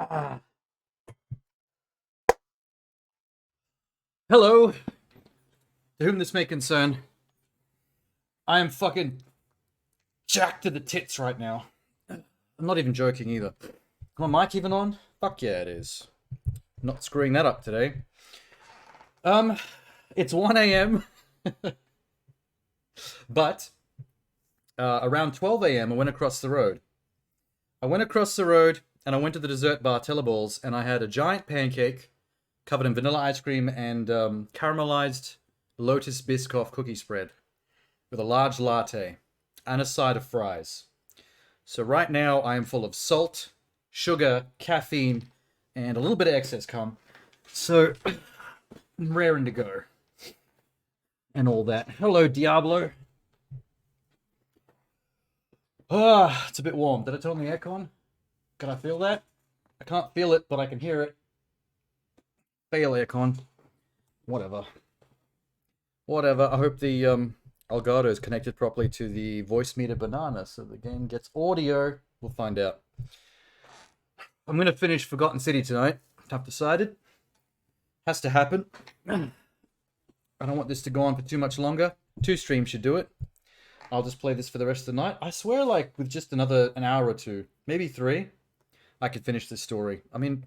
Ah. Hello, to whom this may concern. I am fucking jacked to the tits right now. I'm not even joking either. Is my mic even on? Fuck yeah, it is. I'm not screwing that up today. It's 1 a.m. But around 12 a.m. I went across the road. And I went to the dessert bar Tellerballs, and I had a giant pancake covered in vanilla ice cream and caramelized Lotus Biscoff cookie spread with a large latte and a side of fries. So right now I am full of salt, sugar, caffeine, and a little bit of excess cum. So I'm raring to go. And all that. Hello, Diablo. Ah, it's a bit warm. Did I turn the aircon? Can I feel that? I can't feel it, but I can hear it. Fail aircon. Whatever. I hope the Elgato is connected properly to the voice meter banana so the game gets audio. We'll find out. I'm going to finish Forgotten City tonight. I've decided. Has to happen. I don't want this to go on for too much longer. 2 streams should do it. I'll just play this for the rest of the night. I swear, like, with just an hour or 2, maybe 3, I could finish this story. I mean,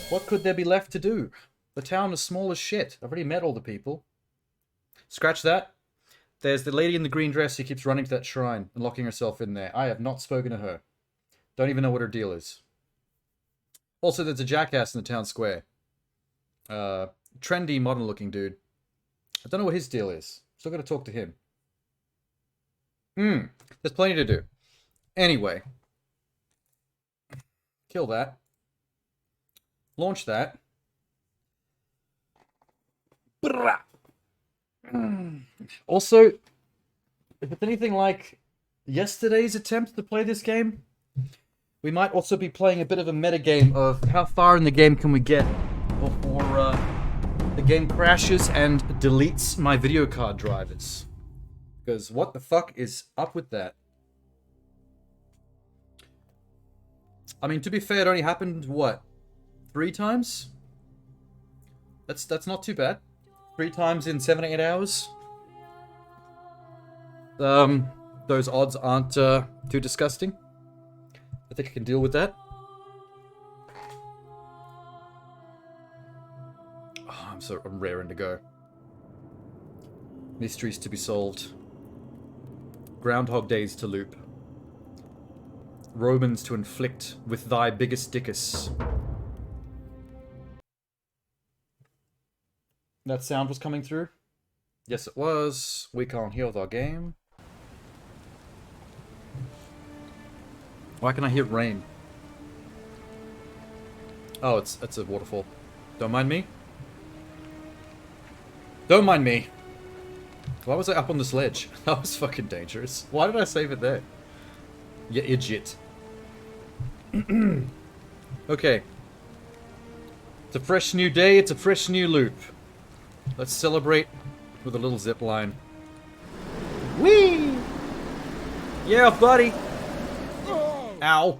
what could there be left to do? The town is small as shit. I've already met all the people. Scratch that. There's the lady in the green dress who keeps running to that shrine and locking herself in there. I have not spoken to her. Don't even know what her deal is. Also, there's a jackass in the town square. Trendy, modern-looking dude. I don't know what his deal is. Still got to talk to him. There's plenty to do. Anyway. Kill that. Launch that. Also, if it's anything like yesterday's attempt to play this game, we might also be playing a bit of a metagame of how far in the game can we get before the game crashes and deletes my video card drivers. Because what the fuck is up with that? I mean, to be fair, it only happened, what, 3 times? That's not too bad. 3 times in 7 or 8 hours. Those odds aren't too disgusting. I think I can deal with that. Oh, I'm raring to go. Mysteries to be solved. Groundhog days to loop. Romans to inflict with thy biggest dickus. That sound was coming through? Yes, it was. We can't hear our game. Why can I hear rain? Oh, it's a waterfall. Don't mind me. Don't mind me. Why was I up on this ledge? That was fucking dangerous. Why did I save it there? You idiot. Okay. It's a fresh new day, it's a fresh new loop. Let's celebrate with a little zip line. Whee! Yeah, buddy! Ow!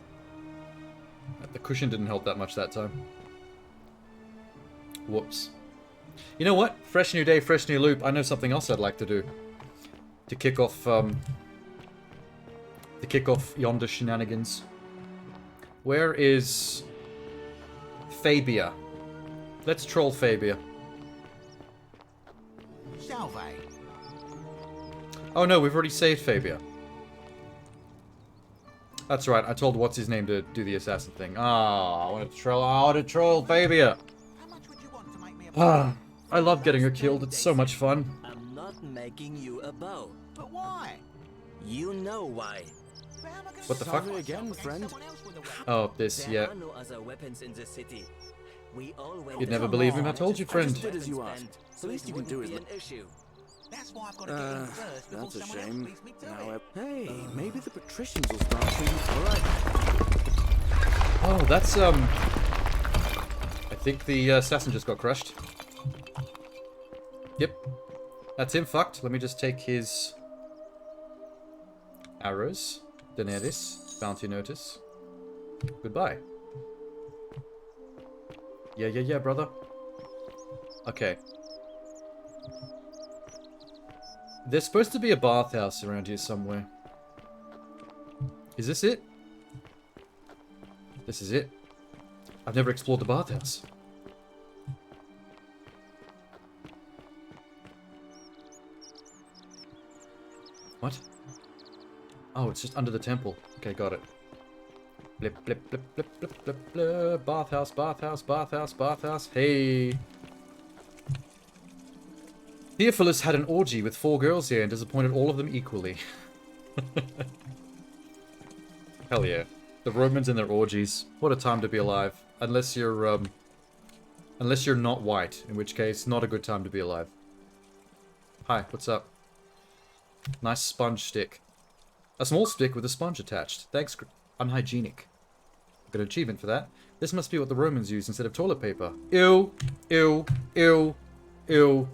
The cushion didn't help that much that time. Whoops. You know what? Fresh new day, fresh new loop. I know something else I'd like to do. To kick off yonder shenanigans. Where is Fabia? Let's troll Fabia. Oh no, we've already saved Fabia. That's right, I told what's his name to do the assassin thing. Ah, I want to troll Fabia. Ah, I love getting her killed. It's so much fun. I'm not making you a bow. But why? You know why. What the fuck? Again, friend. Oh, this, yeah. There are no other weapons in the city. We all went. You'd never believe him. I told you, friend. Did as you asked. The least you can do is an issue. That's why I've got to get in first before that's a someone else shame. beats me to Now, it. hey, maybe the patricians will start treating you alright. Oh, that's, I think the assassin just got crushed. Yep. That's him fucked. Let me just take his arrows. Daenerys. Bounty notice. Goodbye. Yeah, brother. Okay. There's supposed to be a bathhouse around here somewhere. Is this it? This is it. I've never explored the bathhouse. What? Oh, it's just under the temple. Okay, got it. Blip, blip, blip, blip, blip, blip, blip. Bathhouse, bathhouse, bathhouse, bathhouse. Hey. Theophilus had an orgy with 4 girls here and disappointed all of them equally. Hell yeah. The Romans and their orgies. What a time to be alive. Unless you're not white, in which case, not a good time to be alive. Hi, what's up? Nice sponge stick. A small stick with a sponge attached. Thanks, unhygienic. Got an achievement for that. This must be what the Romans used instead of toilet paper. Ew, ew, ew, ew.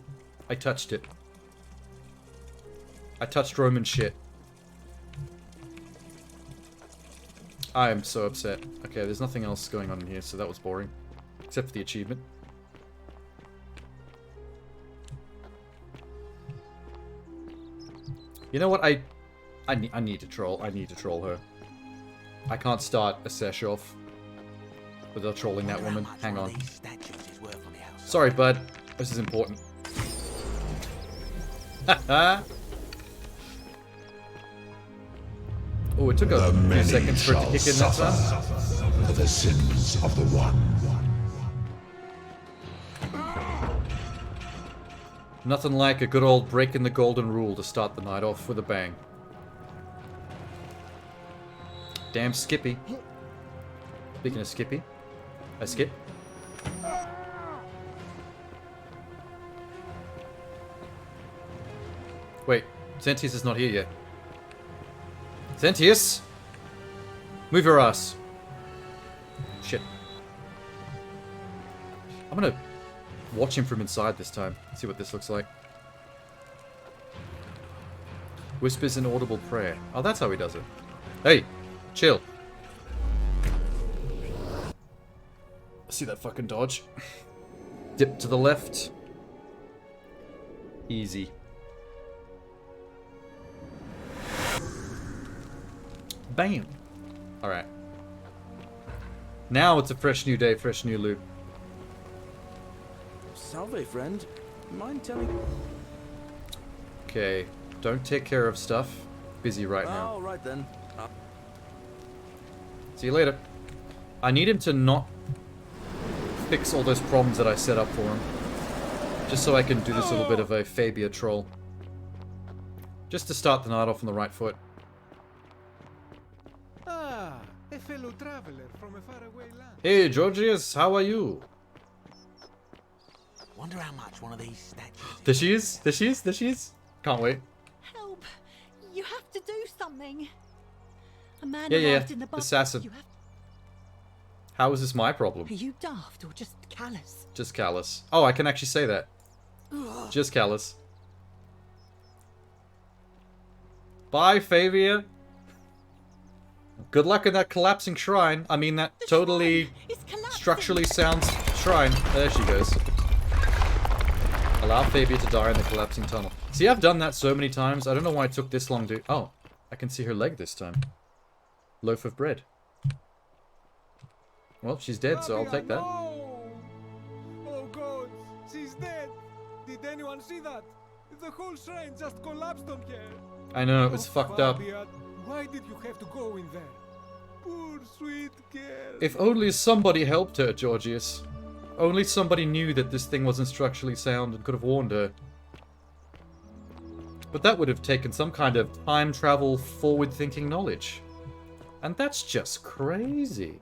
I touched it. I touched Roman shit. I am so upset. Okay, there's nothing else going on in here, so that was boring. Except for the achievement. You know what? I need to troll. I need to troll her. I can't start a sesh off without trolling that woman. Hang on. Sorry, bud. This is important. Haha. Oh, it took a few seconds for it to kick in that time. For the sins of the one. Nothing like a good old breaking the golden rule to start the night off with a bang. Damn Skippy. Speaking of Skippy, I skip. Wait, Sentius is not here yet. Sentius! Move your ass. Shit. I'm gonna watch him from inside this time. See what this looks like. Whispers an audible prayer. Oh, that's how he does it. Hey! Chill. See that fucking dodge? Dip to the left. Easy. Bam! Alright. Now it's a fresh new day, fresh new loot. Salve, friend. Mind telling... Okay. Don't take care of stuff. Busy right now. All right then. See you later. I need him to not fix all those problems that I set up for him. Just so I can do this little bit of a Fabia troll. Just to start the night off on the right foot. Ah, a fellow traveler from a faraway land. Hey, Georgius, how are you? Wonder how much one of these statues There she is. There she is. There she is. Can't wait. Help! You have to do something. A man Yeah. arrived in the bus. Assassin. You have... How is this my problem? Are you daft or just callous? Just callous. Oh, I can actually say that. Just callous. Bye, Fabia. Good luck in that collapsing shrine. I mean, that The totally shrine is collapsing. structurally sound shrine. There she goes. Allow Fabia to die in the collapsing tunnel. See, I've done that so many times. I don't know why it took this long to... Oh, I can see her leg this time. Loaf of bread. Well, she's dead, so I'll take that. No! Oh God, she's dead. Did anyone see that? The whole shrine just collapsed on her. I know, it was Oh, fucked up. Fabian, why did you have to go in there? Poor sweet girl. If only somebody helped her, Georgius. Only somebody knew that this thing wasn't structurally sound and could have warned her. But that would have taken some kind of time travel, forward-thinking knowledge. And that's just crazy.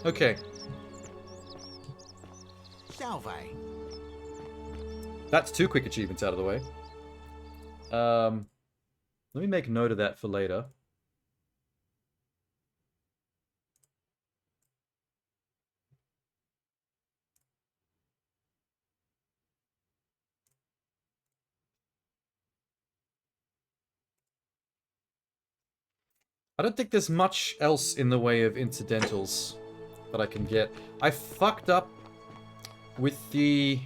Okay. Salve. That's 2 quick achievements out of the way. Let me make note of that for later. I don't think there's much else in the way of incidentals that I can get. I fucked up with the...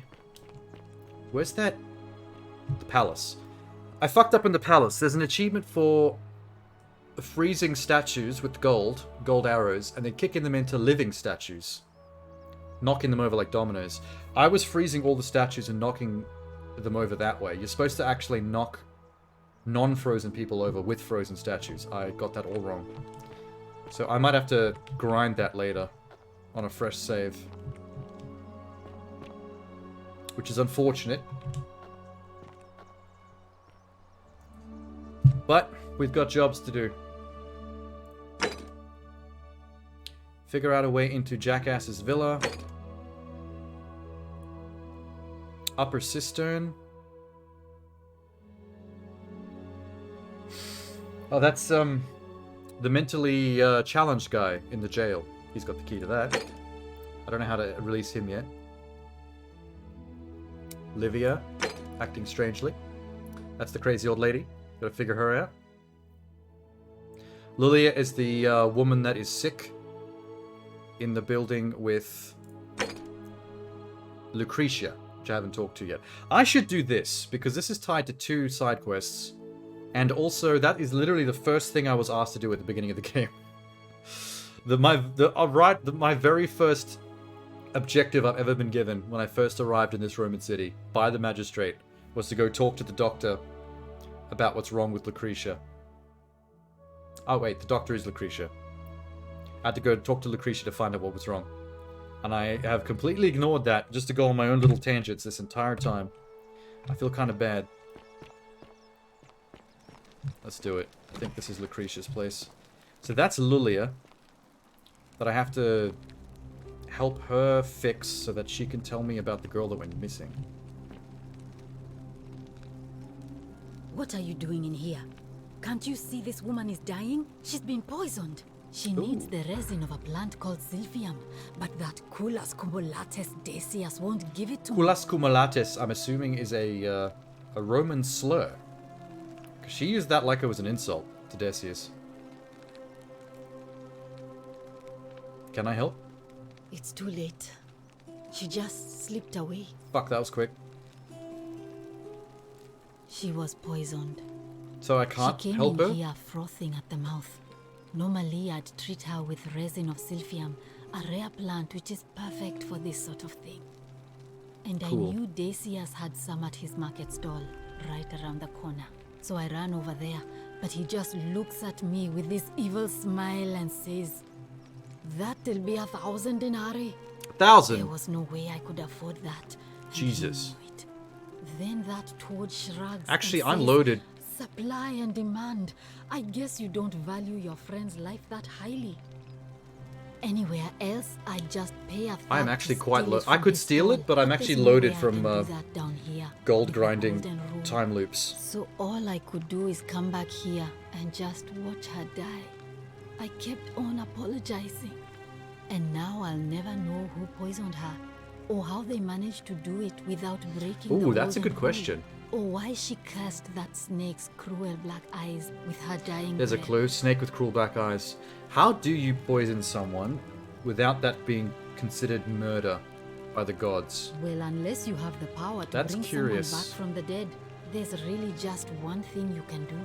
Where's that? The palace. I fucked up in the palace. There's an achievement for freezing statues with gold arrows, and then kicking them into living statues. Knocking them over like dominoes. I was freezing all the statues and knocking them over that way. You're supposed to actually knock non-frozen people over with frozen statues. I got that all wrong. So I might have to grind that later on a fresh save. Which is unfortunate. But we've got jobs to do. Figure out a way into Jackass's villa. Upper cistern. Oh, that's the mentally challenged guy in the jail. He's got the key to that. I don't know how to release him yet. Livia, acting strangely. That's the crazy old lady. Gotta figure her out. Lilia is the woman that is sick in the building with Lucretia, which I haven't talked to yet. I should do this, because this is tied to 2 side quests. And also, that is literally the first thing I was asked to do at the beginning of the game. My very first objective I've ever been given when I first arrived in this Roman city by the magistrate was to go talk to the doctor about what's wrong with Lucretia. Oh wait, the doctor is Lucretia. I had to go talk to Lucretia to find out what was wrong. And I have completely ignored that just to go on my own little tangents this entire time. I feel kind of bad. Let's do it. I think this is Lucretia's place. So that's Lulia. That I have to help her fix so that she can tell me about the girl that went missing. What are you doing in here? Can't you see this woman is dying? She's been poisoned. She needs the resin of a plant called Silphium, but that Culus cumulatus Decius won't give it to me. Culus cumulatus, I'm assuming, is a Roman slur. Because she used that like it was an insult to Decius. Can I help? It's too late. She just slipped away. Fuck, that was quick. She was poisoned. So I can't she came help in her? here frothing at the mouth. Normally I'd treat her with resin of Silphium, a rare plant which is perfect for this sort of thing. And Cool. I knew Decius had some at his market stall, right around the corner. So I ran over there, but he just looks at me with this evil smile and says, "That'll be 1,000 denarii." 1,000? There was no way I could afford that. And Jesus. he knew it. Then that toad shrugs. Actually, and I'm says, loaded. Supply and demand. I guess you don't value your friend's life that highly. Anywhere else, I just pay a I am thug actually to quite steal low. it from I could his steal it, stall, but I'm there's actually no loaded way I from can do that down here gold with the grinding golden rule. time loops. So all I could do is come back here and just watch her die. I kept on apologizing. And now I'll never know who poisoned her, or how they managed to do it without breaking the Ooh, that's a golden good rule, question. or why she cursed that snake's cruel black eyes with her dying There's a breath. clue. Snake with cruel black eyes. How do you poison someone without that being considered murder by the gods? Well, unless you have the power to That's bring curious. someone back from the dead, there's really just one thing you can do.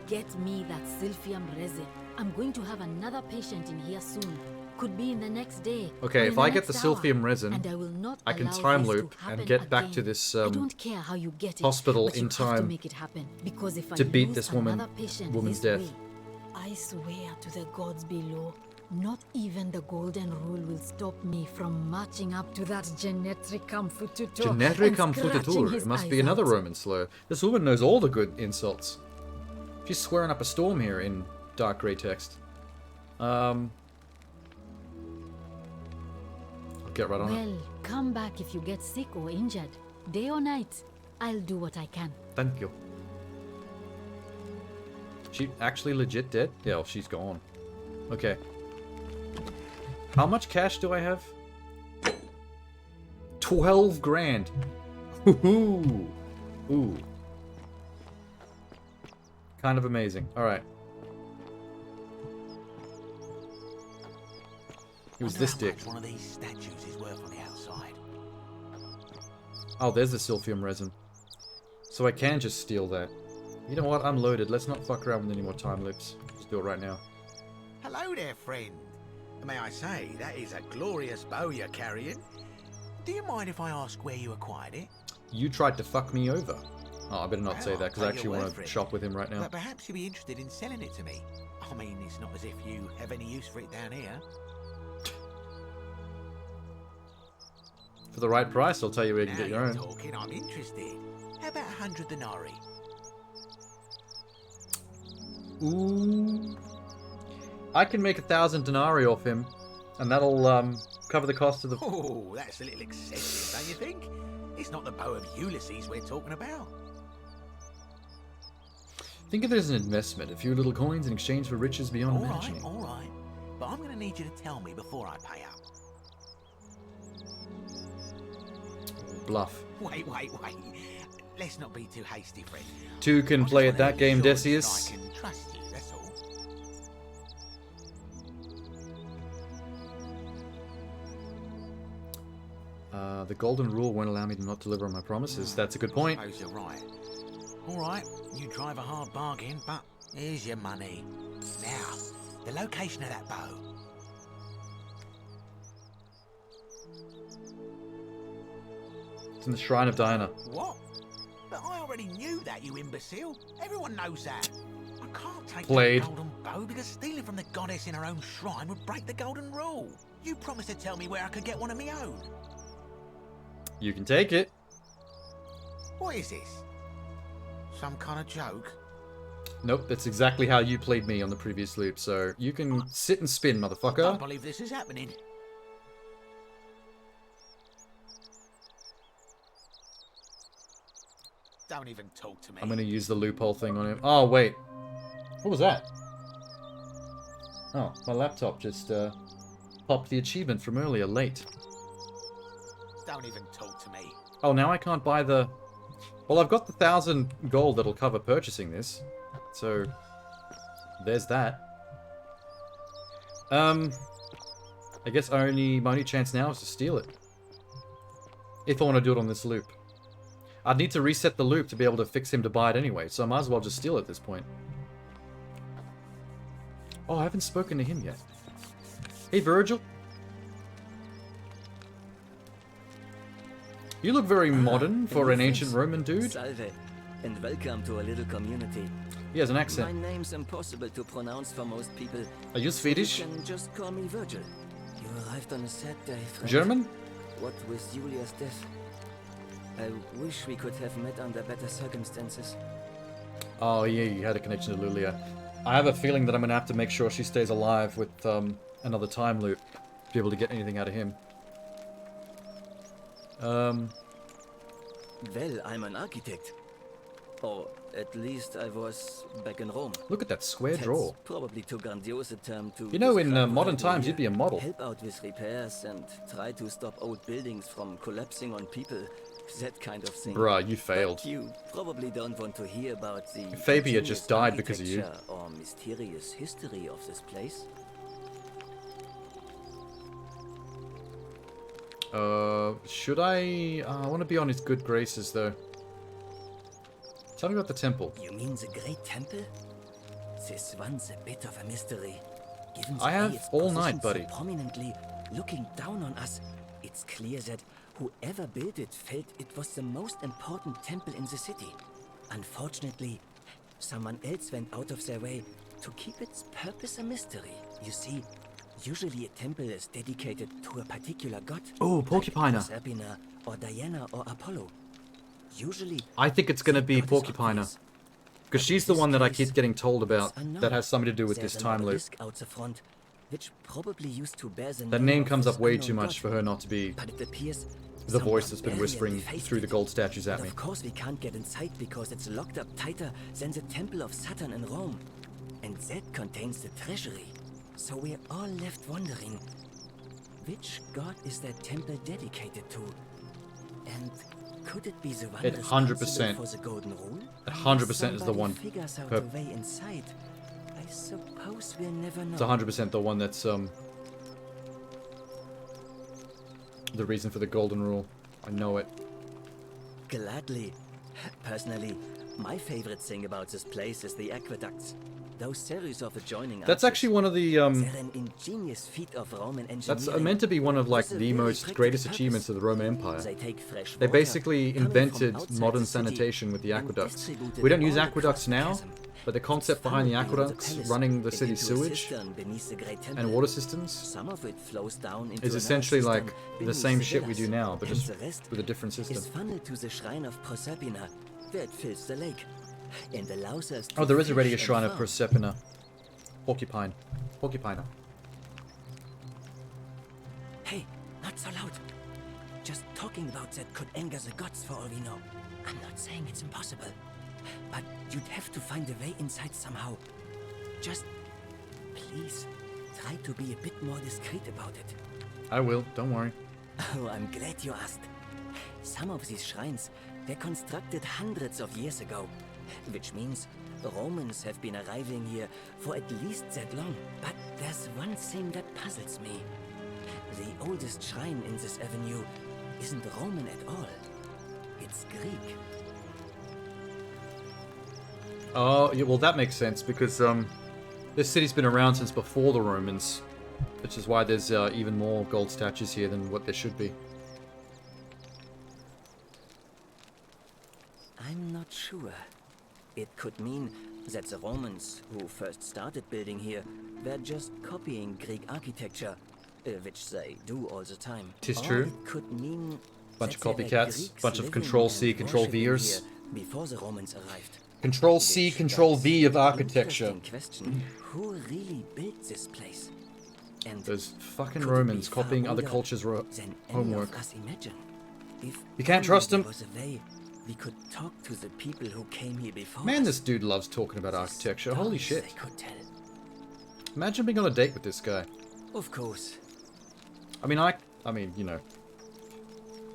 Get me that Silphium resin. I'm going to have another patient in here soon. Could be in the next day. Okay, or if in the I get the next hour, Silphium resin, and I will not I can allow time this to loop and happen get back to again. this I don't care how you get it, hospital but in you have to time make it happen, because if to I beat lose this another patient woman's this death. way, I swear to the gods below, not even the golden rule will stop me from marching up to that Genetricum Fututur. Genericum fututur. It must be another Roman slur. This woman knows all the good insults. She's swearing up a storm here in dark grey text. I'll get right on it. Well, come back if you get sick or injured. Day or night, I'll do what I can. Thank you. She actually legit dead? Yeah, well, she's gone. Okay. How much cash do I have? 12 grand. Ooh. Ooh. Kind of amazing. Alright. It was Wonder this how dick. much one of these statues is worth on the outside. Oh, there's the silphium resin. So I can just steal that. You know what? I'm loaded. Let's not fuck around with any more time loops. Just do it right now. Hello there, friend. May I say, that is a glorious bow you're carrying. Do you mind if I ask where you acquired it? You tried to fuck me over. Oh, I better not say Well, that, because I'll I take actually your want word for to it. shop with him right now. But perhaps you'd be interested in selling it to me. I mean, it's not as if you have any use for it down here. For the right price, I'll tell you where you can Now get your you're own. talking, I'm interested. How about 100 denarii? Ooh. I can make 1,000 denarii off him, and that'll cover the cost of the... Oh, that's a little excessive, don't you think? It's not the bow of Ulysses we're talking about. Think of it as an investment. A few little coins in exchange for riches beyond imagining. All right. But I'm going to need you to tell me before I pay up. Bluff. Wait. Let's not be too hasty, friend. Two can I just play wanna at that make game, sure that Decius. I can trust you, that's all. The golden rule won't allow me to not deliver on my promises. That's a good point. Suppose you're right. All right, you drive a hard bargain, but here's your money. Now, the location of that bow. It's in the Shrine of Diana. What? But I already knew that, you imbecile. Everyone knows that. I can't take Played. that golden bow because stealing from the goddess in her own shrine would break the golden rule. You promised to tell me where I could get one of my own. You can take it. What is this? Some kind of joke? Nope, that's exactly how you played me on the previous loop, so you can sit and spin, I don't motherfucker. believe this is happening. Don't even talk to me. I'm gonna use the loophole thing on him. Oh, wait. What was that? Oh, my laptop just popped the achievement from earlier, late. Don't even talk to me. Oh, now I can't buy the... Well, I've got the 1,000 gold that'll cover purchasing this. So, there's that. I guess my only chance now is to steal it. If I want to do it on this loop. I'd need to reset the loop to be able to fix him to buy it anyway, so I might as well just steal it at this point. Oh, I haven't spoken to him yet. Hey, Virgil. You look very modern for an ancient Roman dude. Salve, and welcome to a little community. He has an My accent. name's impossible to pronounce for most people. Are you so you Swedish? can just call me Virgil. You arrived on a sad day, friend. German? What with Julia's death? I wish we could have met under better circumstances. Oh, yeah, you had a connection to Lulia. I have a feeling that I'm going to have to make sure she stays alive with another time loop to be able to get anything out of him. Well, I'm an architect. Or at least I was back in Rome. Look at that square That's draw. probably too grandiose a term to... You know, in describe what modern I do times, here. you'd be a model. Help out with repairs and try to stop old buildings from collapsing on people. That kind of thing. Bruh, you failed. But you probably don't want to hear about the... Fabia just ingenious died because of you. architecture or mysterious history of this place. Should I... I want to be on his good graces, though. Tell me about the temple. You mean the Great Temple? This one's a bit of a mystery. Given the I way have it's all night, positioned buddy. so prominently looking down on us, it's clear that whoever built it felt it was the most important temple in the city. Unfortunately, someone else went out of their way to keep its purpose a mystery. You see, usually a temple is dedicated to a particular god. Oh, like Porcupiner. Proserpina or Diana or Apollo. Usually, I think it's going to the be goddess Porcupiner. obvious. Because she's the one that I keep getting told about Unknown. that has something to do with There's this an time loop. obelisk out the front, which probably used to bear the That name of comes this up way unknown too much god. for her not to be But it appears the some voice that's been barbarian whispering defaced through the it. gold statues at But me. of course we can't get inside because it's locked up tighter than the Temple of Saturn in Rome. And that contains the treasury. So we're all left wondering, which god is that temple dedicated to? And could it be the one It responsible 100%. for the golden rule? 100% is the Somebody one. figures out per- a way inside. I suppose we'll never know. It's 100% the one that's the reason for the Golden Rule. I know it. Gladly. Personally, my favorite thing about this place is the aqueducts. Those series of adjoining That's actually one of the They're an ingenious feat of Roman engineering. that's meant to be one of like With a the very most practical greatest purpose. achievements of the Roman Empire. They take fresh They water basically coming from invented outside modern the city sanitation with the and aqueducts. distributed We don't it use all aqueducts across the now, chasm. but the concept behind the Funneled below aqueducts palace running the and city's into a sewage cistern beneath the great temple. and water systems Some of it flows down into is another essentially like cistern the beneath same the shit we villas. do now, but And just the rest with a different system. is funneled to the shrine of Proserpina, where it fills the lake and allows us to Oh, there is already a fish and shrine of farm. Proserpina. Porcupine. Porcupiner. Hey, not so loud. Just talking about that could anger the gods for all we know. I'm not saying it's impossible, but you'd have to find a way inside somehow. Just, please, try to be a bit more discreet about it. I will, don't worry. Oh, I'm glad you asked. Some of these shrines were constructed hundreds of years ago, which means the Romans have been arriving here for at least that long. But there's one thing that puzzles me. The oldest shrine in this avenue isn't Roman at all. It's Greek. Oh, yeah, well that makes sense because this city's been around since before the Romans, which is why there's even more gold statues here than what there should be. I'm not sure. It could mean that the Romans, who first started building here, were just copying Greek architecture, which they do all the time. 'Tis Or true. it could mean Bunch of that there were copycats, Greeks bunch of living Control and C, Control worshipping Vers. here before the Romans arrived. Control C, Which Control begs V of the architecture. interesting question: who really built this place? And Those fucking could it be Romans far copying other older cultures' than any homework. of us imagine? If You can't trust only them. there was a way we could talk to the people who came here before Man, us. this dude loves talking about The architecture. Holy stories shit. they could tell. Imagine being on a date with this guy. Of course. I mean, you know.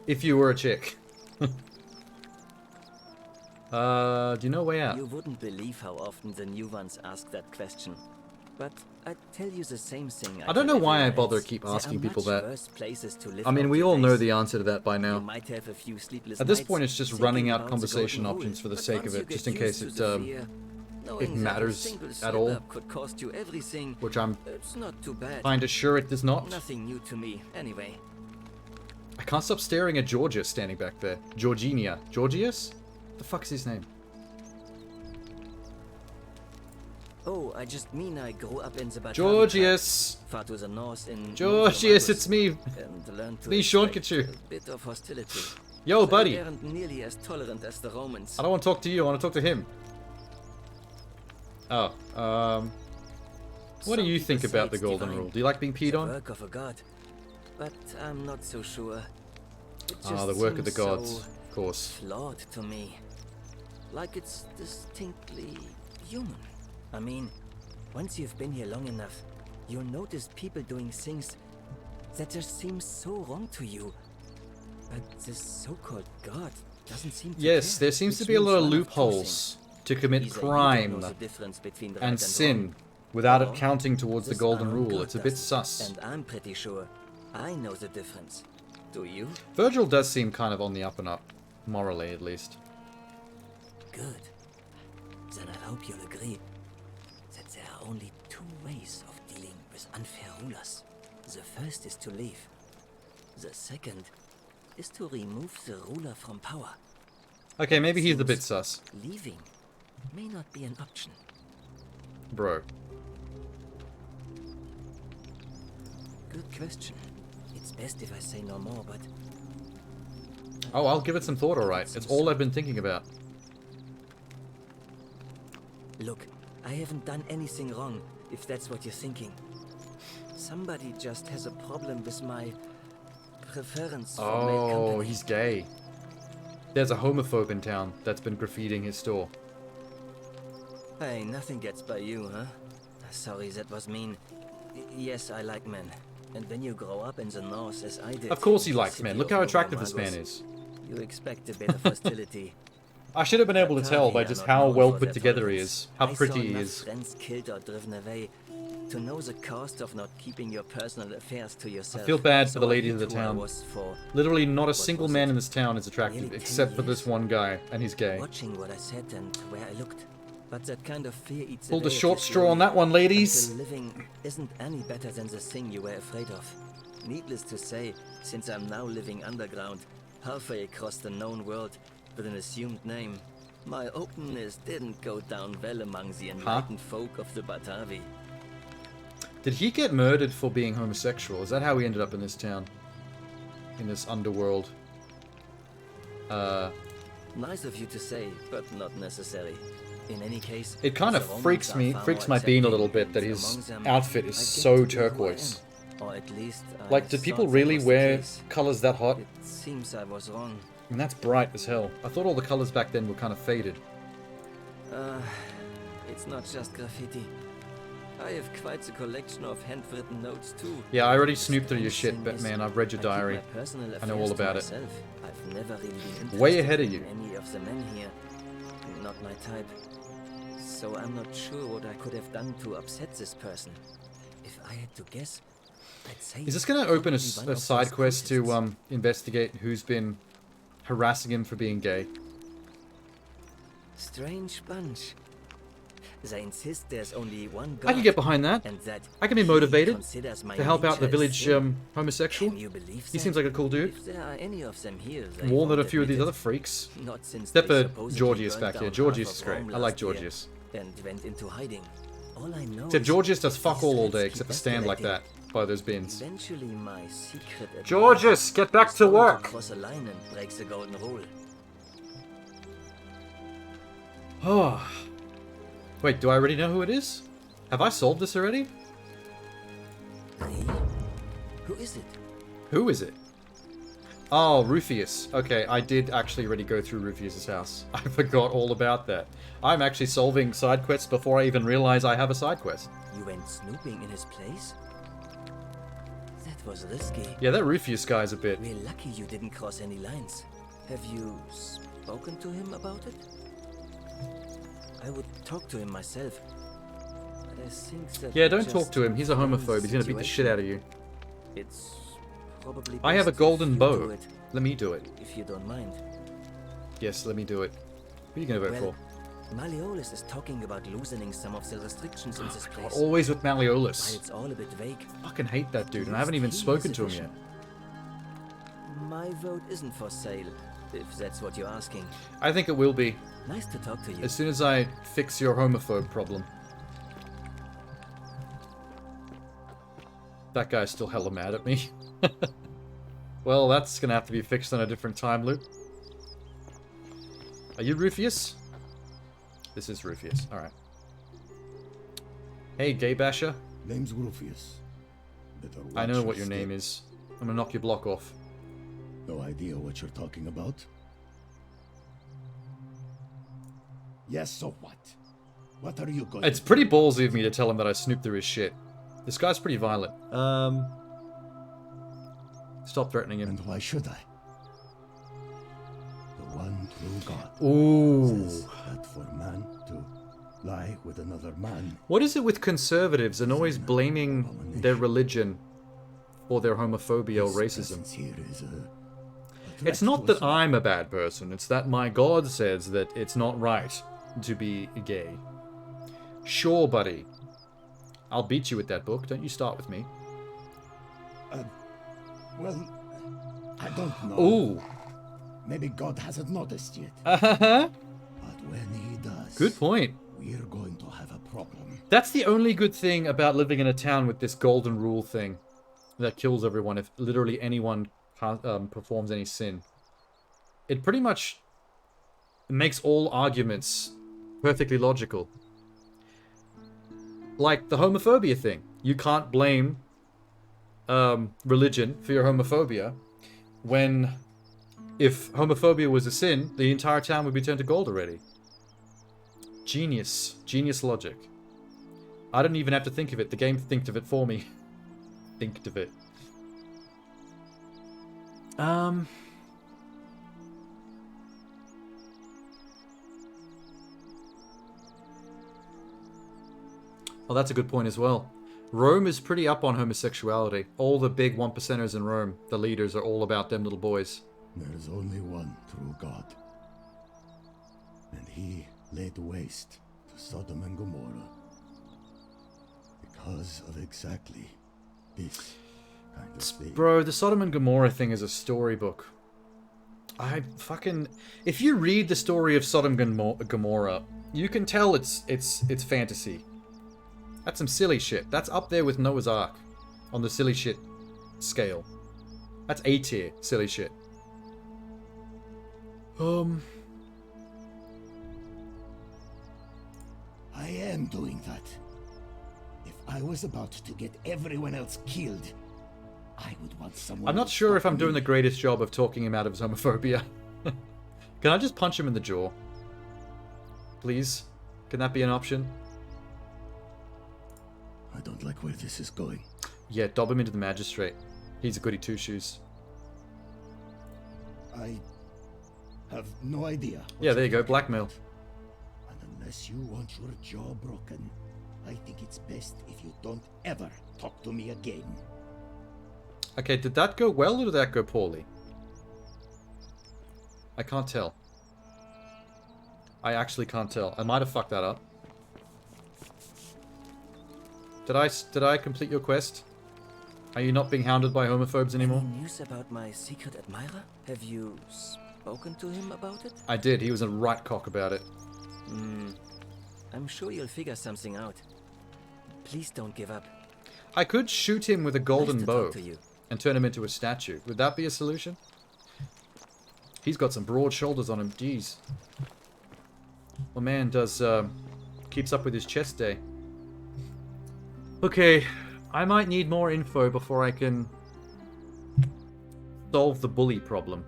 If you were a chick. Do you know a way out? You wouldn't believe how often the new ones ask that question. But I'd tell you the same thing. I don't know why I everyone bother else. keep There are asking people much that. worse places to live I mean, out we your all know days. the answer to that by You now. might have a few sleepless At this nights point, it's just thinking running out about the conversation golden options rule. for the But sake once of you it, just get in case used to it the fear, knowing that a matters single at slip all. up could cost you everything. Which I'm It's not too bad. kinda sure it does not. Nothing new to me, anyway. I can't stop staring at Georgia standing back there. Georginia. Georgius? What the fuck's his name? Oh, I just mean I grew up in the Batavi Georgius! Far to the north in Georgius, North it's me! and learned to Me, expect Seankichu. a bit of hostility. Yo, They buddy! weren't nearly as tolerant as the Romans. I don't want to talk to you, I want to talk to him. Oh, what do Some you people think say about the it's Golden divine. Rule? Do you like being peed The on? work of a god, but I'm not so sure. It Ah, just the work of the seems gods, so of course. flawed to me. Like it's distinctly human. I mean, once you've been here long enough, you'll notice people doing things that just seem so wrong to you. But this so-called god doesn't seem to Yes, care, there seems to which be a means lot of one two loopholes to commit things. Either you don't crime know the difference between right and sin wrong, without it or counting towards the this Golden armed Rule. god It's a bit doesn't. sus. And I'm pretty sure I know the difference. Do you? Virgil does seem kind of on the up and up, morally at least. Good. Then I hope you'll agree that there are only two ways of dealing with unfair rulers. The first is to leave. The second is to remove the ruler from power. Okay, maybe he's a bit Seems sus. Leaving may not be an option. Bro. Good question. It's best if I say no more, but Oh, I'll give it some thought, alright. It's all I've been thinking about. look, I haven't done anything wrong, if that's what you're thinking. Somebody just has a problem with my preference for male Oh, company. he's gay. There's a homophobe in town that's been graffitiing his store. Hey, nothing gets by you, huh? Sorry, that was mean. Yes, I like men. And when you grow up in the north, as I did... Of course he in the likes men. city Look of how attractive this Novomagos, man is. You expect a bit of hostility. I should have been able to tell by Batavi are just not how known well for put their together he tolerance. is. How I pretty saw he enough is. friends killed or driven away to know the cost of not keeping your personal affairs to yourself. I feel bad for So the I ladies hid of the who I town. was for Literally not a What single was man it? in this town is attractive, Nearly 10 except for this years. one guy, and he's gay. watching what I said and where I looked. But that kind of fear eats Pulled away a at short you straw on slowly that one, ladies. until living isn't any better than the thing you were afraid of. Needless to say, since I'm now living underground, halfway across the known world with an assumed name, my openness didn't go down well among the enlightened folk of the Batavi. Did he get murdered for being homosexual? Is that how he ended up in this town? In this underworld? Nice of you to say, but not necessary. In any case, It kind of the Romans freaks are me, far freaks more my bean a accepting, little bit that and his among them, outfit I is get so to be who I turquoise. am. Or at least Like, I do people thought that really was the wear case. colors that hot? It seems I was wrong. And that's bright as hell. I thought all the colors back then were kind of faded. It's not just graffiti. I have quite a collection of handwritten notes too. Yeah, I already The snooped through your strange shit, thing but is, man, I've read your I keep my diary. personal I know all affairs to about it. myself. I've never really been Way interested ahead of in you. Any of the men here, not my type. So I'm not sure what I could have done to upset this person. If I had to guess, I'd say. Is this going to open a, probably one a of side those quest to cultists. investigate who's been harassing him for being gay? Strange bunch. They insist there's only one God. I can get behind that. And that I can be he motivated considers my to help out the nature as village sin. homosexual. Can you believe He that? seems like a cool dude. If there are any of them here, they More than a won't few of these admit other freaks. it. Not since Except they for supposedly Georgius burned back here. down Georgius half is of great. Rome I like last year Georgius. And went into hiding. All I know Except is Georgius does that fuck these all threats day keep except for stand like that escalating. by those bins. Eventually, my secret admirer Georgius, get back is to going work! cross a line and breaks the golden rule. Oh. Wait, do I already know who it is? Have I solved this already? Hey, who is it? Who is it? Oh, Rufius. Okay, I did actually already go through Rufius's house. I forgot all about that. I'm actually solving side quests before I even realize I have a side quest. You went snooping in his place? That was risky. Yeah, that Rufius guy's a bit... We're lucky you didn't cross any lines. Have you spoken to him about it? I would talk to him myself. But I think that Yeah, don't just talk to him. He's a furthers homophobe. He's gonna beat the shit situation. out of you. It's probably I have a best if golden you bow. do it, Let me do it. if you don't mind. Yes, let me do it. Who are you gonna vote Well, for? Malleolus is talking about loosening some of the restrictions in this place. Always with While Malleolus. it's all a bit vague. Fucking hate that dude, and I At haven't even least he spoken has to a him yet. vision. My vote isn't for sale, if that's what you're asking. I think it will be. Nice to talk to you. As soon as I fix your homophobe problem. That guy's still hella mad at me. Well, that's gonna have to be fixed on a different time loop. Are you Rufius? This is Rufius. Alright. Hey, gay basher. Name's Rufius. Better I know watch what your step. name is. I'm gonna knock your block off. No idea what you're talking about? Yes, so what? What are you going It's to pretty do? ballsy of me to tell him that I snooped through his shit. This guy's pretty violent. Stop threatening him. And why should I? The one true God Ooh. says that for man to lie with another man, What is it with conservatives and always blaming their religion for their homophobia or his racism? presence here is a It's threat not to that us all. I'm a bad person, it's that my God says that it's not right to be gay. Sure, buddy. I'll beat you with that book. Don't you start with me. Well, I don't know. Ooh. Maybe God hasn't noticed yet. Uh-huh. But when he does, Good point. we're going to have a problem. That's the only good thing about living in a town with this golden rule thing that kills everyone if literally anyone performs any sin. It pretty much makes all arguments perfectly logical. Like the homophobia thing. You can't blame religion for your homophobia when if homophobia was a sin, the entire town would be turned to gold already. Genius. Genius logic. I didn't even have to think of it. The game thinked of it for me. Thinked of it. Oh, that's a good point as well. Rome is pretty up on homosexuality. All the big 1%ers in Rome, the leaders, are all about them little boys. There's only one true God. And he laid waste to Sodom and Gomorrah. Because of exactly this kind of thing. Bro, the Sodom and Gomorrah thing is a storybook. If you read the story of Sodom and Gomorrah, you can tell it's fantasy. That's some silly shit. That's up there with Noah's Ark on the silly shit scale. That's A tier silly shit. I am doing that. If I was about to get everyone else killed, I would want someone. I'm not to sure if stop I'm doing me. the greatest job of talking him out of his homophobia. Can I just punch him in the jaw? Please? Can that be an option? I don't like where this is going. Yeah, dob him into the magistrate. He's a goody two-shoes. I have no idea. what Yeah, there you you're go, talking blackmail. about. And unless you want your jaw broken, I think it's best if you don't ever talk to me again. Okay, did that go well or did that go poorly? I can't tell. I actually can't tell. I might have fucked that up. Did I complete your quest? Are you not being hounded by homophobes anymore? Any news about my secret admirer? Have you spoken to him about it? I did. He was a right cock about it. I'm sure you'll figure something out. Please don't give up. I could shoot him with a golden Nice to bow talk to you. and turn him into a statue. Would that be a solution? He's got some broad shoulders on him. Jeez. My man does, keeps up with his chest day. Okay, I might need more info before I can solve the bully problem.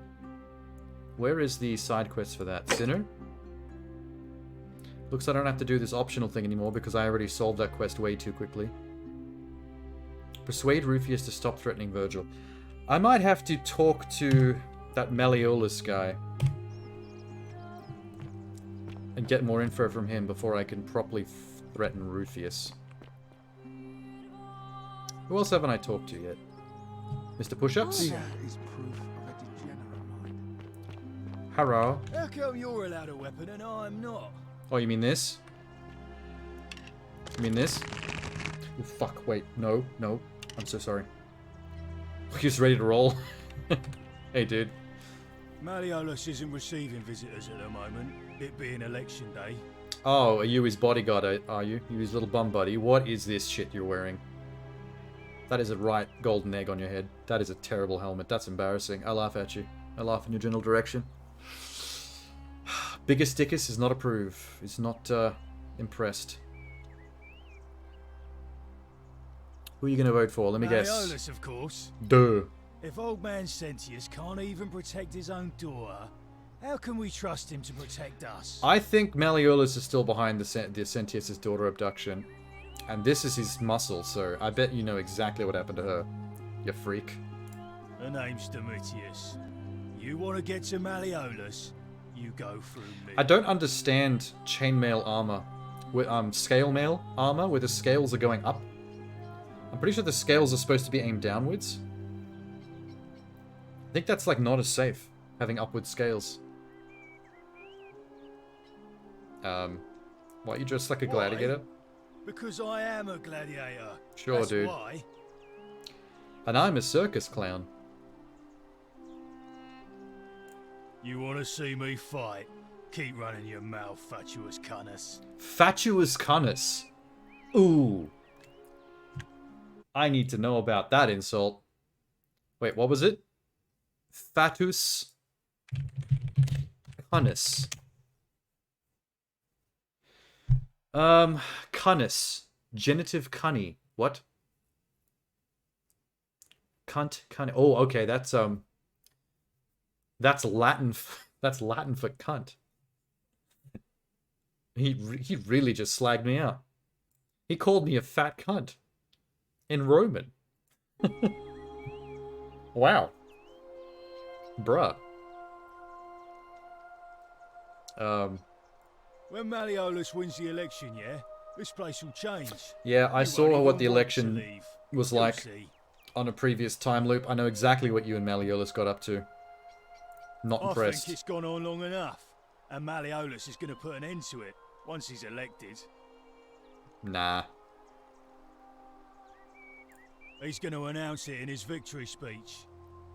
Where is the side quest for that? Sinner? Looks I don't have to do this optional thing anymore because I already solved that quest way too quickly. Persuade Rufius to stop threatening Virgil. I might have to talk to that Malleolus guy and get more info from him before I can properly threaten Rufius. Who else haven't I talked to yet? Mr. Push-Ups? Fear is proof of a degenerate mind. Hello. How come you're allowed a weapon and I'm not? Oh, you mean this? You mean this? Oh, fuck, wait. No, no. I'm so sorry. He's ready to roll. Hey, dude. Malleolus isn't receiving visitors at the moment, it being election day. Oh, are you his bodyguard, are you? You his little bum buddy? What is this shit you're wearing? That is a right golden egg on your head. That is a terrible helmet. That's embarrassing. I laugh at you. I laugh in your general direction. Biggest Dickus is not approve. Is not impressed. Who are you going to vote for? Let me guess. Malleolus, of course. Duh. If old man Sentius can't even protect his own daughter, how can we trust him to protect us? I think Malleolus is still behind the Sentius' daughter abduction. And this is his muscle, so I bet you know exactly what happened to her. You freak. The name's Domitius. You want to get to Malleolus, you go through me. I don't understand chainmail armor. With scale mail armor where the scales are going up. I'm pretty sure the scales are supposed to be aimed downwards. I think that's like not as safe, having upward scales. Why are you dressed like a gladiator? Because I am a gladiator. Sure, That's dude. why. And I'm a circus clown. You want to see me fight? Keep running your mouth, fatuous cunnus. Fatuous Cunus. Ooh. I need to know about that insult. Wait, what was it? Fatus Cunus. Cunus. Genitive cunny. What? Cunt, cunny. Oh, okay, that's Latin. That's Latin for cunt. He really just slagged me out. He called me a fat cunt. In Roman. Wow. Bruh. When Malleolus wins the election, yeah? This place will change. Yeah, I You saw won't what even the want election to leave. was You'll like see. on a previous time loop. I know exactly what you and Malleolus got up to. Not I impressed. think it's gone on long enough, and Malleolus is going to put an end to it once he's elected. Nah. He's going to announce it in his victory speech.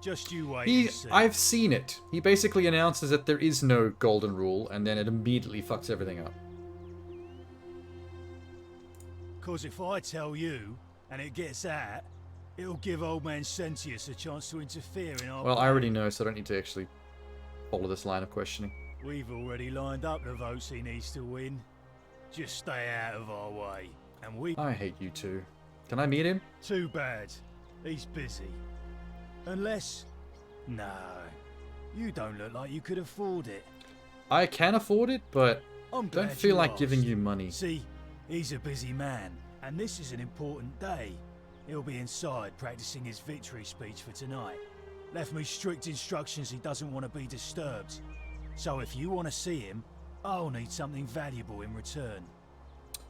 Just you wait and see. I've seen it. He basically announces that there is no golden rule, and then it immediately fucks everything up. Because if I tell you, and it gets out, it'll give old man Sentius a chance to interfere in our... Well, I already know, so I don't need to actually follow this line of questioning. We've already lined up the votes he needs to win. Just stay out of our way, and we... I hate you too. Can I meet him? Too bad. He's busy. Unless... No. You don't look like you could afford it. I can afford it, but I'm don't glad feel you like giving asked. you money. See, he's a busy man, and this is an important day. He'll be inside practicing his victory speech for tonight. Left me strict instructions he doesn't want to be disturbed. So if you want to see him, I'll need something valuable in return.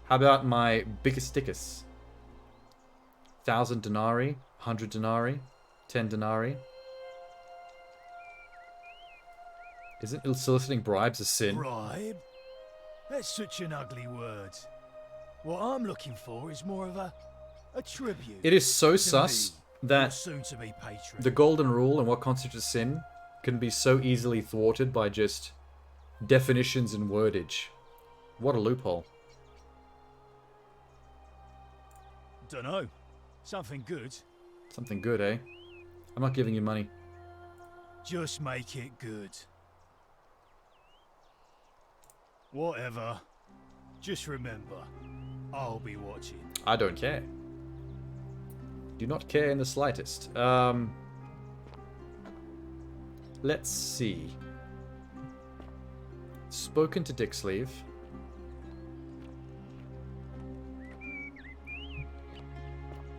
How about my biggest dickus? 1,000 denarii, 100 denarii, 10 denarii. Isn't soliciting bribes a sin? Bribe? That's such an ugly word. What I'm looking for is more of a tribute. It is so to sus me, that your soon-to-be patron. the golden rule and what constitutes sin can be so easily thwarted by just definitions and wordage. What a loophole. Dunno. Something good. Something good, eh? I'm not giving you money. Just make it good. Whatever. Just remember, I'll be watching. I don't care. Do not care in the slightest. Let's see. Spoken to Dicksleeve.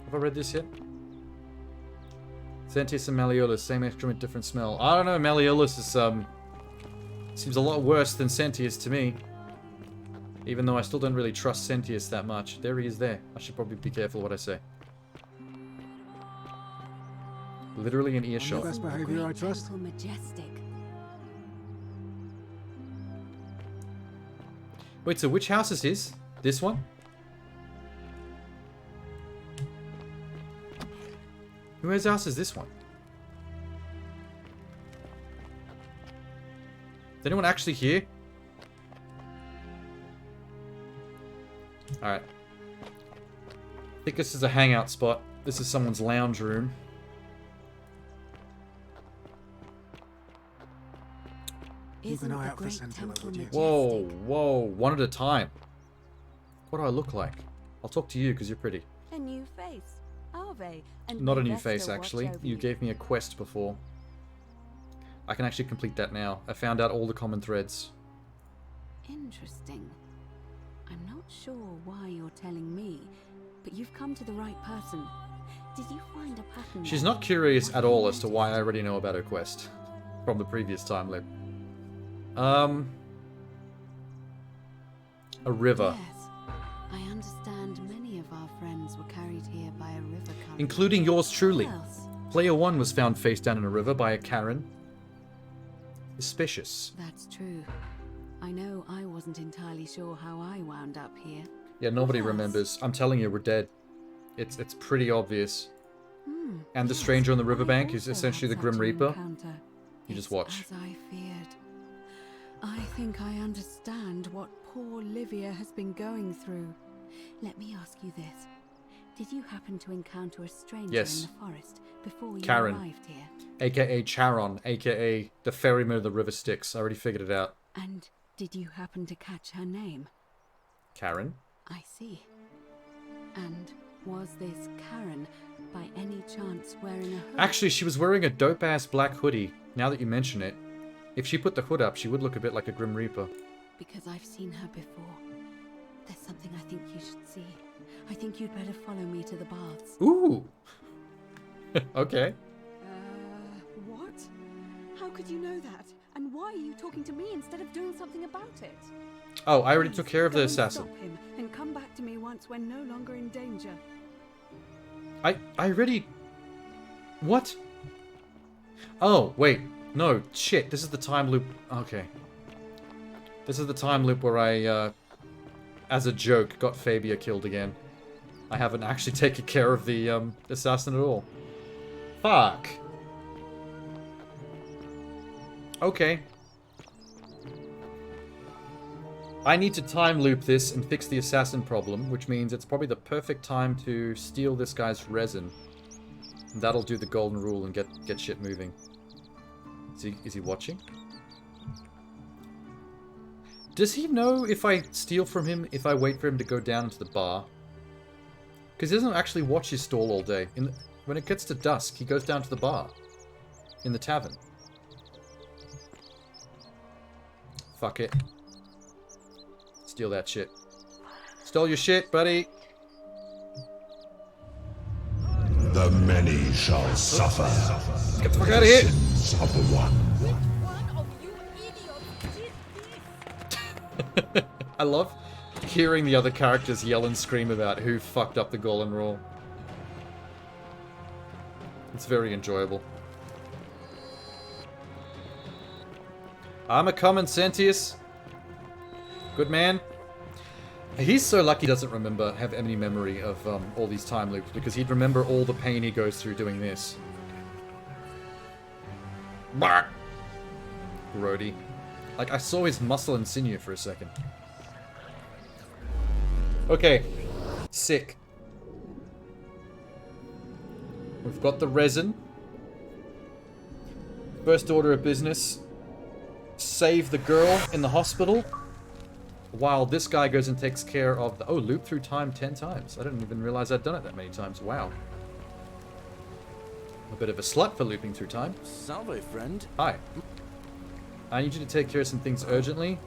Have I read this yet? Sentius and Malleolus, same instrument, different smell. I don't know, Malleolus is, seems a lot worse than Sentius to me. Even though I still don't really trust Sentius that much. There he is there. I should probably be careful what I say. Literally an earshot. Best behavior, I trust. Majestic. Wait, so which house is his? This one? Whose house is this one? Is anyone actually here? Alright. I think this is a hangout spot. This is someone's lounge room. Keep an eye out for Sentinel, would you? Whoa, whoa, one at a time. What do I look like? I'll talk to you because you're pretty. A new face, are they? And Not a new Vesta face, watch actually. over You gave me a quest before. I can actually complete that now. I found out all the common threads. Interesting. I'm not sure why you're telling me, but you've come to the right person. Did you find a pattern? She's there? not curious What at have you all as to why I noticed? already know about her quest. From the previous time loop. A river. Yes. I understand many of our friends were carried here by a river current. Including yours truly. Who else? Player 1 was found face down in a river by a Karen. Suspicious. That's true. I know I wasn't entirely sure how I wound up here. Yeah, nobody else? remembers. I'm telling you, we're dead. It's pretty obvious. And the Yes, stranger on the I riverbank is also essentially the had Grim such an Reaper. encounter. You just It's watch. As I feared. I think I understand what poor Livia has been going through. Let me ask you this. Did you happen to encounter a stranger Yes. in the forest before you Karen. arrived here? AKA Charon, AKA the ferryman of the river Styx. I already figured it out. And did you happen to catch her name? Karen? I see. And was this Karen by any chance wearing a hood? Actually, she was wearing a dope-ass black hoodie. Now that you mention it. If she put the hood up, she would look a bit like a Grim Reaper. Because I've seen her before. There's something I think you should see. I think you'd better follow me to the baths. Ooh! Okay. What? How could you know that? And why are you talking to me instead of doing something about it? Oh, I already took care of Go the and assassin. Stop him and come back to me reports when no longer in danger. I already... What? Oh, wait. No, shit. This is the time loop. Okay. This is the time loop where I, as a joke, got Fabia killed again. I haven't actually taken care of the, assassin at all. Fuck. Okay. I need to time loop this and fix the assassin problem, which means it's probably the perfect time to steal this guy's resin. And that'll do the golden rule and get shit moving. Is he watching? Does he know if I steal from him, if I wait for him to go down into the bar? Because he doesn't actually watch his stall all day. When it gets to dusk, he goes down to the bar. In the tavern. Fuck it. Steal that shit. Stole your shit, buddy. The many shall suffer. Get the fuck out of here. Sins of the one. I love hearing the other characters yell and scream about who fucked up the golden rule. It's very enjoyable. I'm a common Sentius. Good man. He's so lucky he doesn't have any memory of all these time loops, because he'd remember all the pain he goes through doing this. Bark! Grody. Like, I saw his muscle and sinew for a second. Okay. Sick. We've got the resin. First order of business. Save the girl in the hospital. While this guy goes and takes care of the... Oh, loop through time 10 times. I didn't even realize I'd done it that many times. Wow. A bit of a slut for looping through time. Salve, friend. Hi. I need you to take care of some things urgently.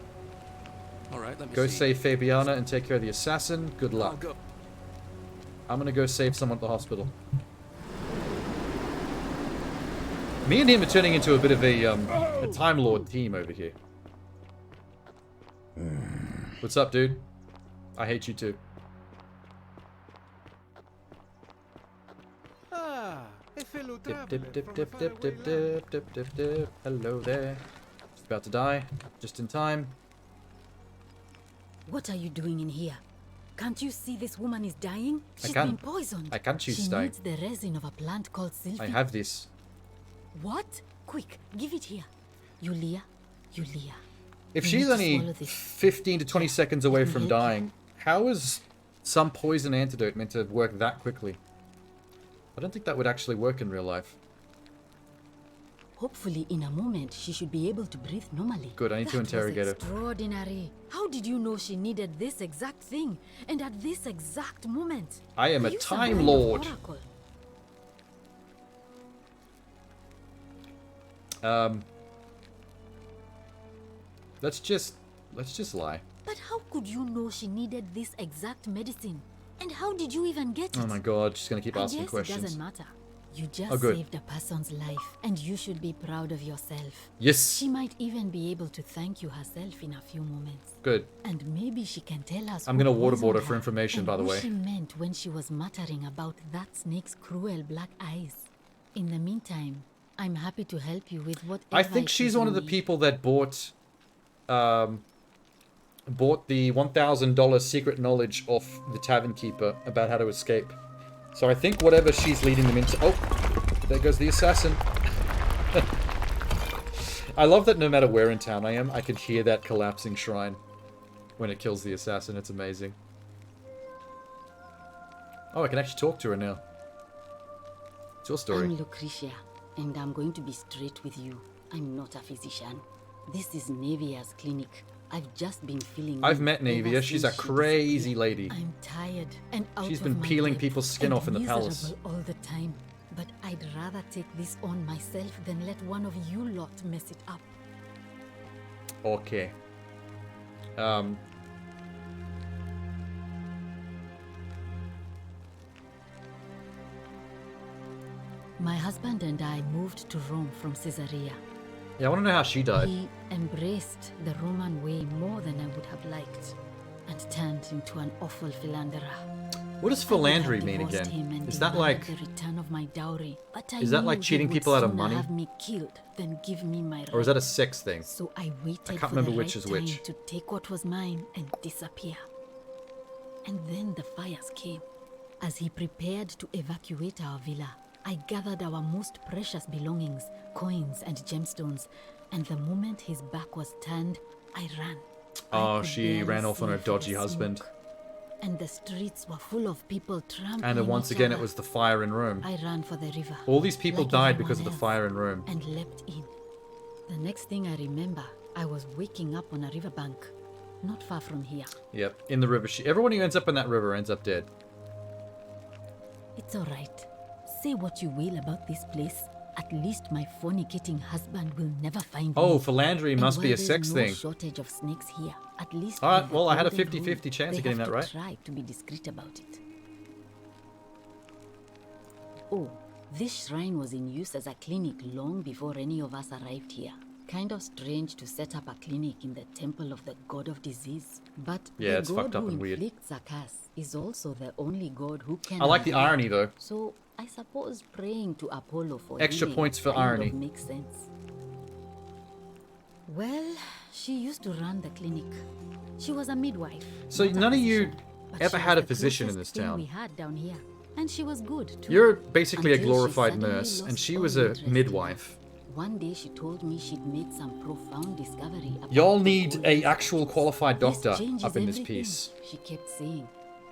Alright, let me Go see. save Fabiana and take care of the assassin. Good I'll luck. go. I'm gonna go save someone at the hospital. Me and him are turning into a bit of a Time Lord team over here. What's up, dude? I hate you too. Ah, a fellow Dip, traveler dip, dip, from a dip, dip, faraway dip, land. dip, dip, dip, dip. Hello there. Just about to die. Just in time. What are you doing in here? Can't you see this woman is dying? She's can. been poisoned. I can't choose She staying. needs the resin of a plant called sylphy. I have this. What? Quick, give it here. Yulia. If You she's need to only swallow this. 15 to 20 seconds away Let me from help you. dying, how is some poison antidote meant to work that quickly? I don't think that would actually work in real life. Hopefully, in a moment, she should be able to breathe normally. Good, I need to That was interrogate her. Extraordinary. How did you know she needed this exact thing, and at this exact moment? I am Are a you some Time kind of Lord. oracle? Let's just lie. But how could you know she needed this exact medicine? And how did you even get it? Oh my god, she's gonna keep I asking guess it questions. doesn't matter. You just Oh, good. saved a person's life, and you should be proud of yourself. Yes. She might even be able to thank you herself in a few moments. Good. And maybe she can tell us. I'm who gonna waterboard her poisoned for information, and by the what way. she meant when she was muttering about that snake's cruel black eyes. In the meantime, I'm happy to help you with whatever. I think it she's is one you of the need. people that bought the $1,000 secret knowledge off the tavern keeper about how to escape. So I think whatever she's leading them into... Oh, there goes the assassin. I love that no matter where in town I am, I can hear that collapsing shrine when it kills the assassin. It's amazing. Oh, I can actually talk to her now. It's your story. I'm Lucretia, and I'm going to be straight with you. I'm not a physician. This is Navia's clinic. I've just been feeling. I've ill met ever Navia. She's a since she crazy disappeared. lady. I'm tired and out She's of been my peeling depth people's skin and off in the palace. miserable all the time. But I'd rather take this on myself than let one of you lot mess it up. Okay. My husband and I moved to Rome from Caesarea. Yeah, I want to know how she died. He embraced the Roman way more than I would have liked. had turned into an awful philanderer. What does philandry mean again? Is that like... The return of my dowry, but I Is that like knew he cheating would people out of sooner money? have me killed than give me my Or is that a right. sex thing? So I waited I can't for remember the which right is which. time to take what was mine and disappear. And then the fires came. As he prepared to evacuate our villa, I gathered our most precious belongings, coins and gemstones, and the moment his back was turned, I ran. Oh, she ran off on her see for the dodgy husband. smoke. And the streets were full of people trampling And then once each again, other. it was the fire in Rome. I ran for the river. All these people like died everyone because of the else, fire in Rome. and leapt in. The next thing I remember, I was waking up on a riverbank, not far from here. Yep, in the river. Everyone who ends up in that river ends up dead. It's alright. Say what you will about this place. At least my fornicating husband will never find me. Oh, philandry And must be while a there's sex no thing. shortage of snakes here. At least Alright, with the well, I had a golden 50-50 rule, chance of they getting have that to right. Try to be discreet about it. Oh, this shrine was in use as a clinic long before any of us arrived here. Kind of strange to set up a clinic in the temple of the god of disease. But Yeah, the it's god fucked up who and weird. inflicts a curse is also the only god who can... I like the heal. irony, though. So I suppose praying to Apollo for Extra healing points for kind irony. of makes sense. Well, she used to run the clinic. She was a midwife. So not a none of you physician, but ever she had was a the physician in closest this thing town. we had down here, and she was good too. You're basically a Until she glorified suddenly nurse, and lost she all was a interest in midwife. One day she told me she'd made some profound discovery about Y'all the need whole a business. actual qualified This doctor changes up in this everything, piece. she kept saying,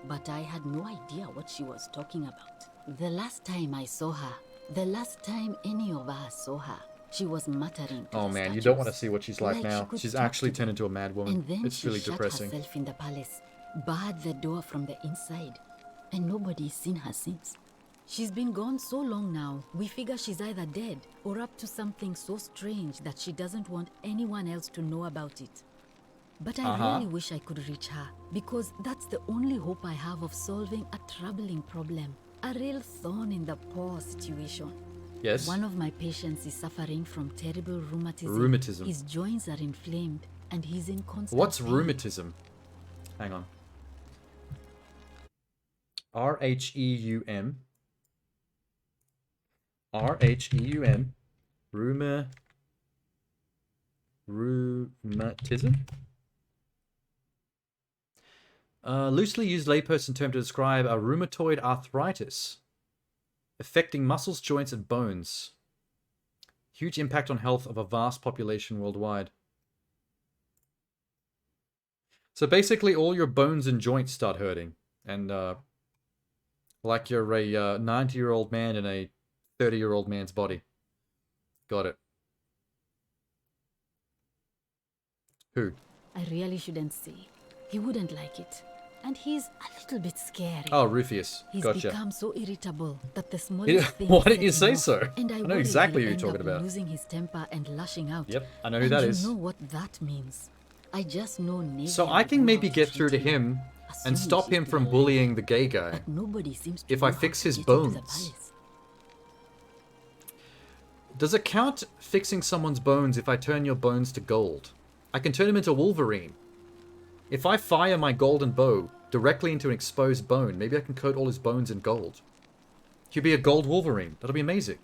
but I had no idea what she was talking about. The last time I saw her, the last time any of us saw her, she was muttering to Oh the man, you statues, don't want to see what she's like she now. could She's talk actually to turned them. into a mad woman. And then It's she really shut depressing. herself in the palace, barred the door from the inside, and nobody's seen her since. She's been gone so long now, we figure she's either dead or up to something so strange that she doesn't want anyone else to know about it. But I really wish I could reach her, because that's the only hope I have of solving a troubling problem. A real thorn in the paw situation. Yes. One of my patients is suffering from terrible rheumatism. Rheumatism. His joints are inflamed, and he's in constant What's pain. rheumatism? Hang on. R-H-E-U-M. R-H-E-U-M. Rheumatism? Loosely used layperson term to describe a rheumatoid arthritis affecting muscles, joints, and bones. Huge impact on health of a vast population worldwide. So basically all your bones and joints start hurting. And like you're a 90-year-old man in a 30-year-old man's body. Got it. Who? I really shouldn't say. He wouldn't like it. And he's a little bit scary. Oh, Rufius. He's Gotcha. become so irritable that the Yeah, smallest thing why didn't set you him say off, so? And I know worry exactly he'll who you're end talking up about. losing his temper and lashing out. Yep, I know who that And is. you know what that means. I just know Navy So I would can know maybe how to get through to treat him and assuming stop she's him still from alive. bullying the gay guy But nobody seems to if know I how fix to his get into the bones. palace. Does it count fixing someone's bones if I turn your bones to gold? I can turn him into Wolverine. If I fire my golden bow directly into an exposed bone, maybe I can coat all his bones in gold. He'll be a gold Wolverine. That'll be amazing.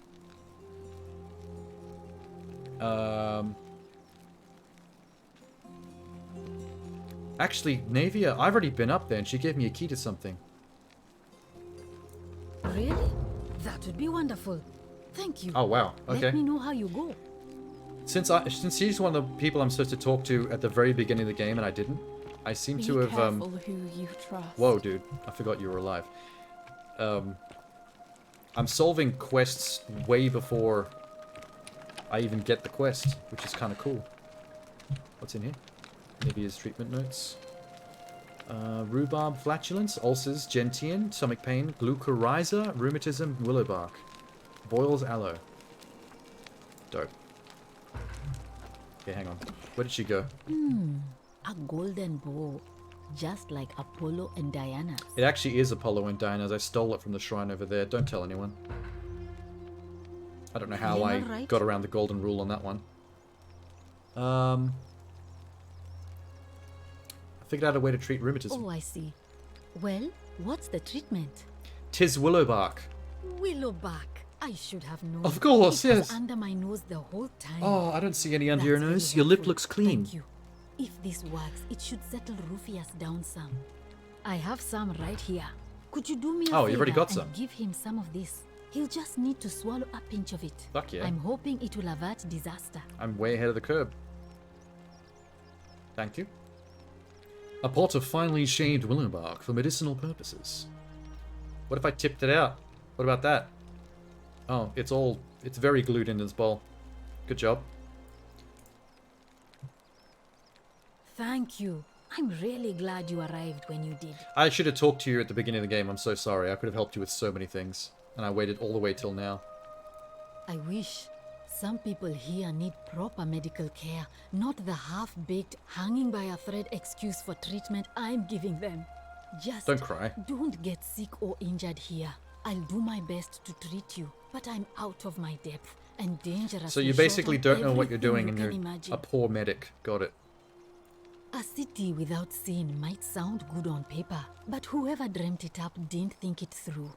Actually, Navia, I've already been up there and she gave me a key to something. Really? That would be wonderful. Thank you. Oh, wow. Okay. Let me know how you go. Since she's one of the people I'm supposed to talk to at the very beginning of the game and I didn't, I seem Be to have careful who you trust. Whoa, dude! I forgot you were alive. I'm solving quests way before I even get the quest, which is kind of cool. What's in here? Nivea's treatment notes. Rhubarb flatulence, ulcers, gentian, stomach pain, glucoriza, rheumatism, willow bark, boils aloe. Dope. Okay, hang on. Where did she go? A golden bow. Just like Apollo and Diana. It actually is Apollo and Diana's. I stole it from the shrine over there. Don't tell anyone. I don't know how Feeling I alright? got around the golden rule on that one. I Figured out a way to treat rheumatism. Oh, I see. Well, what's the treatment? 'Tis willowbark. Willowbark. I should have known. Of course, it yes. was under my nose the whole time. Oh, I don't see any under your That's nose. very Your lip helpful. looks clean. Thank you. If this works, it should settle Rufius down some. I have some right here. Could you do me a Oh, favor you've already got and some. give him some of this? He'll just need to swallow a pinch of it. Fuck yeah. I'm hoping it will avert disaster. I'm way ahead of the curve. Thank you. A pot of finely shaved willowbark for medicinal purposes. What if I tipped it out? What about that? Oh, it's very glued into this bowl. Good job. Thank you. I'm really glad you arrived when you did. I should have talked to you at the beginning of the game. I'm so sorry. I could have helped you with so many things. And I waited all the way till now. I wish. Some people here need proper medical care, not the half-baked, hanging by a thread excuse for treatment I'm giving them. Just Don't cry. don't get sick or injured here. I'll do my best to treat you, but I'm out of my depth and dangerous. So you basically don't know what you're doing and you're a poor medic. Got it. A city without sin might sound good on paper, but whoever dreamt it up didn't think it through.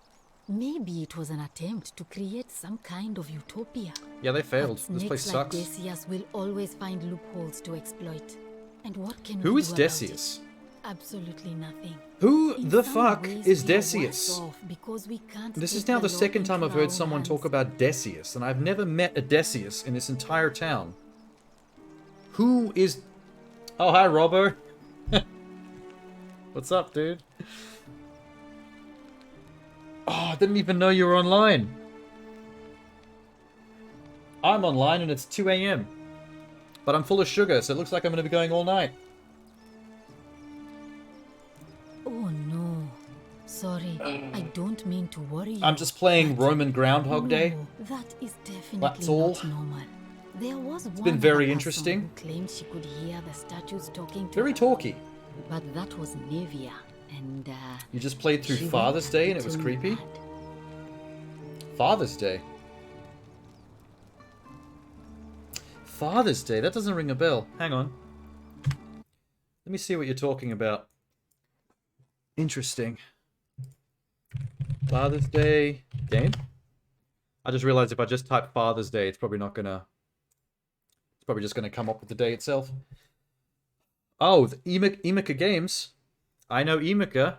Maybe it was an attempt to create some kind of utopia. Yeah, they failed. But This place snakes like sucks. Decius will always find loopholes to exploit. And what can Who we is do about Decius? it? Absolutely nothing. Who In the some fuck ways, is we are worse Decius? off because we can't This is take now the law second time into I've heard our someone hands. talk about Decius, and I've never met a Decius in this entire town. Who is... Oh, hi, Robbo. What's up, dude? Oh, I didn't even know you were online. I'm online and it's 2 a.m. But I'm full of sugar, so it looks like I'm going to be going all night. Oh no. Sorry, I don't mean to worry you. I'm just playing Roman Groundhog Day. No, that is definitely That's all. not normal. There was It's one been very other interesting. person who claimed she could hear the statues talking to Very her. talky. But that was Nevia, and You just played through she Father's went Day a and it was little creepy? mad. Father's Day? Father's Day? That doesn't ring a bell. Hang on. Let me see what you're talking about. Interesting. Father's Day game? I just realized if I just type Father's Day, it's probably not gonna... It's probably just gonna come up with the day itself. Oh, the Emeka Games. I know Emeka.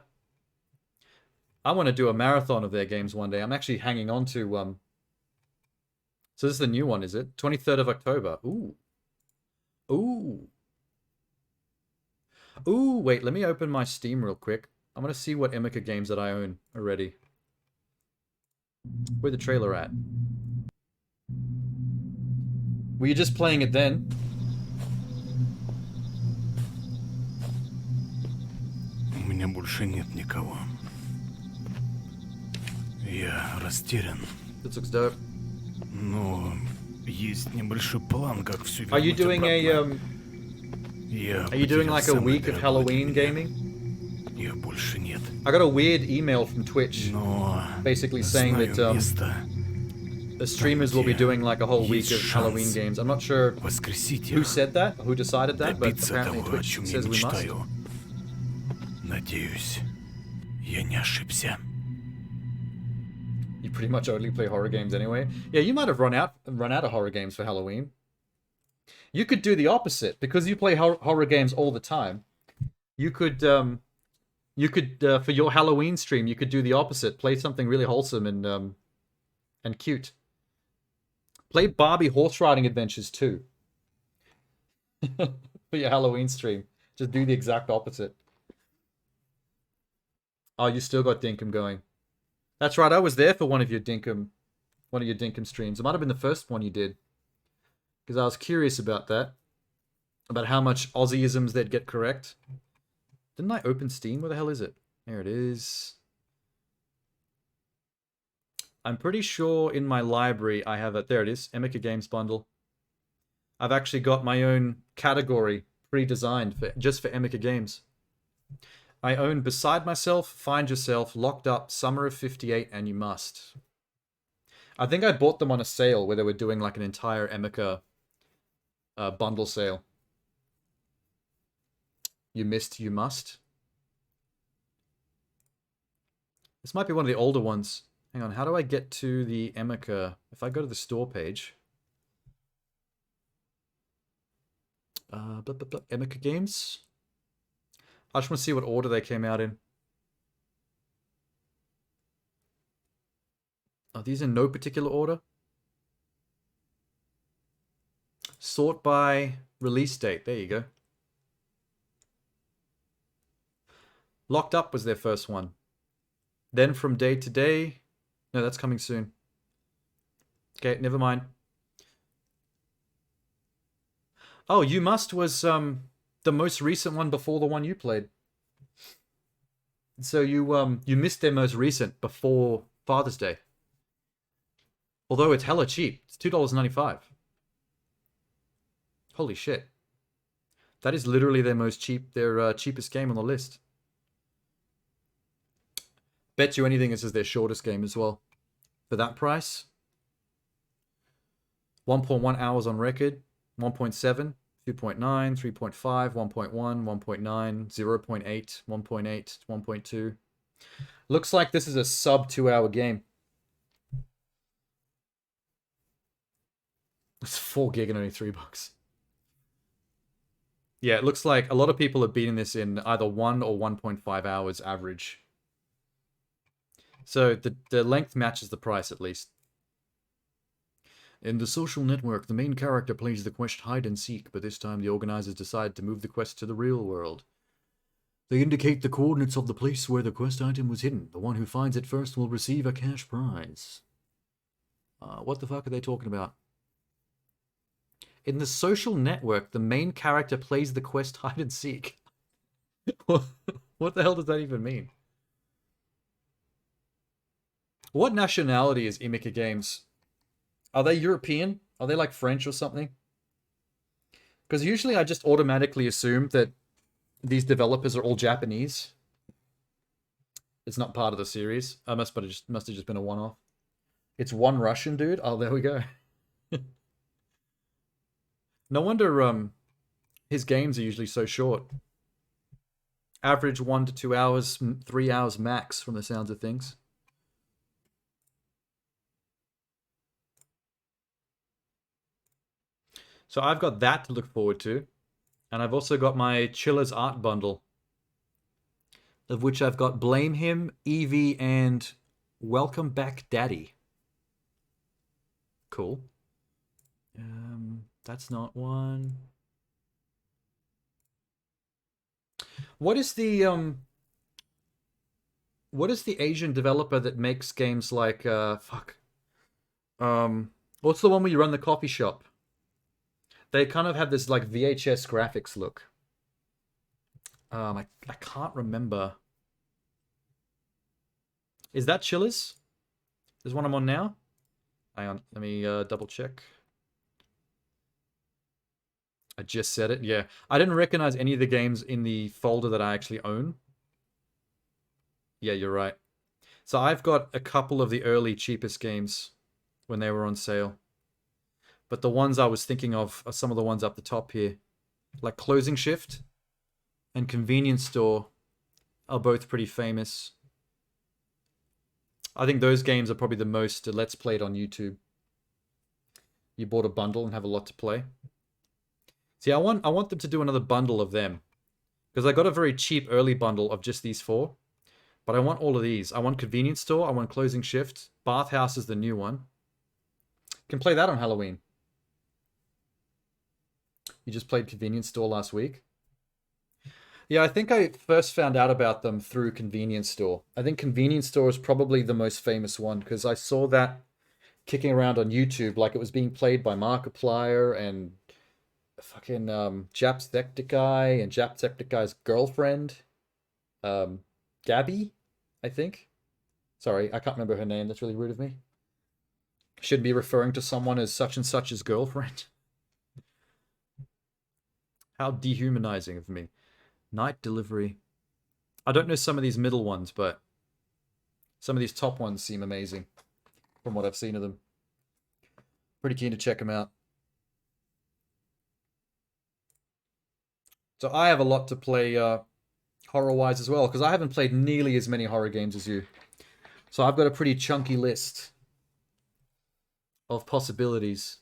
I want to do a marathon of their games one day. I'm actually hanging on to... So this is the new one, is it? 23rd of October. Ooh. Ooh. Ooh, wait, let me open my Steam real quick. I'm going to see what Emeka games that I own already. Where's the trailer at? Were you just playing it then? У меня больше нет никого. Я растерян. This looks dope. Но есть небольшой план, как все Are you doing a Are you doing like a week of Halloween gaming? Ее больше нет. I got a weird email from Twitch basically saying that the streamers will be doing like a whole week of Halloween games. I'm not sure who said that, who decided that, but apparently Twitch says we must. Надеюсь, я не ошибся. You pretty much only play horror games anyway. Yeah, you might have run out of horror games for Halloween. You could do the opposite because you play horror games all the time. You could for your Halloween stream, you could do the opposite. Play something really wholesome and cute. Play Barbie Horse Riding Adventures too. For your Halloween stream. Just do the exact opposite. Oh, you still got Dinkum going. That's right, I was there for one of your Dinkum streams. It might have been the first one you did. Because I was curious about that. About how much Aussieisms they'd get correct. Didn't I open Steam? Where the hell is it? There it is. I'm pretty sure in my library I have it. There it is. Emeka Games Bundle. I've actually got my own category pre-designed just for Emeka Games. I own Beside Myself, Find Yourself, Locked Up, Summer of 58, and You Must. I think I bought them on a sale where they were doing like an entire Emeka bundle sale. You missed, you must. This might be one of the older ones. Hang on, how do I get to the Emeka? If I go to the store page. Emeka games. I just want to see what order they came out in. Are these in no particular order? Sort by release date. There you go. Locked Up was their first one. Then From Day to Day. No, that's coming soon. Okay, never mind. Oh, You Must was the most recent one before the one you played. So you missed their most recent before Father's Day. Although it's hella cheap. It's $2.95. Holy shit. That is literally their cheapest game on the list. Bet you anything this is their shortest game as well. For that price. 1.1 hours on record. 1.7, 2.9, 3.5, 1.1, 1.9, 0.8, 1.8, 1.2. Looks like this is a sub 2 hour game. It's 4 gig and only $3. Yeah, it looks like a lot of people are beating this in either 1 or 1.5 hours average. So the length matches the price at least. In The Social Network, the main character plays the quest hide and seek, but this time the organizers decide to move the quest to the real world. They indicate the coordinates of the place where the quest item was hidden. The one who finds it first will receive a cash prize. What the fuck are they talking about? In The Social Network, the main character plays the quest hide and seek. What the hell does that even mean? What nationality is Emeka Games? Are they European? Are they like French or something? Because usually I just automatically assume that these developers are all Japanese. It's not part of the series. Must have just been a one-off. It's one Russian dude. Oh, there we go. No wonder his games are usually so short. Average 1 to 2 hours, 3 hours max from the sounds of things. So I've got that to look forward to. And I've also got my Chiller's Art Bundle. Of which I've got Blame Him, Eevee, and Welcome Back Daddy. Cool. That's not one. What is the Asian developer that makes games like what's the one where you run the coffee shop? They kind of have this like VHS graphics look. I can't remember. Is that Chillers? There's one I'm on now. Hang on, let me double check. I just said it, yeah. I didn't recognize any of the games in the folder that I actually own. Yeah, you're right. So I've got a couple of the early cheapest games when they were on sale. But the ones I was thinking of are some of the ones up the top here. Like Closing Shift and Convenience Store are both pretty famous. I think those games are probably the most Let's Played on YouTube. You bought a bundle and have a lot to play. See, I want them to do another bundle of them. Because I got a very cheap early bundle of just these 4. But I want all of these. I want Convenience Store, I want Closing Shift. Bathhouse is the new one. Can play that on Halloween. You just played Convenience Store last week? Yeah, I think I first found out about them through Convenience Store. I think Convenience Store is probably the most famous one because I saw that kicking around on YouTube like it was being played by Markiplier and fucking Jacksepticeye and Jacksepticeye's girlfriend. Gabby, I think. Sorry, I can't remember her name. That's really rude of me. Should be referring to someone as such and such's girlfriend. How dehumanizing of me. Night Delivery. I don't know some of these middle ones, but some of these top ones seem amazing from what I've seen of them. Pretty keen to check them out. So I have a lot to play horror-wise as well, because I haven't played nearly as many horror games as you. So I've got a pretty chunky list of possibilities.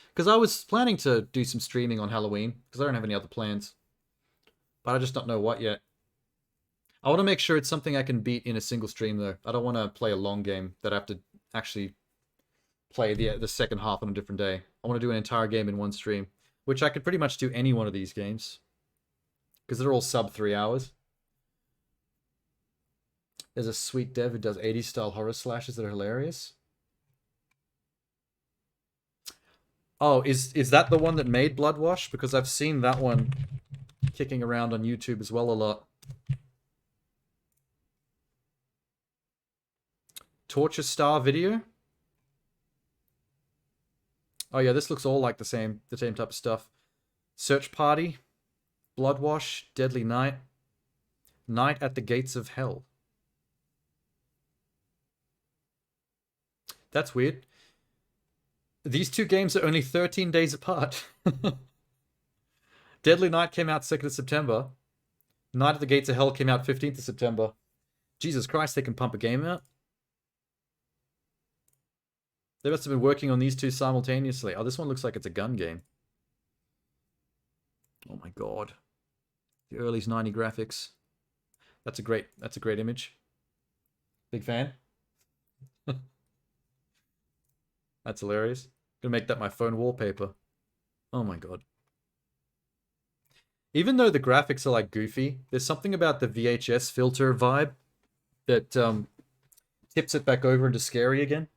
Because I was planning to do some streaming on Halloween, because I don't have any other plans. But I just don't know what yet. I want to make sure it's something I can beat in a single stream, though. I don't want to play a long game that I have to actually play the second half on a different day. I want to do an entire game in one stream, which I could pretty much do any one of these games, because they're all sub 3 hours. There's a sweet dev who does 80s style horror slashes that are hilarious. Oh, is that the one that made Bloodwash? Because I've seen that one kicking around on YouTube as well a lot. Torture Star video? Oh yeah, this looks all like the same type of stuff. Search Party, Bloodwash, Deadly Night, Night at the Gates of Hell. That's weird. These two games are only 13 days apart. Deadly Night came out 2nd of September. Night at the Gates of Hell came out 15th of September. Jesus Christ, they can pump a game out. They must have been working on these two simultaneously. Oh, this one looks like it's a gun game. Oh my god. The early's 90 graphics. That's a great image. Big fan. That's hilarious. Gonna make that my phone wallpaper. Oh my god. Even though the graphics are like goofy, there's something about the VHS filter vibe that tips it back over into scary again.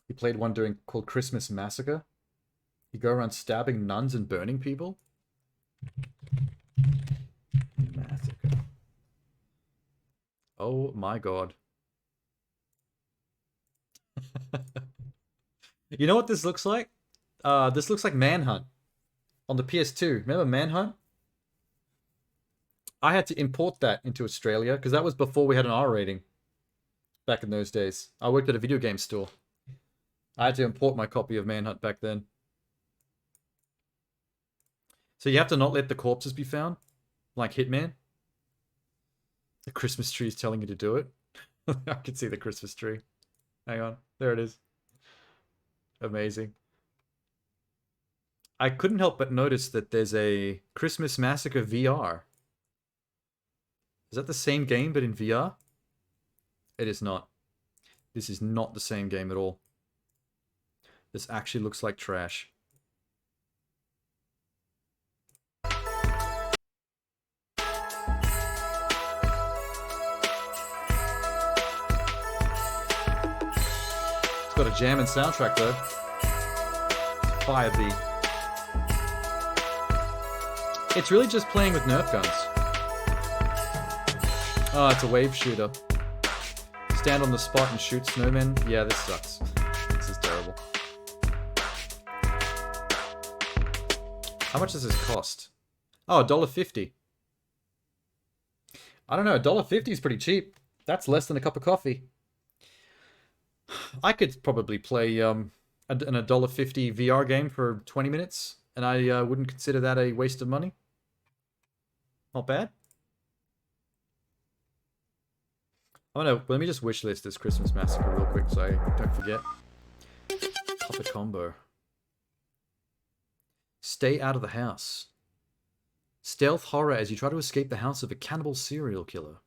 He played one called Christmas Massacre. You go around stabbing nuns and burning people. Massacre. Oh my god. You know what this looks like? This looks like Manhunt on the PS2. Remember Manhunt? I had to import that into Australia because that was before we had an R rating back in those days. I worked at a video game store. I had to import my copy of Manhunt back then. So you have to not let the corpses be found? Like Hitman? The Christmas tree is telling you to do it? I can see the Christmas tree. Hang on. There it is. Amazing. I couldn't help but notice that there's a Christmas Massacre VR. Is that the same game but in VR? It is not. This is not the same game at all. This actually looks like trash. It's got a jamming soundtrack though. Fire beat. It's really just playing with Nerf guns. Oh, it's a wave shooter. Stand on the spot and shoot snowmen. Yeah, this sucks. This is terrible. How much does this cost? Oh, $1.50. I don't know, $1.50 is pretty cheap. That's less than a cup of coffee. I could probably play an $1.50 VR game for 20 minutes, and I wouldn't consider that a waste of money. Not bad. Oh no, let me just wishlist this Christmas Massacre real quick so I don't forget. Puppet combo. Stay out of the house. Stealth horror as you try to escape the house of a cannibal serial killer.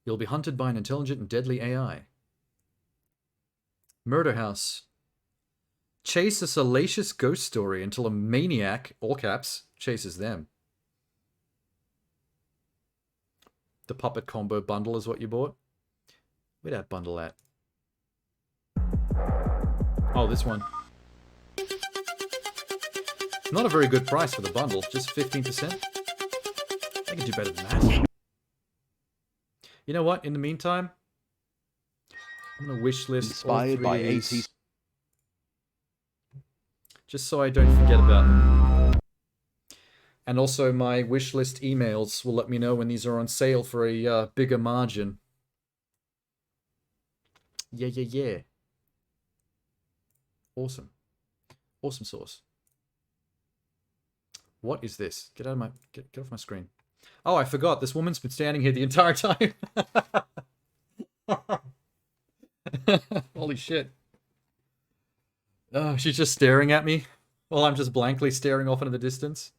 You'll be hunted by an intelligent and deadly AI. Murder house. Chase a salacious ghost story until a maniac, all caps, chases them. The puppet combo bundle is what you bought. Where'd that bundle at? Oh, this one. Not a very good price for the bundle, just 15%. I can do better than that. You know what? In the meantime, I'm gonna wish list Inspired by 80s. Just so I don't forget about them. And also my wish list emails will let me know when these are on sale for a bigger margin. Yeah, yeah, yeah. Awesome. Awesome sauce. What is this? Get out of my... Get off my screen. Oh, I forgot. This woman's been standing here the entire time. Holy shit. Oh, she's just staring at me while I'm just blankly staring off into the distance.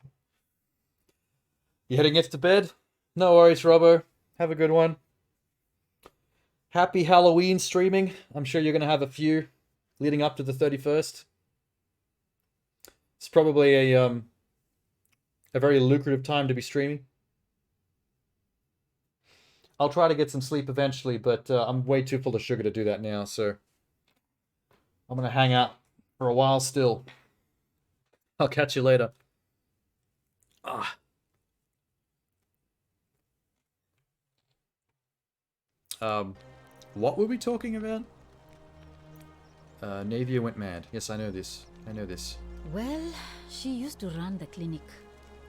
You heading it to bed? No worries, Robbo. Have a good one. Happy Halloween streaming. I'm sure you're going to have a few leading up to the 31st. It's probably a very lucrative time to be streaming. I'll try to get some sleep eventually, but I'm way too full of sugar to do that now, so I'm going to hang out for a while still. I'll catch you later. Ah. What were we talking about? Navia went mad. Yes, I know this. I know this. Well, she used to run the clinic.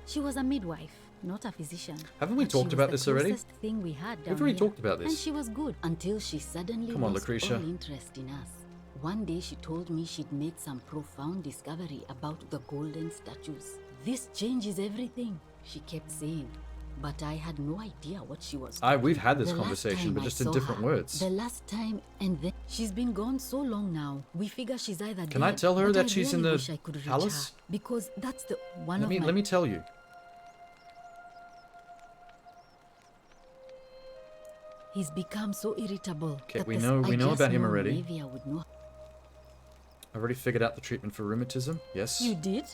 She was a midwife, not a physician. Haven't we talked about this already? Thing we had down We've already here. talked about this. And she was good until she suddenly Come on, lost Lucretia. all interest in us. One day she told me she'd made some profound discovery about the golden statues. This changes everything, she kept saying. But I had no idea what she was talking. We've had this The last conversation, time but I just in saw different her, words. The last time, and then she's been gone so long now. We figure she's either Can dead, I tell her but that I she's in really the wish I could reach palace? her, because that's the one Let of my... me tell you. He's become so irritable. Okay, that we this- know I just about him know already. Navia would know. I've already figured out the treatment for rheumatism. Yes. You did?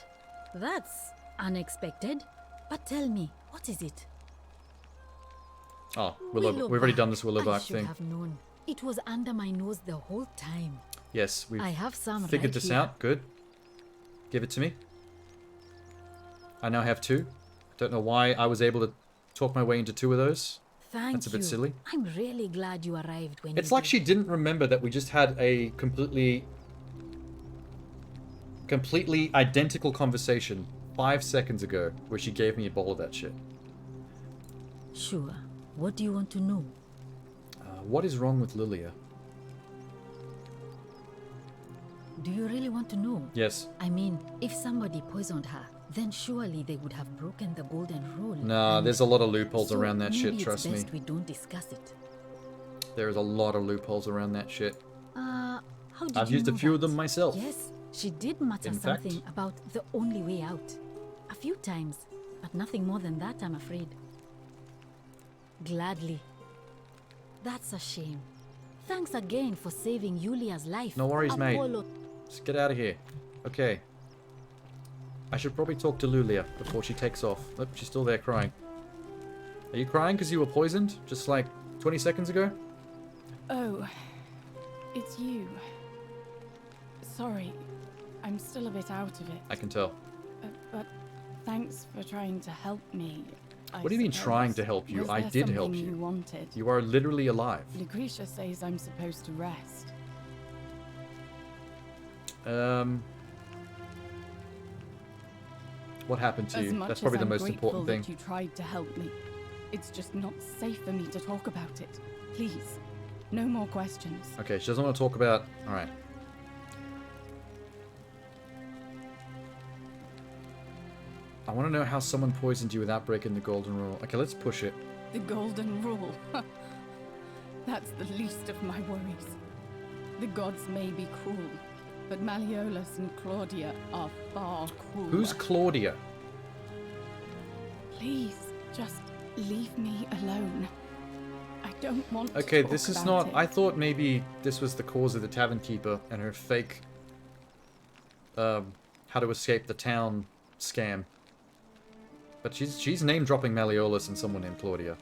That's unexpected. But tell me, what is it? Oh, we've already done this Willow I bark should thing. have known. It was under my nose the whole time. Yes, we've I have some figured right this here. out. Good. Give it to me. I now have 2. I don't know why I was able to talk my way into 2 of those. Thank That's a bit you. silly. I'm really glad you arrived when It's you like did. she didn't remember that we just had a completely identical conversation 5 seconds ago where she gave me a bowl of that shit. Sure. What do you want to know? What is wrong with Lilia? Do you really want to know? Yes. I mean, if somebody poisoned her, then surely they would have broken the golden rule. Nah, and there's a lot of loopholes so around that maybe shit, it's trust me. best we don't discuss it. There is a lot of loopholes around that shit. How did I've you used a know few of that? them myself. Yes, she did mutter In fact. something about the only way out. A few times, but nothing more than that, I'm afraid. Gladly. That's a shame. Thanks again for saving Yulia's life. No worries, mate. Apollo. Just get out of here. Okay. I should probably talk to Lulia before she takes off. Oh, she's still there crying. Are you crying because you were poisoned? Just like 20 seconds ago? Oh, it's you. Sorry, I'm still a bit out of it. I can tell. But thanks for trying to help me. What do you mean trying to help you? Was I there did help something you. You wanted. You are literally alive. Lucretia says I'm supposed to rest. What happened to As you? much That's probably as the I'm most grateful important thing. that you tried to help me. It's just not safe for me to talk about it. Please, no more questions. Okay, she doesn't want to talk about... Alright. I want to know how someone poisoned you without breaking the golden rule. Okay, let's push it. The golden rule. That's the least of my worries. The gods may be cruel, but Malleolus and Claudia are far crueler. Who's Claudia? Please, just leave me alone. I don't want Okay, to talk this is about not... it. I thought maybe this was the cause of the tavern keeper and her fake... how to escape the town scam. But she's name-dropping Malleolus and someone named Claudia.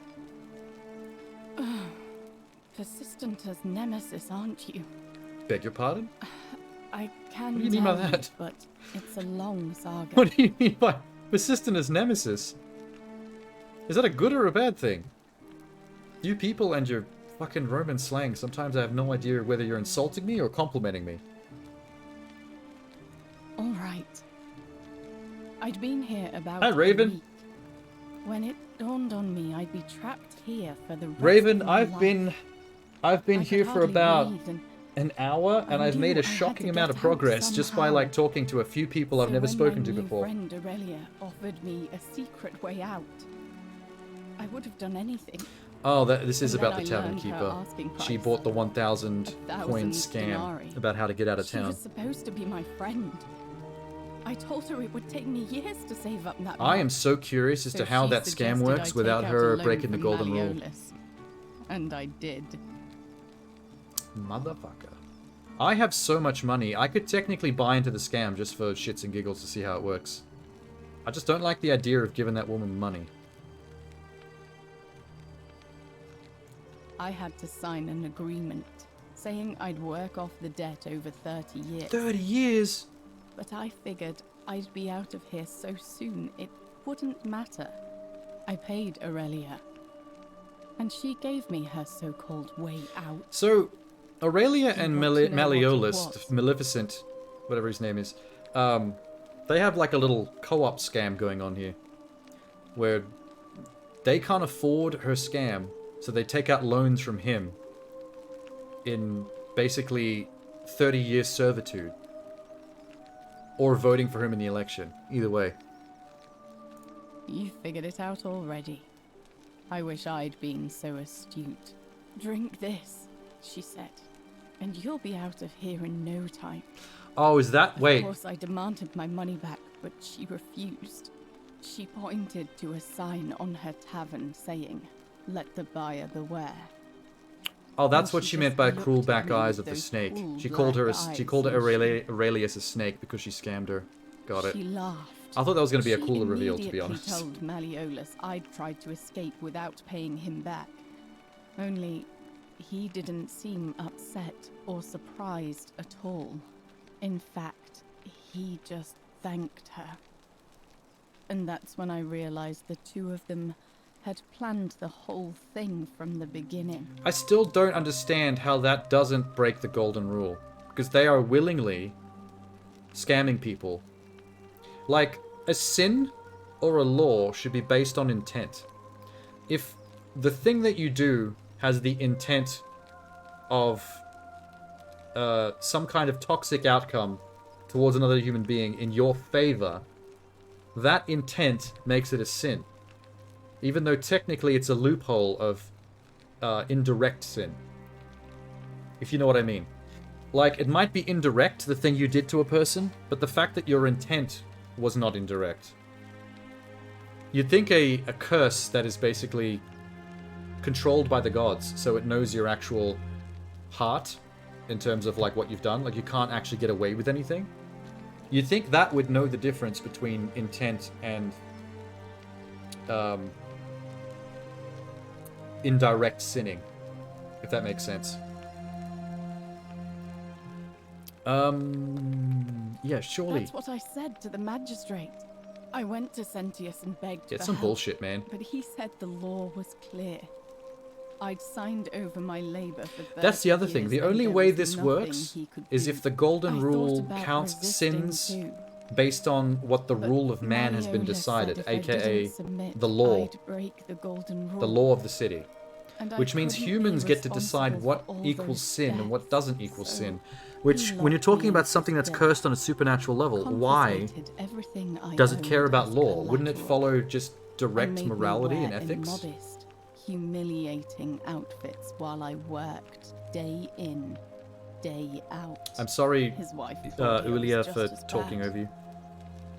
Persistent as Nemesis, aren't you? Beg your pardon? I can What do you mean by tell you, that? but it's a long saga. What do you mean by persistent as Nemesis? Is that a good or a bad thing? You people and your fucking Roman slang, sometimes I have no idea whether you're insulting me or complimenting me. All right. I'd been here about Hi, Raven. a week. When it dawned on me I'd be trapped here for the rest Raven, of my I've life. been I could here for hardly about breathe, and an hour, and I've made a shocking amount of progress just by like talking to a few people I've never spoken to before. When my new friend Aurelia offered me a secret way out, I would have done anything. Oh, this is And about then the I tavern learned her keeper. asking She price. bought the 1,000 coin 1,000 scam denarii. about how to get out of She town. was supposed to be my friend. I told her it would take me years to save up that I am much. so curious as to So how she that scam suggested works I without take out her a loan breaking the from golden rule. Malleolus. And I did. Motherfucker. I have so much money, I could technically buy into the scam just for shits and giggles to see how it works. I just don't like the idea of giving that woman money. I had to sign an agreement saying I'd work off the debt over 30 years. 30 years? But I figured I'd be out of here so soon it wouldn't matter. I paid Aurelia, and she gave me her so-called way out. So, Aurelia and want to know Malleolus, what it was? Maleficent, whatever his name is, they have like a little co-op scam going on here. Where they can't afford her scam, so they take out loans from him in basically 30 years servitude. Or voting for him in the election. Either way. You figured it out already. I wish I'd been so astute. Drink this, she said, and you'll be out of here in no time. Oh, is that... Wait. Of course, I demanded my money back, but she refused. She pointed to a sign on her tavern saying, "Let the buyer beware." Oh, that's And what she she meant just by looked cruel at back me eyes with of the those snake. cruel She called her black eyes, Aurelius a snake because she scammed her. Got it. She laughed. I thought that was going to be a She cooler reveal, to be immediately honest. told Malleolus I'd tried to escape without paying him back. Only, he didn't seem upset or surprised at all. In fact, he just thanked her. And that's when I realized the two of them had planned the whole thing from the beginning. I still don't understand how that doesn't break the golden rule. Because they are willingly scamming people. Like, a sin or a law should be based on intent. If the thing that you do has the intent of some kind of toxic outcome towards another human being in your favor, that intent makes it a sin. Even though technically it's a loophole of indirect sin. If you know what I mean. Like, it might be indirect, the thing you did to a person, but the fact that your intent was not indirect. You'd think a curse that is basically controlled by the gods, so it knows your actual heart in terms of like what you've done, like you can't actually get away with anything. You'd think that would know the difference between intent and indirect sinning, if that makes sense. Yeah, surely. That's what I said to the magistrate. I went to Sentius and begged It's for some help, bullshit, man. But he said the law was clear. I'd signed over my labor for 30 That's the other thing. years The and only there way was this nothing works he could is do. if the golden I rule thought about counts resisting sins too. based on what the But rule of man has been Malleolus decided, said if I aka didn't submit, the law. I'd break the golden rule. The law of the city. And I Which means couldn't be humans get to decide responsible what for all equals those sin and what deaths, doesn't equal so sin. Which, he when you're locked talking me about into something that's death. cursed on a supernatural level, why Confiscated everything I does it care owned about as law? Wouldn't it collateral. follow just And direct made me morality and wear ethics? Immodest, humiliating outfits while I worked day in, day out. I'm sorry, His wife thought it was Ulia, just for as talking bad. over you.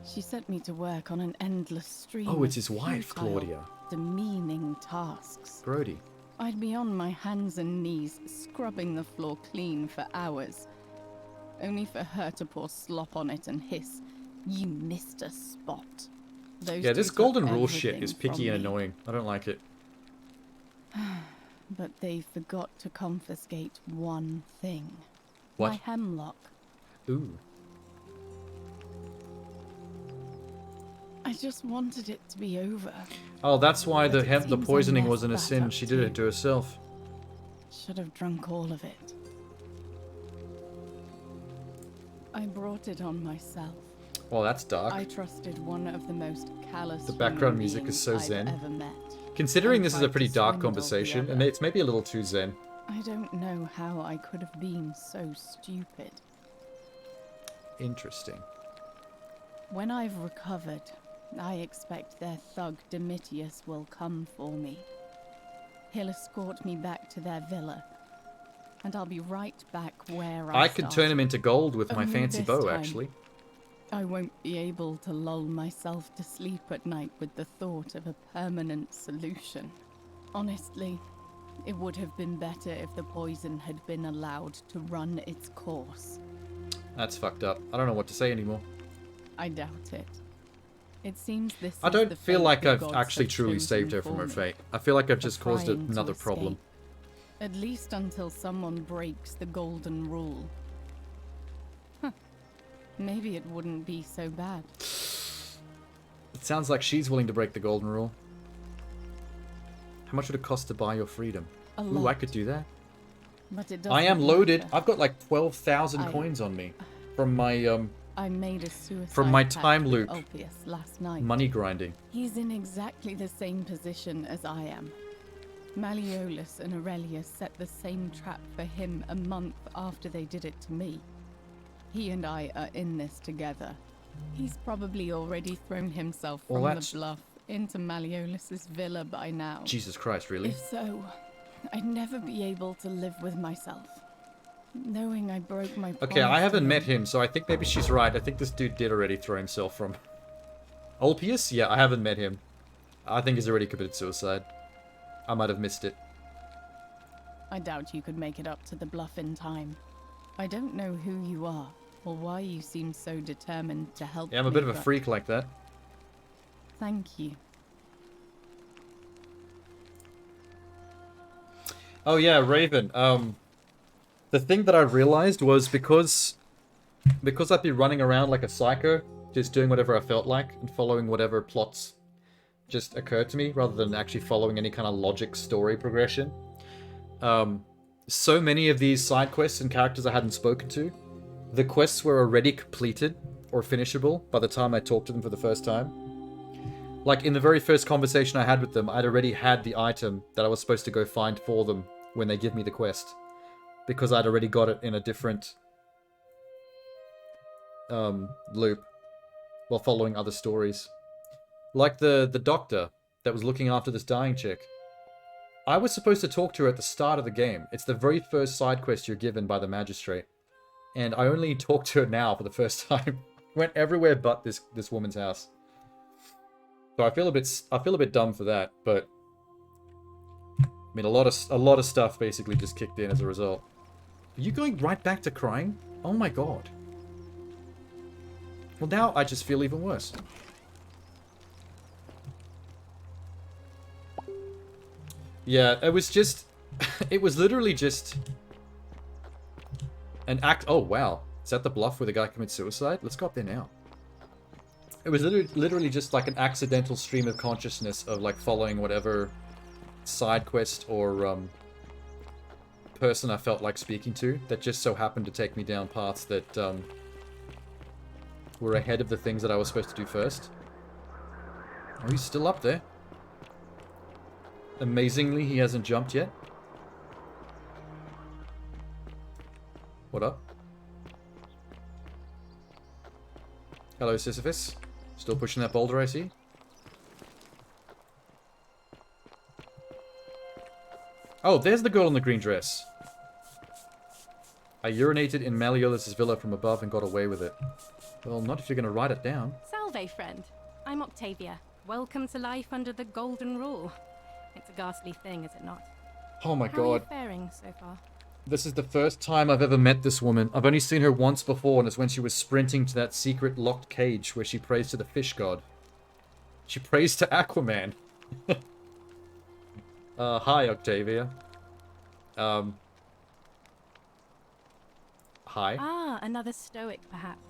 She sent me to work on an endless stream. Oh, it's of his wife, futile, Claudia. Demeaning tasks. Brody. I'd be on my hands and knees, scrubbing the floor clean for hours, only for her to pour slop on it and hiss, "You missed a spot." Those Yeah, two this took golden rule shit everything is picky from and me. annoying. I don't like it. But they forgot to confiscate one thing. What? My hemlock. Ooh. I just wanted it to be over. Oh, that's why But the it the seems I poisoning messed wasn't a that sin. up She did it too. to herself. Should have drunk all of it. I brought it on myself. Well, that's dark. I trusted one of the most callous The background human music is beings so I'd zen. ever met. Considering and this is a tried pretty to dark swindle the conversation, other. and it's maybe a little too zen. I don't know how I could have been so stupid. Interesting. When I've recovered, I expect their thug Domitius will come for me. He'll escort me back to their villa, and I'll be right back where I could turn him into gold with my Only fancy this bow, time, actually. I won't be able to lull myself to sleep at night with the thought of a permanent solution. Honestly, it would have been better if the poison had been allowed to run its course. That's fucked up. I don't know what to say anymore. I doubt it. It seems this I is don't the feel fate like the I've gods actually have truly chosen saved her for from her me. fate. I feel like I've For just caused trying to another problem. escape. At least until someone breaks the golden rule. Huh. Maybe it wouldn't be so bad. It sounds like she's willing to break the golden rule. How much would it cost to buy your freedom? A Ooh, lot. I could do that. But it I am doesn't loaded. matter. I've got like 12,000 I- coins on me from my I made a suicide from my pact time with loop Ulpius last night. money grinding. He's in exactly the same position as I am. Malleolus and Aurelius set the same trap for him a month after they did it to me. He and I are in this together. He's probably already thrown himself Well, from that's- the bluff into Malleolus's villa by now. Jesus Christ, really? If so, I'd never be able to live with myself. Knowing I broke my Okay, I promise haven't to met him, so I think maybe she's right. I think this dude did already throw himself from... Ulpius? Yeah, I haven't met him. I think he's already committed suicide. I might have missed it. I doubt you could make it up to the bluff in time. I don't know who you are, or why you seem so determined to help Yeah, I'm a me, bit of a but freak like that. Thank you. Oh yeah, Raven. The thing that I realized was because I'd be running around like a psycho, just doing whatever I felt like and following whatever plots just occurred to me, rather than actually following any kind of logic story progression. So many of these side quests and characters I hadn't spoken to, the quests were already completed or finishable by the time I talked to them for the first time. Like, in the very first conversation I had with them, I'd already had the item that I was supposed to go find for them when they give me the quest. Because I'd already got it in a different loop while following other stories. Like the doctor that was looking after this dying chick. I was supposed to talk to her at the start of the game. It's the very first side quest you're given by the magistrate. And I only talked to her now for the first time. Went everywhere but this woman's house. So I feel a bit dumb for that, but I mean a lot of stuff basically just kicked in as a result. Are you going right back to crying? Oh my god. Well, now I just feel even worse. Yeah, it was just it was literally just an act. Oh wow. Is that the bluff where the guy commits suicide? Let's go up there now. It was literally just like an accidental stream of consciousness of like following whatever side quest or person I felt like speaking to that just so happened to take me down paths that were ahead of the things that I was supposed to do first. Oh, he's still up there. Amazingly, he hasn't jumped yet. What up? Hello, Sisyphus. Still pushing that boulder, I see. Oh, there's the girl in the green dress. I urinated in Malleolus' villa from above and got away with it. Well, not if you're going to write it down. Salve, friend. I'm Octavia. Welcome to life under the Golden Rule. It's a ghastly thing, is it not? Oh my How are you god. faring so far? This is the first time I've ever met this woman. I've only seen her once before, and it's when she was sprinting to that secret locked cage where she prays to the fish god. She prays to Aquaman. Hi, Octavia. Hi. Ah, another stoic, perhaps.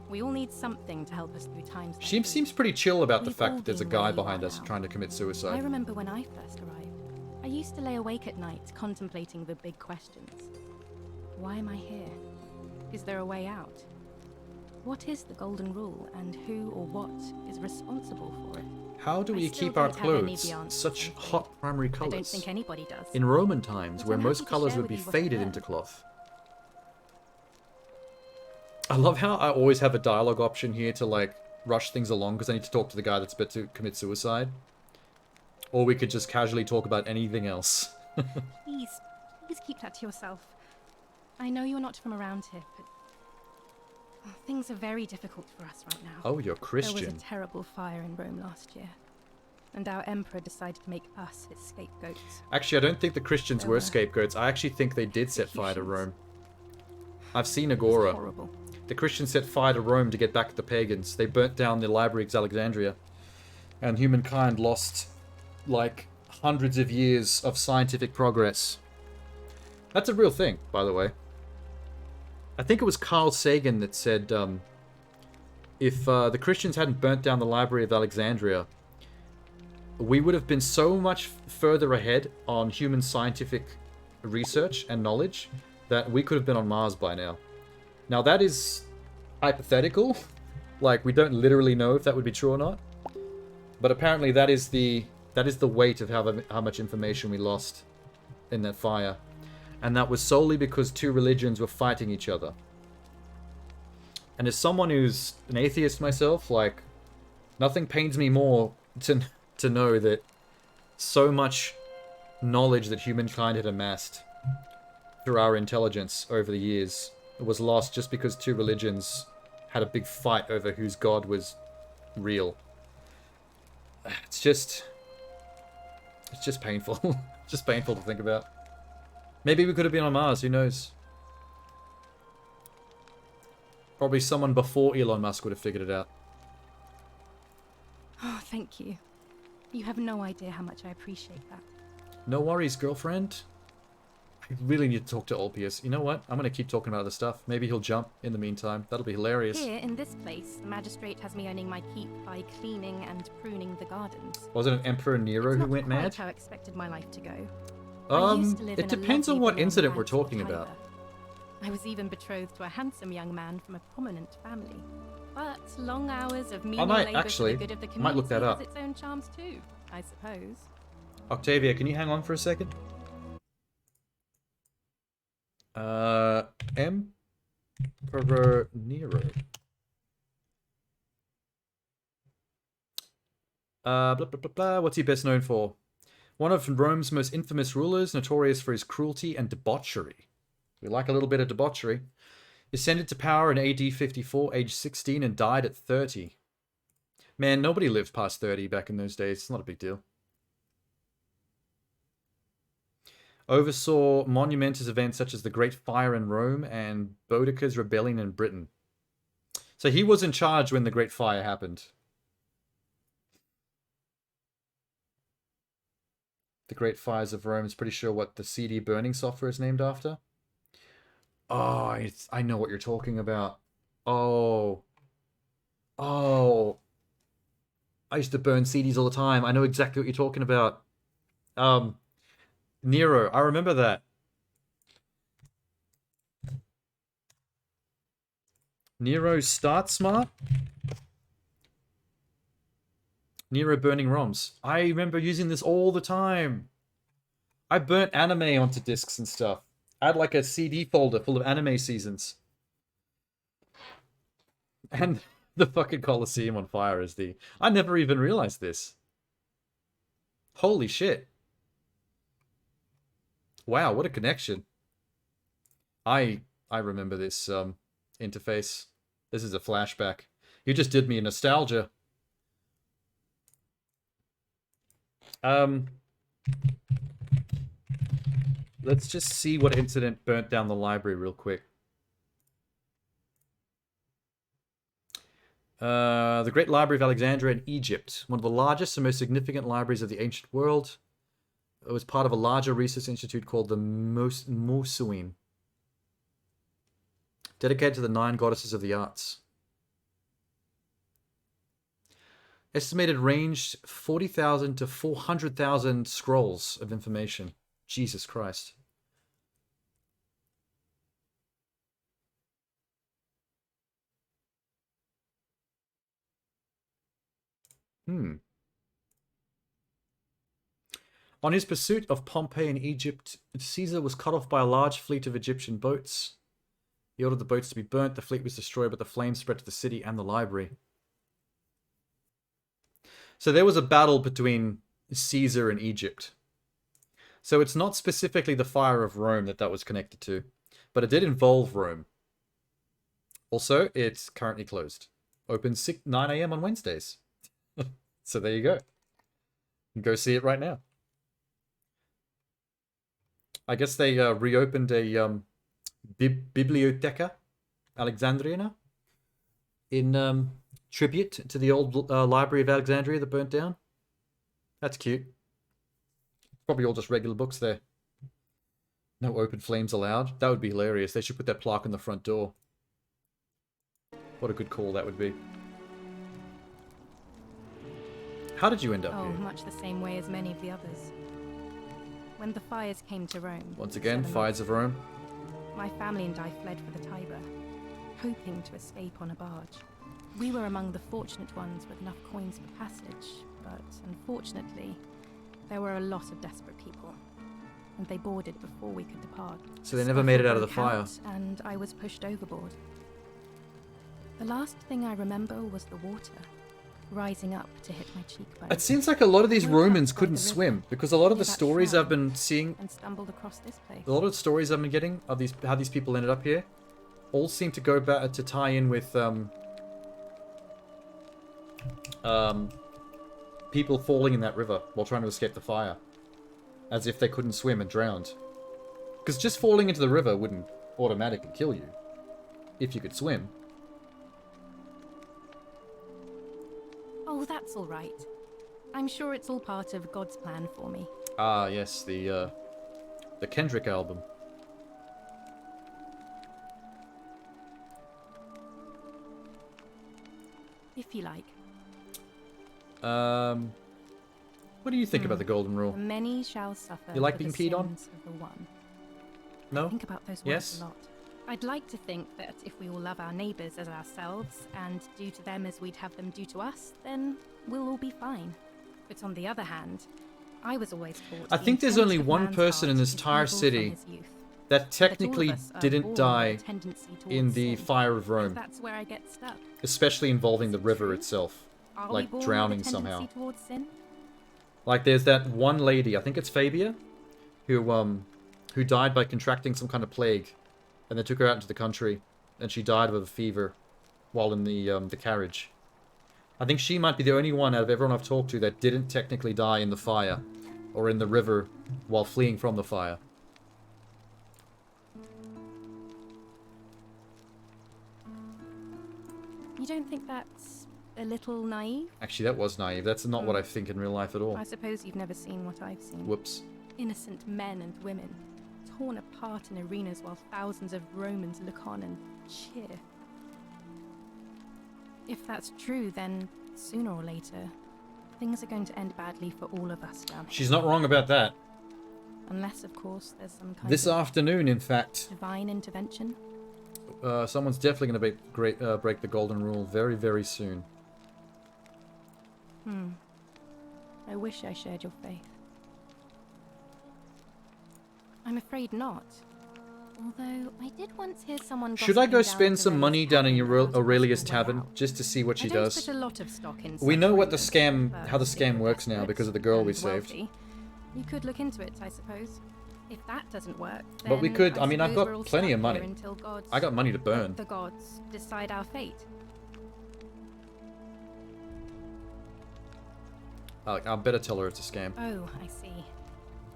We all need something to help us through times like She these. seems pretty chill about the We've all fact that there's a been guy where you behind are us now. trying to commit I suicide. remember when I first arrived. I used to lay awake at night contemplating the big questions. Why am I here? Is there a way out? What is the Golden Rule, and who or what is responsible for it? How do I we still keep our don't have any of clothes the answers, such I'm afraid. hot primary I colors? don't think anybody does. In Roman times, But where I'm most happy to colors share would with be you what I've faded learned. into cloth. I love how I always have a dialogue option here to, like, rush things along because I need to talk to the guy that's about to commit suicide. Or we could just casually talk about anything else. Please keep that to yourself. I know you're not from around here, but things are very difficult for us right now. Oh, you're There Christian. was a terrible fire in Rome last year, and our emperor decided to make us his scapegoats. Actually, I don't think the Christians There were were scapegoats. I actually think they did set fire to executions. Rome. I've seen It was Agora. horrible. The Christians set fire to Rome to get back at the pagans. They burnt down the library of Alexandria. And humankind lost, like, hundreds of years of scientific progress. That's a real thing, by the way. I think it was Carl Sagan that said, if the Christians hadn't burnt down the library of Alexandria, we would have been so much further ahead on human scientific research and knowledge that we could have been on Mars by now. Now that is hypothetical. Like, we don't literally know if that would be true or not. But apparently that is the weight of how much information we lost in that fire. And that was solely because two religions were fighting each other. And as someone who's an atheist myself, like, nothing pains me more to know that so much knowledge that humankind had amassed through our intelligence over the years was lost just because two religions had a big fight over whose god was real. It's just painful. Just painful to think about. Maybe we could have been on Mars, who knows? Probably someone before Elon Musk would have figured it out. Oh, thank you. You have no idea how much I appreciate that. No worries, girlfriend. I really need to talk to Ulpius. You know what? I'm going to keep talking about other stuff. Maybe he'll jump in the meantime. That'll be hilarious. Here, in this place, the magistrate has me earning my keep by cleaning and pruning the gardens. Wasn't it Emperor Nero It's who not went quite mad? how I expected my life to go. I used to live It in a depends on lovely what villa on incident the we're banks of the talking about. Tiber. I was even betrothed to a handsome young man from a prominent family. But long hours of menial might labour actually. for the good of the I community might look that up. has its own charms too, I suppose. Octavia, can you hang on for a second? Emperor Nero. Blah, blah, blah, blah. What's he best known for? One of Rome's most infamous rulers, notorious for his cruelty and debauchery. We like a little bit of debauchery. Ascended to power in AD 54, age 16, and died at 30. Man, nobody lived past 30 back in those days. It's not a big deal. Oversaw monumentous events such as the Great Fire in Rome and Boudicca's rebellion in Britain. So he was in charge when the Great Fire happened. The Great Fires of Rome is pretty sure what the CD burning software is named after. Oh, I know what you're talking about. Oh. Oh. I used to burn CDs all the time. I know exactly what you're talking about. Nero, I remember that. Nero Start Smart? Nero burning ROMs. I remember using this all the time. I burnt anime onto discs and stuff. I had like a CD folder full of anime seasons. And the fucking Colosseum on fire is the... I never even realized this. Holy shit. Wow, what a connection. I remember this interface. This is a flashback. You just did me a nostalgia. Let's just see what incident burnt down the library real quick. The Great Library of Alexandria in Egypt. One of the largest and most significant libraries of the ancient world. It was part of a larger research institute called the Musuin, dedicated to the 9 goddesses of the arts. Estimated ranged 40,000 to 400,000 scrolls of information. Jesus Christ. On his pursuit of Pompeii in Egypt, Caesar was cut off by a large fleet of Egyptian boats. He ordered the boats to be burnt, the fleet was destroyed, but the flames spread to the city and the library. So there was a battle between Caesar and Egypt. So it's not specifically the fire of Rome that was connected to, but it did involve Rome. Also, it's currently closed. Open 9 a.m. on Wednesdays. So there you go. You can go see it right now. I guess they reopened a Biblioteca Alexandrina in tribute to the old Library of Alexandria that burnt down. That's cute. Probably all just regular books there. No open flames allowed. That would be hilarious. They should put that plaque on the front door. What a good call that would be. How did you end up here? Much the same way as many of the others. When the fires came to Rome... Once again, fires of Rome. My family and I fled for the Tiber, hoping to escape on a barge. We were among the fortunate ones with enough coins for passage, but unfortunately, there were a lot of desperate people, and they boarded before we could depart. So they never made it out of the fire. And I was pushed overboard. The last thing I remember was the water, rising up to hit my cheekbone. It seems like a lot of these Romans couldn't swim, because a lot of the stories I've been seeing, and stumbled across this place. a lot of the stories I've been getting of how these people ended up here, all seem to go back to tie in with people falling in that river while trying to escape the fire, as if they couldn't swim and drowned. Because just falling into the river wouldn't automatically kill you if you could swim. Oh, that's all right. I'm sure it's all part of God's plan for me. Ah, yes, the Kendrick album. If you like. What do you think about the golden rule? The many shall suffer. You like for being the peed on? sins of the one. No? I think about those words Yes? a lot. I'd like to think that if we all love our neighbours as ourselves and do to them as we'd have them do to us, then we'll all be fine. But on the other hand, I was always taught. I think there's only one person in this entire city that technically didn't die in the fire of Rome. That's where I get stuck. Especially involving the river itself. Are Like we born drowning with a somehow. tendency towards sin? Like there's that one lady, I think it's Fabia, who died by contracting some kind of plague, and they took her out into the country, and she died of a fever while in the carriage. I think she might be the only one out of everyone I've talked to that didn't technically die in the fire, or in the river while fleeing from the fire. You don't think that's a little naive? Actually, that was naive. That's not what I think in real life at all. I suppose you've never seen what I've seen. Whoops. Innocent men and women, torn apart in arenas while thousands of Romans look on and cheer. If that's true, then sooner or later, things are going to end badly for all of us down here. She's not wrong about that. Unless, of course, there's some kind This of afternoon, in fact, divine intervention. someone's definitely going to break the golden rule very, very soon. I wish I shared your faith. I'm afraid not. Although, I did once hear someone Should I go gossiping spend down some Aurelia's money down in tavern Aurelia's about tavern well. just to see what she I don't does? put a lot of stock in We such know what the rumors, scam, but how the if scam you're works now desperate because of the girl we and saved. wealthy, you could look into it, I suppose. If that doesn't work, But we then could. I mean, I've suppose we're all got plenty of stuck money. here until gods, I got money to burn. the gods decide our fate. I better tell her it's a scam. Oh, I see.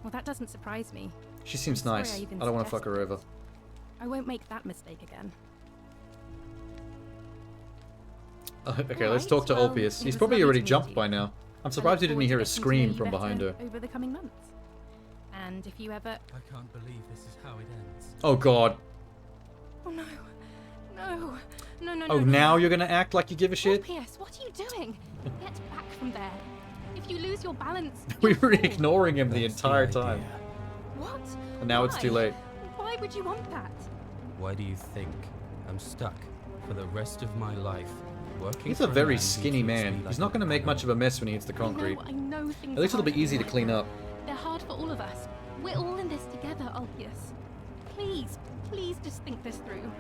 Well, that doesn't surprise me. She seems I'm sorry nice. I even I don't want to fuck suggested her over. I won't make that mistake again. Okay, let's talk to well, Ulpius. it He's was probably lovely already to meet jumped you. by now. I'm I surprised he look didn't hear forward a to getting to know scream you from better behind her. over the coming months. And if you ever... I can't believe this is how it ends. Oh god. Oh no. No. No, no, no. Oh, no. now you're gonna act like you give a shit? P.S. What are you doing? Get back from there. If you lose your balance... We were ignoring him the entire time. What? And now it's too Why? late. Why would you want that? Why do you think I'm stuck for the rest of my life working He's a for very man who skinny treats man. me like He's a not gonna make much of a mess when he hits the concrete. I know things At least it'll be aren't easy to right clean now, up. They're hard for all of us. We're all in this together, Ulpius. Please, please just think this through.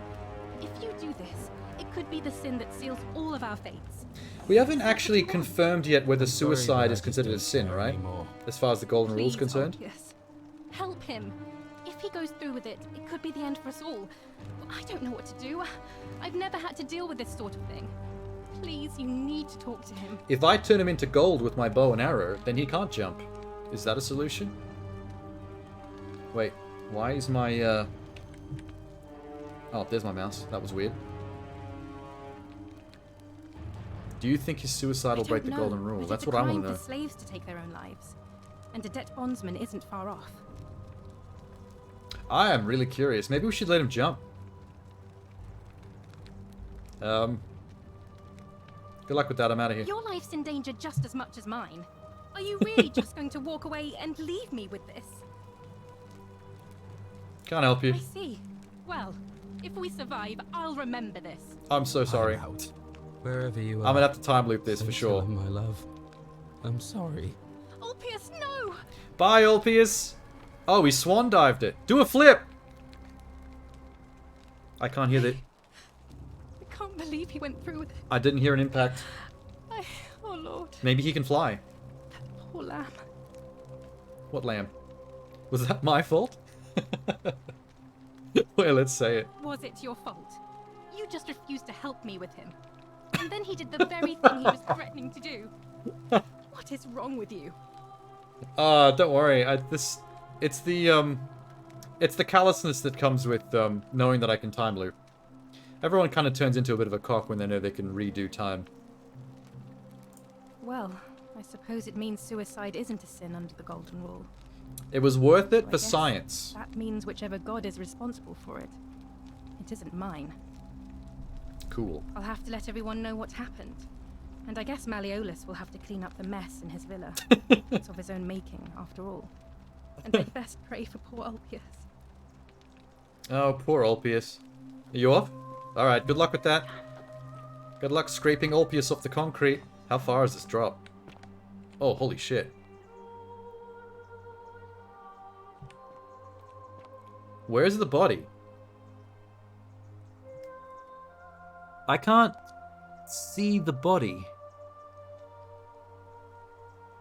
If you do this, it could be the sin that seals all of our fates. We haven't actually confirmed yet whether suicide is considered a sin, right? As far as the Golden Rule is concerned. Ulpius, help him. If he goes through with it, it could be the end for us all. I don't know what to do. I've never had to deal with this sort of thing. Please, you need to talk to him. If I turn him into gold with my bow and arrow, then he can't jump. Is that a solution? Wait, why is my, Oh, there's my mouse. That was weird. Do you think his suicide will break the Golden Rule? That's what I want to know. It's a crime for slaves to take their own lives. And a debt bondsman isn't far off. I am really curious. Maybe we should let him jump. Good luck with that. I'm out of here. Your life's in danger just as much as mine. Are you really just going to walk away and leave me with this? Can't help you. I see. Well, if we survive, I'll remember this. I'm so sorry. Wherever you are. I'm gonna have to time loop this for sure. My love. I'm sorry. Ulpius, no! Bye, Ulpius. Oh, he swan dived it. Do a flip. I can't hear that. I can't believe he went through with it. I didn't hear an impact. Oh, Lord. Maybe he can fly. Poor lamb. What lamb? Was that my fault? Well, let's say it. Was it your fault? You just refused to help me with him. And then he did the very thing he was threatening to do. What is wrong with you? Don't worry. It's the callousness that comes with knowing that I can time loop. Everyone kind of turns into a bit of a cock when they know they can redo time. Well, I suppose it means suicide isn't a sin under the Golden Rule. It was worth it So I for guess science. That means whichever god is responsible for it. It isn't mine. Cool. I'll have to let everyone know what happened. And I guess Malleolus will have to clean up the mess in his villa. It's of his own making, after all. And I'd best pray for poor Ulpius. Oh, poor Ulpius. Are you off? Alright, good luck with that. Good luck scraping Ulpius off the concrete. How far is this drop? Oh, holy shit. Where's the body? I can't see the body.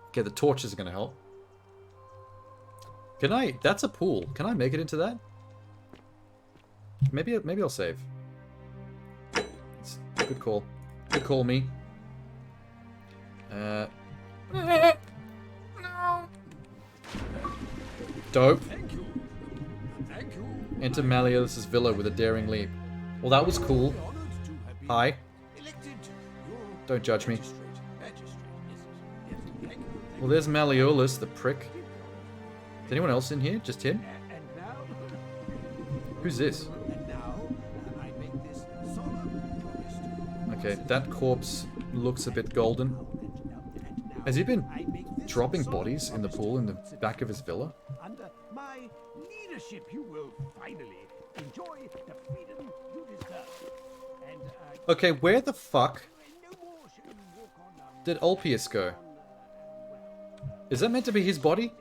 Okay, the torches are gonna help. Can I? That's a pool. Can I make it into that? Maybe I'll save. It's good call. Good call, me. Dope. Enter Malleolus's villa with a daring leap. Well, that was cool. Hi. Don't judge me. Well, there's Malleolus, the prick. Is anyone else in here? Just him? Who's this? Okay, that corpse looks a bit golden. Has he been dropping bodies in the pool in the back of his villa? Under my leadership, you will finally enjoy the freedom you deserve. And, Okay, where the fuck did Ulpius go? Is that meant to be his body?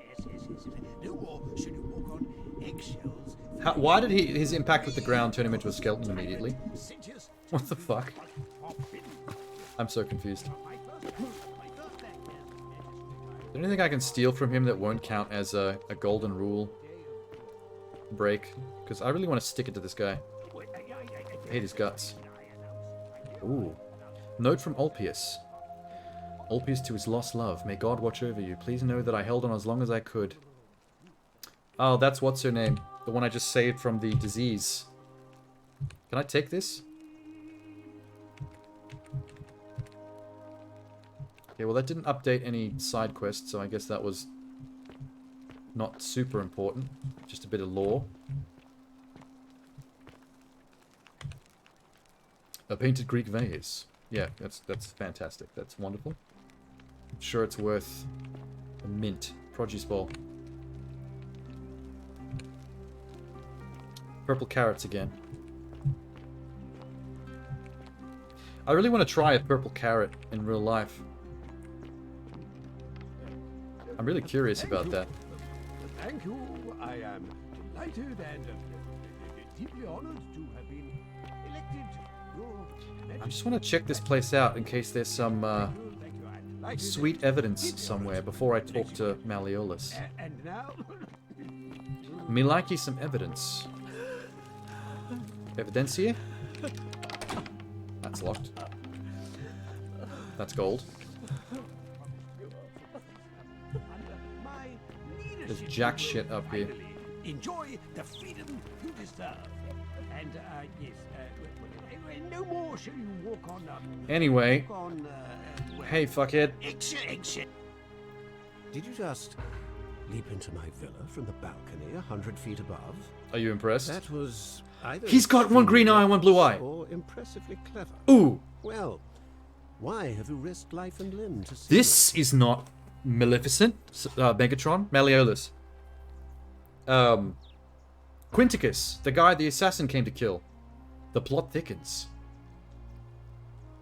Why did his impact with the ground turn him into a skeleton immediately? What the fuck? I'm so confused. Is there anything I can steal from him that won't count as a golden rule break? Because I really want to stick it to this guy. I hate his guts. Ooh. Note from Ulpius. Ulpius to his lost love. May God watch over you. Please know that I held on as long as I could. Oh, that's what's her name. The one I just saved from the disease. Can I take this? Okay, well that didn't update any side quests, so I guess that was not super important. Just a bit of lore. A painted Greek vase. Yeah, that's fantastic. That's wonderful. I'm sure it's worth a mint. Produce bowl. Purple carrots again. I really want to try a purple carrot in real life. I'm really curious about that. Thank you. I am delighted and deeply honored to have been elected your I just want to check this place out in case there's some sweet evidence somewhere before I talk to Malleolus. And now, Me like you some evidence. Evidence here? That's locked. That's gold. There's jack shit up here. enjoy the freedom you deserve. And yes, no more shall you walk on. Anyway. Walk on, Hey, fuckhead. Exit. Did you just leap into my villa from the balcony 100 feet above? Are you impressed? That was either He's got one green eye and one blue eye. or impressively clever. Ooh. Well, why have you risked life and limb to see This is not Maleficent, Megatron, Malleolus. Quinticus, the guy the assassin came to kill. The plot thickens.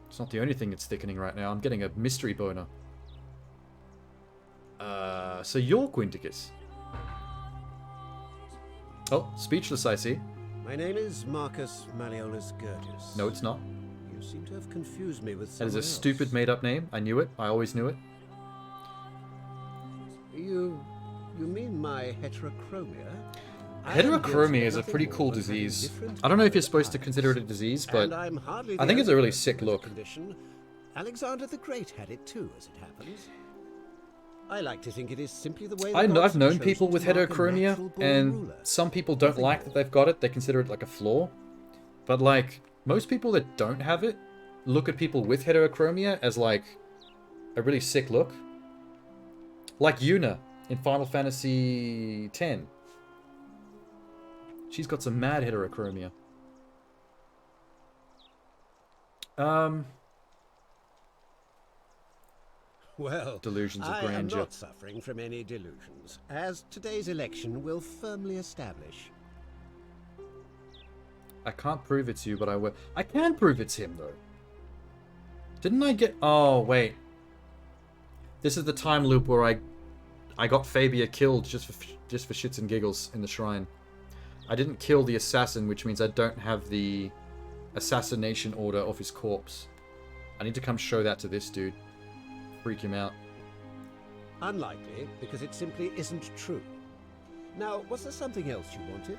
It's not the only thing it's thickening right now. I'm getting a mystery boner. So you're Quinticus. Oh, speechless, I see. My name is Marcus Malleolus Gurgis. No, it's not. You seem to have confused me with That is someone a stupid made-up name. I knew it. I always knew it. You mean my heterochromia? Heterochromia is a pretty cool disease. I don't know if you're supposed to consider it a disease, but I'm hardly I think it's a the really only sick person with look. the condition. Alexander the Great had it too, as it happens. I like to think it is simply the way the I've gods known have people chosen with to mark a heterochromia, natural-born and ruler. some people don't like that they've got it. They consider it like a flaw. But like, most people that don't have it look at people with heterochromia as like a really sick look. Like Yuna in Final Fantasy X. She's got some mad heterochromia. Well, Delusions of I am grandeur. not suffering from any delusions, as today's election will firmly establish. I can't prove it's you, but I will. I can prove it's him, though. Didn't I get... Oh, wait. This is the time loop where I got Fabia killed just for shits and giggles in the shrine. I didn't kill the assassin, which means I don't have the assassination order of his corpse. I need to come show that to this dude. Freak him out. Unlikely, because it simply isn't true. Now, was there something else you wanted?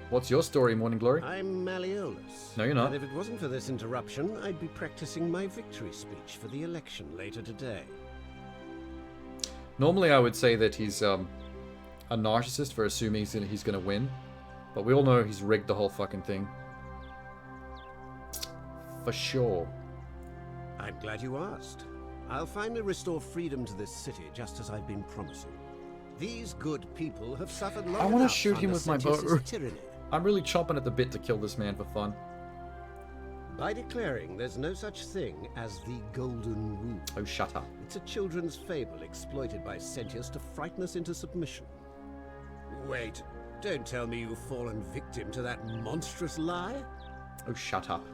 What's your story, Morning Glory? I'm Malleolus. No, you're not. And if it wasn't for this interruption, I'd be practicing my victory speech for the election later today. Normally I would say that he's a narcissist for assuming he's going to win. But we all know he's rigged the whole fucking thing. For sure. I'm glad you asked. I'll finally restore freedom to this city, just as I've been promising. These good people have suffered long I want enough to shoot him under with my Sentius's bow. tyranny. I'm really chomping at the bit to kill this man for fun. By declaring there's no such thing as the Golden Rule. Oh, shut up. It's a children's fable exploited by Sentius to frighten us into submission. Wait, don't tell me you've fallen victim to that monstrous lie? Oh, shut up.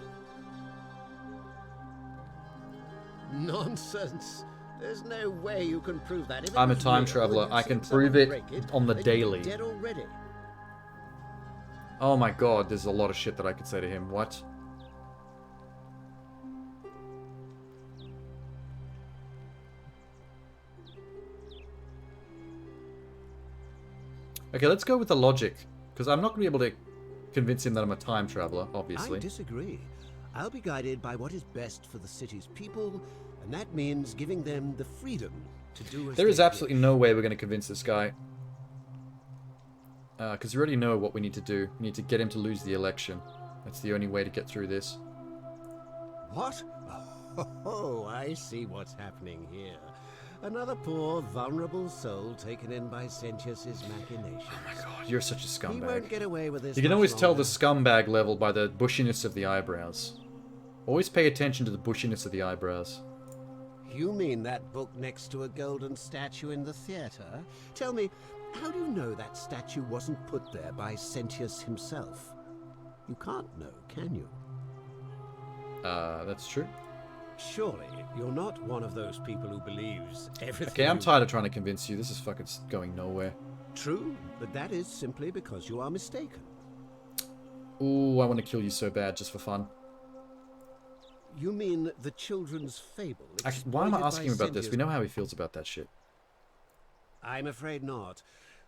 Nonsense. There's no way you can prove that. If it I'm a was time real, traveler. you'd I seen can someone prove it break on the they'd be daily. Dead already. Oh my god, there's a lot of shit that I could say to him. What? Okay, let's go with the logic. Because I'm not going to be able to convince him that I'm a time traveler, obviously. I disagree. I'll be guided by what is best for the city's people, and that means giving them the freedom to do as There is they absolutely no way we're going to convince this guy. Because we already know what we need to do. We need to get him to lose the election. That's the only way to get through this. What? Oh, I see what's happening here. Another poor, vulnerable soul taken in by Sentius's machinations. Oh my god, you're such a scumbag. He won't get away with this. You can much always tell longer. the scumbag level by the bushiness of the eyebrows. Always pay attention to the bushiness of the eyebrows. You mean that book next to a golden statue in the theater? Tell me, how do you know that statue wasn't put there by Sentius himself? You can't know, can you? That's true. Surely, you're not one of those people who believes everything. Okay, I'm tired of trying to convince you. This is fucking going nowhere. True, but that is simply because you are mistaken. Ooh, I want to kill you so bad, just for fun. You mean the children's fable? Actually, why am I exploited asking him by about this? We know how he feels about that shit. I'm afraid not.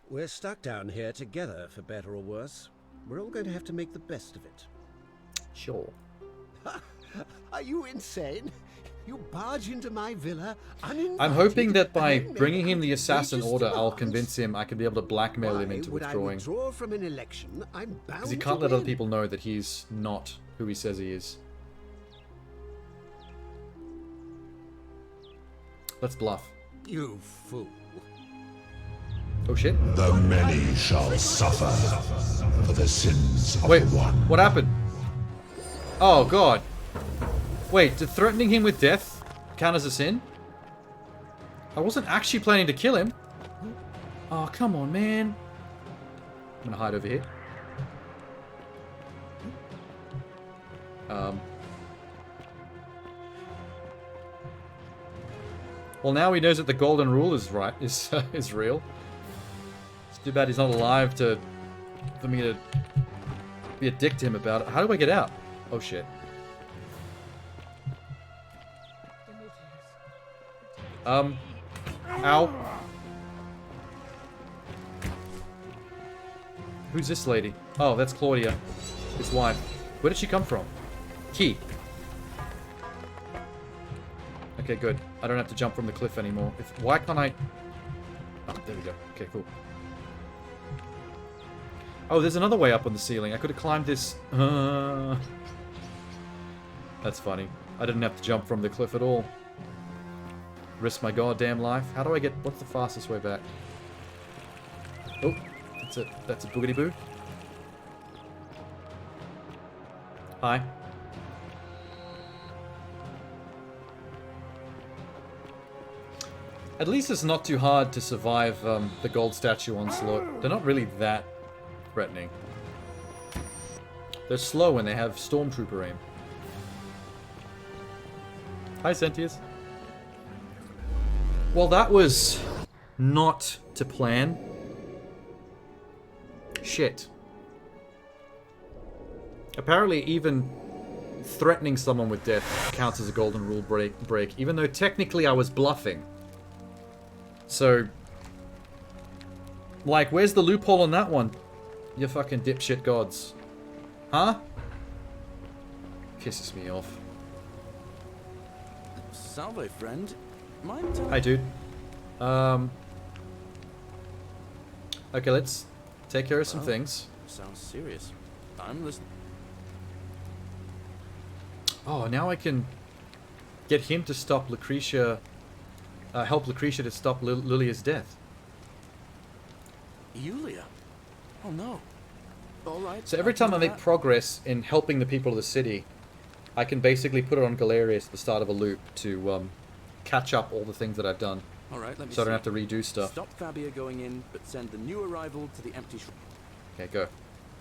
We're stuck down here together, for better or worse. We're all going to have to make the best of it. Sure. Are you insane? You barge into my villa uninvited. I'm hoping that by and then bringing make him the assassin outrageous order, I'll demands. convince him I can be able to blackmail him Why into would withdrawing. I withdraw from an election? I'm bound Because he to can't let other win. people know that he's not who he says he is. Let's bluff. You fool. Oh shit. The many shall suffer for the sins of Wait, the one. what happened? Oh god. Wait, did threatening him with death count as a sin? I wasn't actually planning to kill him. Oh, come on, man. I'm gonna hide over here. Well, now he knows that the golden rule is right. Is real. It's too bad he's not alive for me to be a dick to him about it. How do I get out? Oh shit. Ow. Who's this lady? Oh, that's Claudia, his wife. Where did she come from? Key. Okay, good. I don't have to jump from the cliff anymore. Why can't I... Oh, there we go. Okay, cool. Oh, there's another way up on the ceiling. I could have climbed this... That's funny. I didn't have to jump from the cliff at all. Risk my goddamn life. How do I get... What's the fastest way back? Oh, that's a boogity boo. Hi. At least it's not too hard to survive the gold statue onslaught. They're not really that threatening. They're slow when they have stormtrooper aim. Hi, Sentius. Well, that was not to plan. Shit. Apparently, even threatening someone with death counts as a golden rule break, even though technically I was bluffing. So, like, where's the loophole on that one? You fucking dipshit gods. Huh? Pisses me off. Salve, friend. Mind telling... Hi, dude. Okay, let's take care of some things. Sounds serious. I'm listening. Oh, now I can get him to stop Lucretia... help Lucretia to stop Lilia's death. Yulia? Oh no. Alright. So every time I make progress in helping the people of the city, I can basically put it on Galerius at the start of a loop to catch up all the things that I've done. Alright, let me so I don't see. have to redo stuff. Stop Fabia going in, but send the new arrival to the empty shrine. Okay, go.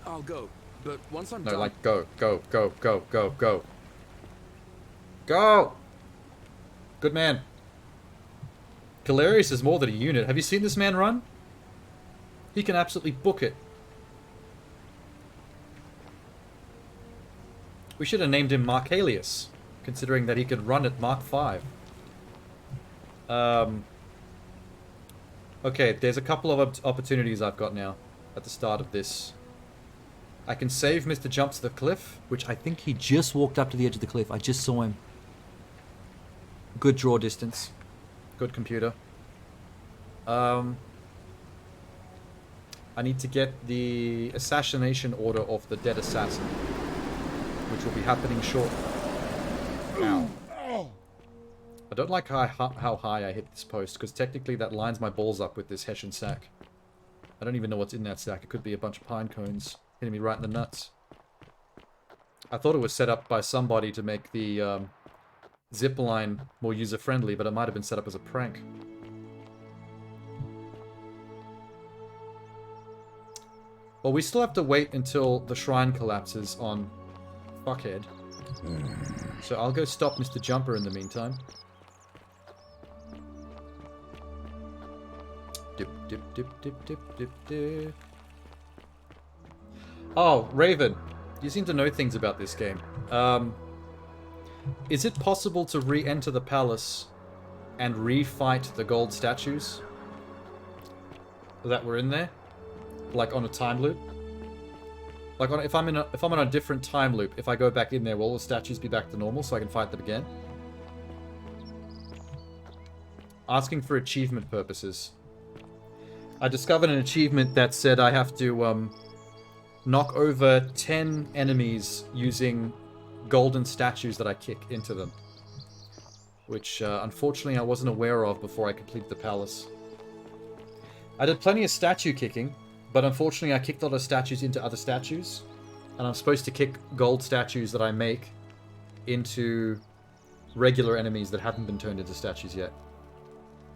I'll go, but once I'm No, done... like, go, go, go, go, go, go. Go! Good man. Galerius is more than a unit. Have you seen this man run? He can absolutely book it. We should have named him Marcalius, considering that he could run at Mark 5. Okay, there's a couple of opportunities I've got now at the start of this. I can save Mr. Jump to the cliff, which I think he just walked up to the edge of the cliff. I just saw him. Good draw distance. Good computer. I need to get the assassination order of the dead assassin, which will be happening shortly. Ow. I don't like how high I hit this post, because technically that lines my balls up with this Hessian sack. I don't even know what's in that sack. It could be a bunch of pine cones hitting me right in the nuts. I thought it was set up by somebody to make the zip line more user-friendly, but it might have been set up as a prank. Well, we still have to wait until the shrine collapses on Fuckhead. So I'll go stop Mr. Jumper in the meantime. Dip, dip, dip, dip, dip, dip, dip. Oh, Raven. You seem to know things about this game. Is it possible to re-enter the palace and re-fight the gold statues that were in there? Like on a time loop? Like if I'm on a different time loop, if I go back in there, will all the statues be back to normal so I can fight them again? Asking for achievement purposes. I discovered an achievement that said I have to knock over 10 enemies using golden statues that I kick into them. Which, unfortunately, I wasn't aware of before I completed the palace. I did plenty of statue kicking, but unfortunately I kicked a lot of statues into other statues. And I'm supposed to kick gold statues that I make into regular enemies that haven't been turned into statues yet.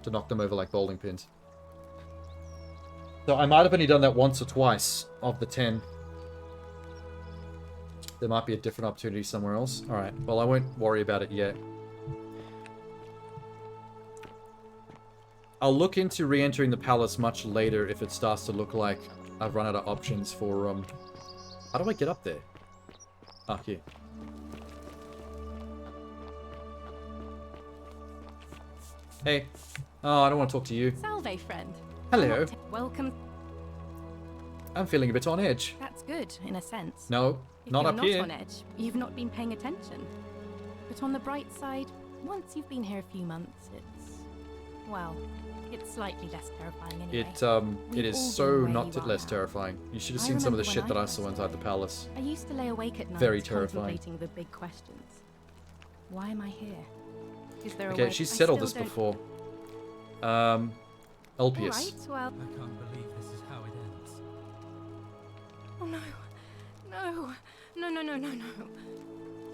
To knock them over like bowling pins. So I might have only done that once or twice of the 10. There might be a different opportunity somewhere else. Alright, well I won't worry about it yet. I'll look into re-entering the palace much later if it starts to look like I've run out of options for, How do I get up there? Ah, here. Hey. Oh, I don't want to talk to you. Salve, friend. Hello. Welcome. I'm feeling a bit on edge. That's good, in a sense. No, not up here. If you're not on edge, you've not been paying attention. But on the bright side, once you've been here a few months, well, it's slightly less terrifying anyway. It is so not less terrifying. You should have seen some of the shit that I saw inside the palace. I used to lay awake at night Very terrifying. contemplating the big questions. Why am I here? Is there a Okay, way? she's said all this before. Elpius. Alright, well. I can't believe this is how it ends. Oh no. No. No, no, no, no, no.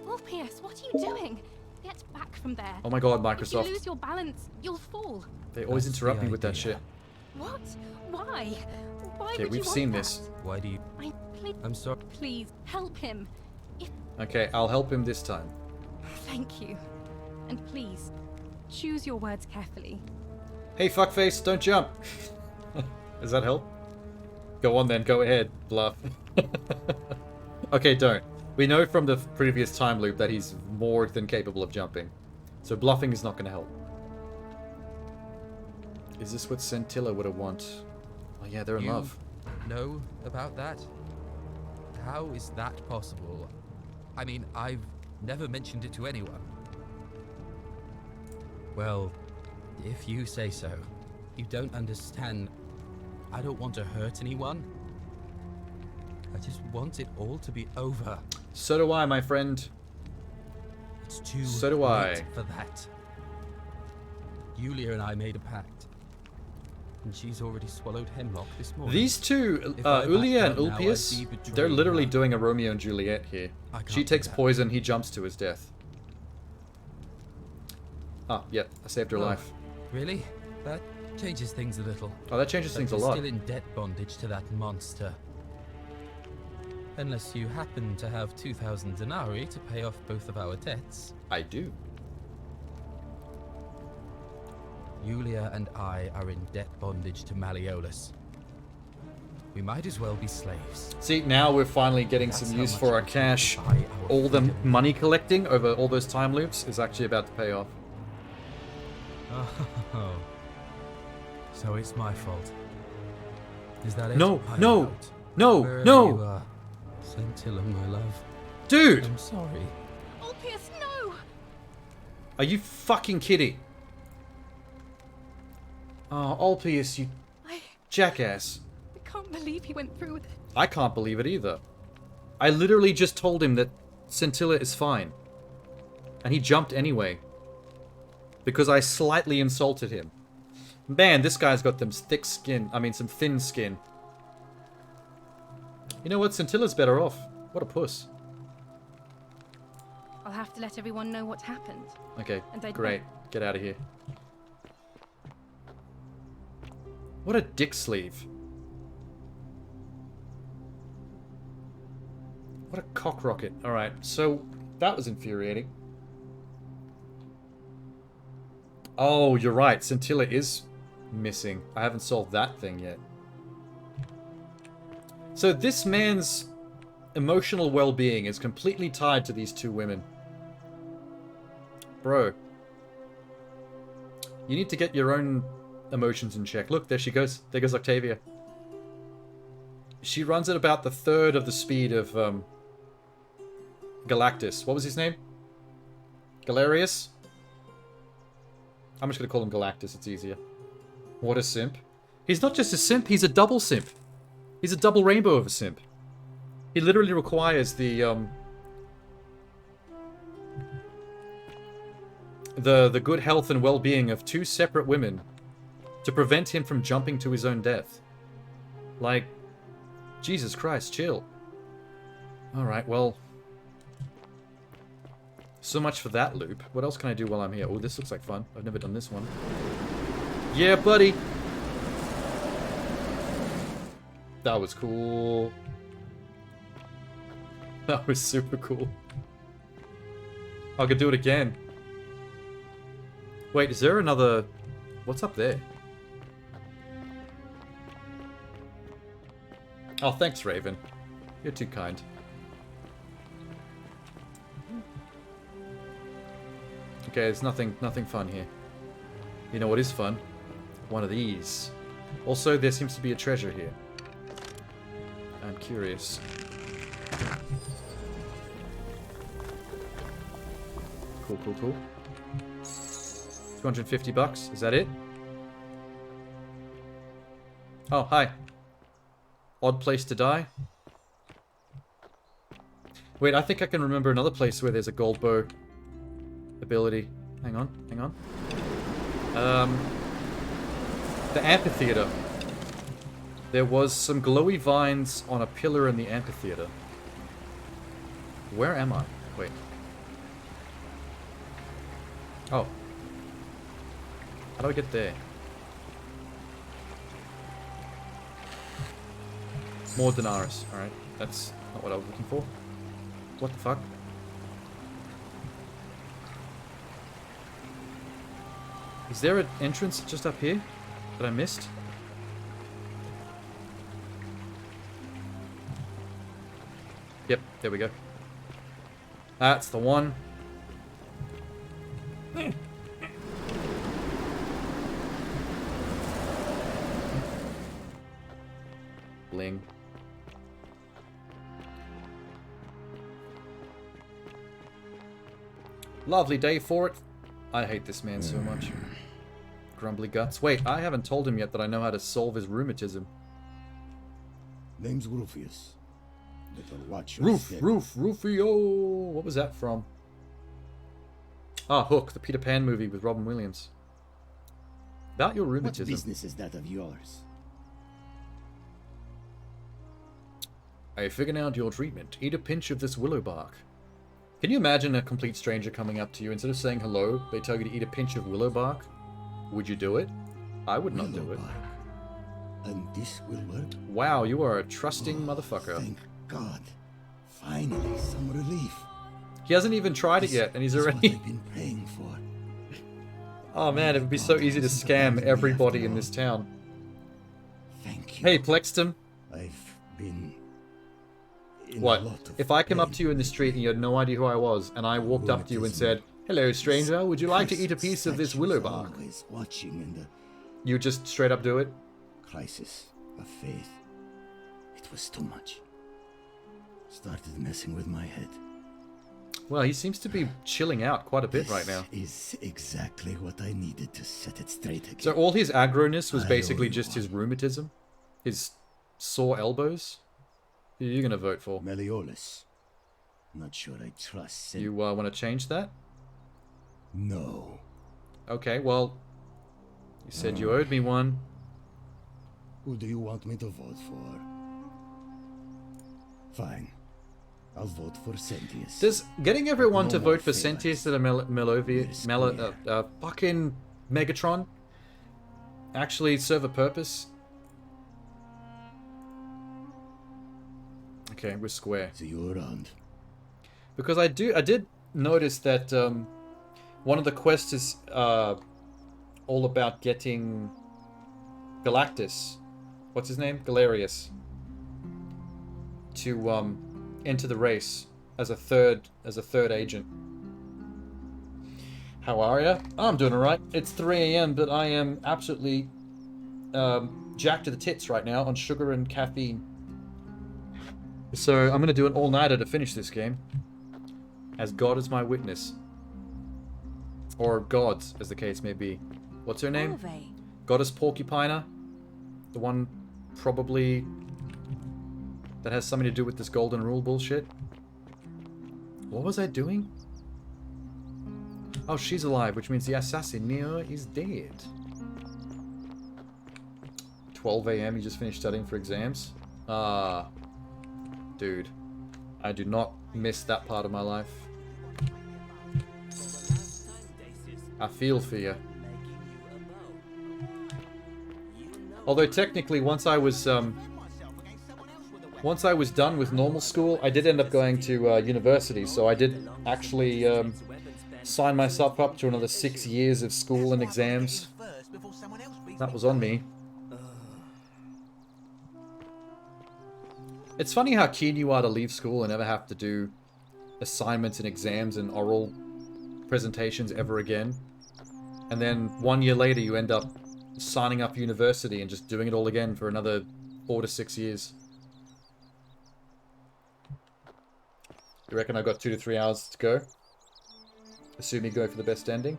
Alpius, what are you doing? Get back from there. Oh my god, Microsoft. If you lose your balance, you'll fall. They always interrupt me with that shit. What? Why? Why Okay, would we've you seen want this. that? Why do you... I'm sorry. Please, help him. Okay, I'll help him this time. Thank you. And please, choose your words carefully. Hey, fuckface, don't jump. Does that help? Go on then, go ahead, bluff. Okay, don't. We know from the previous time loop that he's more than capable of jumping. So bluffing is not going to help. Is this what Scintilla would have want? Oh yeah, they're in love. Know about that? How is that possible? I mean, I've never mentioned it to anyone. Well, if you say so. You don't understand. I don't want to hurt anyone. I just want it all to be over. So do I, my friend. It's too so do late I. for that. Yulia and I made a pact. And she's already swallowed hemlock this morning. These two, Ulia and Ulpius, they're literally doing a Romeo and Juliet here. She takes poison, he jumps to his death. Ah, yep, I saved her life. Really? That changes things a little. Oh, that changes things a But lot. You're still in debt bondage to that monster. Unless you happen to have 2,000 denarii to pay off both of our debts. I do. Yulia and I are in debt bondage to Malleolus. We might as well be slaves. See, now we're finally getting some use for our cash. All the money collecting over all those time loops is actually about to pay off. Oh. So it's my fault. Is that it? No, I'm no, out. no, Wherever no! you are, Scintilla, my love. Dude! I'm sorry. Ulpius, no! Are you fucking kidding? Oh, Ulpius, you jackass. I can't believe he went through with it. I can't believe it either. I literally just told him that Scintilla is fine. And he jumped anyway. Because I slightly insulted him. Man, this guy's got them thick skin. I mean, some thin skin. You know what? Scintilla's better off. What a puss. I'll have to let everyone know what happened. Okay, And I'd great. Get out of here. What a dick sleeve. What a cock rocket. Alright, so That was infuriating. Oh, you're right. Scintilla is missing. I haven't solved that thing yet. So this man's emotional well-being is completely tied to these two women. Bro. You need to get your own emotions in check. Look, there she goes. There goes Octavia. She runs at about the third of the speed of Galactus. What was his name? Galerius? I'm just going to call him Galactus. It's easier. What a simp. He's not just a simp, he's a double simp. He's a double rainbow of a simp. He literally requires the good health and well-being of two separate women to prevent him from jumping to his own death. Like, Jesus Christ, chill. Alright, well... So much for that loop. What else can I do while I'm here? Oh, this looks like fun. I've never done this one. Yeah, buddy! That was cool. That was super cool. I could do it again. Wait, is there another... What's up there? Oh, thanks, Raven. You're too kind. Okay, there's nothing fun here. You know what is fun? One of these. Also, there seems to be a treasure here. I'm curious. Cool, cool, cool. 250 bucks. Is that it? Oh, hi. Odd place to die. Wait, I think I can remember another place where there's a gold bow ability. Hang on, hang on. The amphitheater. There was some glowy vines on a pillar in the amphitheater. Where am I? Wait. Oh. How do I get there? More Denaris. Alright. That's not what I was looking for. What the fuck? Is there an entrance just up here that I missed? Yep, there we go. That's the one. Bling. Lovely day for it. I hate this man so much. Grumbly guts. Wait, I haven't told him yet that I know how to solve his rheumatism. Name's Rufius. Better watch your Roof, step. Rufio! What was that from? Ah, Hook, the Peter Pan movie with Robin Williams. About your What rheumatism. business is that of yours? I figured out your treatment. Eat a pinch of this willow bark. Can you imagine a complete stranger coming up to you, instead of saying hello, they tell you to eat a pinch of willow bark? Would you do it? I would not do it. And this will work? Wow, you are a trusting motherfucker. Thank God. Finally, some relief. He hasn't even tried it yet, and he's already... What I've been praying for. Oh man, it would be so easy to scam everybody in this town. Thank you. Hey, Plexton. I've been... What? If I came up to you in the street and you had no idea who I was, and I walked up to you and said, "Hello, stranger, would you like to eat a piece of this willow bark?" Watching in the You would just straight up do it? crisis of faith. It was too much. Started messing with my head. Well, he seems to be chilling out quite a bit right now. Is exactly what I needed to set it straight again. So all his aggroness was basically just his rheumatism? His sore elbows? Who are you going to vote for? Meliodas. Not sure I trust. You want to change that? No. Okay, well, you said you owed me one. Who do you want me to vote for? Fine. I'll vote for Sentius. Does getting everyone No to more vote for failures. Sentius that are fucking Megatron actually serve a purpose? Okay, we're square. See you around. Because I did notice that one of the quests is all about getting Galactus, what's his name? Galerius, to enter the race as a third agent. How are ya? I'm doing alright. It's 3 AM, but I am absolutely jacked to the tits right now on sugar and caffeine. So I'm gonna do an all-nighter to finish this game. As God is my witness. Or gods, as the case may be. What's her name? Goddess Porcupiner? The one probably that has something to do with this golden rule bullshit. What was I doing? Oh, she's alive, which means the Assassinier is dead. 12 AM, you just finished studying for exams? Ah. Dude. I do not miss that part of my life. I feel for you. Although technically, once I was done with normal school, I did end up going to university, so I did actually sign myself up to another 6 years of school and exams. That was on me. It's funny how keen you are to leave school and never have to do assignments and exams and oral presentations ever again. And then 1 year later you end up signing up for university and just doing it all again for another 4 to 6 years. You reckon I've got 2 to 3 hours to go? Assume you go for the best ending.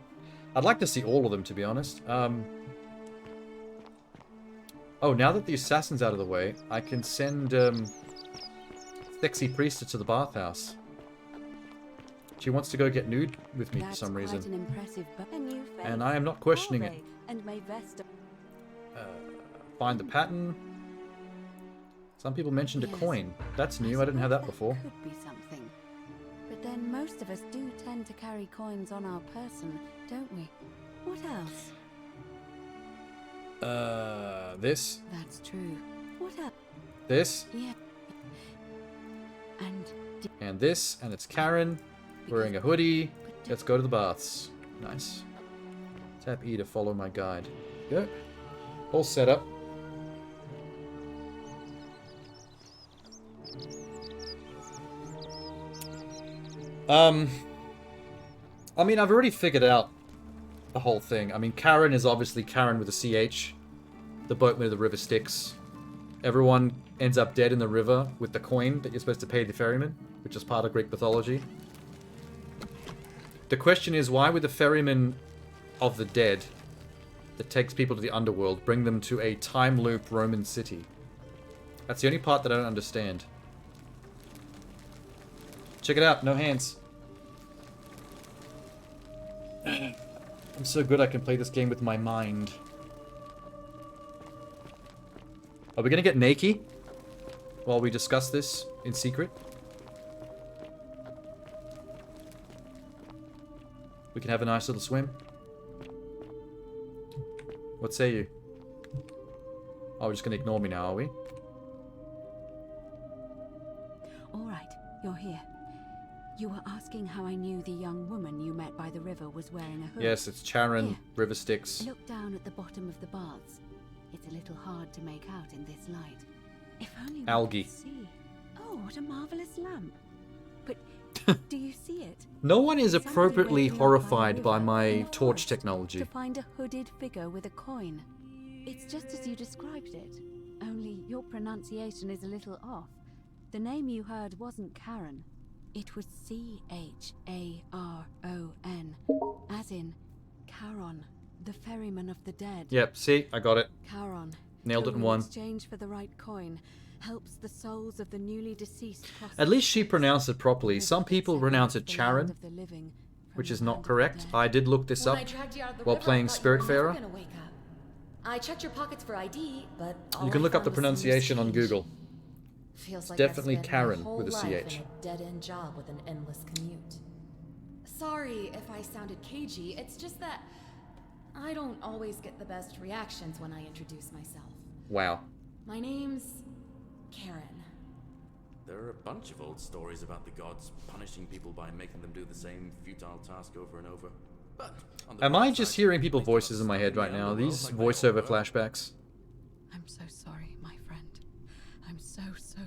I'd like to see all of them, to be honest. Oh, now that the assassin's out of the way, I can send Sexy Priestess to the bathhouse. She wants to go get nude with me for some reason. And I am not questioning it. Find the pattern. Some people mentioned a coin. That's new, I didn't have that before. Could be something. But then most of us do tend to carry coins on our person, don't we? What else? This. That's true. What else? This. Yeah. And this, and it's Karen, wearing a hoodie. Let's go to the baths. Nice. Tap E to follow my guide. Go. All set up. I mean, I've already figured out the whole thing. I mean, Karen is obviously Karen with a CH. The boatman of the river Styx. Everyone ends up dead in the river with the coin that you're supposed to pay the ferryman, which is part of Greek mythology. The question is, why would the ferryman of the dead that takes people to the underworld bring them to a time loop Roman city? That's the only part that I don't understand. Check it out, no hands. I'm so good I can play this game with my mind. Are we gonna get naked while we discuss this in secret? We can have a nice little swim. What say you? Oh, we're just gonna ignore me now, are we? All right, you're here. You were asking how I knew the young woman you met by the river was wearing a hood. Yes, it's Charon, Here. River Styx. Look down at the bottom of the baths. It's a little hard to make out in this light. If only we Algae. could see. Oh, what a marvelous lamp. But do you see it? No one is Somebody appropriately waking up horrified the by river my in the torch forest technology. To find a hooded figure with a coin. It's just as you described it. Only your pronunciation is a little off. The name you heard wasn't Karen. It was C-H-A-R-O-N. As in Charon, the ferryman of the dead. Yep, see? I got it. Charon. Nailed it in who, one. exchange for the right coin, helps the souls of the newly deceased cross. At least she pronounced it properly. Some people pronounce it Charon, which is not correct. I did look this up while playing Spiritfarer. I checked your pockets for ID, but You can look up the pronunciation on Google. Feels like Definitely I've spent Karen my whole with a life CH. in a dead-end job with an endless commute. Sorry if I sounded cagey. It's just that I don't always get the best reactions when I introduce myself. Wow. My name's Karen. There are a bunch of old stories about the gods punishing people by making them do the same futile task over and over. But on the Am I bright just side, hearing people's they give us voices in my head right the now? underworld These like they all voiceover were. flashbacks. I'm so sorry, my friend. I'm so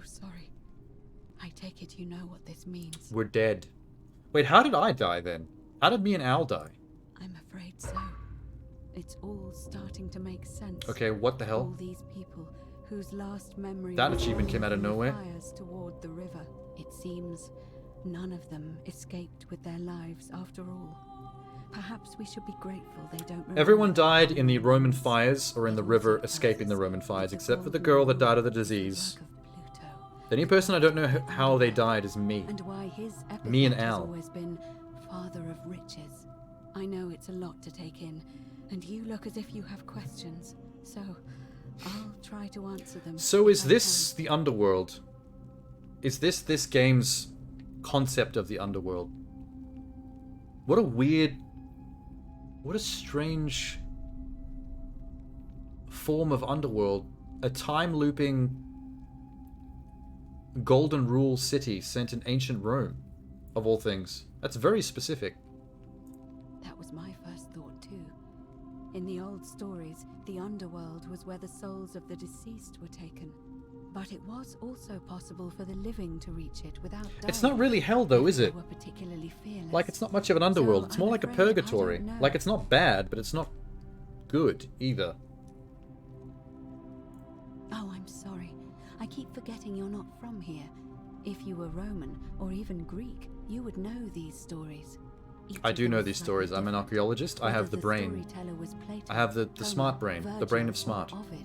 sorry. I take it you know what this means. We're dead. Wait, how did I die then? How did me and Al die? I'm afraid so. It's all starting to make sense. Okay, what the hell? All these people whose last memory That was achievement came out of from the nowhere. fires toward the river. It seems none of them escaped with their lives after all. Perhaps we should be grateful they don't remember. Everyone died in the Roman fires or in the river escaping the Roman fires, except for the girl that died of the disease. The only person I don't know how they died is me. And why his Me and epithet has Al. always been Father of Riches. I know it's a lot to take in, and you look as if you have questions, so I'll try to answer them. So if is I this the underworld? Is this game's concept of the underworld? What a weird... What a strange form of underworld. A time-looping golden rule city sent in ancient Rome, of all things. That's very specific. That was my first thought too. In the old stories, the underworld was where the souls of the deceased were taken. But it was also possible for the living to reach it without dying. It's not really hell though, is if it? they were particularly fearless. Like, it's not much of an underworld. So It's more I'm like a afraid I don't purgatory. know. Like, it's not bad, but it's not good either. Oh, I'm sorry. I keep forgetting you're not from here. If you were Roman, or even Greek, you would know these stories. Each I of do them know is these slightly stories. I'm an different. archaeologist. I Whether have the brain. storyteller was Plato, I have the Homer, smart brain. The brain Virgil, of smart. or Ovid.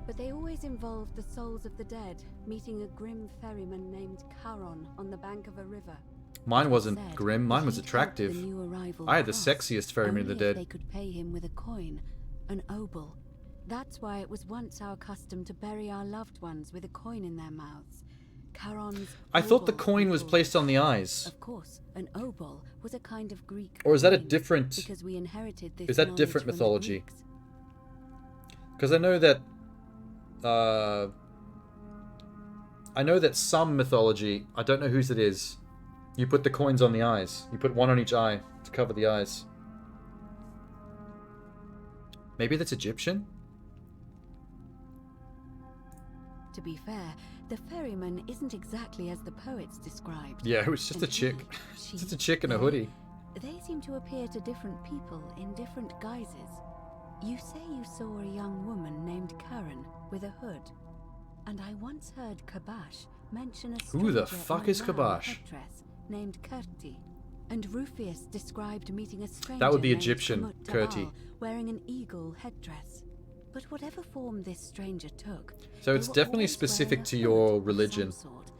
But they always involved the souls of the dead, meeting a grim ferryman named Charon on the bank of a river. Mine wasn't Said grim. Mine that was he'd help attractive. the new arrival I had the cross, sexiest ferryman of the only if dead. they could pay him with a coin, an obol. That's why it was once our custom to bury our loved ones with a coin in their mouths. Charon's I thought the obol coin was equaled- placed on the eyes. Of course, an obol was a kind of Greek Or is that a coin, different... because we inherited this Is that knowledge different from the mythology? Greeks. Because I know that... I know that some mythology, I don't know whose it is, you put the coins on the eyes. You put one on each eye to cover the eyes. Maybe that's Egyptian? To be fair, the ferryman isn't exactly as the poets described. Yeah, it was just And a chick. she, Just a chick in a they- hoodie. They seem to appear to different people in different guises. You say you saw a young woman named Karen with a hood. And I once heard Kabash mention a Who the stranger fuck in a is round Kabash? headdress named Kurti. And Rufius described meeting a stranger That would be named Egyptian, Kamut Kurti. Tabal wearing an eagle headdress. But whatever form this stranger took, So they it's were definitely always specific wearing a to hood your of some religion. sort,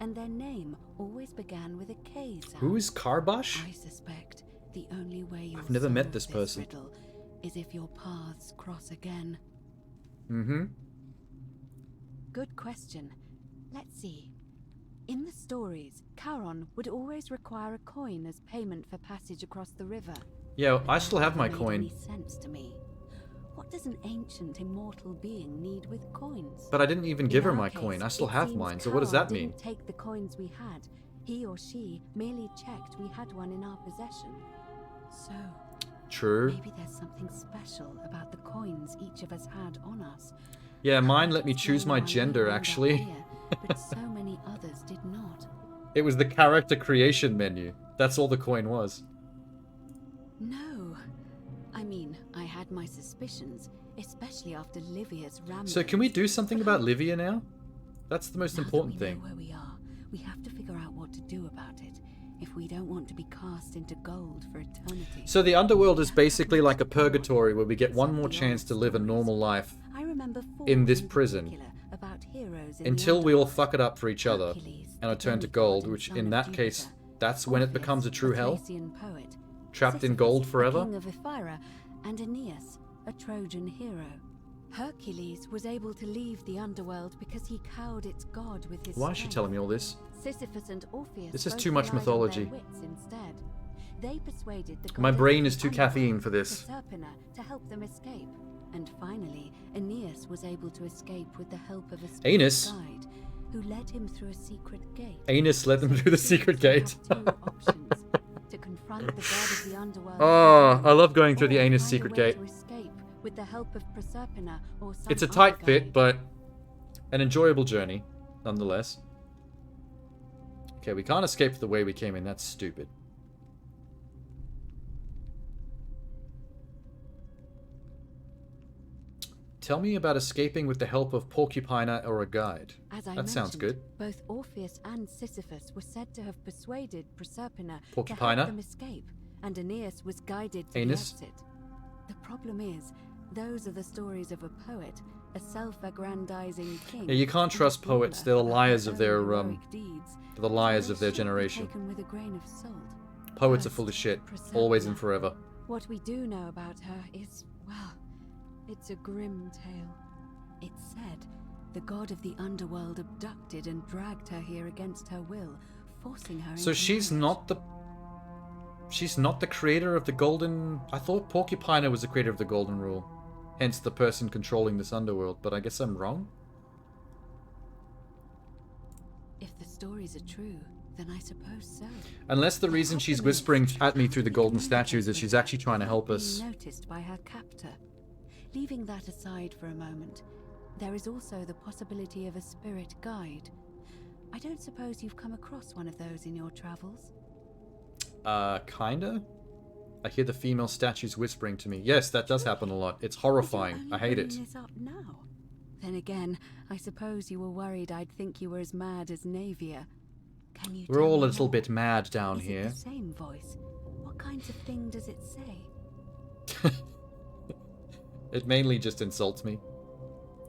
and their name always began with a K sound. Who is Karbash? I suspect the only way you'll I've never met solve this person. riddle is if your paths cross again. Mm-hmm. Good question. Let's see. In the stories, Charon would always require a coin as payment for passage across the river. Yeah, But I that still have my never made coin. any sense to me. What does an ancient immortal being need with coins? But I didn't even give In her our my case, coin. I still it have seems mine, so what does Charon that mean? didn't take the coins we had. He or she merely checked we had one in our possession. So, True. maybe there's something special about the coins each of us had on us. Yeah, mine let me Can't choose my explain why we gender, wound up actually. here, but so many others did not. It was the character creation menu. That's all the coin was. No. I mean, I had my suspicions, especially after Livia's ramblings. So can we do something about Livia now? That's the most important Now that we thing. know where we are, we have to figure out what to do about it if we don't want to be cast into gold for eternity. So the underworld is basically like a purgatory where we get one more chance to live a normal life I remember in this in prison particular about heroes in the until we all underworld. fuck it up for each other and return to gold, which in that case, that's when it becomes a true hell? Thracian poet, Trapped in Sisyphus, gold the forever? king of Ephyra, and Aeneas, a Trojan hero. Hercules was able to leave the underworld because he cowed its god with his Why is she strength. telling me all this? Sisyphus and Orpheus This is both too much relied on their mythology. wits instead. They persuaded the My goddess brain of is the too underworld, caffeine for this. Proserpina, to help them escape. And finally, Aeneas was able to escape with the help of a spirit Anus? guide. who led him through a secret gate. Anus led them through the secret gate. Two options: to confront the god of the underworld. Oh, I love going through the or anus find a secret way gate. to escape with the help of Proserpina or some It's a other tight guide. fit, but an enjoyable journey, nonetheless. Okay, we can't escape the way we came in. That's stupid. Tell me about escaping with the help of Porcupina or a guide. As I That sounds mentioned, good. Both Orpheus and Sisyphus were said to have persuaded Proserpina to Porcupina? help them escape, and Aeneas was guided to Anus? the exit. The problem is, those are the stories of a poet, a self-aggrandizing king. Yeah, you can't trust poets. They're the liars of their heroic deeds, they're the liars so of their they should be generation. taken with a grain of salt. Poets are First, full of shit, Proserpina. always and forever. What we do know about her is, well, it's a grim tale. It's said the god of the underworld abducted and dragged her here against her will, forcing her So into she's marriage. not the... She's not the creator of the Golden... I thought Porcupina was the creator of the Golden Rule. Hence the person controlling this underworld, but I guess I'm wrong? If the stories are true, then I suppose so. Unless the reason she's whispering at me through the golden statues is she's actually trying to help Being us. noticed by her captor. Leaving that aside for a moment, there is also the possibility of a spirit guide. I don't suppose you've come across one of those in your travels? Kinda? I hear the female statues whispering to me. Yes, that does happen a lot. It's horrifying. I hate it. Bringing this up now. Then again, I suppose you were worried I'd think you were as mad as Navia. Can you We're tell all a me little more? bit mad down Is here. it the same voice? What kinds of thing does it say? It mainly just insults me.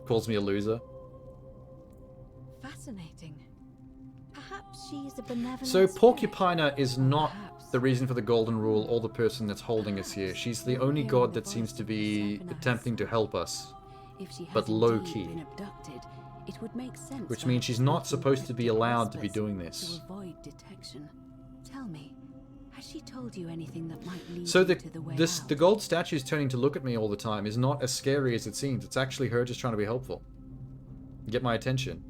Calls me a loser. Fascinating. Perhaps she is a benevolent So spirit. Porcupina is not the reason for the Golden Rule or the person that's holding us here. She's the only god that seems to be attempting to help us. If she has But indeed low-key. been abducted, it would make sense Which for means her she's to not speak supposed to be encrypted allowed to be whispers doing this. To avoid detection. Tell me, has she told you anything that might lead So you to the way out? the gold statues turning to look at me all the time is not as scary as it seems. It's actually her just trying to be helpful. Get my attention.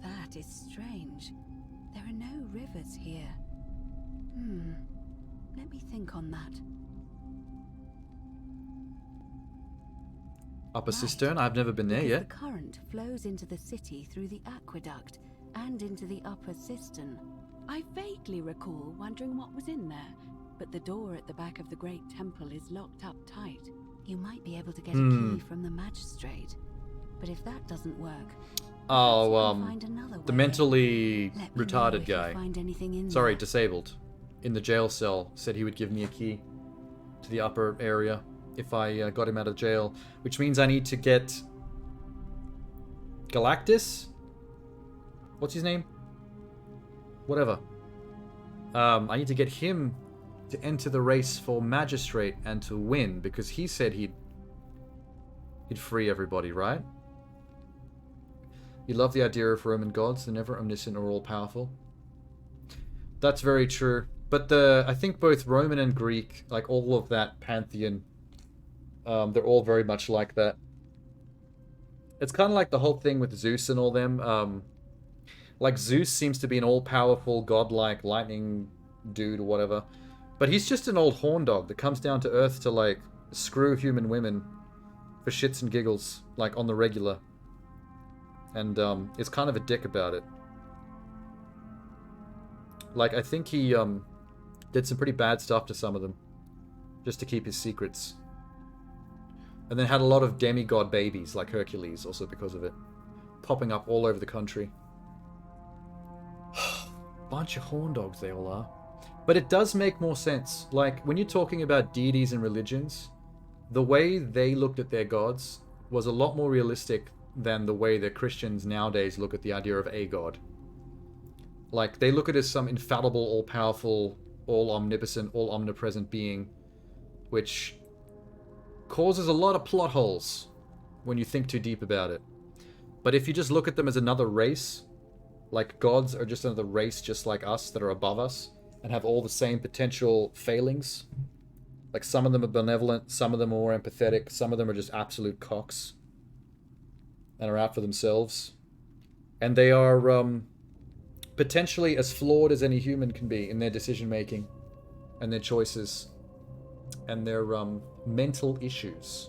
That is strange. There are no rivers here. Let me think on that. Upper Cistern? I've never been there Because yet. the current flows into the city through the aqueduct and into the upper cistern. I vaguely recall wondering what was in there, but the door at the back of the great temple is locked up tight. You might be able to get a key from the magistrate, but if that doesn't work, Oh, find another the way. mentally Let me know retarded if you guy. find anything in Sorry, there. disabled. In the jail cell, said he would give me a key to the upper area if I got him out of jail. Which means I need to get Galactus? What's his name? Whatever. I need to get him to enter the race for magistrate and to win, because he said he'd free everybody, right? You love the idea of Roman gods. They're never omniscient or all-powerful. That's very true. But I think both Roman and Greek, like all of that pantheon, they're all very much like that. It's kind of like the whole thing with Zeus and all them. Like Zeus seems to be an all-powerful, godlike lightning dude or whatever. But he's just an old horn dog that comes down to earth to, like, screw human women for shits and giggles, like, on the regular. And is kind of a dick about it. Like, I think he did some pretty bad stuff to some of them, just to keep his secrets. And then had a lot of demigod babies, like Hercules, also because of it, popping up all over the country. Bunch of horn dogs they all are. But it does make more sense. Like, when you're talking about deities and religions, the way they looked at their gods was a lot more realistic than the way that Christians nowadays look at the idea of a god. Like, they look at it as some infallible, all-powerful, all-omnipotent, all-omnipresent being, which causes a lot of plot holes when you think too deep about it. But if you just look at them as another race, like gods are just another race just like us that are above us, and have all the same potential failings. Like, some of them are benevolent, some of them are more empathetic, some of them are just absolute cocks and are out for themselves. And they are potentially as flawed as any human can be in their decision making and their choices and their mental issues.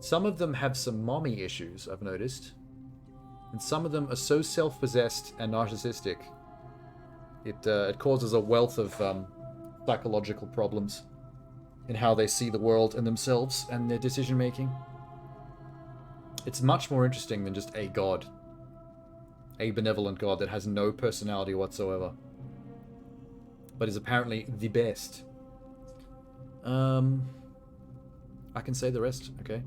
Some of them have some mommy issues, I've noticed. And some of them are so self-possessed and narcissistic. It causes a wealth of psychological problems in how they see the world and themselves and their decision making. It's much more interesting than just a god. A benevolent god that has no personality whatsoever. But is apparently the best. I can say the rest, okay?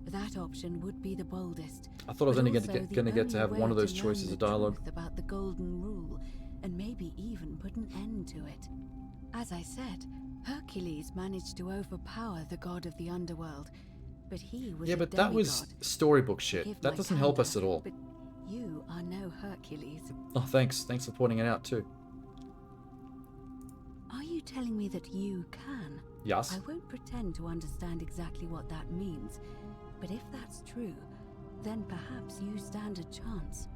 That option would be the boldest. I thought I was only going to get to have only one of way those to choices learn of the dialogue. truth about the golden rule, and maybe even put an end to it. As I said, Hercules managed to overpower the god of the underworld, but he was Yeah, a but that was demigod. storybook shit. Forgive That my doesn't help candor, us at all. But you are no Hercules. Oh, thanks. Thanks for pointing it out, too. Are you telling me that you can? Yes. I won't pretend to understand exactly what that means, but if that's true, then perhaps you stand a chance.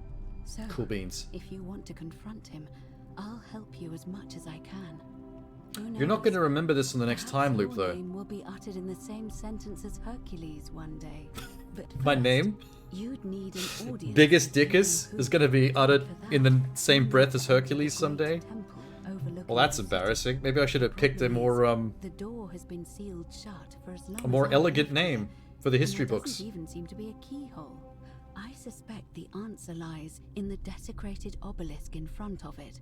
So, Cool beans. if you want to confront him, I'll help you as much as I can. You're not going to remember this on the next time loop, Your though. name will be uttered in the same sentence as Hercules one day. But My first, name? you'd need an audience. Biggest Dickus is going to be uttered in the same breath as Hercules someday? Well, that's embarrassing. Maybe I should have picked a more, The door has been sealed shut for as long a more as I've elegant lived here, name for the and history there books. doesn't even seem to be a keyhole. I suspect the answer lies in the desecrated obelisk in front of it.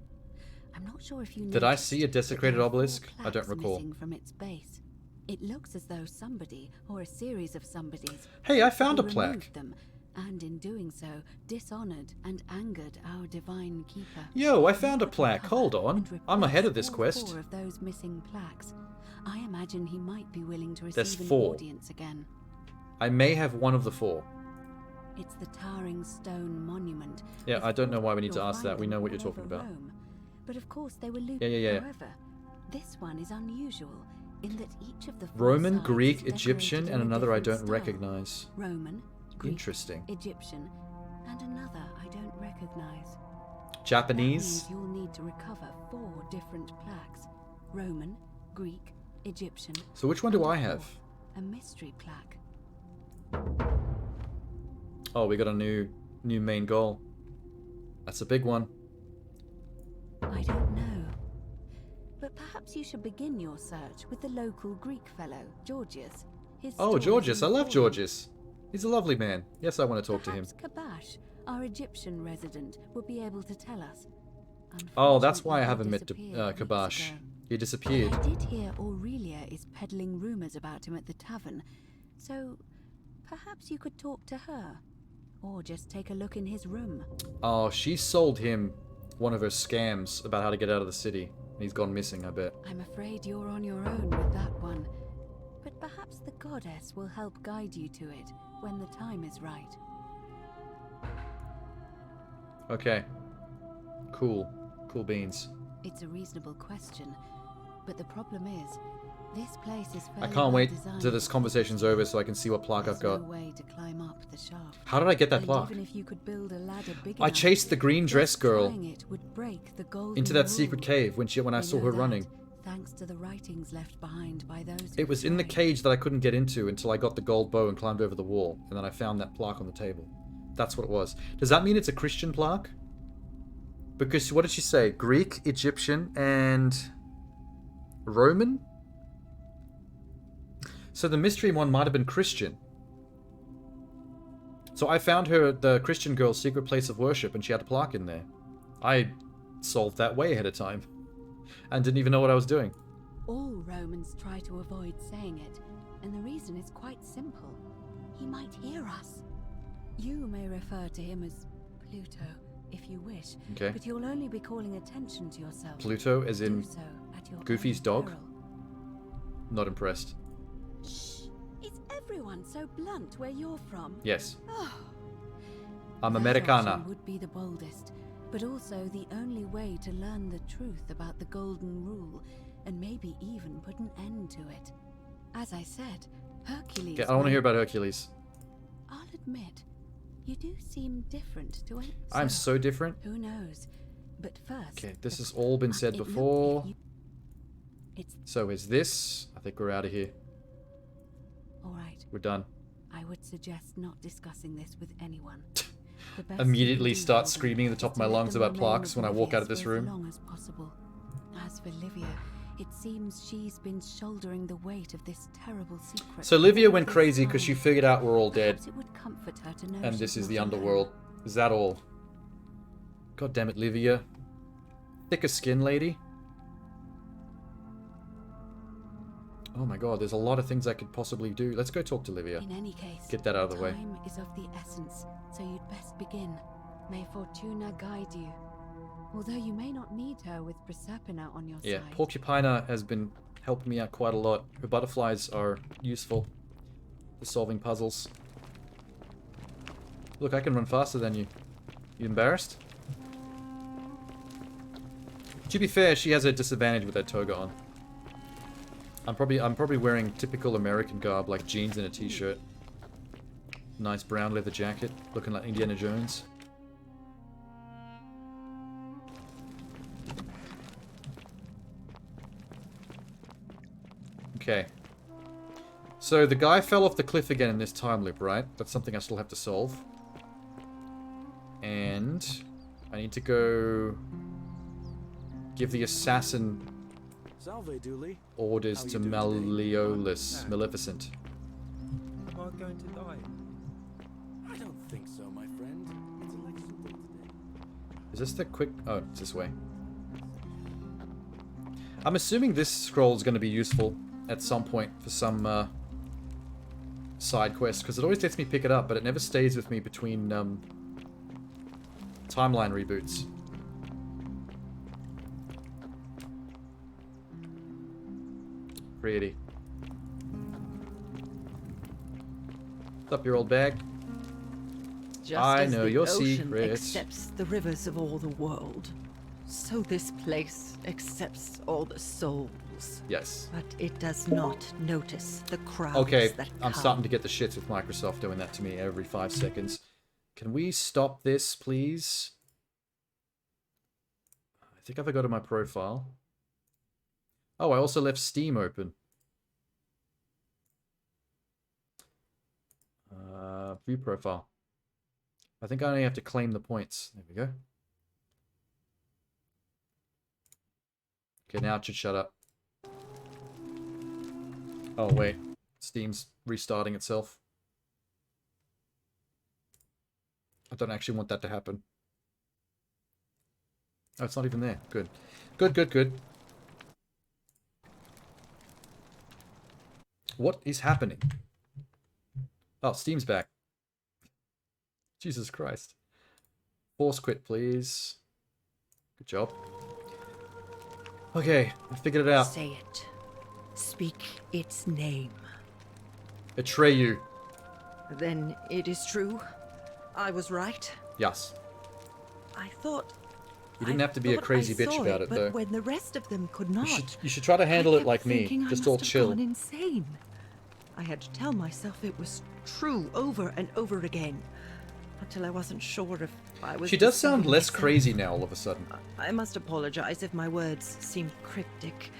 I'm not sure if you Did I noticed, see a but desecrated there are 4 obelisk? I don't plaques recall. missing from its base. It looks as though somebody, or a series of somebodies, Hey, I found a removed plaque. them, and in doing so, dishonored and angered our divine keeper. Yo, I found a plaque. Hold on. I'm ahead of this All quest. 4 of those missing plaques. I imagine he might be willing to There's receive an 4. audience again. I may have one of the 4. It's the towering stone monument. Yeah, with I don't know 4 why we need to you'll ask that. find We them know what you're all talking over about. Rome. But of course they were looted. Yeah. However, this one is unusual in that each of the 4 Roman, sides Greek, is decorated Egyptian, in and a another I different don't style. recognize. Roman, Greek, Interesting. Egyptian, and another I don't recognize. Japanese? That means you'll need to recover 4 different plaques. Roman, Greek, Egyptian. So which one do and I a have? 4th, a mystery plaque. Oh, we got a new main goal. That's a big one. I don't know. But perhaps you should begin your search with the local Greek fellow, Georgius. His Oh, stories Georgius. I love inform- Georgius. He's a lovely man. Yes, I want to talk to him. Perhaps Kabash, our Egyptian resident, will be able to tell us. Oh, that's why I Unfortunately, haven't he met disappeared Kabash. weeks ago. He disappeared. I did hear Aurelia is peddling rumors about him at the tavern, so perhaps you could talk to her, or just take a look in his room. Oh, she sold him one of her scams about how to get out of the city. And he's gone missing, I bet. I'm afraid you're on your own with that one, but perhaps the goddess will help guide you to it when the time is right. Okay. Cool. Cool beans. It's a reasonable question, but the problem is, this place is I fairly can't wait well-designed. till this conversation's over so I can see what plaque I've There's got. no way to climb up the shaft. How did I get that And plaque? even if you could build a ladder big I enough, chased the green dress just girl trying it would break the golden into that rule. secret cave when I We saw know her that, running. Thanks to the writings left behind by those. It was in the cage that I couldn't get into until I got the gold bow and climbed over the wall, and then I found that plaque on the table. That's what it was. Does that mean it's a Christian plaque? Because what did she say? Greek, Egyptian, and Roman? So the mystery one might have been Christian. So I found her at the Christian girl's secret place of worship, and she had a plaque in there. I solved that way ahead of time, and didn't even know what I was doing. All Romans try to avoid saying it, and the reason is quite simple. He might hear us. You may refer to him as Pluto, if you wish, Okay. but you'll only be calling attention to yourself. Pluto, as in Do so at your Goofy's own dog? peril. Not impressed. Shh! Is everyone so blunt where you're from? Yes. Oh. I'm That Americana. option would be the boldest, but also the only way to learn the truth about the Golden Rule, and maybe even put an end to it. As I said, Hercules. Okay, I want to hear about Hercules. I'll admit, You do seem different to it. I'm so different. Who knows? But first... Okay, this has all been said before. So is this. I think we're out of here. Alright. We're done. I would suggest not discussing this with anyone. Immediately start screaming at the top of my lungs about plaques when I walk out of this room. As long as possible. As for Livia, it seems she's been shouldering the weight of this terrible secret. So Livia went crazy because she figured out we're all dead. Perhaps it would comfort her to know And this she's is the not alone. underworld. Is that all? God damn it, Livia. Thicker skin, lady. Oh my god, there's a lot of things I could possibly do. Let's go talk to Livia. In any case, get that out of the way. Time is of the essence, so you'd best begin. May Fortuna guide you. Although you may not need her with Proserpina on your Yeah, side. Porcupina has been helping me out quite a lot. Her butterflies are useful for solving puzzles. Look, I can run faster than you. You embarrassed? To be fair, she has a disadvantage with that toga on. I'm probably wearing typical American garb, like jeans and a t-shirt. Nice brown leather jacket, looking like Indiana Jones. Okay. So the guy fell off the cliff again in this time loop, right? That's something I still have to solve. And I need to go give the assassin Salve, Dooley. orders to Malleolus, Maleficent. Am I going to die? I don't think so, my friend. It's election day today. Is this the quick... Oh, it's this way. I'm assuming this scroll is going to be useful at some point for some side quest, because it always lets me pick it up, but it never stays with me between timeline reboots. Pretty. What's up, your old bag? Just I as know the your ocean secrets. accepts the rivers of all the world, so this place accepts all the souls. Yes. But it does not notice the crowds Okay, that I'm come. starting to get the shits with Microsoft doing that to me every 5 seconds. Can we stop this, please? I think if I go to my profile... Oh, I also left Steam open. View profile. I think I only have to claim the points. There we go. Okay, now it should shut up. Oh, wait. Steam's restarting itself. I don't actually want that to happen. Oh, it's not even there. Good. Good, good, good. What is happening? Oh, Steam's back. Jesus Christ. Force quit, please. Good job. Okay, I figured it out. Say it. Speak its name. Atreyu. Then it is true. I was right. Yes. I thought... You didn't have to be a crazy bitch about it, but though. when the rest of them could not, You should try to handle it like me. thinking Just I all must have chill. gone insane. I had to tell myself it was true over and over again, until I wasn't sure if I was. She does sound deceiving less myself. crazy now all of a sudden. I must apologize if my words seemed cryptic.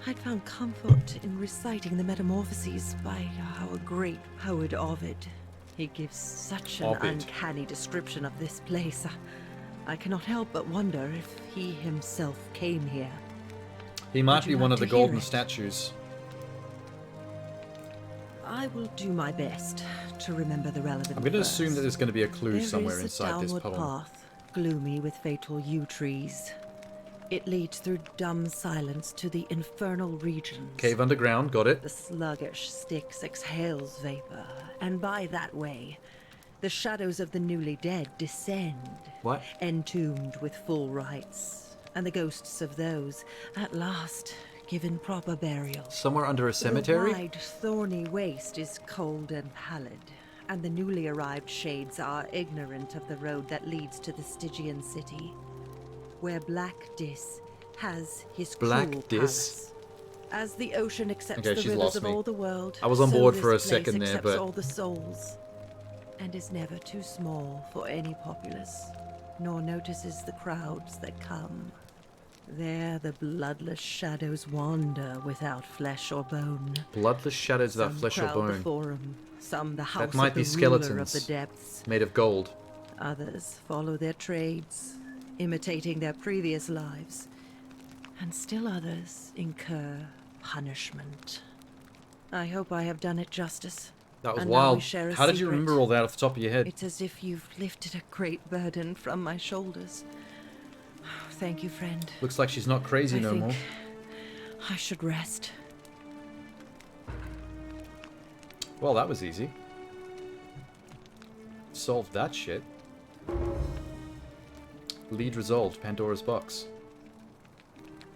I'd found comfort in reciting the Metamorphoses by our great poet Ovid. He gives such an Ovid. uncanny description of this place. I cannot help but wonder if he himself came here. He might Would be you one like of the to hear golden it? statues. I will do my best to remember the relevant I'm going to verse. assume that there's going to be a clue There somewhere is a inside this downward puddle. path, gloomy with fatal yew trees. It leads through dumb silence to the infernal regions. Cave underground, got it. The sluggish Styx exhales vapor, and by that way, the shadows of the newly dead descend. What? Entombed with full rites, and the ghosts of those, at last, given proper burial. Somewhere under a cemetery? The wide, thorny waste is cold and pallid, and the newly arrived shades are ignorant of the road that leads to the Stygian city, where Black Dis has his Black cruel Dis? palace. As the ocean accepts Okay, the she's rivers lost of me. all the world, I was on so board this for a place second there, accepts but- all the souls. and is never too small for any populace, nor notices the crowds that come. There the bloodless shadows wander without flesh or bone. Bloodless shadows without flesh or Some crowd the bone. forum, some the house That might of be the ruler of skeletons the depths. made of gold. Others follow their trades, imitating their previous lives, and still others incur punishment. I hope I have done it justice. That was And now we wild. share a How did you secret. remember all that off the top of your head? It's as if you've lifted a great burden from my shoulders. Thank you, friend. Looks like she's not crazy no more. I should rest. Well, that was easy. Solved that shit. Lead resolved. Pandora's box.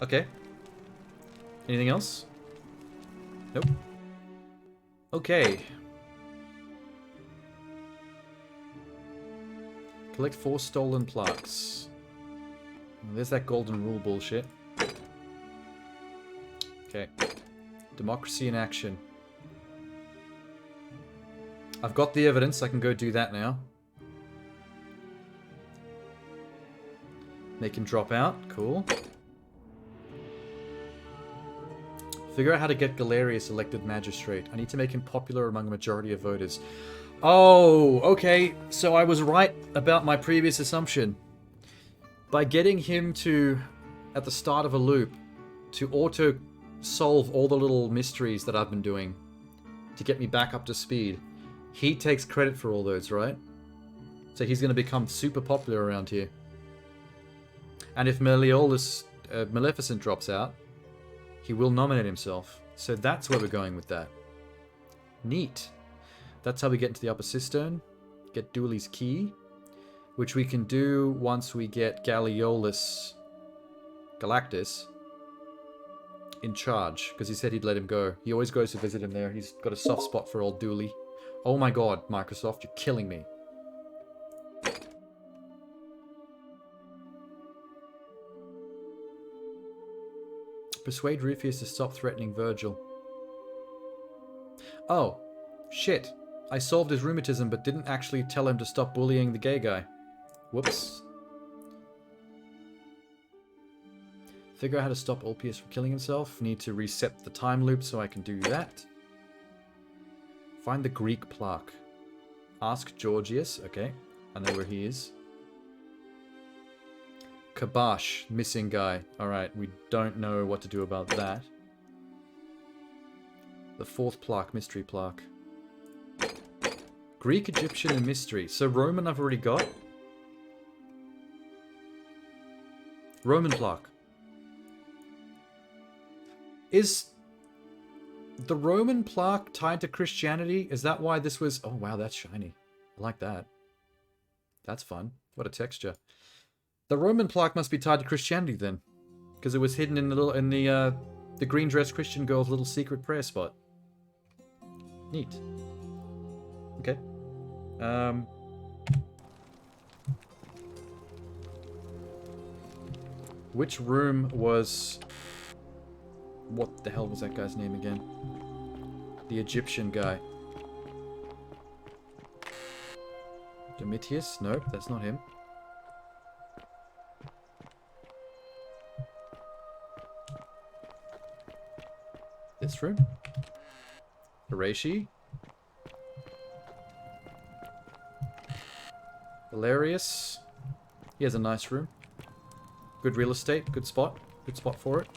Okay. Anything else? Nope. Okay. Collect 4 stolen plaques. There's that golden rule bullshit. Okay. Democracy in action. I've got the evidence. I can go do that now. Make him drop out. Cool. Figure out how to get Galerius elected magistrate. I need to make him popular among a majority of voters. Oh, okay. So I was right about my previous assumption. By getting him to, at the start of a loop, to auto-solve all the little mysteries that I've been doing to get me back up to speed, he takes credit for all those, right? So he's going to become super popular around here. And if Maleficent drops out, he will nominate himself. So that's where we're going with that. Neat. That's how we get into the Upper Cistern. Get Dooley's key. Which we can do once we get Galactus in charge. Because he said he'd let him go. He always goes to visit him there. He's got a soft spot for old Dooley. Oh my god, Microsoft, you're killing me. Persuade Rufius to stop threatening Virgil. Oh, shit. I solved his rheumatism but didn't actually tell him to stop bullying the gay guy. Whoops. Figure out how to stop Ulpius from killing himself. Need to reset the time loop so I can do that. Find the Greek plaque. Ask Georgius. Okay, I know where he is. Kabash, missing guy. Alright, we don't know what to do about that. The 4th plaque, mystery plaque. Greek, Egyptian, and mystery. So Roman I've already got. Roman plaque. Is the Roman plaque tied to Christianity? Is that why this was... Oh wow, that's shiny. I like that. That's fun. What a texture. The Roman plaque must be tied to Christianity then, because it was hidden in the green dressed Christian girl's little secret prayer spot. Neat. Okay. Which room was... What the hell was that guy's name again? The Egyptian guy. Domitius? Nope, that's not him. This room? Horatii? Valerius? He has a nice room. Good real estate, good spot. Good spot for it.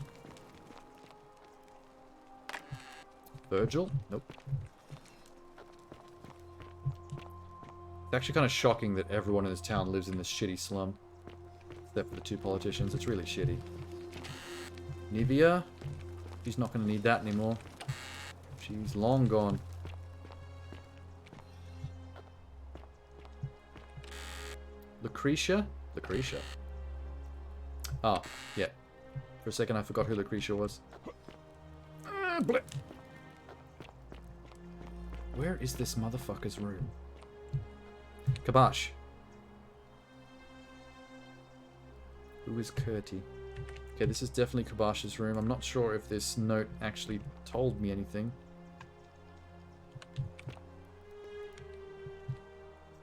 Virgil? Nope. It's actually kind of shocking that everyone in this town lives in this shitty slum. Except for the 2 politicians. It's really shitty. Nivea? She's not going to need that anymore. She's long gone. Lucretia? Lucretia. Ah, yeah. For a second I forgot who Lucretia was. Where is this motherfucker's room? Kabash. Who is Curti? Okay, this is definitely Kabash's room. I'm not sure if this note actually told me anything.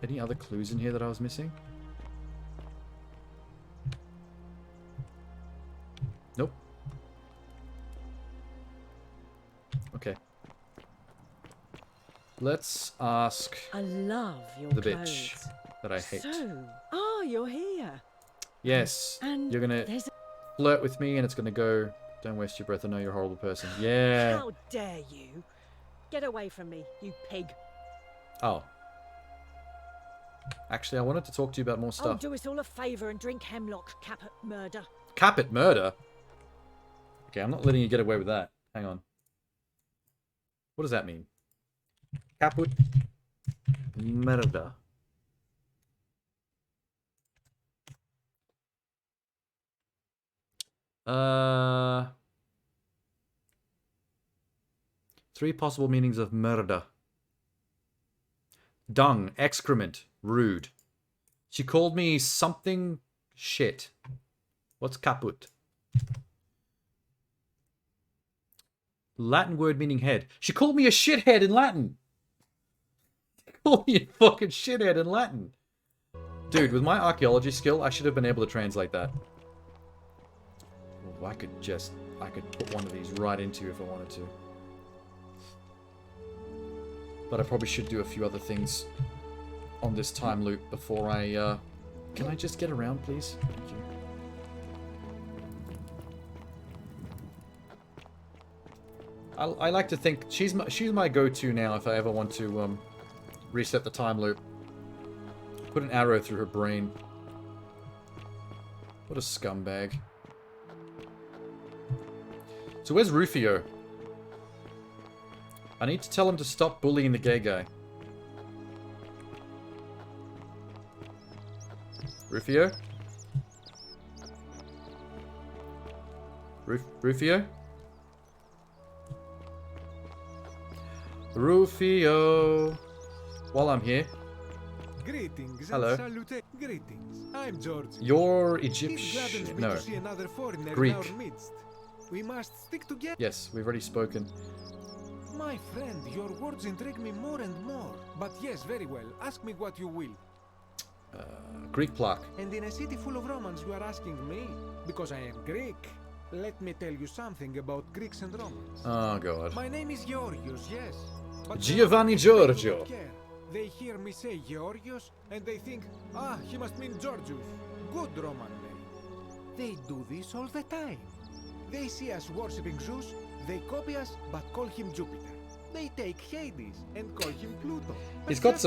Any other clues in here that I was missing? Nope. Okay. Let's ask I love your the clothes. bitch that I hate. So, you're here. Yes. And You're gonna there's flirt with me and it's gonna go, don't waste your breath, I know you're a horrible person. Yeah. How dare you? Get away from me, you pig. Oh. Actually, I wanted to talk to you about more Oh, stuff. do us all a favour and drink hemlock, cap at murder. Capit murder? Okay, I'm not letting you get away with that. Hang on. What does that mean? Caput murder. Three possible meanings of murder. Dung, excrement, rude. She called me something shit. What's caput? Latin word meaning head. She called me a shithead in Latin. She called me a fucking shithead in Latin. Dude, with my archaeology skill, I should have been able to translate that. Oh, I could put one of these right into you if I wanted to. But I probably should do a few other things on this time loop before I, Can I just get around, please? Thank you. I like to think she's my go-to now if I ever want to reset the time loop. Put an arrow through her brain. What a scumbag. So where's Rufio? I need to tell him to stop bullying the gay guy. Rufio? Rufio? Rufio! While I'm here. Greetings. Hello. Greetings. I'm George. You're It Egyptian. gladdens me No. to see another foreigner Greek. in our midst. We must stick together. Yes, we've already spoken. My friend, your words intrigue me more and more. But yes, very well. Ask me what you will. Greek plaque. And in a city full of Romans, you are asking me? Because I am Greek. Let me tell you something about Greeks and Romans. Oh, God. My name is Georgios, yes. But Giovanni they do Giorgio. not care. They hear me say Georgios, and they think, he must mean Georgius. Good Roman name. They do this all the time. They see us worshipping Zeus, they copy us, but call him Jupiter. They take Hades and call him Pluto. He's got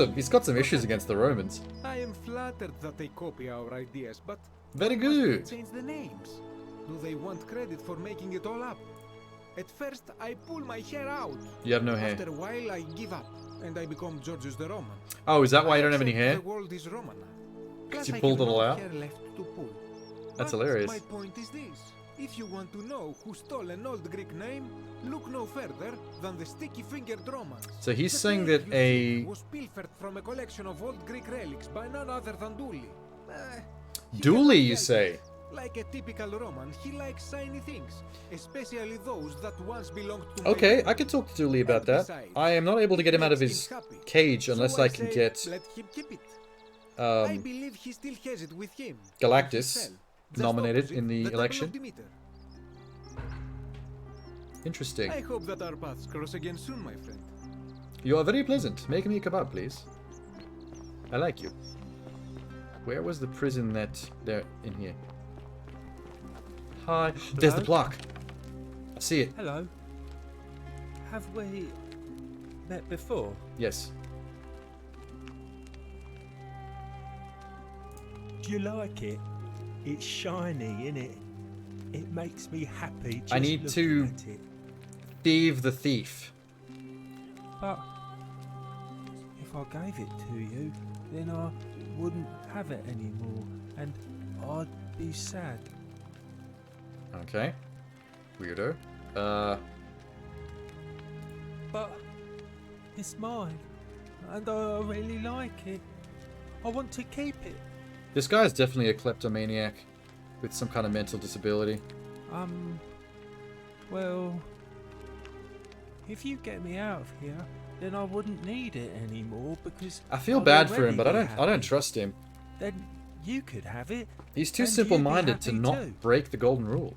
some issues against the Romans. I am flattered that they copy our ideas, but Very why must they good. change the names? Do they want credit for making it all up? At first, I pull my hair out. You have no hair. After a while, I give up, and I become Georgius the Roman. Oh, is that why you don't have any Accept hair? The world is Roman now. Because Plus, you I pulled have it all no out? hair left to pull. That's But hilarious. My point is this. If you want to know who stole an old Greek name, look no further than the sticky-fingered Romans. So he's The saying name that you a see was pilfered from a collection of old Greek relics by none other than Dooley. Dooley, you say? Like a typical Roman, he likes shiny things, especially those that once belonged to Okay, men. I can talk to Dooley about And that. besides, I am not able to get him out of his cage unless So I can say, get let him keep it. I um, believe he still has it with him. Galactus nominated opposite in the the Temple election. of Demeter. Interesting. I hope that our paths cross again soon, my friend. You are very pleasant. Make me a kebab, please. I like you. Where was the prison that they're in here? Hi. There's the Hello? plaque. I see it. Hello. Have we met before? Yes. Do you like it? It's shiny, innit? It makes me happy just I need looking to at it. thieve the thief. But if I gave it to you, then I wouldn't have it anymore, and I'd be sad. Okay. Weirdo. But it's mine, and I really like it. I want to keep it. This guy is definitely a kleptomaniac with some kind of mental disability. Well, if you get me out of here, then I wouldn't need it anymore because I feel I'd bad for already him, but be I don't happy. trust him. Then you could have it. He's too and you'd be simple-minded to happy not too. break the golden rule.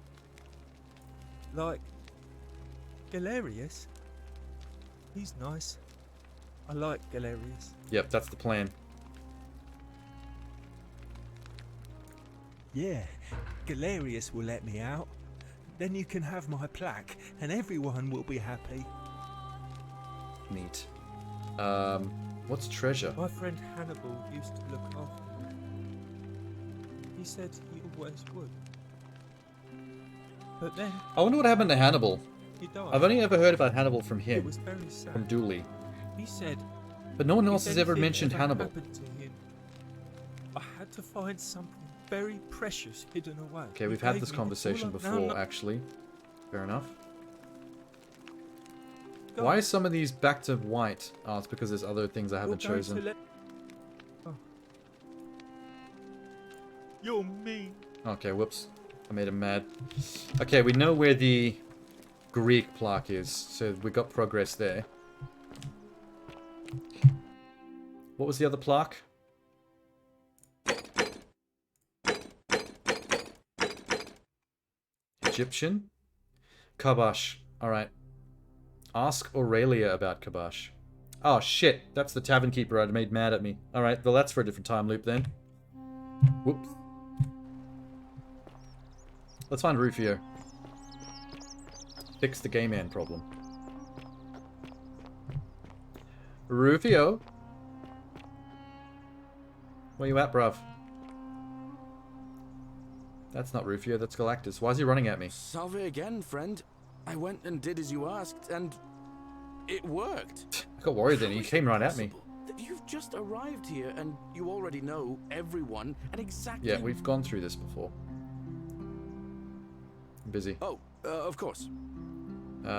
Like Galerius. He's nice. I like Galerius. Yep, that's the plan. Yeah, Galerius will let me out. Then you can have my plaque, and everyone will be happy. Neat. What's treasure? My friend Hannibal used to look after me. He said he always would. But then I wonder what happened to Hannibal. he died. I've only ever heard about Hannibal from It him, was very sad. from Dooley. He said, But no one if else has ever anything mentioned ever Hannibal. happened to him, I had to find something very precious hidden away. Okay, He we've had gave this me conversation all I- before, No, no. actually. Fair enough. Go Why on. are some of these back to white? Oh, it's because there's other things I haven't You're going chosen. to let- Oh. You're mean. Okay, whoops. I made him mad. Okay, we know where the Greek plaque is, so we got progress there. What was the other plaque? Egyptian? Kabash. Alright. Ask Aurelia about Kabash. Oh shit, that's the tavern keeper I'd made mad at me. Alright, well that's for a different time loop then. Whoops. Let's find Rufio. Fix the gay man problem. Rufio? Where you at, bruv? That's not Rufio, that's Galactus. Why is he running at me? Salve again, friend. I went and did as you asked, and it worked. I got worried then, he How is came it right at me. possible that you've just arrived here and you already know everyone and exactly... Yeah, we've gone through this before. I'm busy. Oh, of course.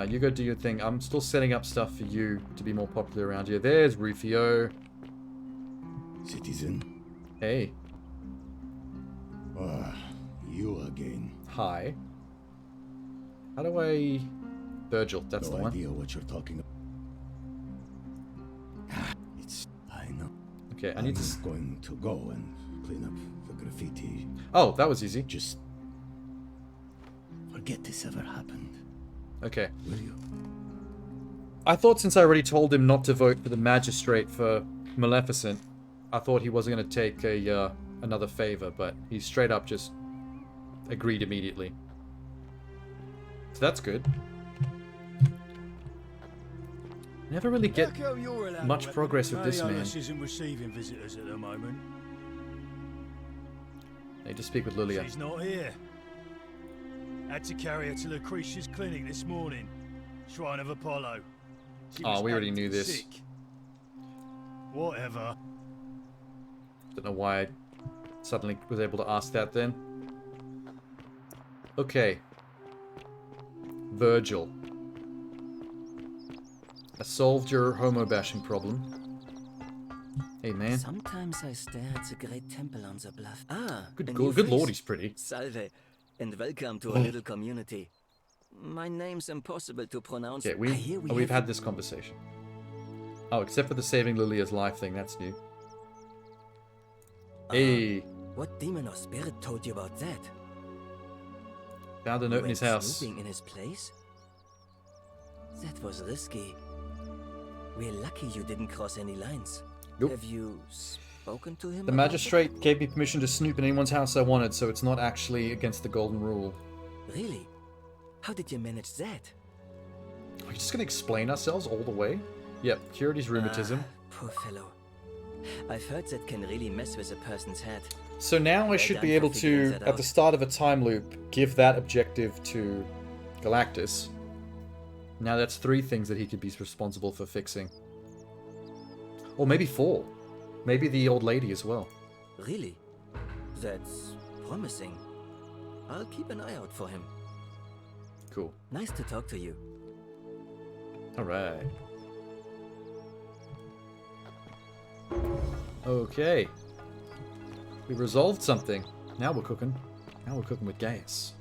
You go do your thing. I'm still setting up stuff for you to be more popular around here. There's Rufio. Citizen. Hey. Ah, you again. Hi. How do I... Virgil, that's no the one. idea what you're talking about. I know. Okay, I need to... going to go and clean up the graffiti. Oh, that was easy. Just forget this ever happened. Okay. Will you? I thought since I already told him not to vote for the magistrate for Maleficent, I thought he wasn't going to take a another favor, but he straight up just agreed immediately. So that's good. Never really get much progress with this man. Aeolus isn't receiving visitors at the moment. I need to speak with Lilia. She's not here. Had to carry her to Lucretia's clinic this morning. Shrine of Apollo. She Oh, was we already acting knew this. sick. Whatever. Don't know why I suddenly was able to ask that then. Okay. Virgil. I solved your homo bashing problem. Hey man. Sometimes I stare at the great temple on the bluff. Ah, Good, a good, new good lord, face. he's pretty. Salve, and welcome to our little community. My name's impossible to pronounce. Okay, I hear we've had this conversation. Oh, except for the saving Lilia's life thing, that's new. Hey, What demon or spirit told you about that? found a You note in went his house. snooping in his place? That was risky. We're lucky you didn't cross any lines. Nope. Have you spoken to him? The about magistrate gave me permission to snoop in anyone's house I wanted, so it's not actually against the golden rule. it? Really? How did you manage that? Are we just gonna explain ourselves all the way? Yep, cured his rheumatism. Poor fellow. I've heard that can really mess with a person's head. So now I Well should done be for able figuring to, that at the out. start of a time loop, give that objective to Galactus. Now that's 3 things that he could be responsible for fixing. Or maybe 4. Maybe the old lady as well. Really? That's promising. I'll keep an eye out for him. Cool. Nice to talk to you. Alright. Okay. We resolved something. Now we're cooking. Now we're cooking with gas.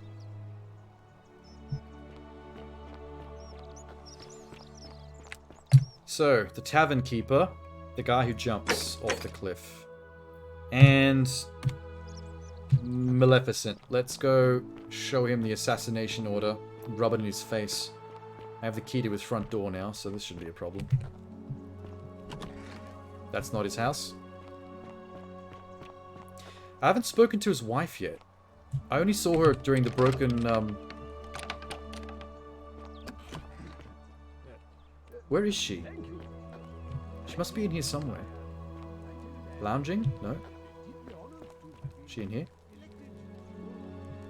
So, the tavern keeper, the guy who jumps off the cliff, and Maleficent. Let's go show him the assassination order, rub it in his face. I have the key to his front door now, so this shouldn't be a problem. That's not his house. I haven't spoken to his wife yet. I only saw her during the broken, Where is she? She must be in here somewhere. Lounging? No. Is she in here?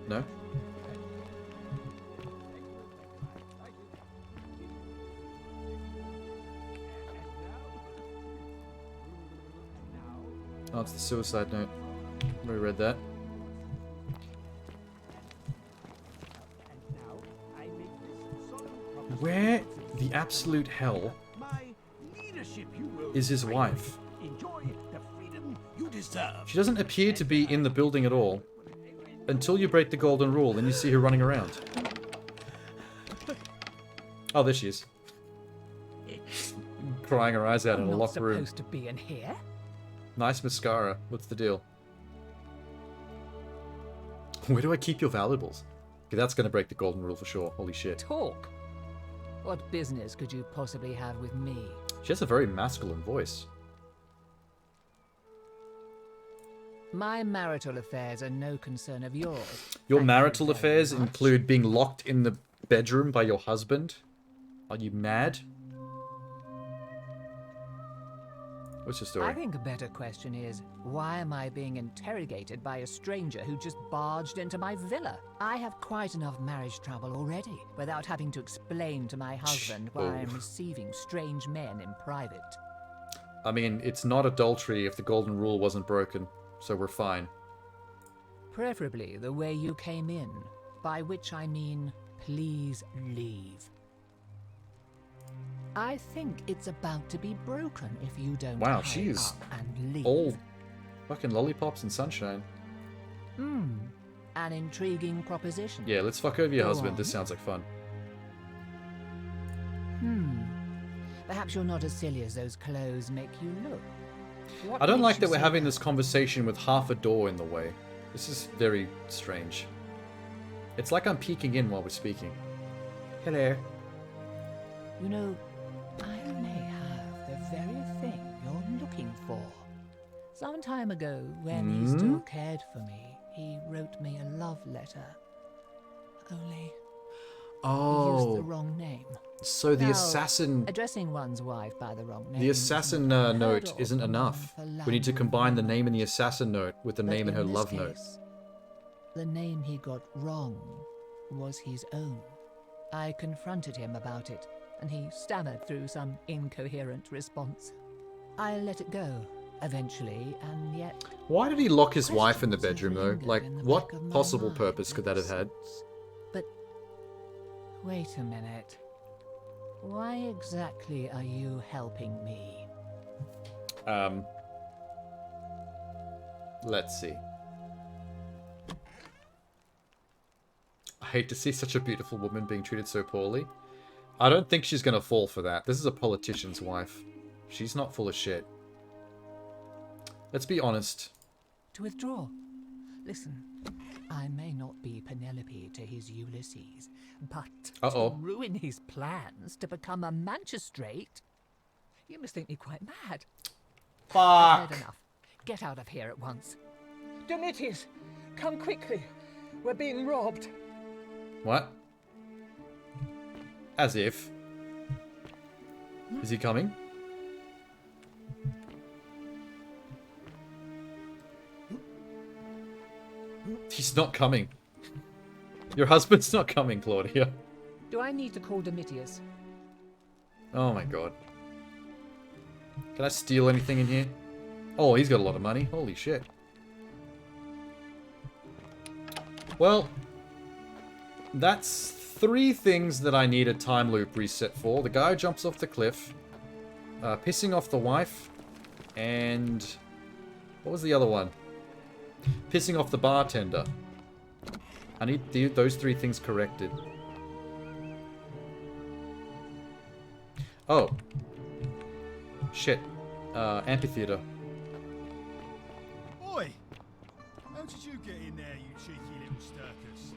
No. Oh, it's the suicide note. We read that. Where the absolute hell is his wife? She doesn't appear to be in the building at all until you break the golden rule and you see her running around. Oh, there she is. Crying her eyes out in a locked room. Supposed to be in here? Nice mascara. What's the deal? Where do I keep your valuables? Okay, that's going to break the golden rule for sure. Holy shit. Talk. What business could you possibly have with me? She has a very masculine voice. My marital affairs are no concern of yours. Your marital affairs include being locked in the bedroom by your husband? Are you mad? What's your story? I think a better question is, why am I being interrogated by a stranger who just barged into my villa? I have quite enough marriage trouble already, without having to explain to my husband why I'm receiving strange men in private. I mean, it's not adultery if the golden rule wasn't broken, so we're fine. Preferably the way you came in, by which I mean, please leave. I think it's about to be broken if you don't. Wow, she's up and leave. all fucking lollipops and sunshine. An intriguing proposition. Yeah, let's fuck over your Go husband. on. This sounds like fun. Perhaps you're not as silly as those clothes make you look. What I don't makes like you that we're say having this conversation with half a door in the way. This is very strange. It's like I'm peeking in while we're speaking. Hello. You know, I may have the very thing you're looking for. Some time ago, when he still cared for me, he wrote me a love letter. Only he used the wrong name. So the Now, assassin... addressing one's wife by the wrong name. The assassin note isn't enough. We need to combine the name in the assassin note with the name in her love note. The name he got wrong was his own. I confronted him about it, and he stammered through some incoherent response. I let it go, eventually, and yet... Why did he lock his wife in the bedroom, though? Like, what possible purpose could that have had? But wait a minute. Why exactly are you helping me? Let's see. I hate to see such a beautiful woman being treated so poorly. I don't think she's gonna fall for that. This is a politician's wife. She's not full of shit. Let's be honest. To withdraw. Listen, I may not be Penelope to his Ulysses, but to ruin his plans to become a magistrate, you must think me quite mad. Fuck. I've heard enough. Get out of here at once. Domitius, come quickly. We're being robbed. What? As if. Is he coming? He's not coming. Your husband's not coming, Claudia. Do I need to call Domitius? Oh my god. Can I steal anything in here? Oh, he's got a lot of money. Holy shit. Well, that's 3 things that I need a time loop reset for. The guy jumps off the cliff, pissing off the wife, and what was the other one? Pissing off the bartender. I need those 3 things corrected. Oh. Shit. Amphitheater. Oi! How did you get in there, you cheeky little stirkers?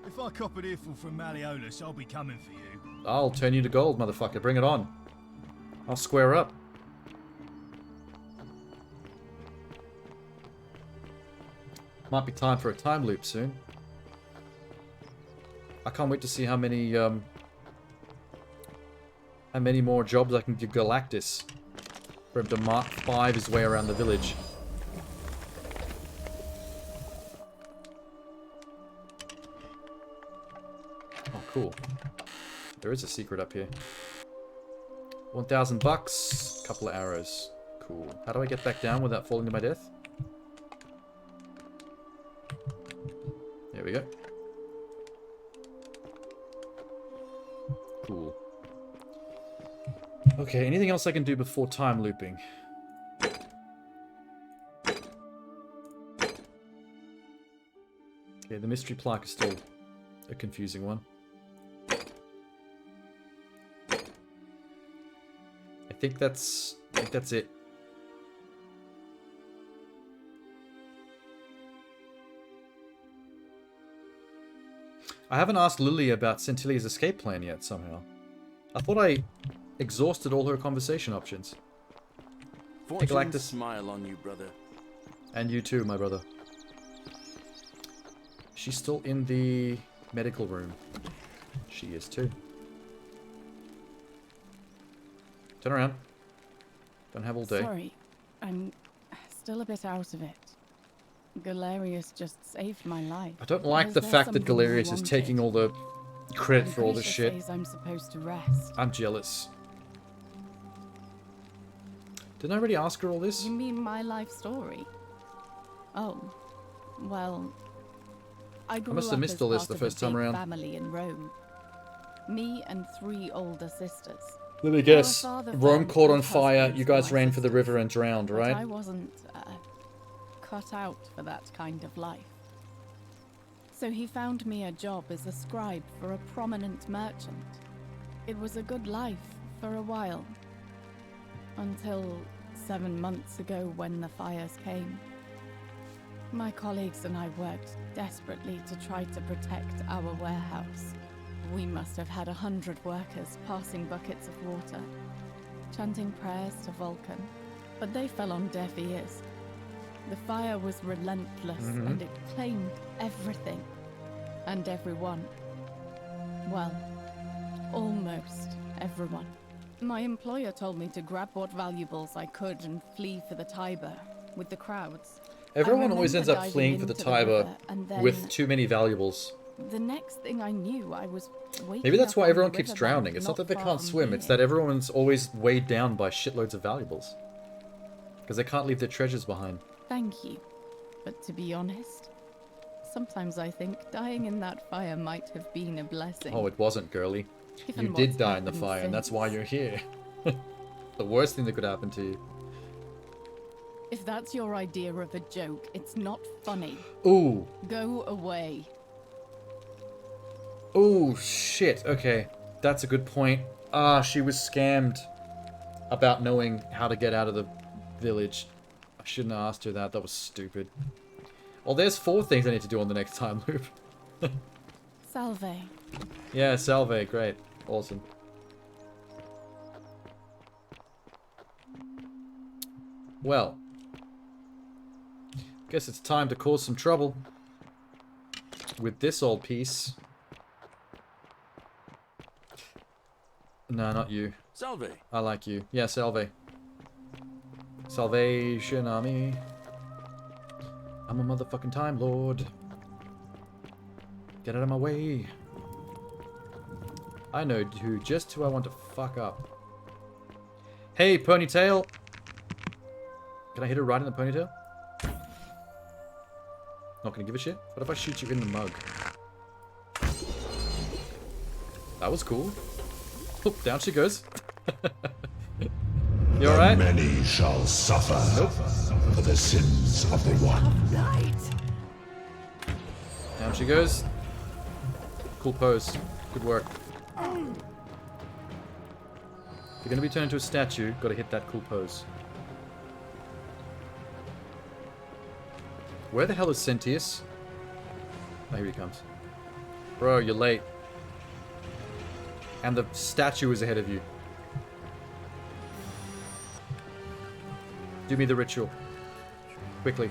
If I cop an earful from Malleolus, I'll be coming for you. I'll turn you to gold, motherfucker. Bring it on. I'll square up. Might be time for a time loop soon. I can't wait to see how many more jobs I can give Galactus for him to Mark 5 his way around the village. Oh, cool. There is a secret up here. 1,000 bucks. Couple of arrows. Cool. How do I get back down without falling to my death? There we go. Cool. Okay, anything else I can do before time looping? Okay, the mystery plaque is still a confusing one. I think that's it. I haven't asked Lily about Centilia's escape plan yet, somehow. I thought I exhausted all her conversation options. Fortune Galactus. Smile on you, brother. And you too, my brother. She's still in the medical room. She is too. Turn around. Don't have all day. Sorry, I'm still a bit out of it. Galerius just saved my life. I don't like Is the there fact that something you Galerius is wanted? taking all the credit for all this Lucretia shit. says I'm supposed to rest. I'm jealous. Didn't I already ask her all this? You mean my life story? Oh, well, I grew must have up missed as all this part the of first a time big around. family in Rome. Me and 3 older sisters. Let me Our guess. father Rome found caught on good fire. husbands You for guys my ran for the sisters, river and drowned, but right? I wasn't cut out for that kind of life. So he found me a job as a scribe for a prominent merchant. It was a good life for a while. Until 7 months ago when the fires came. My colleagues and I worked desperately to try to protect our warehouse. We must have had 100 workers passing buckets of water, chanting prayers to Vulcan, but they fell on deaf ears. The fire was relentless and it claimed everything and everyone. Well, almost everyone. My employer told me to grab what valuables I could and flee for the Tiber with the crowds. Everyone always remember ends up diving fleeing for the into Tiber river and then with too many valuables. the next thing I knew, I was waking Maybe that's up why on everyone the keeps riverbank drowning. It's not that they far can't from swim, here. it's that everyone's always weighed down by shitloads of valuables. Because they can't leave their treasures behind. Thank you. But to be honest, sometimes I think dying in that fire might have been a blessing. Oh, it wasn't, girly. Given You did what's die in the happened fire, and that's why since. you're here. The worst thing that could happen to you. If that's your idea of a joke, it's not funny. Ooh. Go away. Oh, shit. Okay. That's a good point. Ah, she was scammed about knowing how to get out of the village. I shouldn't have asked her that. That was stupid. Well, there's 4 things I need to do on the next time loop. Salve. Yeah, Salve. Great. Awesome. Well. Guess it's time to cause some trouble. With this old piece. No, not you. Salve. I like you. Yeah, Salve. Salvation Army. I'm a motherfucking Time Lord. Get out of my way. I know just who I want to fuck up. Hey, ponytail. Can I hit her right in the ponytail? Not gonna give a shit? What if I shoot you in the mug? That was cool. Oh, down she goes. You alright? Many shall suffer for the sins of the one. Down she goes. Cool pose. Good work. you're gonna be turned into a statue, gotta hit that cool pose. Where the hell is Sentius? Oh, here he comes. Bro, you're late. And the statue is ahead of you. Do me the ritual. Quickly.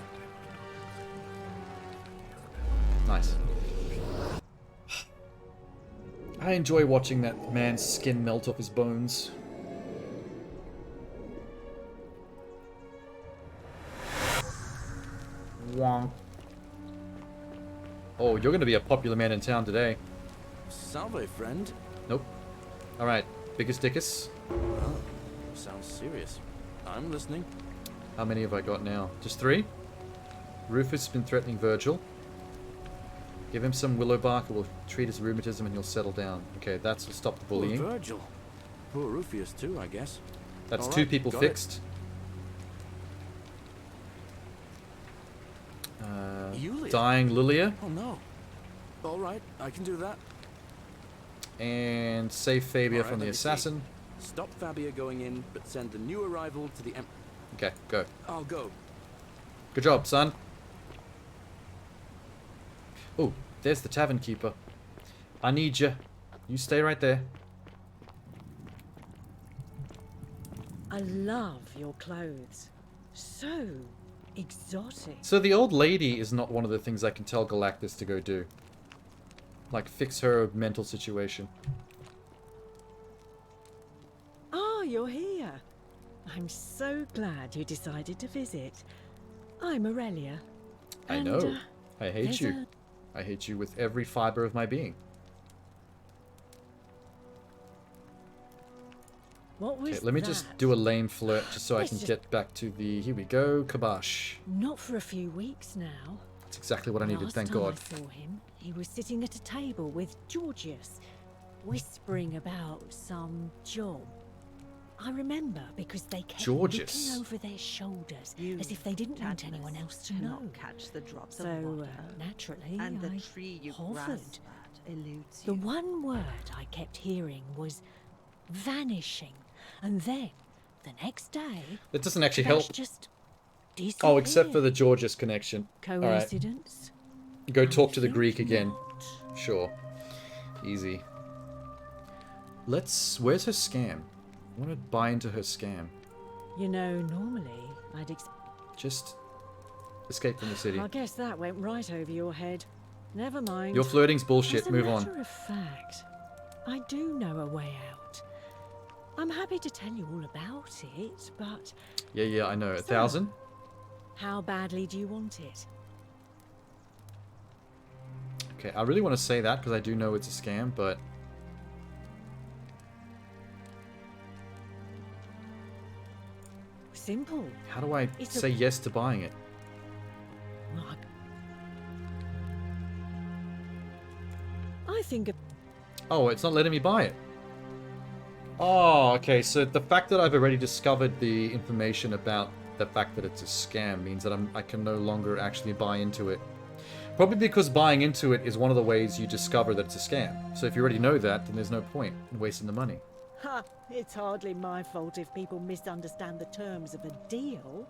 Nice. I enjoy watching that man's skin melt off his bones. Wonk. Oh, you're gonna be a popular man in town today. Salve, friend. Nope. Alright, biggest dickus. Oh, sounds serious. I'm listening. How many have I got now? Just 3? Rufus has been threatening Virgil. Give him some willow bark, it will treat his rheumatism and he'll settle down. Okay, that's to stop the bullying. Poor Virgil. Poor Rufus too, I guess. That's All 2 right, people got fixed. Yulia. Dying Lilia. Oh no. Alright, I can do that. And save Fabia Alright, from the let me see. assassin. Stop Fabia going in, but send the new arrival to the Okay, go. I'll go. Good job, son. Oh, there's the tavern keeper. I need you. You stay right there. I love your clothes. So exotic. So the old lady is not one of the things I can tell Galactus to go do. Like, fix her mental situation. Ah, you're here. I'm so glad you decided to visit. I'm Aurelia. I know. I hate there's you. I hate you with every fiber of my being. What was Okay, let me that? just do a lame flirt just so I Let's can just- get back to the... Here we go, Kabash. Not for a few weeks now. That's exactly what I needed, Last thank time God. I saw him, he was sitting at a table with Georgius, whispering about some job. I remember because they kept Georgius? looking over their shoulders You, as if they didn't want Cadmus, anyone else to cannot know. catch the drops So, of water, naturally, and the I tree you hovered. grasp at eludes The you. one word I kept hearing was vanishing, and then the next day, That doesn't actually that's help. just Oh, except for disappeared. the Georgius connection. Alright. Coincidence? Go talk to the Greek again. Sure. Easy. Let's... Where's her scam? I want to buy into her scam. You know, normally I'd Just... escape from the city. I guess that went right over your head. Never mind. Your flirting's bullshit. As a Move on. matter of fact, I do know a way out. I'm happy to tell you all about it, but Yeah, I know. So- 1,000? how badly do you want it? Okay, I really want to say that because I do know it's a scam, but... Simple. How do I It's a- say yes to buying it? I think Oh, it's not letting me buy it. Oh, okay, so the fact that I've already discovered the information about the fact that it's a scam means that I can no longer actually buy into it. Probably because buying into it is one of the ways you discover that it's a scam. So if you already know that, then there's no point in wasting the money. Ha! It's hardly my fault if people misunderstand the terms of a deal.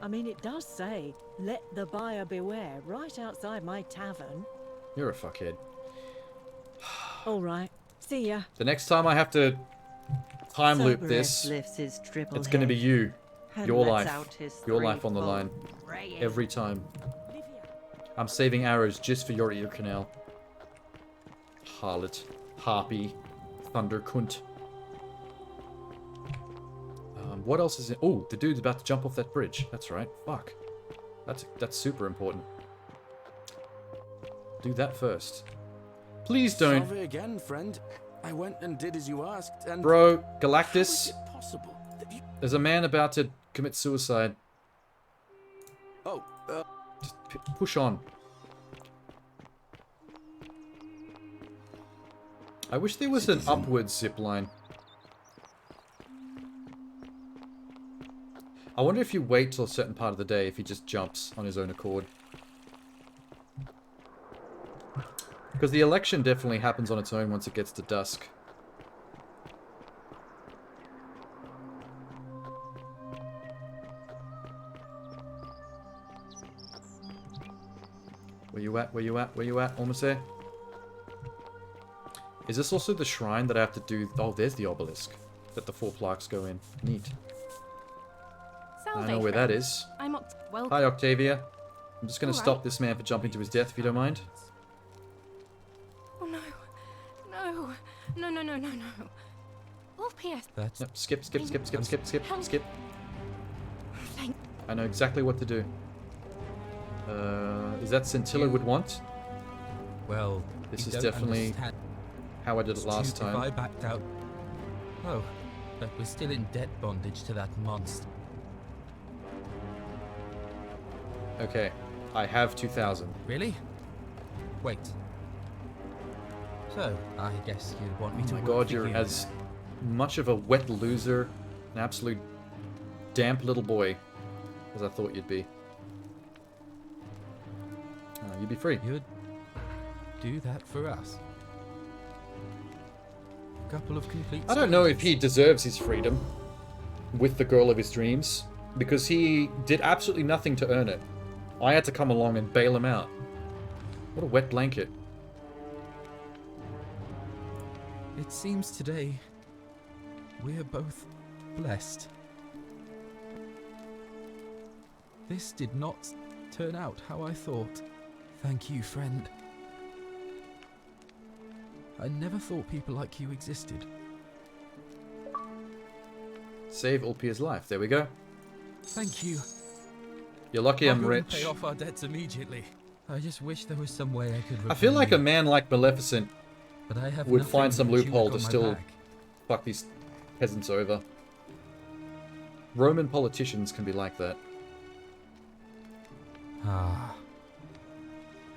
I mean, it does say, let the buyer beware, right outside my tavern. You're a fuckhead. All right. See ya. The next time I have to time loop Cerberus this, lifts his triple it's going to be head you. and Your lets life. out his Your life on the threefold line. braying. Every time. I'm saving arrows just for your ear canal. Harlot. Harpy. Thunder cunt. What else is it? Oh, the dude's about to jump off that bridge. That's right. Fuck. That's super important. Do that first. Please don't. Salve again, friend. I went and did as you asked, and... Bro, How is Galactus. it possible that you... There's a man about to commit suicide. Oh, Just push on. I wish there was an upwards zip line. I wonder if you wait till a certain part of the day if he just jumps on his own accord. Because the election definitely happens on its own once it gets to dusk. at? Where you at? Where you at? Almost there. Is this also the shrine that I have to do? Oh, there's the obelisk that the 4 plaques go in. Neat. I know where that is. Hi, Octavia. I'm just going to stop this man for jumping to his death, if you don't mind. Oh no. No. No, no, no, no, no. Ulpius. No, skip. Thank. I know exactly what to do. Is that Scintilla would want? Well, this you is don't definitely understand. how I did it last Stupid, time. I backed out. Oh, but we're still in debt bondage to that monster. Okay, I have 2,000. Really? Wait. So, I guess you want me Oh to my work god, for you're you. as much of a wet loser, an absolute damp little boy as I thought you'd be. You'd be free. You'd do that for us. A couple of complete I don't know if he deserves his freedom with the girl of his dreams, because he did absolutely nothing to earn it. I had to come along and bail him out. What a wet blanket. It seems today we're both blessed. This did not turn out how I thought. Thank you, friend. I never thought people like you existed. Save Ulpia's life. There we go. Thank you. You're lucky I'll I'm go and rich. pay off our debts immediately. I just wish there was some way I could I feel repay like you. a man like Maleficent But I have would nothing find some but you loophole on to my still back. fuck these peasants over. Roman politicians can be like that. Ah.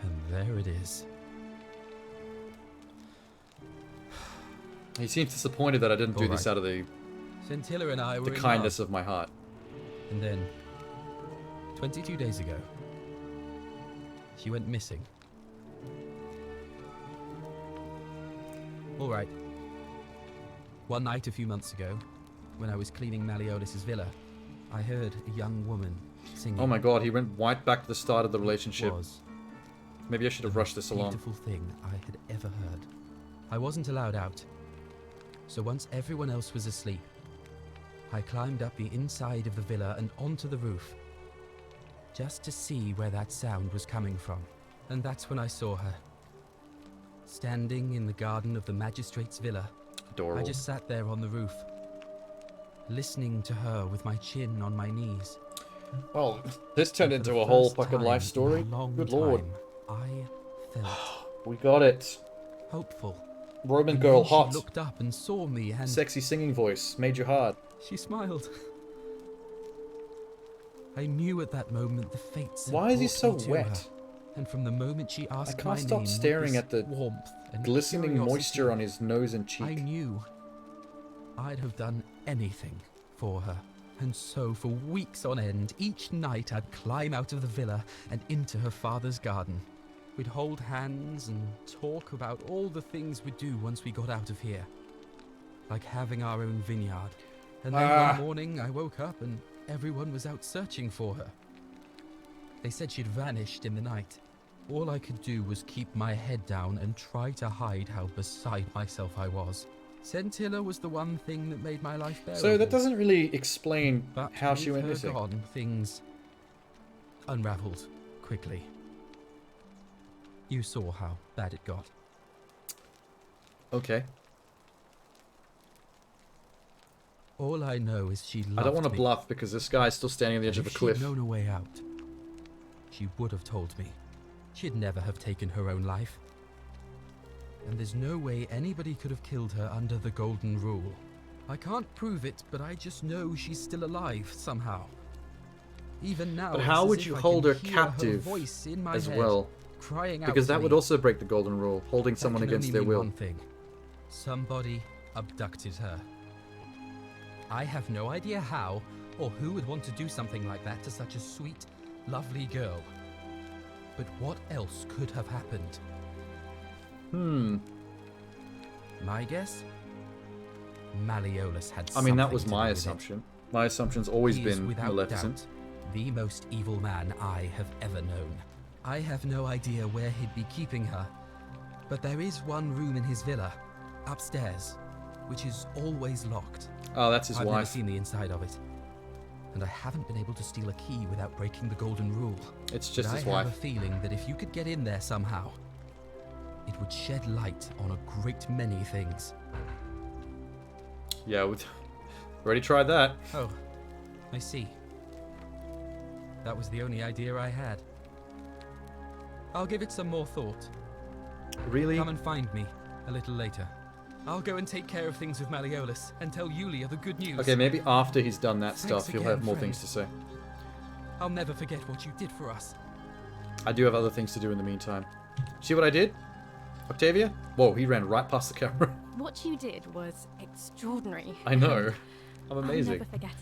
And there it is. He seems disappointed that I didn't do All this right. out of the Scintilla and I were in kindness love. of my heart. And then, 22 days ago, she went missing. All right. One night a few months ago, when I was cleaning Malleolus's villa, I heard a young woman singing. Oh my god, he went right back to the start of the relationship. Was Maybe I should have rushed this along. beautiful thing I had ever heard. I wasn't allowed out. So once everyone else was asleep, I climbed up the inside of the villa and onto the roof, just to see where that sound was coming from. And that's when I saw her, standing in the garden of the magistrate's villa. Adorable. I just sat there on the roof, listening to her with my chin on my knees. Well, this turned And for into the a whole first fucking time life in story. a long Good lord. time, I felt We got it. hopeful. Roman And girl, then hot. She looked up and saw me and Sexy singing voice. Made you hard. she smiled. I knew at that moment the fates had Why is he brought so me to wet? her. And from the moment she I asked can't my stop name staring with at the this warmth and glistening curiosity, moisture on his nose and cheek. I knew I'd have done anything for her. And so for weeks on end, each night I'd climb out of the villa and into her father's garden. We'd hold hands and talk about all the things we'd do once we got out of here. Like having our own vineyard. And then one morning I woke up and everyone was out searching for her. They said she'd vanished in the night. All I could do was keep my head down and try to hide how beside myself I was. Scintilla was the one thing that made my life bearable. So that doesn't really explain But how she with went her missing. gone, things unraveled quickly. You saw how bad it got. Okay. All I know is she loved I don't want to me. bluff because this guy's still standing on the edge And of a if cliff. she'd known a way out, she would have told me. She'd never have taken her own life. And there's no way anybody could have killed her under the Golden Rule. I can't prove it, but I just know she's still alive somehow. Even now, But it's how as would if you I hold can her hear captive voice in my as head, well? crying out Because to that me. would also break the golden rule, holding That someone can against only their mean will. one thing. Somebody abducted her. I have no idea how or who would want to do something like that to such a sweet, lovely girl. But what else could have happened? My guess? Malleolus had I mean, that something was to my do with it. assumption. My assumption's always He is been without Maleficent. doubt the most evil man I have ever known. I have no idea where he'd be keeping her, but there is one room in his villa, upstairs, which is always locked. Oh, that's his I've wife. never seen the inside of it, and I haven't been able to steal a key without breaking the golden rule. It's just But his I wife. have a feeling that if you could get in there somehow, it would shed light on a great many things. Yeah, we've already tried that. Oh, I see. That was the only idea I had. I'll give it some more thought. Really? Come and find me a little later. I'll go and take care of things with Malleolus and tell Yulia the good news. Okay, maybe after he's done that Thanks stuff, he'll again, have more friend. things to say. I'll never forget what you did for us. I do have other things to do in the meantime. See what I did? Octavia? Whoa, he ran right past the camera. What you did was extraordinary. I know. I'm amazing. I'll never forget it.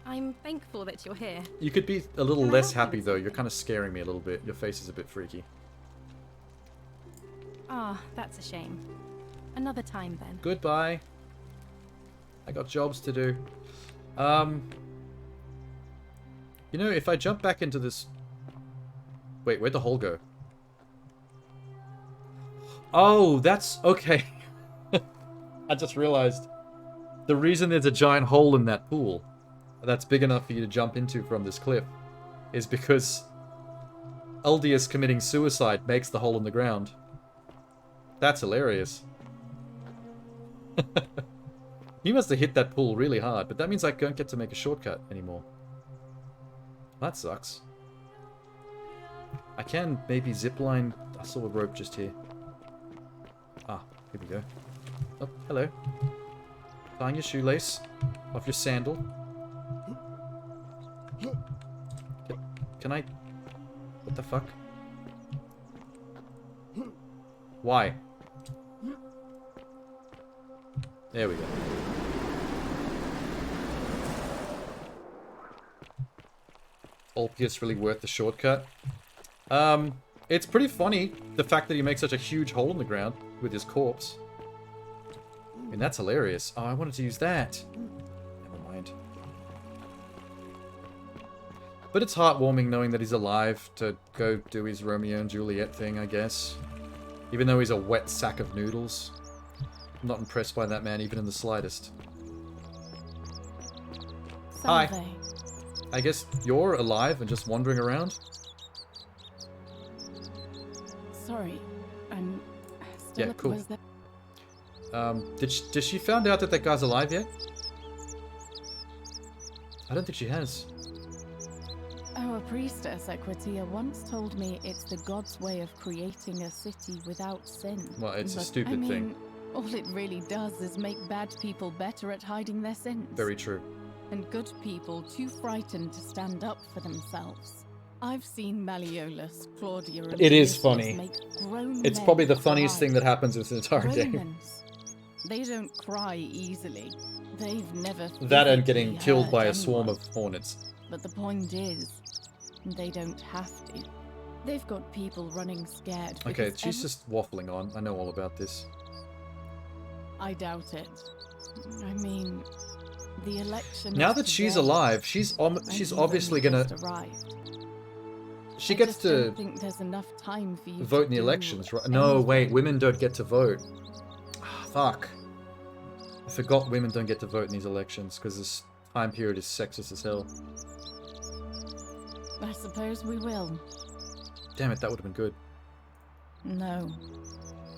I'm thankful that you're here. You could be a little less happy, though. You're kind of scaring me a little bit. Your face is a bit freaky. Ah, that's a shame. Another time then. Goodbye. I got jobs to do. You know, if I jump back into this... Wait, where'd the hole go? Oh, that's... Okay. I just realized. The reason there's a giant hole in that pool that's big enough for you to jump into from this cliff is because Uldius committing suicide makes the hole in the ground. That's hilarious. He must have hit that pool really hard, but that means I don't get to make a shortcut anymore. That sucks. I can maybe zipline. I saw a rope just here. Ah, here we go. Oh, hello. Tying your shoelace off your sandal. Can I... What the fuck? Why? There we go. Ulpius really worth the shortcut. It's pretty funny, the fact that he makes such a huge hole in the ground with his corpse. I mean, that's hilarious. Oh, I wanted to use that. Never mind. But it's heartwarming knowing that he's alive to go do his Romeo and Juliet thing, I guess. Even though he's a wet sack of noodles. I'm not impressed by that man, even in the slightest. Hi. I guess you're alive and just wandering around? Sorry, I'm still Yeah, cool. was there... Did she found out that that guy's alive yet? I don't think she has. Our priestess, Equitia, once told me it's the god's way of creating a city without sin. Well, it's a But, stupid I mean, thing. all it really does is make bad people better at hiding their sins. Very true. And good people too frightened to stand up for themselves. I've seen Malleolus, Claudia, and It is Odysseus funny. make grown It's men probably the funniest cry. thing that happens in this entire game. Romans, they don't cry easily. They've never That and physically getting killed hurt by a anyone. swarm of hornets. But the point is, they don't have to. They've got people running scared. Okay, because she's just waffling on. I know all about this. I doubt it. I mean, the election. Now of that she's today, alive, she's and obviously you've only gonna... just arrived. She I gets just to don't think there's enough time for you vote to in the do elections, right? No, wait, women don't get to vote. Ah, fuck. I forgot women don't get to vote in these elections, because this time period is sexist as hell. I suppose we will. Damn it, that would have been good. No.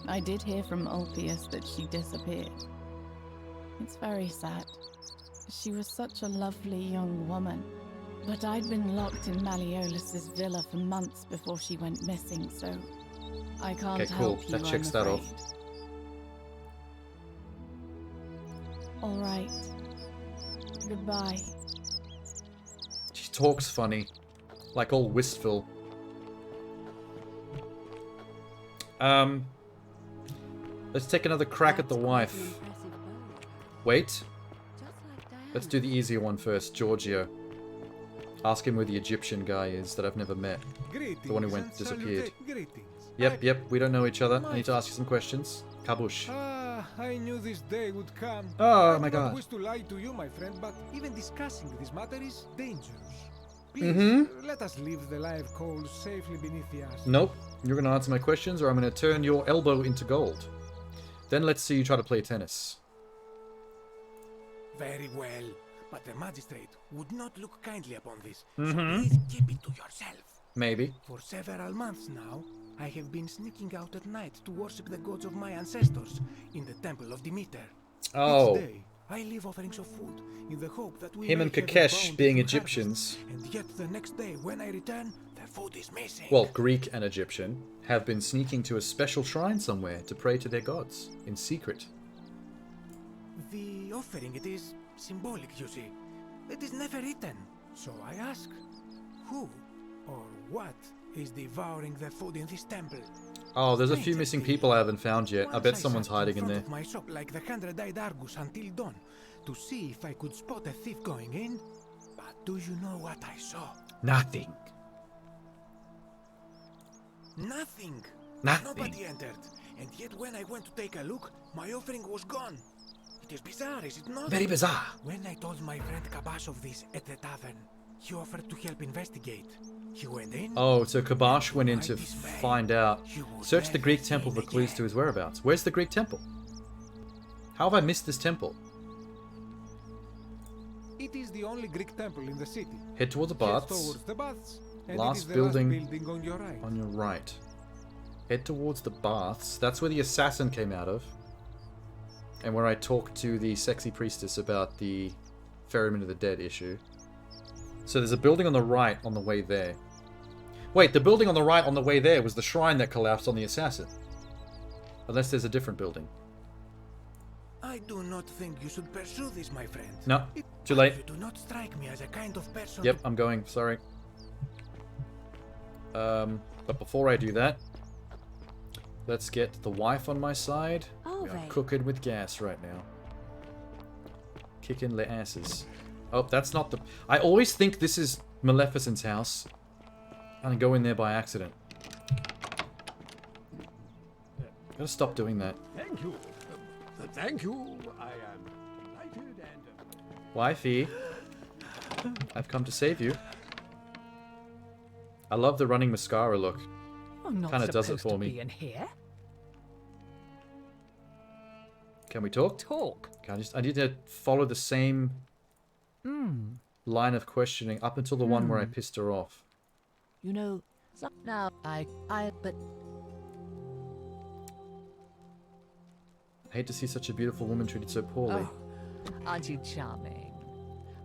I did hear from Ulpius that she disappeared. It's very sad. She was such a lovely young woman. But I'd been locked in Malleolus's villa for months before she went missing, so I can't Okay, cool. help you, That checks I'm that afraid. off. All right. Goodbye. She talks funny. Like all wistful. Let's take another crack at the wife. Wait. Let's do the easier one first, Giorgio. Ask him where the Egyptian guy is that I've never met. The one who went disappeared. Yep, we don't know each other. I need to ask you some questions. Kabush. Ah, I knew this day would come. Oh I my do not god. wish to lie to you, my friend, but even discussing this matter is dangerous. Please, let us leave the live coals safely beneath the ashes. Nope. You're going to answer my questions, or I'm going to turn your elbow into gold. Then let's see you try to play tennis. Very well, but the magistrate would not look kindly upon this. So Mm-hmm. please keep it to yourself. Maybe. For several months now, I have been sneaking out at night to worship the gods of my ancestors in the temple of Demeter. Oh. Each day, I leave offerings of food in the hope that we Him may and have a Kakesh bountiful being harvest. Egyptians. And yet the next day, when I return, the food is missing. Well, Greek and Egyptian have been sneaking to a special shrine somewhere to pray to their gods in secret. The offering, it is symbolic, you see. It is never eaten. So I ask, who or what is devouring the food in this temple? Oh, there's a few missing people I haven't found yet. I bet someone's hiding in there. Of my shop like the 100-eyed Argus until dawn to see if I could spot a thief going in. But do you know what I saw? Nothing. Nothing. Nothing. Nobody entered. And yet when I went to take a look, my offering was gone. It is bizarre, is it not? Very bizarre. When I told my friend Kabash of this at the tavern, he offered to help investigate. He went in. Oh, so Kabash went in to find out. Search the Greek temple for clues to his whereabouts. Where's the Greek temple? How have I missed this temple? It is the only Greek temple in the city. Head towards the Head baths. towards the baths. And Last it is the building, last building on your right. on your right. Head towards the baths. That's where the assassin came out of. And where I talked to the sexy priestess about the Ferryman of the Dead issue. So there's a building on the right on the way there. Wait, the building on the right on the way there was the shrine that collapsed on the assassin. Unless there's a different building. I do not think you should pursue this, my friend. No, too late. You do not strike me as a kind of person. Yep, I'm going. Sorry. But before I do that, let's get the wife on my side. We are cooking with gas right now. Kicking the asses. Oh, that's not the... I always think this is Maleficent's house. And I go in there by accident. Gotta stop doing that. Thank you. Thank you. I am delighted and... Wifey. I've come to save you. I love the running mascara look. I'm not Kind of does it supposed for to me. be in here. Can we talk? Talk. I need to follow the same line of questioning up until the one where I pissed her off. You know, now but I hate to see such a beautiful woman treated so poorly. oh, aren't you charming?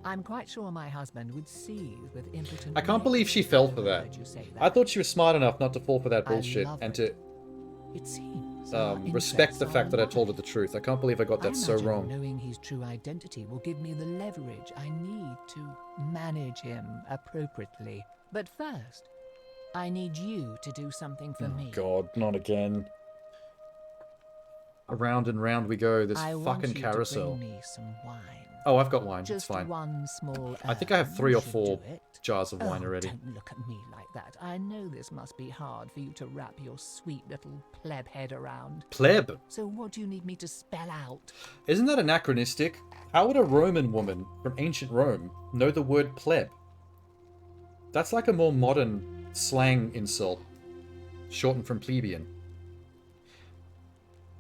I'm quite sure my husband would seethe with impotent. I can't believe she fell for that. I thought she was smart enough not to fall for that bullshit and to It seems respect the fact that I told her the truth. I can't believe I got that so imagine wrong. Knowing his true identity will give me the leverage I need to manage him appropriately. But first, I need you to do something for me. God, not again. Around and round we go. This I want fucking you carousel. To bring me some wine. Oh, I've got wine. It's Just fine. one small. I think I have 3 or should 4 do it. jars of wine Oh, already. Don't look at me like that. I know this must be hard for you to wrap your sweet little pleb head around. Pleb? So what do you need me to spell out? Isn't that anachronistic? How would a Roman woman from ancient Rome know the word pleb? That's like a more modern slang insult, shortened from plebeian.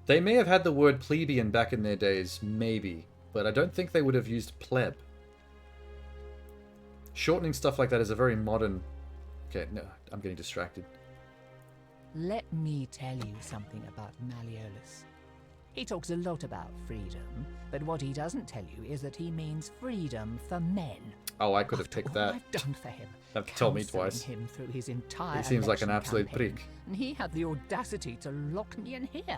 They may have had the word plebeian back in their days, maybe, but I don't think they would have used pleb. Shortening stuff like that is a very modern... Okay, no, I'm getting distracted. Let me tell you something about Malleolus. He talks a lot about freedom, but what he doesn't tell you is that he means freedom for men. Oh, I could have picked that. I've done for him. Have to tell me counselling twice. him through his entire He seems like an election absolute campaign, prick. and he had the audacity to lock me in here.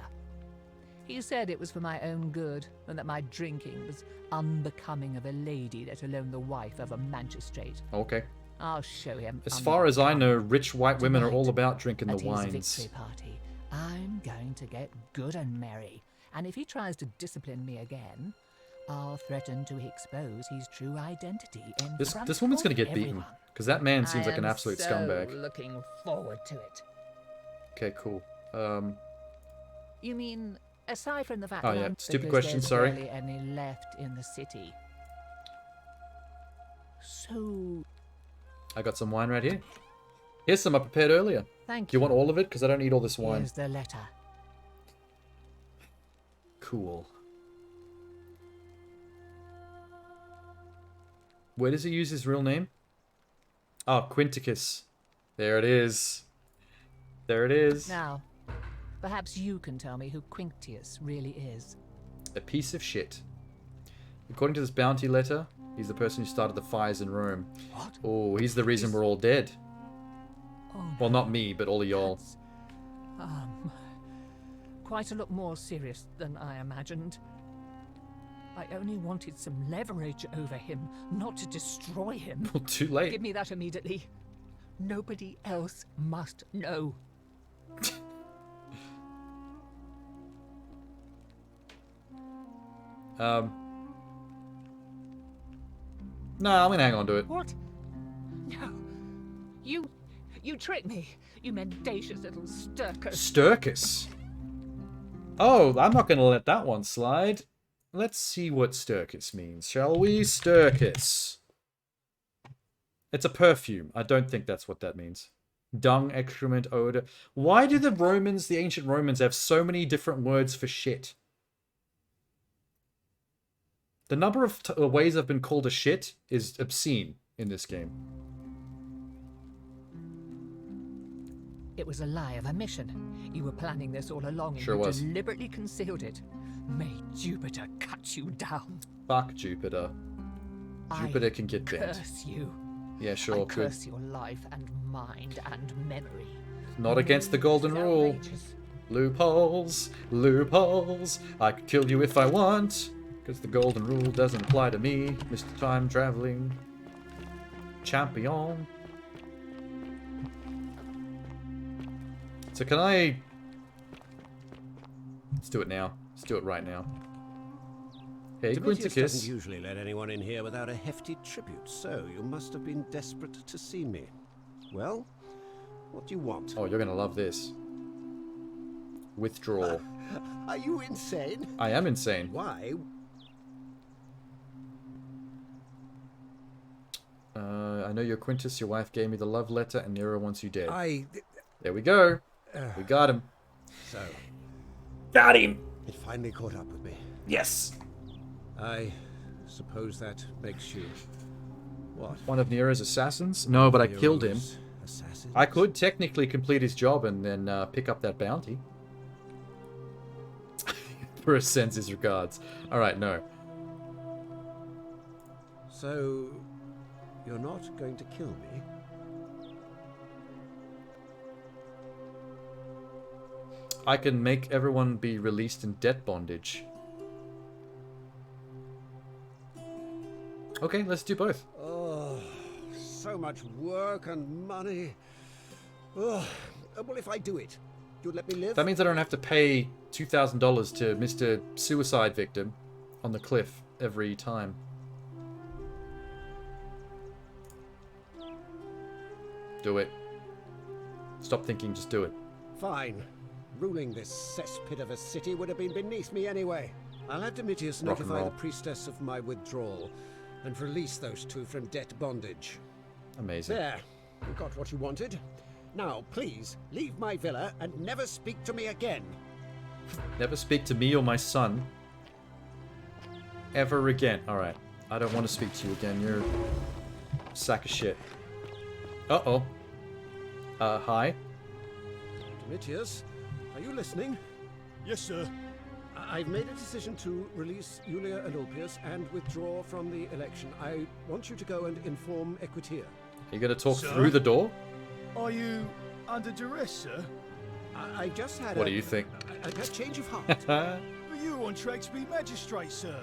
He said it was for my own good, and that my drinking was unbecoming of a lady, let alone the wife of a magistrate. Okay. I'll show him. As far as I know, rich white women are all about drinking the At his wines. victory party, I'm going to get good and merry, and if he tries to discipline me again, I'll threaten to expose his true identity in front This woman's of going to get beaten, everyone. because that man seems like an I am absolute so scumbag. Looking forward to it. Okay, cool. You mean aside from the fact Oh, that yeah, I'm stupid because question, there's sorry. barely any left in the city. So, I got some wine right here. Here's some I prepared earlier. Thank Do you want all of it? Because I don't need all this wine. Here's the letter. Cool. Where does he use his real name? Oh, Quinticus. There it is. There it is. Now, perhaps you can tell me who Quinctius really is. A piece of shit. According to this bounty letter, he's the person who started the fires in Rome. What? Oh, he's the reason we're all dead. Oh, well, not me, but all of y'all. Quite a lot more serious than I imagined. I only wanted some leverage over him, not to destroy him. Well, too late. Give me that immediately. Nobody else must know. No, I'm gonna hang on to it. What? No. You tricked me. You mendacious little Sturkus. Sturkus? Oh, I'm not gonna let that one slide. Let's see what Sturkus means, shall we? Sturkus. It's a perfume. I don't think that's what that means. Dung, excrement, odor. Why do the Romans, the ancient Romans, have so many different words for shit? The number of ways I've been called a shit is obscene in this game. It was a lie of a mission. You were planning this all along and Sure you was. deliberately concealed it. May Jupiter cut you down. Fuck Jupiter. Jupiter can get bent. Curse you. Yeah, sure, I curse your life and mind and memory. Not against the golden rule. Loopholes, loopholes. I could kill you if I want. Because the golden rule doesn't apply to me, Mr. Time Traveling Champion. So can I... Let's do it now. Let's do it right now. Hey, Demetrius doesn't Quinticus. usually let anyone in here without a hefty tribute, so you must have been desperate to see me. Well, what do you want? Oh, you're gonna love this. Withdraw. Are you insane? I am insane. Why? I know you're Quintus. Your wife gave me the love letter, and Nero wants you dead. There we go. We got him. So. Got him! It finally caught up with me. Yes! I suppose that makes you... What? One of Nero's assassins? No, but I killed him. Nero's assassin? I could technically complete his job and then pick up that bounty. Burris sends his regards. Alright, no. So, you're not going to kill me? I can make everyone be released in debt bondage. Okay, let's do both. Oh, so much work and money. Oh, well, if I do it, you'd let me live? That means I don't have to pay $2,000 to Mr. Suicide Victim on the cliff every time. Do it. Stop thinking, just do it. Fine. Ruling this cesspit of a city would have been beneath me anyway. I'll have Demetrius Rock and notify the roll. priestess of my withdrawal and release those two from debt bondage. Amazing. There. You got what you wanted. Now, please, leave my villa and never speak to me again. Never speak to me or my son ever again. Alright. I don't want to speak to you again. You're a sack of shit. Uh-oh. Hi? Demetrius, are you listening? Yes, sir. I've made a decision to release Julia and Ulpius and withdraw from the election. I want you to go and inform Equitia. Are you going to talk Sir? through the door? Are you under duress, sir? I just had What do you think? a change of heart. But you were on track to be magistrate, sir.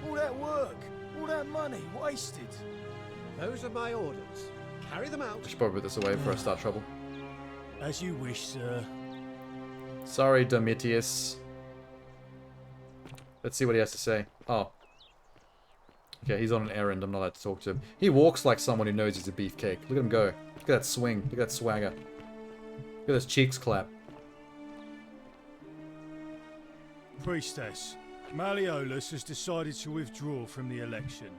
All that work, all that money, wasted. Those are my orders. Carry them out. I should probably put this away before I start trouble. As you wish, sir. Sorry, Domitius. Let's see what he has to say. Oh. Okay, he's on an errand. I'm not allowed to talk to him. He walks like someone who knows he's a beefcake. Look at him go. Look at that swing. Look at that swagger. Look at those cheeks clap. Priestess, Malleolus has decided to withdraw from the election.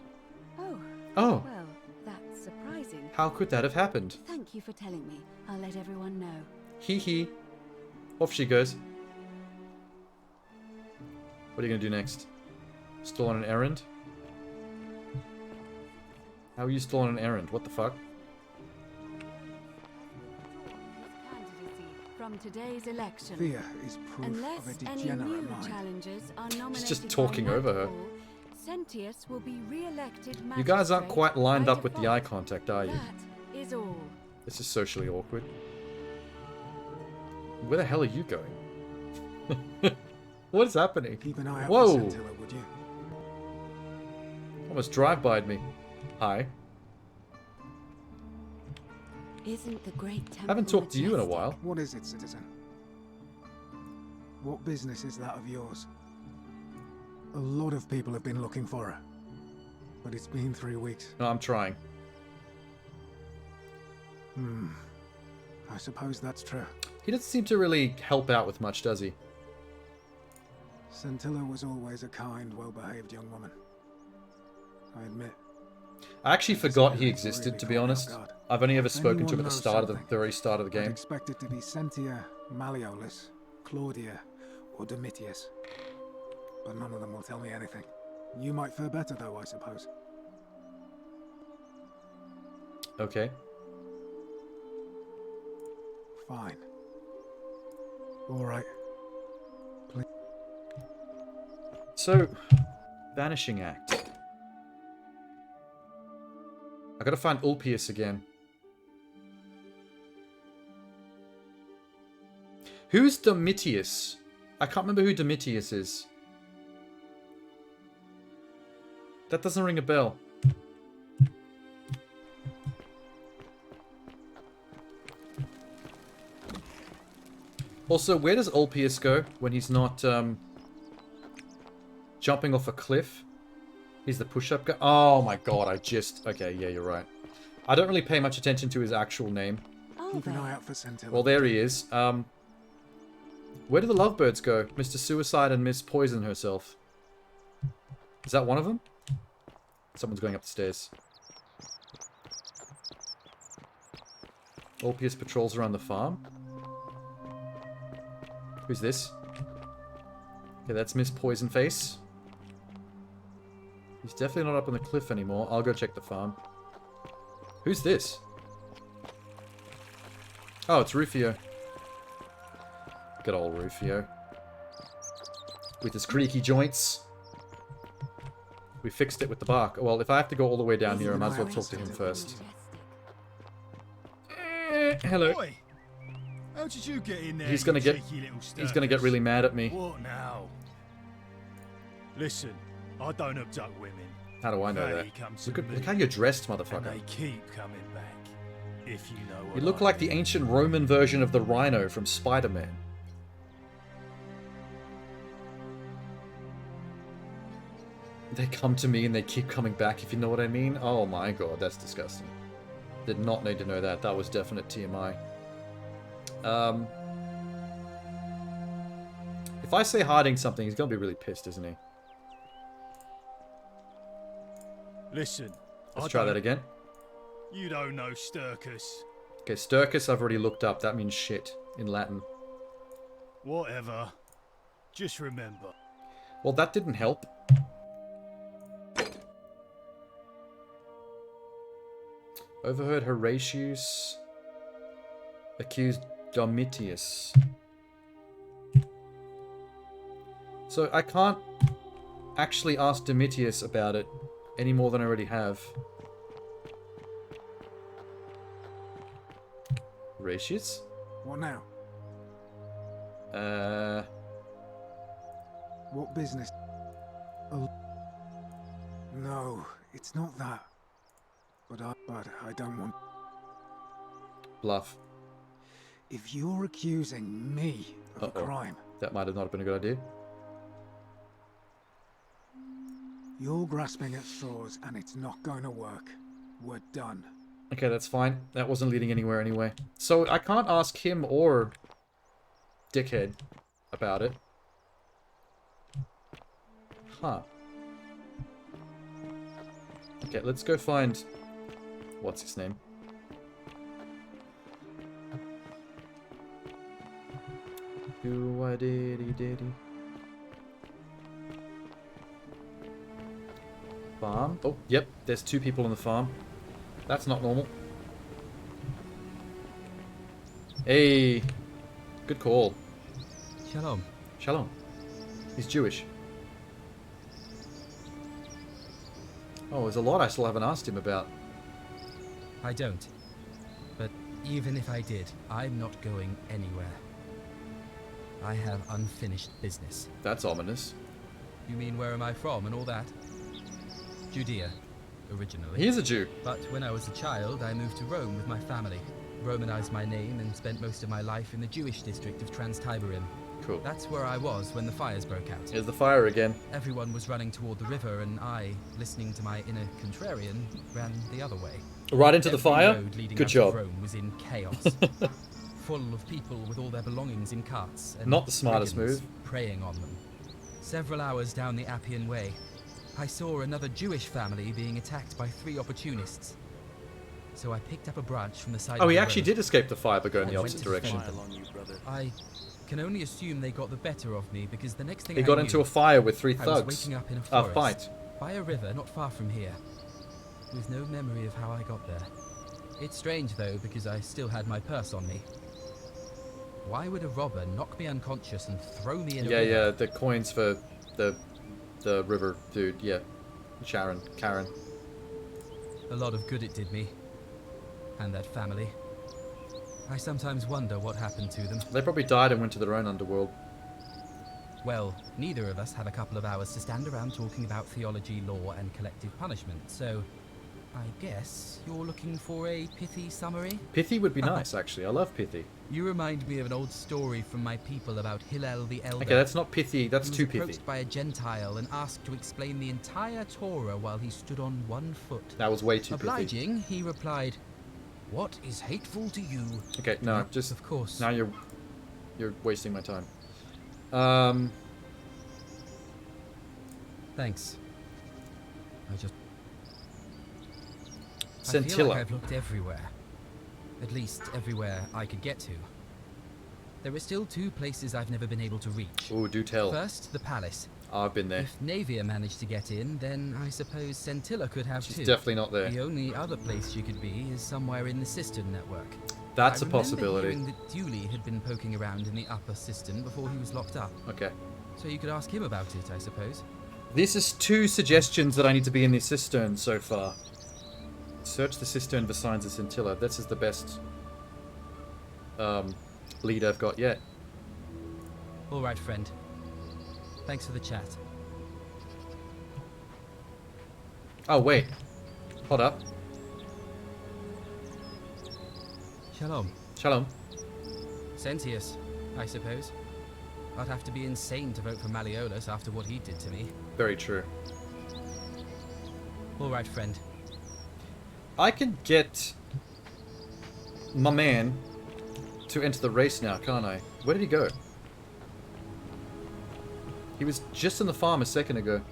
Oh. Oh. Well, that's surprising. How could that have happened? Thank you for telling me. I'll let everyone know. Hee hee. Off she goes. What are you going to do next? Still on an errand? How are you still on an errand? What the fuck? From today's election. Fear is proof Unless of a any degenerate new mind. challengers are nominated He's just by talking over her. nightfall, Sentius will be re-elected You guys aren't magistrate quite lined by up with the eye contact, are you? That is all. This is socially awkward. Where the hell are you going? What is happening? Keep an eye out Whoa! for Scintilla, would you? Almost drive-by'd me. Hi. Isn't the great temple Haven't talked to you in a while. What is it, citizen? What business is that of yours? A lot of people have been looking for her. But it's been 3 weeks. No, I'm trying. I suppose that's true. He doesn't seem to really help out with much, does he? Scintilla was always a kind, well-behaved young woman. I admit. I actually forgot he existed, to be honest. I've only ever spoken to him at the start of the very start of the I'd game. expect it to be Sentia, Malleolus, Claudia, or Domitius. But none of them will tell me anything. You might fare better, though, I suppose. Okay. Fine. All right. Please. So, Vanishing Act. I gotta find Ulpius again. Who's Domitius? I can't remember who Domitius is. That doesn't ring a bell. Also, where does Ulpius go when he's not jumping off a cliff? He's the push-up guy. Oh my god, okay, yeah, you're right. I don't really pay much attention to his actual name. Keep an eye out for Scintilla. Well, there he is. Where do the lovebirds go? Mr. Suicide and Miss Poison herself. Is that one of them? Someone's going up the stairs. Ulpius patrols around the farm. Who's this? Okay, that's Miss Poison Face. He's definitely not up on the cliff anymore. I'll go check the farm. Who's this? Oh, it's Rufio. Good old Rufio. With his creaky joints. We fixed it with the bark. Well, if I have to go all the way down here, I might as well talk to him first. Hello. Boy, how did you get in there? He's gonna get really mad at me. What now? Listen, I don't abduct women. How do I know They that? come to Look me, how you're dressed, and motherfucker. they keep coming back. If you know what You look I like the ancient Roman version of the Rhino from Spider-Man. They come to me and they keep coming back, if you know what I mean. Oh my god, that's disgusting. Did not need to know that. That was definite TMI. If I say hiding something, he's gonna be really pissed, isn't he? Listen, Let's try that again. You don't know Sturkus. Okay, Sturkus I've already looked up. That means shit in Latin. Whatever. Just remember. Well, that didn't help. Overheard Horatius accused Domitius. So I can't actually ask Domitius about it any more than I already have. Horatius? What now? Uh... What business? Oh. No, it's not that. But I don't want... Bluff. If you're accusing me of a crime, That might have not been a good idea. you're grasping at straws and it's not going to work. We're done. Okay, that's fine. That wasn't leading anywhere anyway. So I can't ask him or Dickhead about it. Huh. Okay, let's go find... What's his name? Do-a-diddy-diddy. Farm. Oh, yep. There's 2 people on the farm. That's not normal. Hey. Good call. Shalom. Shalom. He's Jewish. Oh, there's a lot I still haven't asked him about. I don't. But even if I did, I'm not going anywhere. I have unfinished business. That's ominous. You mean where am I from and all that? Judea, originally. He is a Jew. But when I was a child, I moved to Rome with my family. Romanized my name and spent most of my life in the Jewish district of Trans-Tiberim. Cool. That's where I was when the fires broke out. Here's the fire again. Everyone was running toward the river, and I, listening to my inner contrarian, ran the other way. Right into the Every fire? road leading Good out job. of Rome was in chaos. Full of people with all their belongings in carts. And Not the smartest brigands move. preying on them. Several hours down the Appian Way, I saw another Jewish family being attacked by 3 opportunists. So I picked up a branch from the side of Oh, the he road actually did escape the fire by going and the went opposite to direction. defend them. I can only assume they got the better of me because the next thing He I got knew, into a fire with 3 I thugs. was waking up in a A forest fight. by a river not far from here, with no memory of how I got there. It's strange though because I still had my purse on me. Why would a robber knock me unconscious and throw me in a river? Yeah, the coins for the river dude, yeah. Karen. A lot of good it did me. And that family. I sometimes wonder what happened to them. They probably died and went to their own underworld. Well, neither of us have a couple of hours to stand around talking about theology, law, and collective punishment, so I guess you're looking for a pithy summary? Pithy would be nice, actually. I love pithy. You remind me of an old story from my people about Hillel the Elder. Okay, that's not pithy, that's too He was pithy. approached by a Gentile and asked to explain the entire Torah while he stood on 1 foot. That was way too Obliging, he replied, "What is hateful to you?" Okay, no, just of course. Now you're wasting my time. Thanks. I feel Scintilla. like I've looked everywhere. At least everywhere I could get to. There are still 2 places I've never been able to reach. Oh, do tell. First, the palace. I've been there. If Navia managed to get in, then I suppose Scintilla could have She's too. definitely not there. The only other place she could be is somewhere in the cistern network. That's I a remember possibility. hearing that Dooley had been poking around in the upper cistern before he was locked up. Okay. So you could ask him about it, I suppose. This is 2 suggestions that I need to be in the cistern so far. Search the cistern for signs of scintilla. This is the best lead I've got yet. All right, friend. Thanks for the chat. Oh, wait. Hold up. Shalom. Shalom. Sentius, I suppose. I'd have to be insane to vote for Malleolus after what he did to me. Very true. All right, friend. I can get my man to enter the race now, can't I? Where did he go? He was just in the farm a second ago.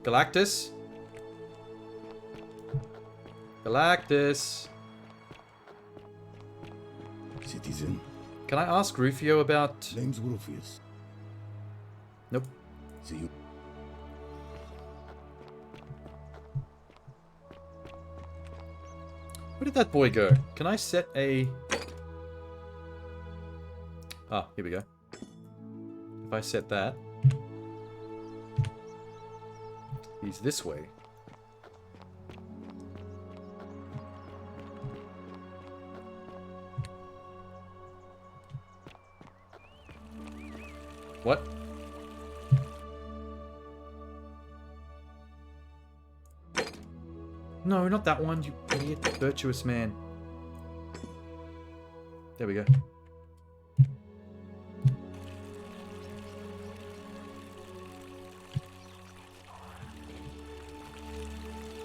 Galactus? Galactus? Citizen. Can I ask Rufio about... Name's Rufius. Nope. See you. Where did that boy go? Can I set a... Ah, here we go. If I set that... He's this way. What? No, not that one, you idiot, virtuous man. There we go.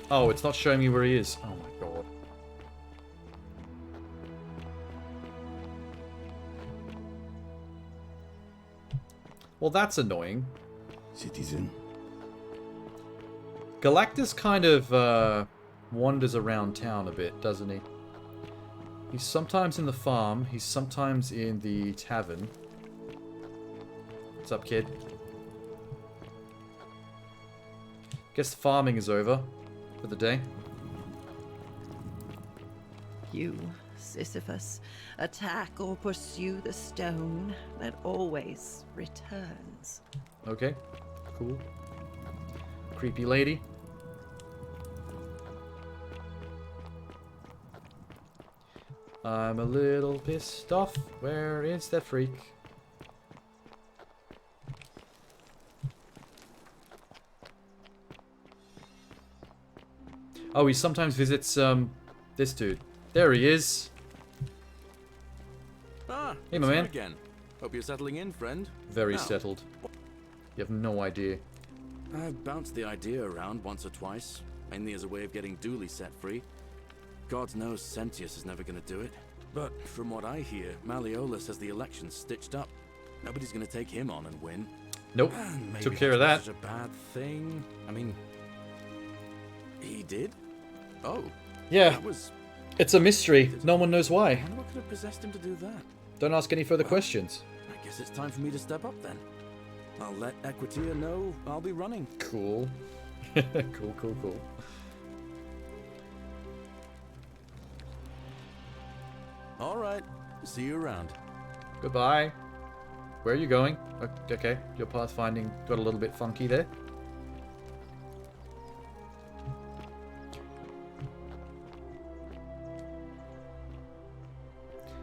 Oh, it's not showing me where he is. Oh my god. Well, that's annoying. Citizen. Galactus kind of wanders around town a bit, doesn't he? He's sometimes in the farm. He's sometimes in the tavern. What's up, kid? Guess the farming is over for the day. You, Sisyphus, attack or pursue the stone that always returns. Okay, cool. Creepy lady. I'm a little pissed off. Where is that freak? Oh, he sometimes visits, this dude. There he is. Ah, hey, my it's you man. again. Hope you're settling in, friend. Very Now, settled. You have no idea. I've bounced the idea around once or twice, mainly as a way of getting Dooley set free. God knows Sentius is never going to do it. But from what I hear, Malleolus has the election stitched up. Nobody's going to take him on and win. Nope. And maybe Took care of that's that. not such a bad thing. I mean, he did? Oh. Yeah. That was... It's a mystery. No one knows why. I wonder what could have possessed him to do that. Don't ask any further questions. I guess it's time for me to step up then. I'll let Equitia know I'll be running. Cool. Cool. All right. See you around. Goodbye. Where are you going? Okay, your pathfinding got a little bit funky there.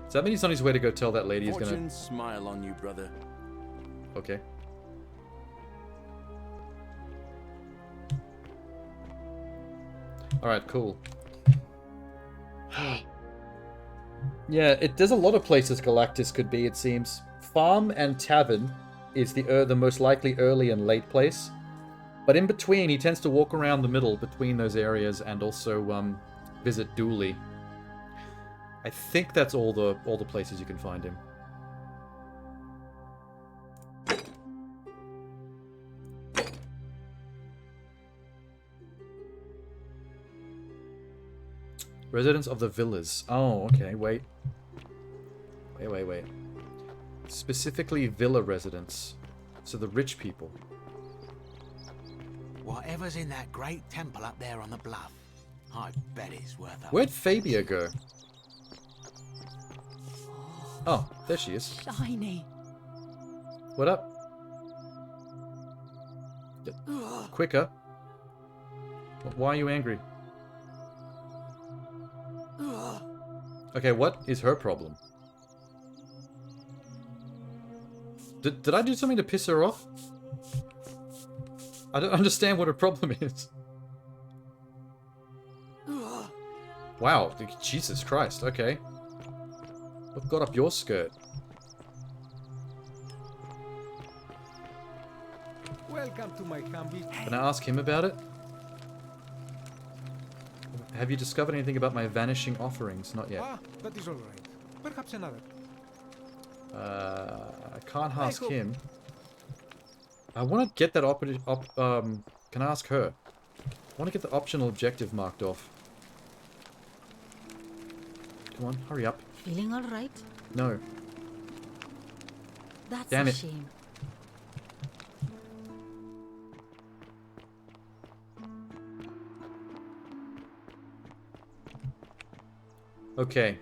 Does that mean he's on his way to go tell that lady he's gonna... Fortune smile on you, brother. Okay. Alright, cool. Yeah, there's a lot of places Galactus could be, it seems. Farm and tavern is the most likely early and late place. But in between, he tends to walk around the middle between those areas and also visit Dooley. I think that's all the places you can find him. Residents of the villas. Oh, okay, wait. Wait. Specifically villa residents. So the rich people. Whatever's in that great temple up there on the bluff, I bet it's worth a... Where'd Fabia go? Oh, there she is. Shiny. What up? Quicker. Why are you angry? Okay, what is her problem? Did I do something to piss her off? I don't understand what her problem is. Wow, Jesus Christ, okay. What got up your skirt? Welcome to my humble... Can I ask him about it? Have you discovered anything about my vanishing offerings? Not yet. Ah, that is all right. Perhaps another. I can't ask him. I want to get that can I ask her? I want to get the optional objective marked off. Come on, hurry up. Feeling all right? No. That's Damn a it. shame. Okay.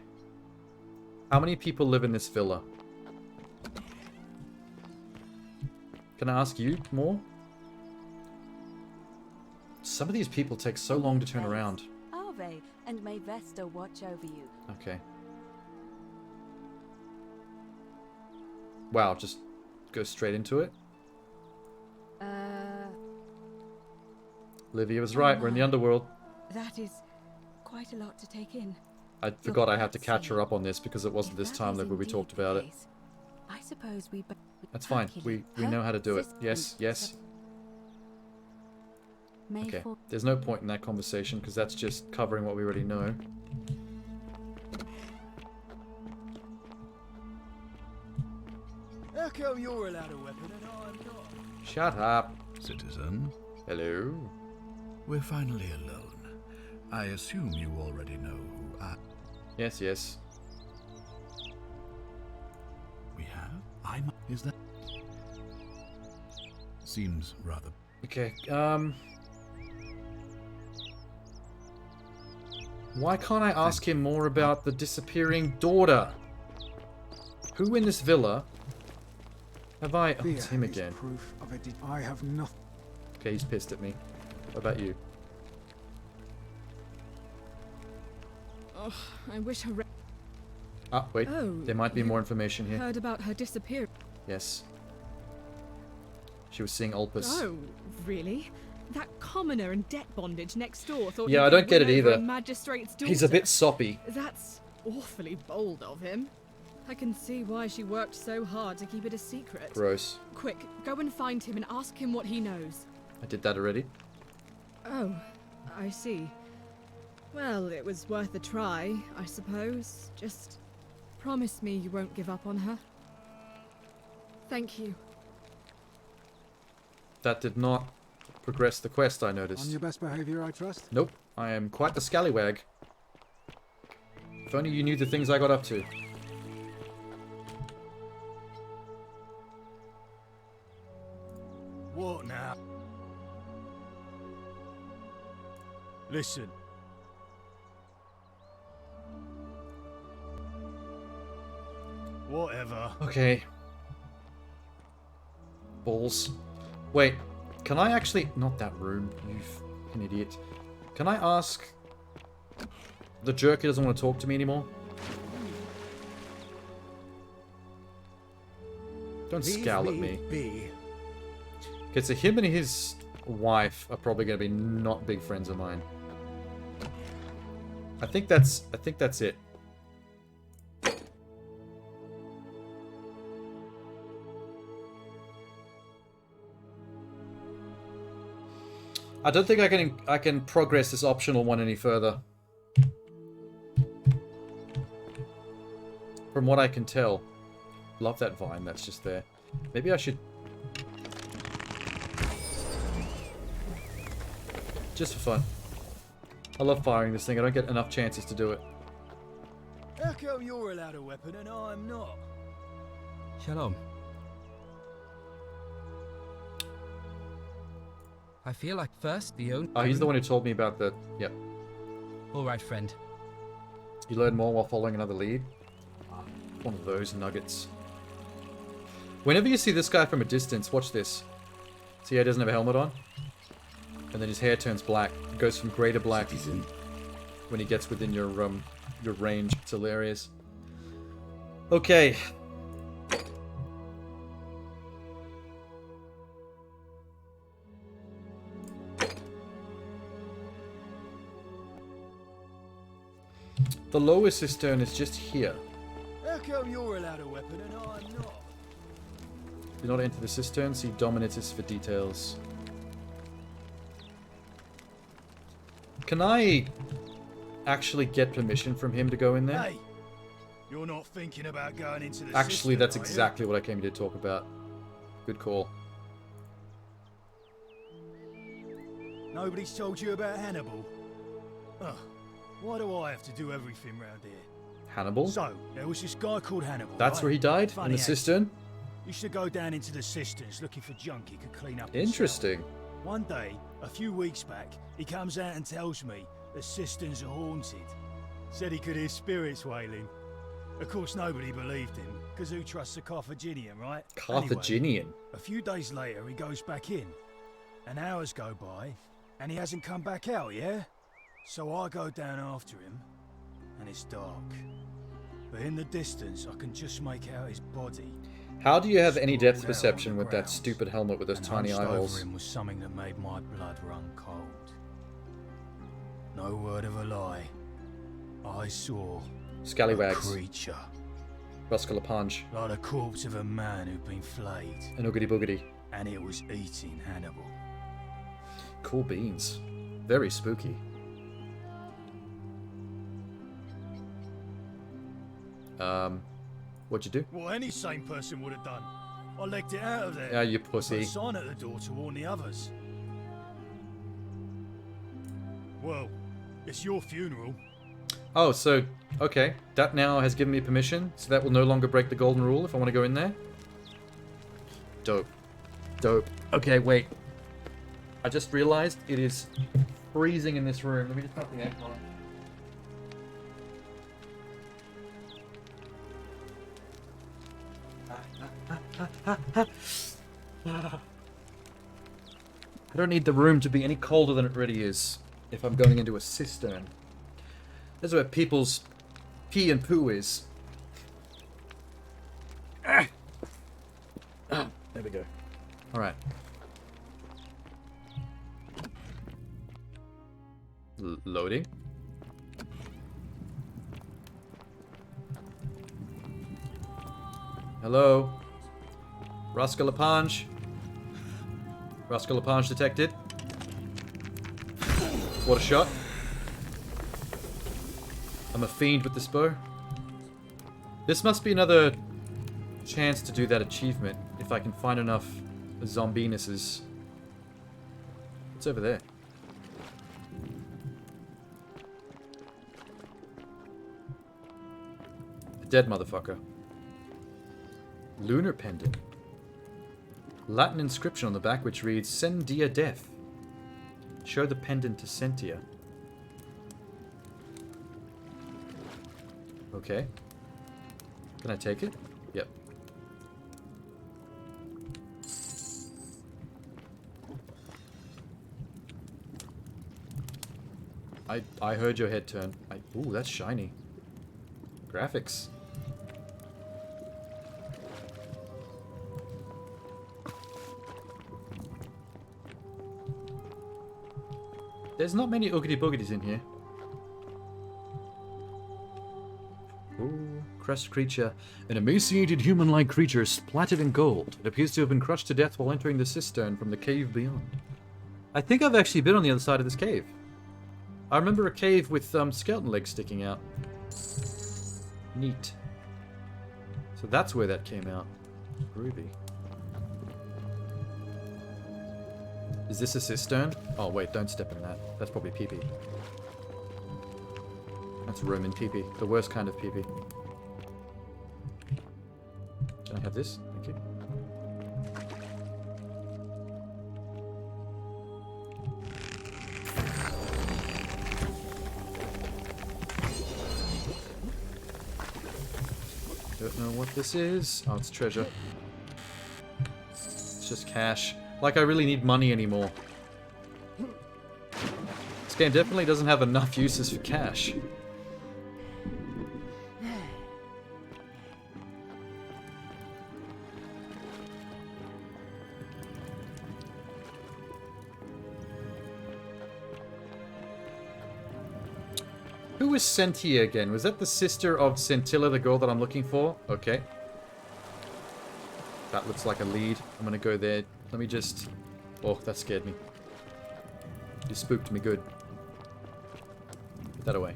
How many people live in this villa? Can I ask you more? Some of these people take so long to turn around. Ave, and may Vesta watch over you. Okay. Wow, just go straight into it? Livia was right, we're in the underworld. That is quite a lot to take in. I forgot I had to catch her up on this because it wasn't this time that we talked about it. I suppose we... That's fine, we know how to do it. Yes. Okay, there's no point in that conversation because that's just covering what we already know. How come you're allowed a weapon and I'm not? Shut up. Citizen. Hello. We're finally alone. I assume you already know who I... Yes. Is that? Seems rather. Okay, why can't I ask him more about the disappearing daughter? Who in this villa have I... Oh, it's him again. Proof of it. I have nothing. Okay, he's pissed at me. What about you? Oh, I wish her. Ah, wait. Oh, There might be more information here. Heard about her disappearance. Yes. She was seeing Ulpus. Oh, really? That commoner in debt bondage next door thought. Yeah, he I don't could get it win over either. a magistrate's He's a daughter. bit soppy. That's awfully bold of him. I can see why she worked so hard to keep it a secret. Gross. Quick, go and find him and ask him what he knows. I did that already. Oh, I see. Well, it was worth a try, I suppose. Just promise me you won't give up on her. Thank you. That did not progress the quest, I noticed. On your best behavior, I trust? Nope. I am quite the scallywag. If only you knew the things I got up to. What now? Listen. Whatever. Okay. Balls. Wait, can I actually... Not that room, you fucking idiot. Can I ask... The jerk who doesn't want to talk to me anymore? Don't scowl at me. Okay, so him and his wife are probably going to be not big friends of mine. I think that's it. I don't think I can progress this optional one any further. From what I can tell. Love that vine that's just there. Maybe I should... Just for fun. I love firing this thing. I don't get enough chances to do it. How come you're allowed a weapon and I'm not? Shalom. I feel like first the only... Oh, he's the one who told me about the... Yep. Alright, friend. You learn more while following another lead. One of those nuggets. Whenever you see this guy from a distance, watch this. See how he doesn't have a helmet on? And then his hair turns black. It goes from grey to black when he gets within your range. It's hilarious. Okay. The lower cistern is just here. How come you're allowed a weapon and I'm not? Do not enter the cistern. See Dominatus for details. Can I actually get permission from him to go in there? Hey, you're not thinking about going into the Actually, cistern, that's are you? exactly what I came here to talk about. Good call. Nobody's told you about Hannibal? Ugh, why do I have to do everything round here? Hannibal? So, there was this guy called Hannibal, That's right? where he died? Funny in the accent. cistern? Used to go down into the cisterns looking for junk he could clean up Interesting. himself. One day, a few weeks back, he comes out and tells me the cisterns are haunted. Said he could hear spirits wailing. Of course, nobody believed him, because who trusts a Carthaginian, right? Carthaginian? Anyway, a few days later, he goes back in. And hours go by, and he hasn't come back out, yeah? So I go down after him, and it's dark. But in the distance, I can just make out his body. How do you have any depth Sprawled out perception on the with that ground, stupid helmet with those and tiny hunched eye over holes? him was something that made my blood run cold. No word of a lie. I saw Scallywags. a creature. Rascal Punch. Like the corpse of a man who'd been flayed. An oogity boogity. And it was eating Hannibal. Cool beans. Very spooky. What'd you do? What any sane person would have done. I legged it out of there. Yeah, you pussy. Put a sign at the door to warn the others. Well, it's your funeral. Oh, so, okay. That now has given me permission, so that will no longer break the golden rule if I want to go in there? Dope. Dope. Okay, wait. I just realized it is freezing in this room. Let me just put the aircon on. I don't need the room to be any colder than it already is if I'm going into a cistern. This is where people's pee and poo is. There we go. Alright. Loading. Hello? Rascal Lapange? Rascal Lapange detected. What a shot. I'm a fiend with this bow. This must be another chance to do that achievement, if I can find enough zombie-nesses. What's over there? A dead motherfucker. Lunar pendant. Latin inscription on the back which reads, Sendia Death. Show the pendant to Sentia. Okay. Can I take it? Yep. I heard your head turn. Ooh, that's shiny. Graphics. There's not many oogity boogities in here. Ooh, crushed creature. An emaciated human-like creature splattered in gold. It appears to have been crushed to death while entering the cistern from the cave beyond. I think I've actually been on the other side of this cave. I remember a cave with skeleton legs sticking out. Neat. So that's where that came out. Groovy. Is this a cistern? Oh wait, don't step in that. That's probably pee-pee. That's Roman pee-pee. The worst kind of pee-pee. Can I have this? Thank you. Don't know what this is. Oh, it's treasure. It's just cash. Like I really need money anymore. This game definitely doesn't have enough uses for cash. Who was Sentia again? Was that the sister of Scintilla, the girl that I'm looking for? Okay. That looks like a lead. I'm gonna go there. Let me just... Oh, that scared me. You spooked me good. Put that away.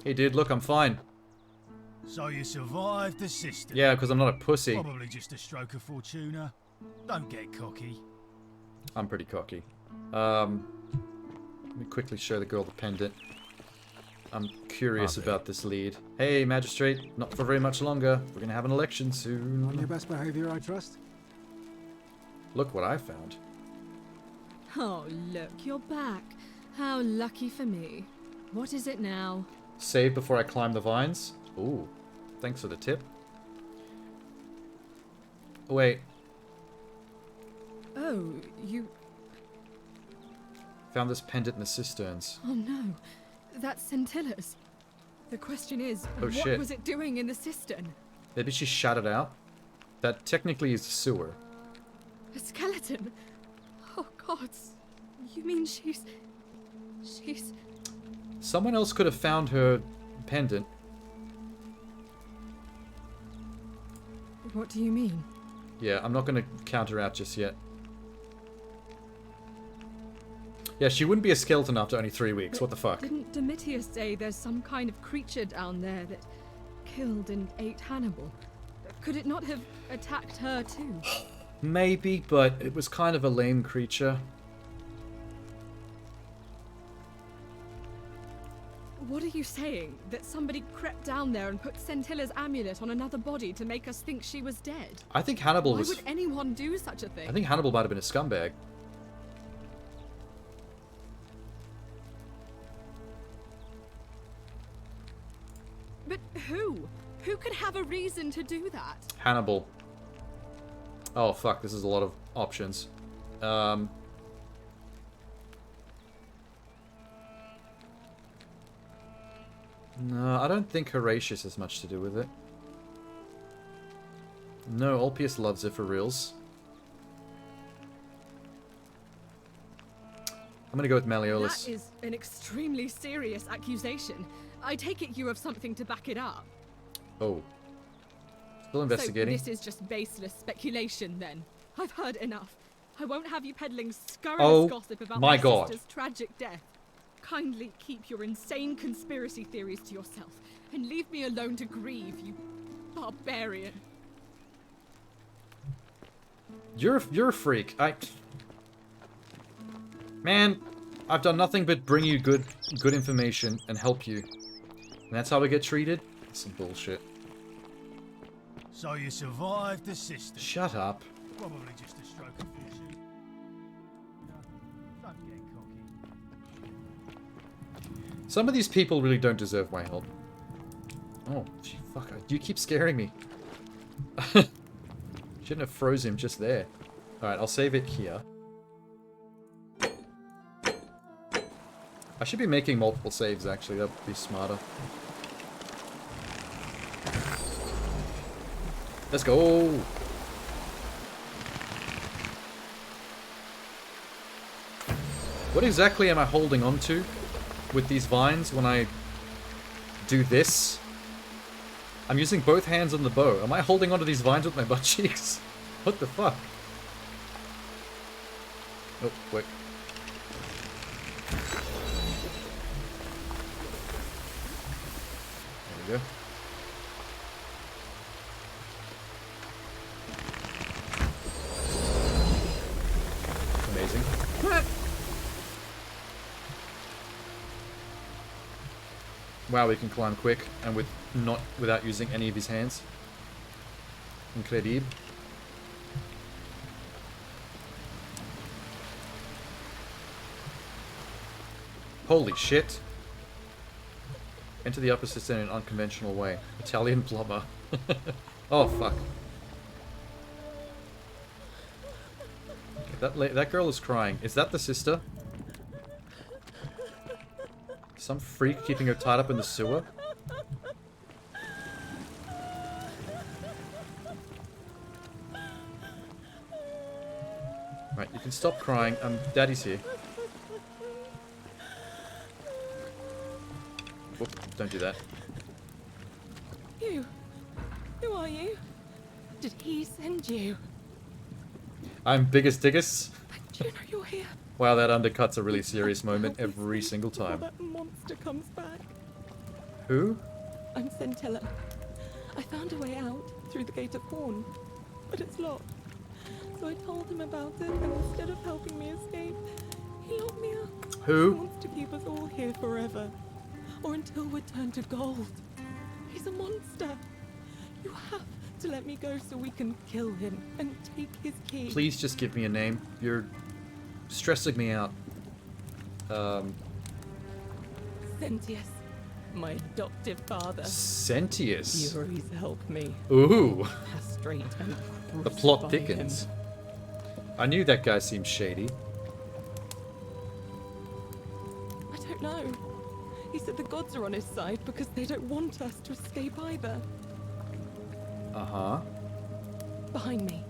Hey dude, look, I'm fine. So you survived the system? Yeah, because I'm not a pussy. Probably just a stroke of fortuna. Don't get cocky. I'm pretty cocky. Let me quickly show the girl the pendant. I'm curious about this lead. Hey, magistrate, not for very much longer. We're gonna have an election soon. On your best behavior, I trust. Look what I found. Oh, look, you're back. How lucky for me. What is it now? Save before I climb the vines? Ooh, thanks for the tip. Wait. Oh, you... Found this pendant in the cisterns. Oh no, that's Scintilla's. The question is, Oh, what shit. was it doing in the cistern? Maybe she shut it out? That technically is a sewer. A skeleton? Oh god, you mean she's... Someone else could have found her pendant. What do you mean? Yeah, I'm not going to count her out just yet. Yeah, she wouldn't be a skeleton after only 3 weeks. What the fuck? Didn't Domitius say there's some kind of creature down there that killed and ate Hannibal? Could it not have attacked her too? Maybe, but it was kind of a lame creature. What are you saying? That somebody crept down there and put Sentilla's amulet on another body to make us think she was dead? I think Hannibal Why was... would anyone do such a thing? I think Hannibal might have been a scumbag. But who? Who could have a reason to do that? Hannibal. Oh, fuck. This is a lot of options. No, I don't think Horatius has much to do with it. No, Ulpius loves it for reals. I'm gonna go with Malleolus. That is an extremely serious accusation. I take it you have something to back it up. Oh. Still investigating. So this is just baseless speculation then. I've heard enough. I won't have you peddling scurrilous Oh gossip about my my God. sister's tragic death. Kindly keep your insane conspiracy theories to yourself and leave me alone to grieve, you barbarian. You're a freak. Man, I've done nothing but bring you good information and help you. And that's how we get treated? That's some bullshit. So you survived the system. Shut up. Probably just a stroke of fortune. Don't get cocky. Some of these people really don't deserve my help. Oh, gee, fuck. You keep scaring me. Shouldn't have froze him just there. Alright, I'll save it here. I should be making multiple saves, actually. That would be smarter. Let's go! What exactly am I holding on to with these vines when I do this? I'm using both hands on the bow. Am I holding onto these vines with my butt cheeks? What the fuck? Oh, quick. There we go. Amazing. Wow, we can climb quick and without using any of his hands. Incredible. Holy shit. Enter the upper system in an unconventional way. Italian plumber. Oh, fuck. That girl is crying. Is that the sister? Some freak keeping her tied up in the sewer? Right, you can stop crying. Daddy's here. Whoop, don't do that. You? Who are you? Did he send you? I'm Biggest Diggus. Do you know you're here? Wow, that undercuts a really serious moment every single Before time. that monster comes back. Who? I'm Centilla. I found a way out through the Gate of Horn, but it's locked. So I told him about it, and instead of helping me escape, he locked me up. Who? He wants to keep us all here forever, or until we're turned to gold. He's a monster. You have to let me go so we can kill him and take his key. Please just give me a name. You're stressing me out. Sentius, my adoptive father. Sentius? Furies help me. Ooh. Castrate and The plot crucify thickens. him. I knew that guy seemed shady. I don't know. He said the gods are on his side because they don't want us to escape either. Uh-huh. Behind me,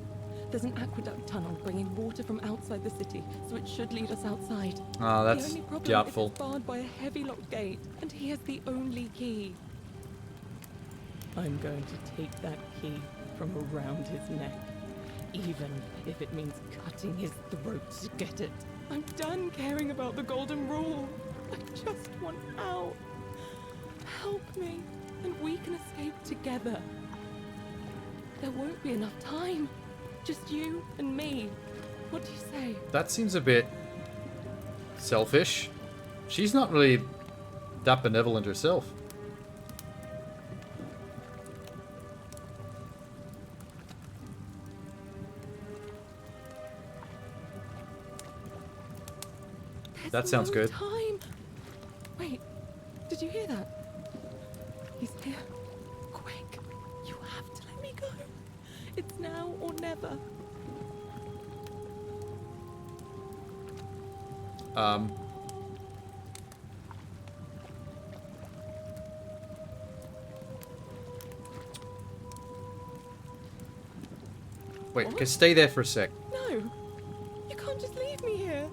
there's an aqueduct tunnel bringing water from outside the city, so it should lead us outside. Ah, that's the only problem doubtful. is it's barred by a heavy locked gate, and he has the only key. I'm going to take that key from around his neck, even if it means cutting his throat to get it. I'm done caring about the golden rule. I just want out. Help me, and we can escape together. There won't be enough time. Just you and me. What do you say? That seems a bit selfish. She's not really that benevolent herself. That sounds good. Time. Wait, did you hear that? He's here. Quick, you have to let me go. It's now or never. Wait, okay, stay there for a sec. No, you can't just leave me here.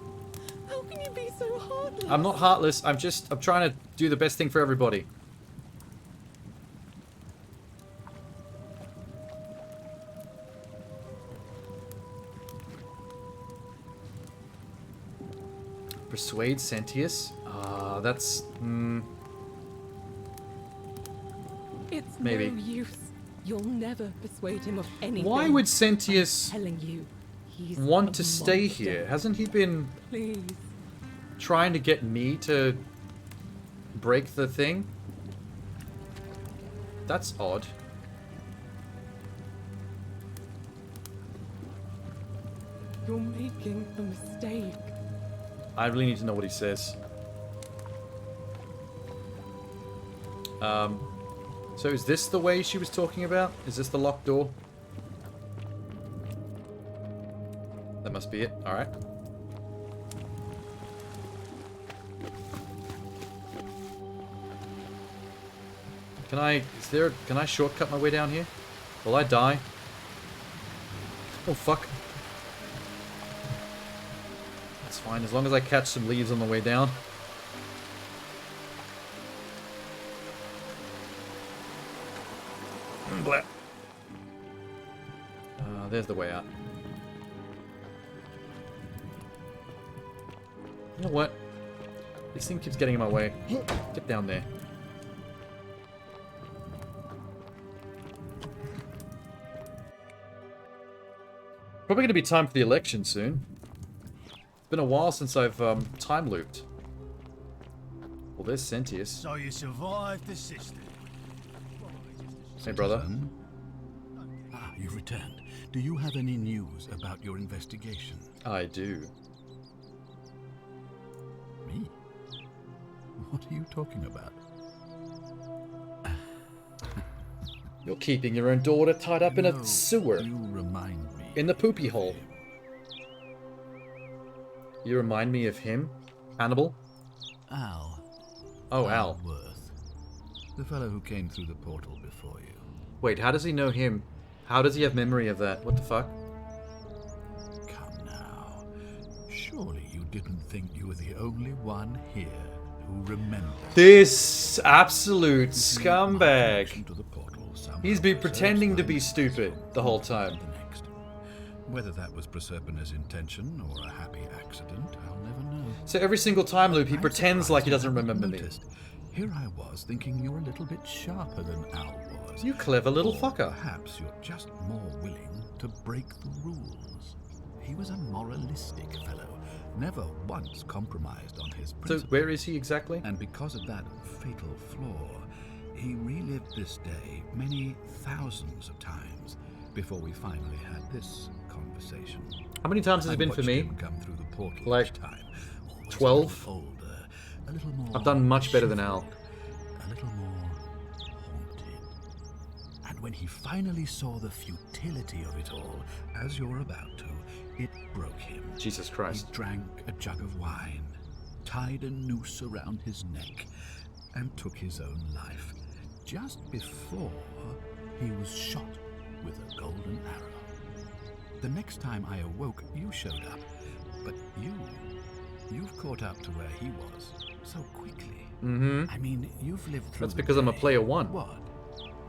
How can you be so heartless? I'm not heartless. I'm trying to do the best thing for everybody. Persuade Sentius? That's... It's maybe. no use. You'll never persuade him of anything. Why would Sentius I'm telling you, he's want a to stay monster. here? Hasn't he been Please. trying to get me to break the thing? That's odd. You're making a mistake. I really need to know what he says. So is this the way she was talking about? Is this the locked door? That must be it. Alright. Can I shortcut my way down here? Will I die? Oh fuck. That's fine, as long as I catch some leaves on the way down. Blah. There's the way out. You know what? This thing keeps getting in my way. Get down there. Probably going to be time for the election soon. It's been a while since I've time looped. Well, there's Sentius. So you survived the system. Hey, brother. Citizen? Ah, you've returned. Do you have any news about your investigation? I do. Me? What are you talking about? You're keeping your own daughter tied up in a sewer. You remind me. In the poopy hole. You remind me of him? Hannibal? Al. Oh, Al. Worth. The fellow who came through the portal before you. Wait, how does he know him? How does he have memory of that? What the fuck? Come now. Surely you didn't think you were the only one here who remembers. This absolute scumbag. He's been pretending to be stupid the whole time. Whether that was Proserpina's intention or a happy accident, I'll never know. So every single time loop, he pretends like he doesn't remember me. Here I was thinking you're a little bit sharper than Al was. You clever little Or fucker. Perhaps you're just more willing to break the rules. He was a moralistic fellow, never once compromised on his So principles. where is he exactly? And because of that fatal flaw, he relived this day many thousands of times before we finally had this conversation. How many times has I it been for watched me? him come through the portal Like each time. Always 12? a little older, a little more I've done much better than Al. a little more haunted. And when he finally saw the futility of it all, as you're about to, it broke him. Jesus Christ. He drank a jug of wine, tied a noose around his neck, and took his own life, just before he was shot with a golden arrow. The next time I awoke, you showed up, but you've caught up to where he was so quickly. Mm-hmm. I mean, you've lived through That's the because I'm a day. player one. What?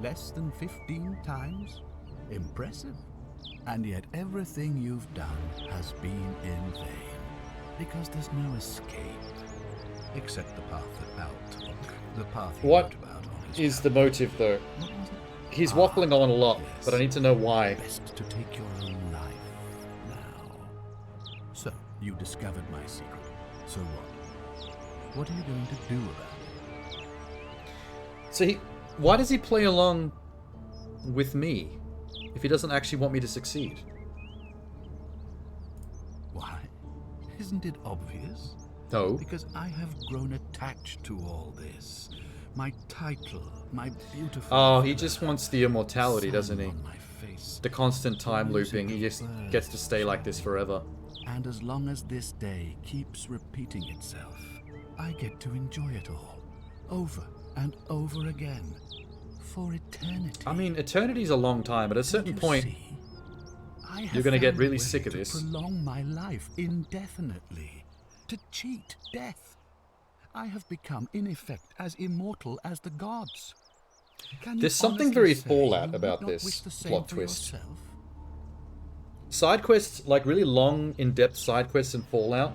Less than 15 times? Impressive. And yet everything you've done has been in vain, because there's no escape, except the path that Al took, the path he What wrote about on his is the motive, though? He's waffling on a lot, but I need to know why. best to take your own life now. So, you discovered my secret. So what? What are you going to do about it? So why does he play along with me if he doesn't actually want me to succeed? Why? Isn't it obvious? No. Because I have grown attached to all this. My title, my beautiful... Oh, he just wants the immortality, doesn't he? The constant time looping. He just gets to stay like this forever. And as long as this day keeps repeating itself, I get to enjoy it all. Over and over again. For eternity. I mean, eternity's a long time, but at a certain point, you're going to get really sick of this. To prolong my life indefinitely. To cheat death. I have become, in effect, as immortal as the gods. There's something very Fallout about this plot twist. Side quests, like really long, in-depth side quests in Fallout,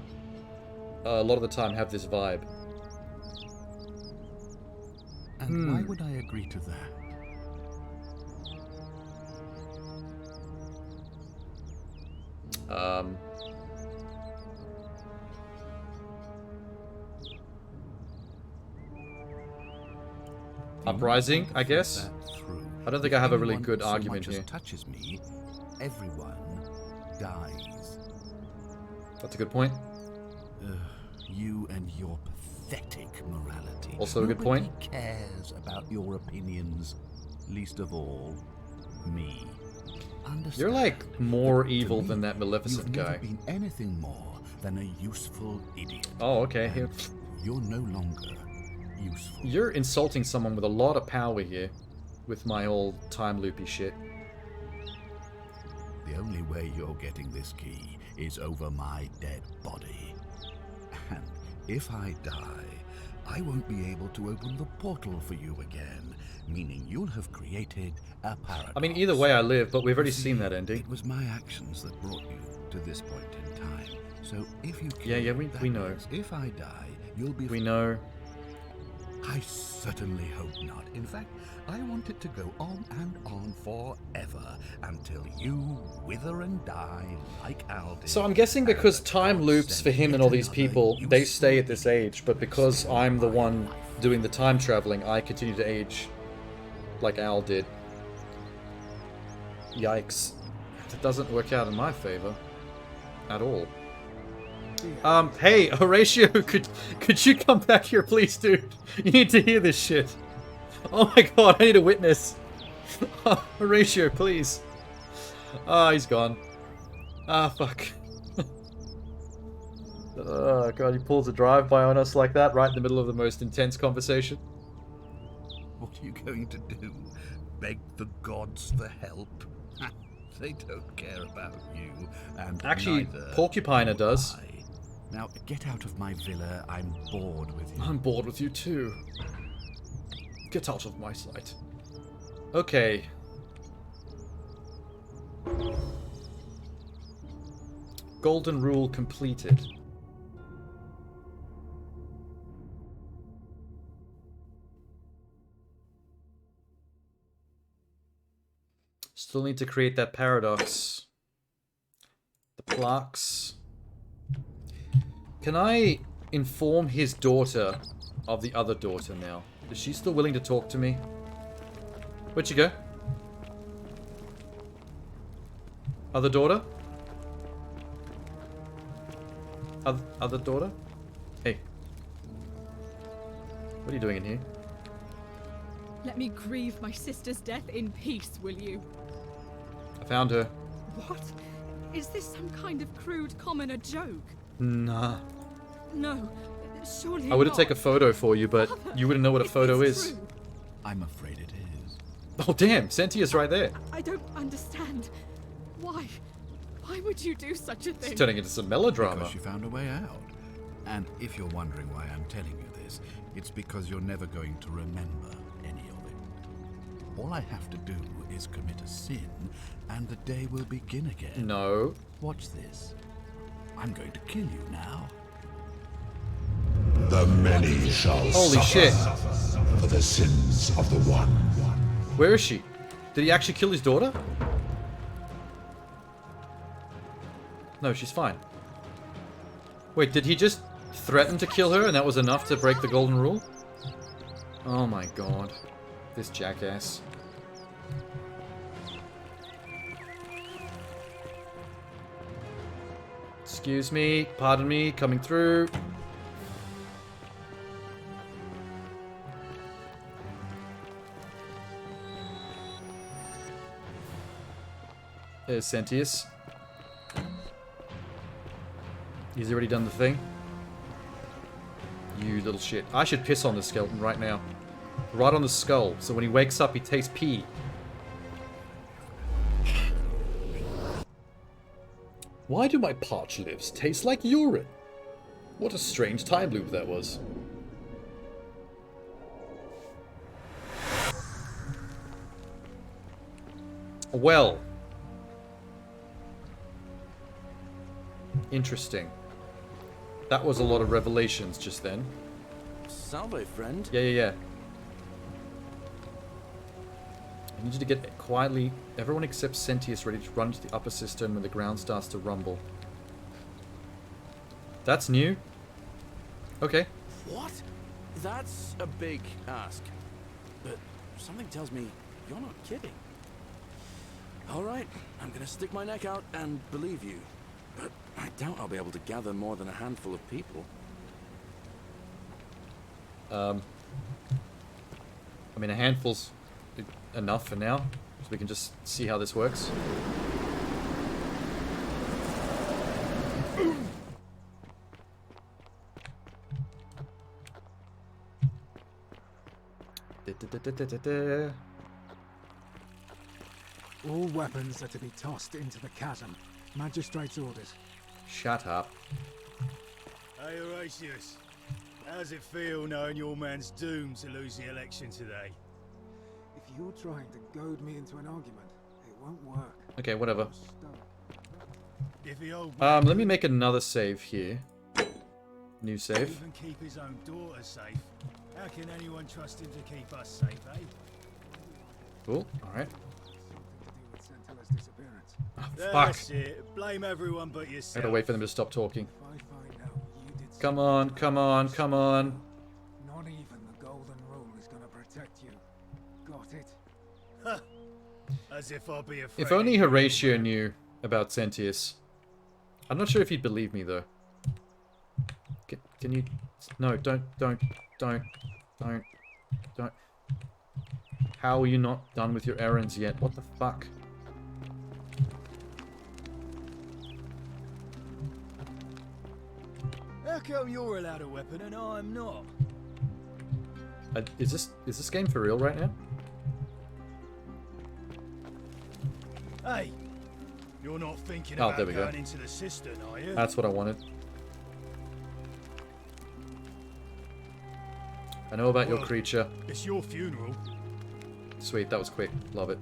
a lot of the time have this vibe. And why would I agree to that? Uprising, I guess. I don't think I have a really good argument here. Touches me, everyone dies. That's a good point. You and your pathetic morality. Also a good point. Nobody cares about your opinions, least of all me. Understand? You're like more evil than that Maleficent guy. You've never been anything more than a useful idiot. Oh, okay. Here. You're no longer useful. You're insulting someone with a lot of power here, with my old time loopy shit. The only way you're getting this key is over my dead body. And if I die, I won't be able to open the portal for you again, meaning you'll have created a paradox. I mean, either way I live, but we've already seen that ending. It was my actions that brought you to this point in time. So if you kill Yeah, we know. If I die, you'll be... We know. I certainly hope not. In fact, I want it to go on and on forever until you wither and die like Al did. So I'm guessing because time loops for him and all these people, they stay at this age, but because I'm the one doing the time traveling, I continue to age like Al did. Yikes. That doesn't work out in my favor. At all. Hey, Horatio, could you come back here, please, dude? You need to hear this shit. Oh my god, I need a witness. Horatio, please. Ah, he's gone. Ah, fuck. Oh god, he pulls a drive-by on us like that, right in the middle of the most intense conversation. What are you going to do? Beg the gods for help? They don't care about you, and actually, neither Porcupiner does. Now, get out of my villa. I'm bored with you. I'm bored with you too. Get out of my sight. Okay. Golden rule completed. Still need to create that paradox. The plaques. Can I inform his daughter of the other daughter now? Is she still willing to talk to me? Where'd you go? Other daughter? Other daughter? Hey. What are you doing in here? Let me grieve my sister's death in peace, will you? I found her. What? Is this some kind of crude commoner joke? Nah. No, surely I would not. take a photo for you, but Father, you wouldn't know what a photo is. True. I'm afraid it is. Oh damn, Sentia's right there. I don't understand. Why? Why would you do such a thing? It's turning into some melodrama. Because she found a way out. And if you're wondering why I'm telling you this, it's because you're never going to remember any of it. All I have to do is commit a sin, and the day will begin again. No. Watch this. I'm going to kill you now. The many shall Holy suffer shit. for the sins of the one. Where is she? Did he actually kill his daughter? No, she's fine. Wait, did he just threaten to kill her and that was enough to break the golden rule? Oh my god. This jackass. Excuse me, pardon me, coming through. There's Sentius. He's already done the thing. You little shit. I should piss on this skeleton right now. Right on the skull, so when he wakes up, he tastes pee. Why do my parched lips taste like urine? What a strange time loop that was. Well. Interesting. That was a lot of revelations just then. Salve, friend. Yeah. I need you to get quietly. Everyone except Sentius ready to run to the upper cistern when the ground starts to rumble. That's new. Okay. What? That's a big ask. But something tells me you're not kidding. Alright, I'm gonna stick my neck out and believe you. But I doubt I'll be able to gather more than a handful of people. I mean, a handful's enough for now, so we can just see how this works. All weapons are to be tossed into the chasm. Magistrate's orders. Shut up. Hey, Horatius. How's it feel knowing your man's doomed to lose the election today? If you're trying to goad me into an argument, it won't work. Okay, whatever. If the old Let me make another save here. New save. even keep his own daughter safe, how can anyone trust him to keep us safe, eh? Cool. Alright. Disappearance. Oh, fuck. That's it. Blame everyone but I yourself. gotta wait for them to stop talking. If I find out you did Come on, come on, come on. Not even the golden rule is gonna protect you. Got it? Huh. As if I'll be afraid. If only Horatio knew about Sentius. I'm not sure if he'd believe me, though. Can you... No, don't. How are you not done with your errands yet? What the fuck? How come you're allowed a weapon and I'm not? Is this game for real right now? Hey, you're not thinking Oh, about there we go. going into the cistern, are you? That's what I wanted. I know about your Well, creature. It's your funeral. Sweet, that was quick. Love it.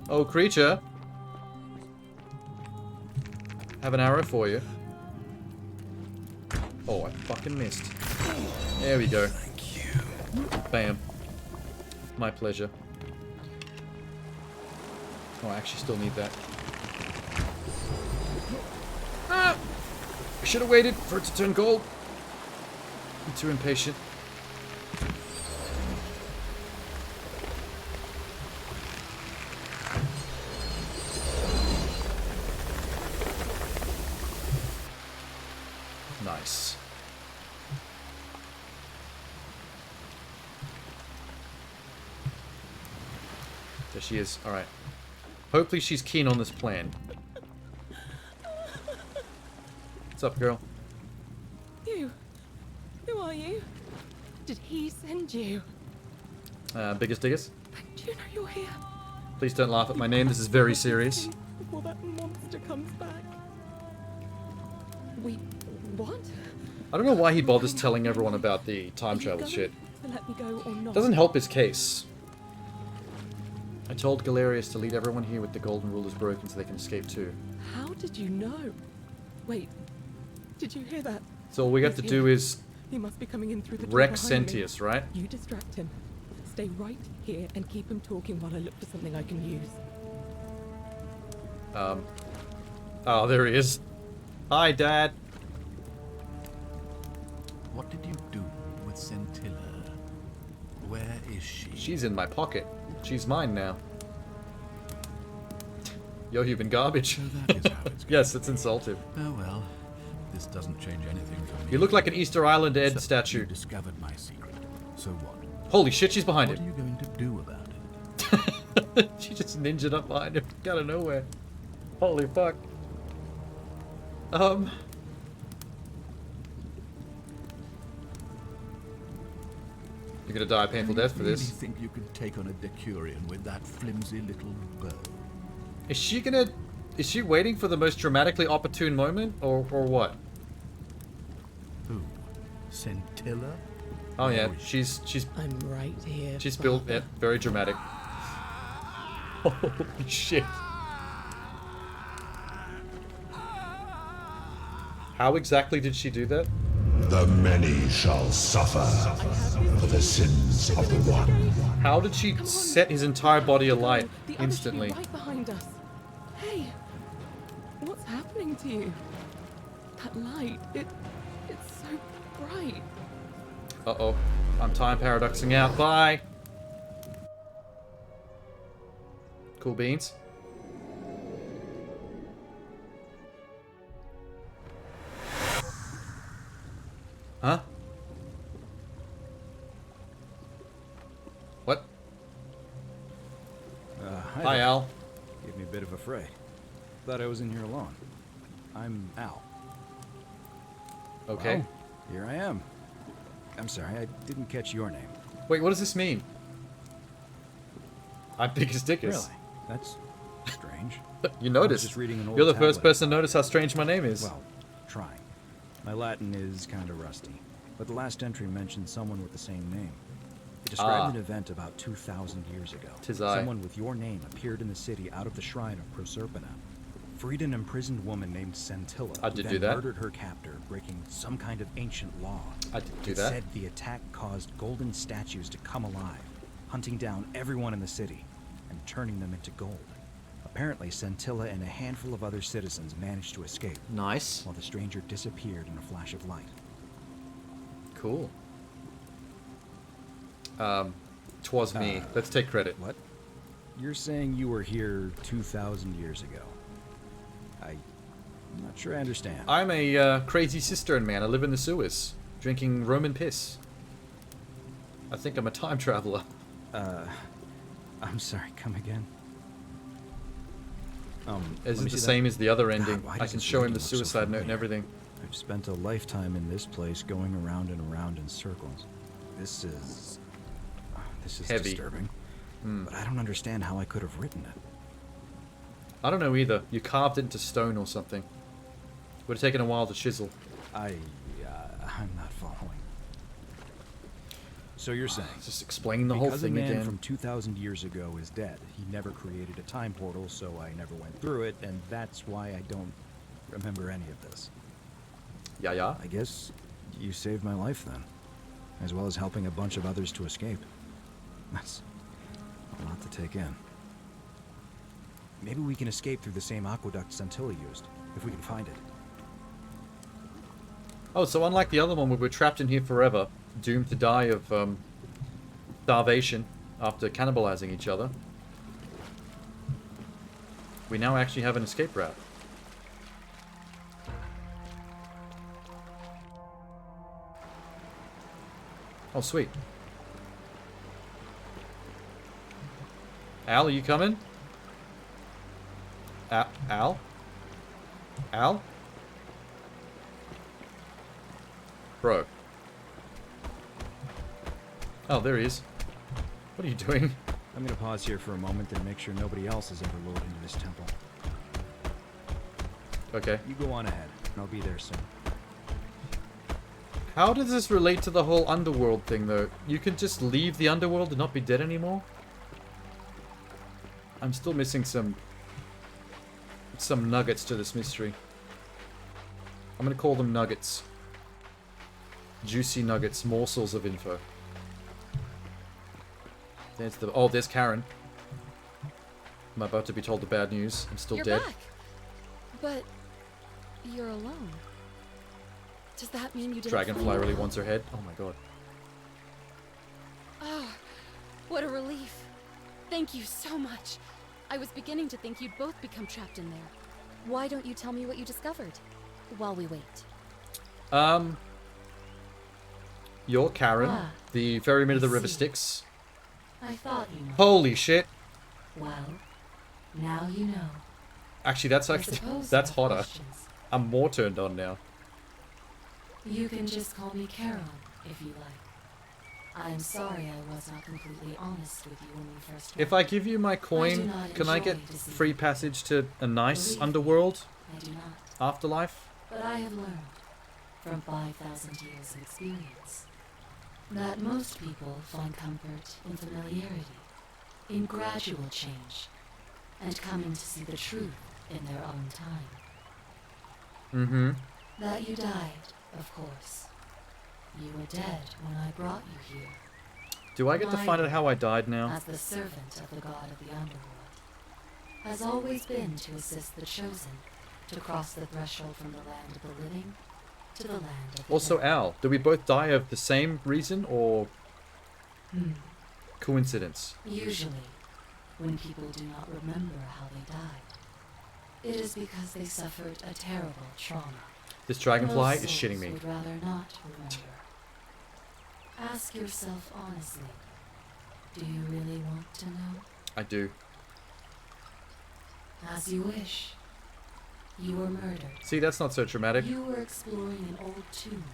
Oh, creature. Have an arrow for you. Oh, I fucking missed. There we go. Thank you. Bam. My pleasure. Oh, I actually still need that. Ah! I should have waited for it to turn gold. I'm too impatient. Nice. There she is. Alright. Hopefully she's keen on this plan. What's up, girl? You? Who are you? Did he send you? Biggest diggers? Do you know you're here? Please don't laugh at my name. This is very serious. Before that monster comes back. What? I don't know why he bothers telling everyone about the time travel shit. To let me go or not? Doesn't help his case. I told Galerius to lead everyone here with the golden rule is broken so they can escape too. How did you know? Wait, did you hear that? So all we got He's to here. do is He must be coming in through the door wreck behind me. Sentius, right? You distract him. Stay right here and keep him talking while I look for something I can use. Oh, there he is. Hi, Dad. She's in my pocket. She's mine now. Yo, you've been garbage. So that is how it's Yes, it's insultive. Oh well, this doesn't change anything for me. You look like an Easter Island Ed So statue. You discovered my secret. So what? Holy shit, she's behind What him. are you going to do about it? She just ninja'd up behind him out of nowhere. Holy fuck. You're gonna die a painful death for this. Do you really think you could take on a Decurion with that flimsy little bow? Is she waiting for the most dramatically opportune moment, or what? Who? Scintilla? Oh yeah, she's I'm right here. she's built Father. very dramatic. Holy shit. How exactly did she do that? The many shall suffer for the sins of the one. How did she set his entire body alight The others should be instantly? right behind us. Hey, what's happening to you? That light, it's so bright. Uh-oh. I'm time paradoxing out. Bye! Cool beans. Huh? What? Hi there. Al. Gave me a bit of a fray. Thought I was in here alone. I'm Al. Okay. Well, here I am. I'm sorry, I didn't catch your name. Wait, what does this mean? I'm Dickus Dickus. Really? That's strange. You I was noticed. just reading an old You're the first tablet. person to notice how strange my name is. Well, trying. My Latin is kind of rusty, but the last entry mentioned someone with the same name. It described an event about 2,000 years ago. 'Tis I. Someone with your name appeared in the city out of the shrine of Proserpina. Freed an imprisoned woman named Scintilla, I who did then do that. murdered her captor, breaking some kind of ancient law. I did do It that. said the attack caused golden statues to come alive, hunting down everyone in the city and turning them into gold. Apparently, Scintilla and a handful of other citizens managed to escape. Nice. While the stranger disappeared in a flash of light. Cool. 'Twas me. Let's take credit. What? You're saying you were here 2,000 years ago? I'm not sure I understand. I'm a crazy cistern man. I live in the sewers, drinking Roman piss. I think I'm a time traveler. I'm sorry, come again? Is let me it the see same that. as the other ending? God, why I does can this show him reading the look so suicide note and familiar? everything. I've spent a lifetime in this place, going around and around in circles. This is Heavy. disturbing. But I don't understand how I could have written it. I don't know either. You carved it into stone or something. Would have taken a while to chisel. I'm not following. So you're saying Just explain the whole because thing a man again. from 2,000 years ago is dead, he never created a time portal, so I never went through it, and that's why I don't remember any of this. Yeah. I guess you saved my life then, as well as helping a bunch of others to escape. That's a lot to take in. Maybe we can escape through the same aqueduct Scintilla used, if we can find it. Oh, so unlike the other one where we're trapped in here forever, doomed to die of starvation after cannibalizing each other, we now actually have an escape route. Oh, sweet. Al, are you coming? Al? Al? Bro. Oh, there he is. What are you doing? I'm gonna pause here for a moment and make sure nobody else has ever loaded into this temple. Okay. You go on ahead, and I'll be there soon. How does this relate to the whole underworld thing, though? You can just leave the underworld and not be dead anymore? I'm still missing some nuggets to this mystery. I'm gonna call them nuggets. Juicy nuggets, morsels of info. There's the... Oh, there's Karen. I'm about to be told the bad news. I'm still You're dead. back. But you're alone. Does that mean you didn't Dragonfly find really her? wants her head. Oh my god. Ah, What a relief. Thank you so much. I was beginning to think you'd both become trapped in there. Why don't you tell me what you discovered while we wait? You're Karen, Ah, the ferryman of the I River see. Styx. I thought you might. Holy shit. Well, now you know. Actually, that's I actually suppose that's you have hotter. questions. I'm more turned on now. You can just call me Karen, if you like. I am sorry I was not completely honest with you when we first met. If I give you my I do coin, not can I enjoy get deceit. free passage to a nice Believe me, underworld I do not. afterlife? But I have learned, from 5,000 years of experience, that most people find comfort in familiarity, in gradual change, and coming to see the truth in their own time. Mm-hmm. That you died, of course. You were dead when I brought you here. Do I get to My find out work, how I died now? as the servant of the god of the underworld, has always been to assist the chosen to cross the threshold from the land of the living to the land of the Also, dead. Al, do we both die of the same reason or coincidence? Usually, when people do not remember how they died, it is because they suffered a terrible trauma. This dragonfly Most is shitting souls me. would rather not remember. Ask yourself honestly, do you really want to know? I do. As you wish. You were murdered. See, that's not so traumatic. You were exploring an old tomb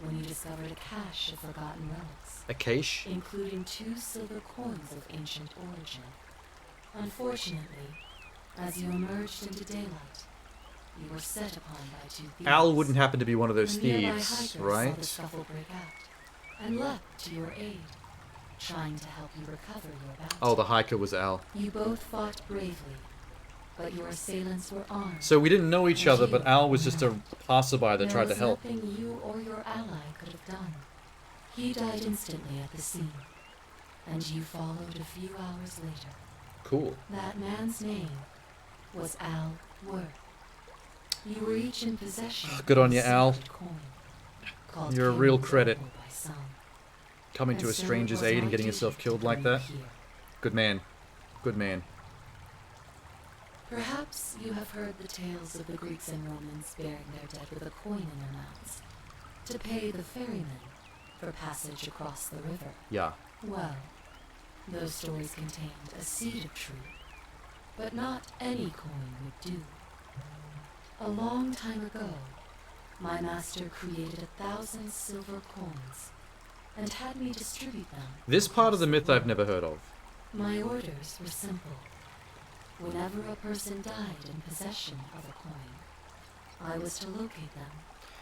when you discovered a cache of forgotten relics. A cache? Including 2 silver coins of ancient origin. Unfortunately, as you emerged into daylight, you were set upon by 2 thieves. Al wouldn't happen to be one of those The nearby thieves, hikers saw the right? scuffle break out and leapt to your aid, trying to help you recover your bounty. Oh, the hiker was Al. You both fought bravely, but your assailants were armed. So we didn't know each and other, you but Al was were just a not. passerby that tried to help. There was nothing you or your ally could have done. He died instantly at the scene, and you followed a few hours later. Cool. That man's name was Al Worth. You were each in possession Good of on you, a Al. secret coin, called You're a real Camel's credit. Opal by some. Coming to And a so it stranger's was aid my and getting duty yourself to killed like bring that. you here. Good man. Good man. Perhaps you have heard the tales of the Greeks and Romans bearing their dead with a coin in their mouths to pay the ferryman for passage across the river. Yeah. Well, those stories contained a seed of truth, but not any coin would do. A long time ago, my master created 1,000 silver coins and had me distribute them. This part of the myth I've never heard of. My orders were simple. Whenever a person died in possession of a coin, I was to locate them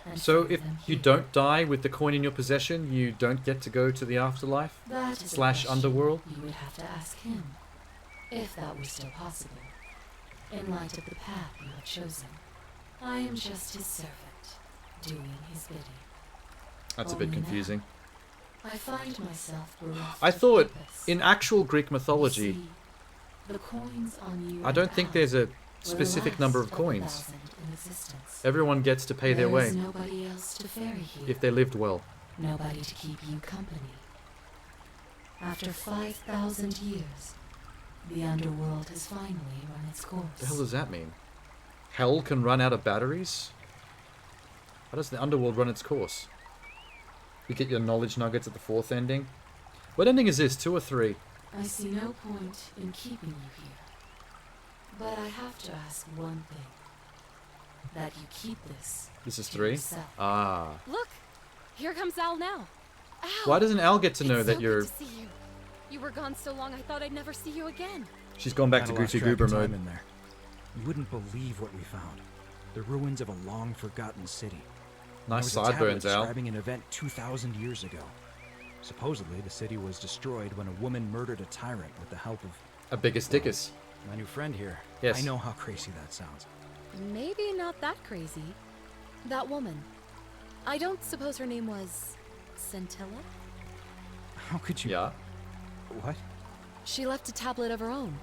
and So ferry if them you here. don't die with the coin in your possession, you don't get to go to the afterlife? That is a Slash question underworld? You would have to ask him, if that were still possible. In light of the path you have chosen, I am just his servant, doing his bidding. That's a bit Only now, confusing. I find myself bereft I of thought, purpose. in actual Greek mythology, See, the coins on you I don't and think Al there's a were the specific last number of the coins. 1,000 in existence. Everyone gets to pay their There way. is nobody else to ferry here. If they lived well. Nobody to keep you company. After 5,000 years, the underworld has finally run its course. The hell does that mean? Hell can run out of batteries? How does the underworld run its course? You get your knowledge nuggets at the 4th ending. What ending is this? 2 or 3? I see no point in keeping you here. But I have to ask one thing. That you keep this. This is to 3? yourself. Ah. Look! Here comes Al now. Al! Why doesn't Al get to know It's that so you're... good to see you. You were gone so long I thought I'd never see you again. She's gone back to Kinda lost Goosey track of Goober time mode. in there. You wouldn't believe what we found. The ruins of a long-forgotten city. Nice There was a tablet sideburns, Al. describing an event 2,000 years ago. Supposedly, the city was destroyed when a woman murdered a tyrant with the help of... A biggest dickus. My new friend here. Yes. I know how crazy that sounds. Maybe not that crazy. That woman. I don't suppose her name was... Scintilla? How could you... Yeah. What? She left a tablet of her own.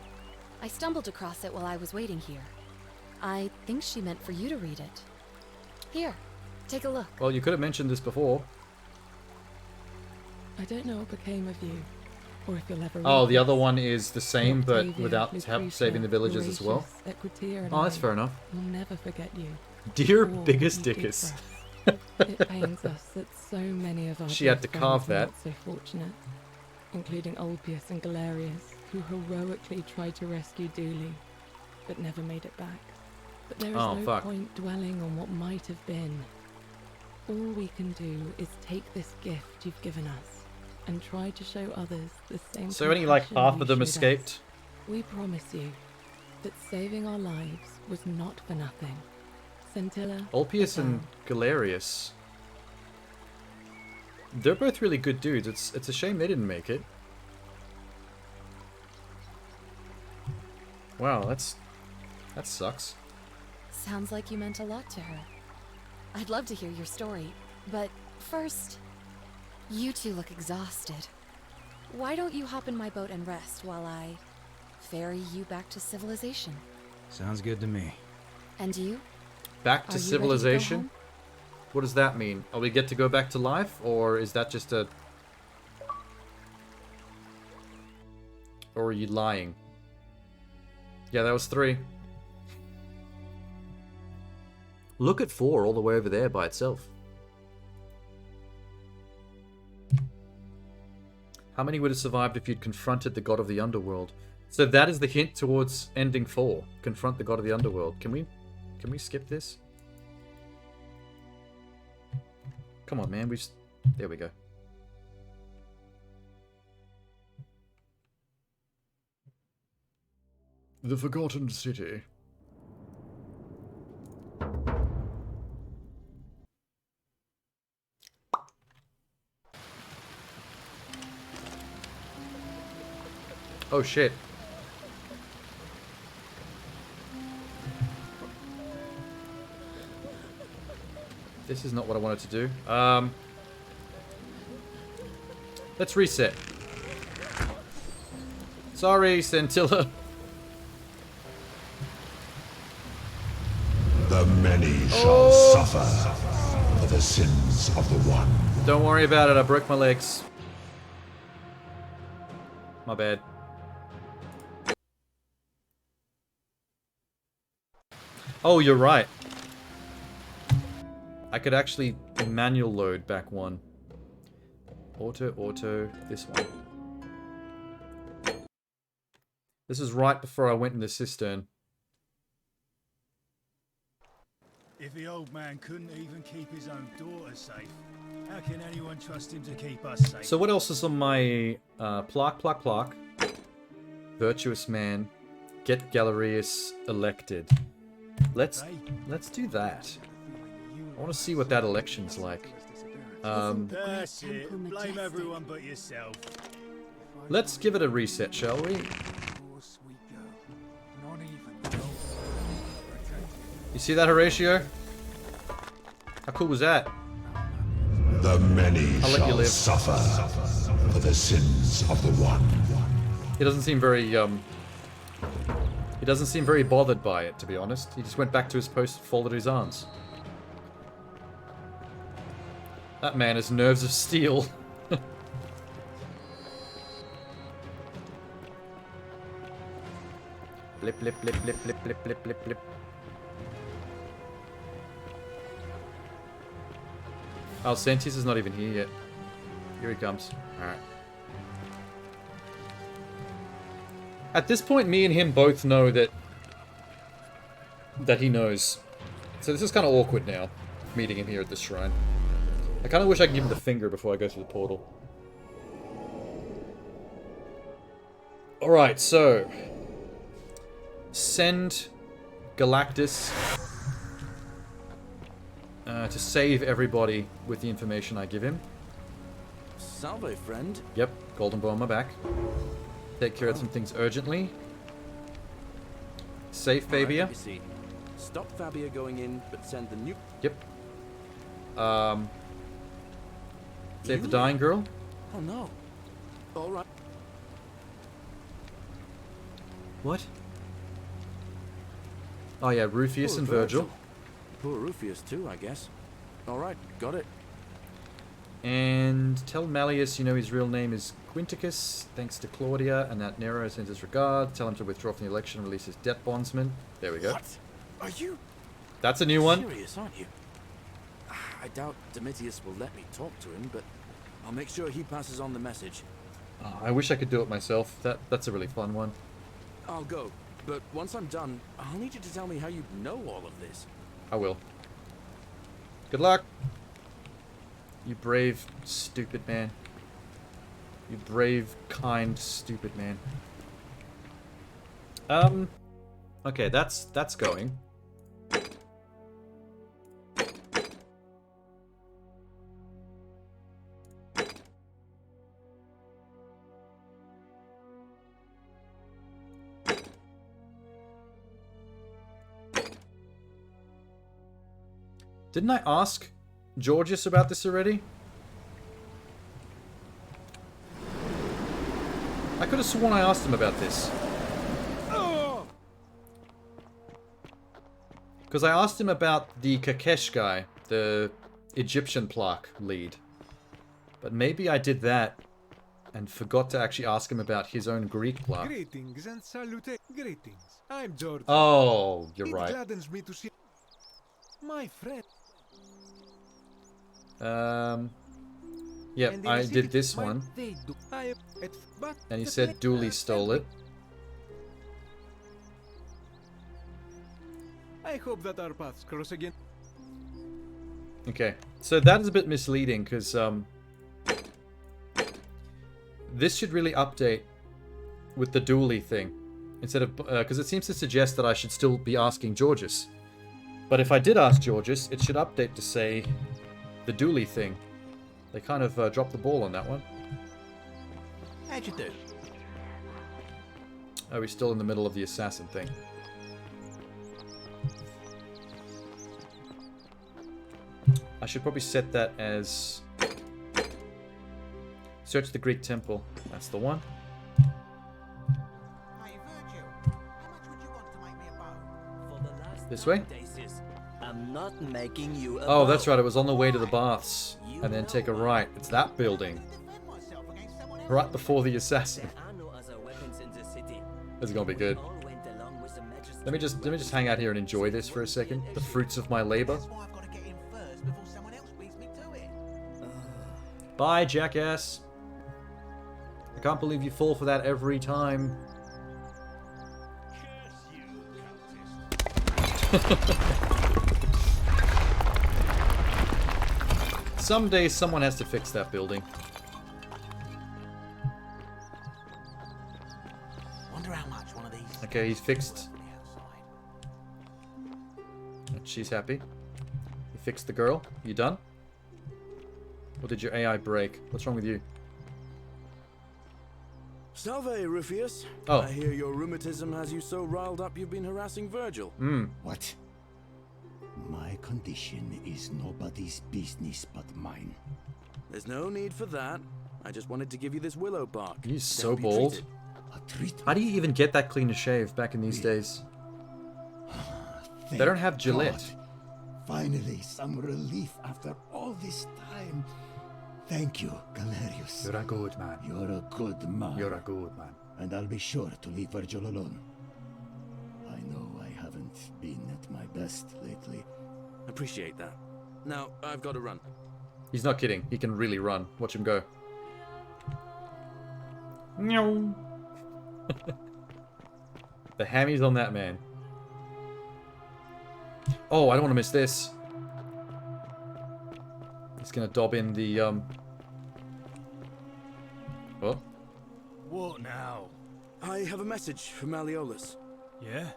I stumbled across it while I was waiting here. I think she meant for you to read it. Here, take a look. Well, you could have mentioned this before. I don't know what became of you, or if you'll ever Oh, read the other this. one is the same, but Octavia, without Lucretia, saving the villagers as well. Horatius, Equitia, and Oh, that's I fair enough. will never forget you. Dear All biggest you did dickus. for us. It pains us that so many of our She had dear to carve friends were that. not so fortunate, including Ulpius and Galerius, who heroically tried to rescue Dooley, but never made it back. But there is Oh, no fuck. point dwelling on what might have been. All we can do is take this gift you've given us and try to show others the same. So only like compassion half you of them showed us. escaped. We promise you that saving our lives was not for nothing. Scintilla, Ulpius and Galerius. They're both really good dudes. It's a shame they didn't make it. Wow, that sucks. Sounds like you meant a lot to her. I'd love to hear your story, but first, you two look exhausted. Why don't you hop in my boat and rest while I ferry you back to civilization? Sounds good to me. And you? Back Are to you ready to go civilization? home? What does that mean? Are we get to go back to life, or is that just a... Or are you lying? Yeah, that was 3. Look at 4 all the way over there by itself. How many would have survived if you'd confronted the god of the underworld? So that is the hint towards ending 4. Confront the god of the underworld. Can we skip this? Come on, man. There we go. The Forgotten City. Oh shit. This is not what I wanted to do. Let's reset. Sorry, Scintilla. The many shall suffer for the sins of the one. Don't worry about it, I broke my legs. My bad. Oh, you're right. I could actually manual load back one. Auto, this one. This is right before I went in the cistern. If the old man couldn't even keep his own daughter safe, how can anyone trust him to keep us safe? So what else is on my plaque? Virtuous man. Get Galerius elected. Let's do that. I want to see what that election's like. That's it. Blame everyone but yourself. Let's give it a reset, shall we? You see that, Horatio? How cool was that? The many I'll let you shall live. suffer for the sins of the one. He doesn't seem very he doesn't seem very bothered by it, to be honest. He just went back to his post, folded his arms. That man has nerves of steel. Blip, blip, blip, blip, blip, blip, blip, blip, blip. Oh, Sentius is not even here yet. Here he comes. Alright. At this point, me and him both know that he knows. So this is kind of awkward now, meeting him here at this shrine. I kind of wish I could give him the finger before I go through the portal. Alright, so... Send Galactus to save everybody with the information I give him. Salve, friend. Yep, golden bow on my back. Take care of some things urgently. Save Fabia. Right, let me see. Stop Fabia going in, but send the new... Yep. Save the dying girl. Oh no. Alright. What? Oh yeah, Rufius Poor and Virgil. Poor Rufius too, I guess. Alright, got it. And tell Malleus you know his real name is Quinticus, thanks to Claudia, and that Nero sends his regard. Tell him to withdraw from the election and release his debt bondsman. There we go. What? Are you That's a new one. serious, aren't you? I doubt Domitius will let me talk to him, but I'll make sure he passes on the message. Oh, I wish I could do it myself. That's a really fun one. I'll go, but once I'm done, I'll need you to tell me how you know all of this. I will. Good luck. You brave, stupid man. You brave, kind, stupid man. Okay, that's going. Didn't I ask Georgius about this already? I could have sworn I asked him about this. Because I asked him about the Kakesh guy, the Egyptian plaque lead. But maybe I did that and forgot to actually ask him about his own Greek plaque. Greetings and salutations. Greetings. I'm George. Oh, you're right. It gladdens me to see my friend. Yep, I did this one. And he said Dooley stole it. I hope that our paths cross again. Okay, so that is a bit misleading because this should really update with the Dooley thing instead of because it seems to suggest that I should still be asking Georgius. But if I did ask Georgius, it should update to say the Dooley thing. They kind of dropped the ball on that one. How'd you do? Are we still in the middle of the assassin thing? I should probably set that as search the Greek temple. That's the one. This way? I'm not making you a Oh, that's right. It was on the way to the baths. And then take a right. It's that building. Right before the assassin. This is gonna be good. Let me just hang out here and enjoy this for a second. The fruits of my labor. Bye, jackass. I can't believe you fall for that every time. Someday someone has to fix that building. Wonder how much one of these. Okay, he's fixed. She's happy. He fixed the girl. You done? Or did your AI break? What's wrong with you? Salve, Rufus. Oh. I hear your rheumatism has you so riled up you've been harassing Virgil. What? My condition is nobody's business but mine. There's no need for that. I just wanted to give you this willow bark. He's to so help you bald. treat it. How do you even get that clean to shave back in these days? They don't have Gillette. God. Finally, some relief after all this time. Thank you, Galerius. You're a good man. You're a good man. You're a good man. And I'll be sure to leave Virgil alone. I know I haven't been at my best lately. Appreciate that. Now, I've got to run. He's not kidding. He can really run. Watch him go. Meow. The hammies on that man. Oh, I don't want to miss this. He's gonna dob in the Oh. What now? I have a message from Malleolus. Yeah?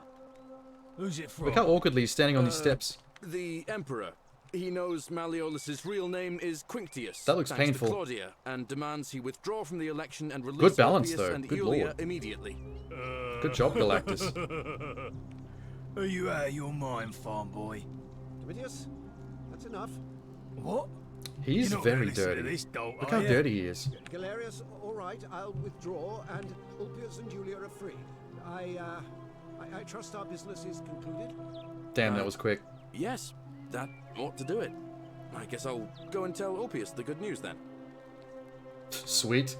Who's it from? Look how awkwardly he's standing on these steps. The Emperor. He knows Malleolus's real name is Quinctius. That looks thanks painful. To Claudia, and demands he withdraw from the election and release Good balance, Ulpius though. and Good Iulia lord. immediately. Good job, Galactus. Are you out of your mind, farm boy? Domitius, that's enough. What? He's You're not very gonna listen to dirty. this, dolt, Look are how you? dirty he is. Galerius, all right, I'll withdraw, and Ulpius and Julia are free. I trust our business is concluded. Damn, that was quick. Yes, that ought to do it. I guess I'll go and tell Orpheus the good news then. Sweet.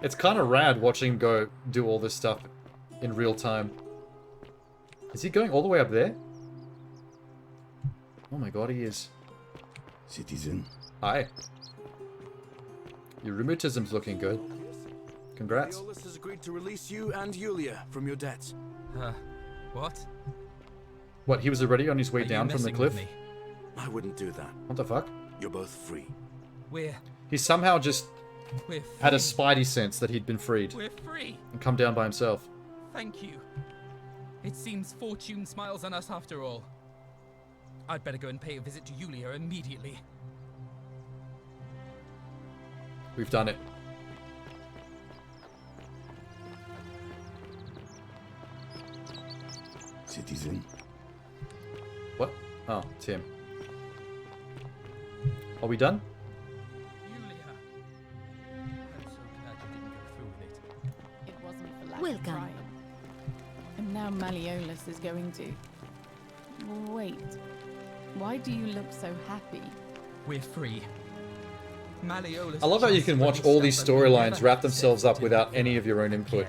It's kind of rad watching him go do all this stuff in real time. Is he going all the way up there? Oh my god, he is. Citizen. Hi. Your rheumatism's looking good. Congrats. Malleolus has agreed to release you and Yulia from your debts. What? What, he was already on his way Are you down from the messing cliff? with me? I wouldn't do that. What the fuck? You're both free. He somehow just We're had a free. spidey sense that he'd been freed. We're free. And come down by himself. Thank you. It seems fortune smiles on us after all. I'd better go and pay a visit to Yulia immediately. We've done it. Citizen. What? Oh, it's him. Are we done? It wasn't for lack of Welcome. trying. And now Malleolus is going to... Wait. Why do you look so happy? We're free. Malleolus I love how you just can watch released all us these and we never storylines wrap have to themselves set up without any of your own input.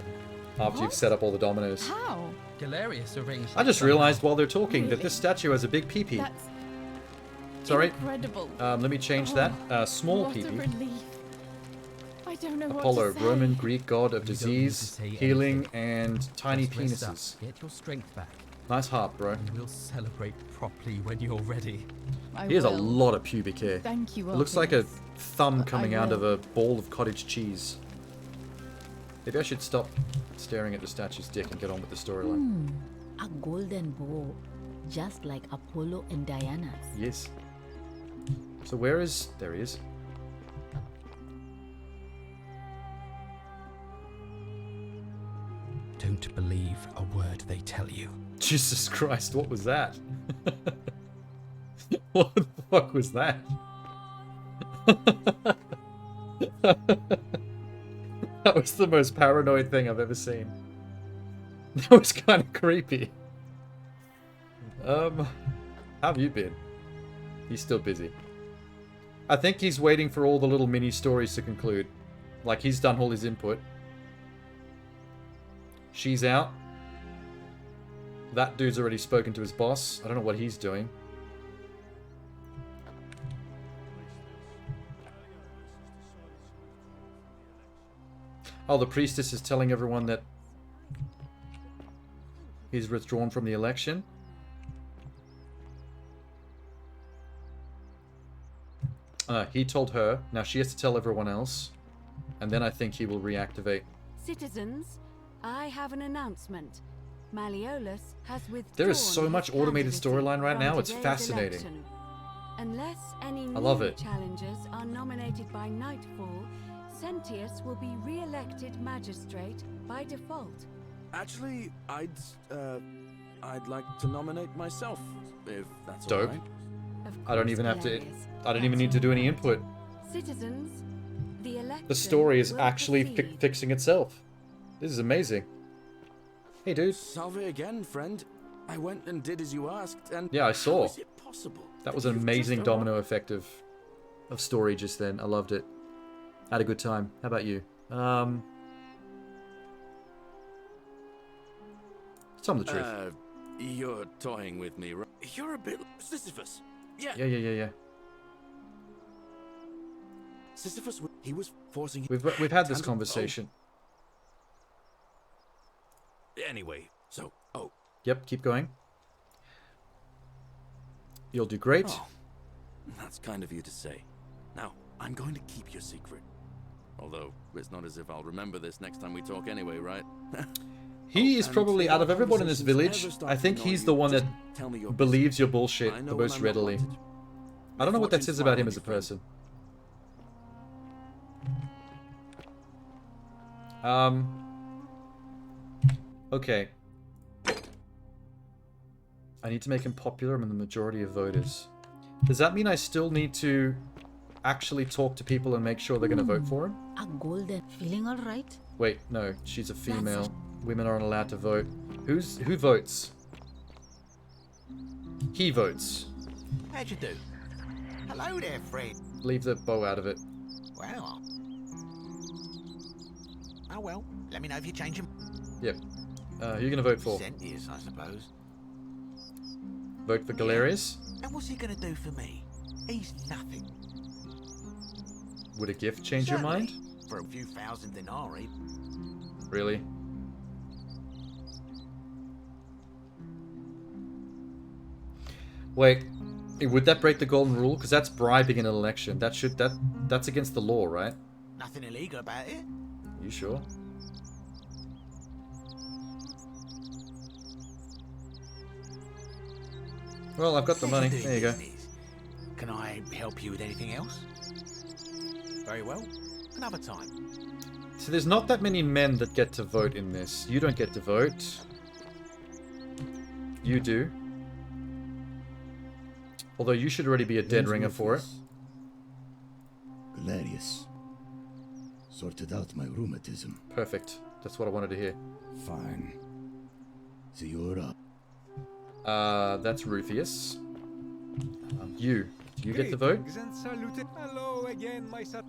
After you've What? set up all the dominoes. How? Galerius arranged I just it realized somehow. while they're talking that Really? this statue has a big peepee. That's Sorry. incredible. Let me change that. Small what a peepee. relief. I don't know Apollo, what to say. Roman, Greek god of You don't need to disease, say healing, anything. and tiny Just rest up, penises. Get your strength back. Nice harp, bro. And we'll celebrate properly when you're ready. I He has a will. lot of pubic hair. Thank you, It looks like a Orpheus. thumb But I coming out of will. a ball of cottage cheese. Maybe I should stop staring at the statue's dick and get on with the storyline. A golden bow, just like Apollo and Diana's. Yes. So where is... There he is. Don't believe a word they tell you. Jesus Christ, what was that? What the fuck was that? That was the most paranoid thing I've ever seen. That was kind of creepy. How have you been? He's still busy. I think he's waiting for all the little mini stories to conclude. Like, he's done all his input. She's out. That dude's already spoken to his boss. I don't know what he's doing. Oh, the priestess is telling everyone that he's withdrawn from the election. He told her. Now she has to tell everyone else. And then I think he will reactivate. Citizens, I have an announcement. Malleolus has withdrawn. There is so much his automated candidacy storyline right from now. It's today's fascinating. election. Unless any I love new it. challengers are nominated by nightfall, Sentius will be re-elected magistrate by default. Actually, I'd like to nominate myself, if that's Dope. alright. I don't even have to. Galerius. I don't even need to do any input. Citizens, the election The story is will actually proceed. fixing itself. This is amazing. Hey, dude. Salve again, friend. I went and did as you asked, and Yeah, I saw. How is it possible? That was an You've amazing just domino effect of story just then. I loved it. Had a good time. How about you? Tell me the truth. You're toying with me, right? You're a bit Sisyphus. Yeah. Yeah. Sisyphus, he was forcing. We've had this Tandem- conversation. Oh. Anyway, so Yep, keep going. You'll do great. Oh, that's kind of you to say. Now, I'm going to keep your secret. Although, it's not as if I'll remember this next time we talk anyway, right? He is and probably, if out your of everyone in this conversations village, ever start I to think annoy he's you, the one that just tell me your believes your business. bullshit I the know when most I'm not readily. wanted. I don't know what that Fortune says about smile him on as a you, friend. person. Okay. I need to make him popular among the majority of voters. Does that mean I still need to actually talk to people and make sure they're going to vote for him? A golden. Feeling alright? Wait, no, she's a female. Women aren't allowed to vote. Who votes? He votes. How'd you do? Hello there, Fred. Leave the bow out of it. Well. Oh well. Let me know if you change him. Yep. Who are you gonna vote for? Sentius, I suppose. Vote for Galerius? And what's he gonna do for me? He's nothing. Would a gift change your mind? For a few thousand denarii. Really? Wait, would that break the golden rule? Because that's bribing in an election. That's against the law, right? Nothing illegal about it. You sure? Well, I've got the money. There you go. Can I help you with anything else? Very well. Another time. So there's not that many men that get to vote in this. You don't get to vote. You do. Although you should already be a dead ringer for it. Galerius. Sorted out my rheumatism. Perfect. That's what I wanted to hear. Fine. So you're up. That's Ruthius. You get the vote? Hello again, my son.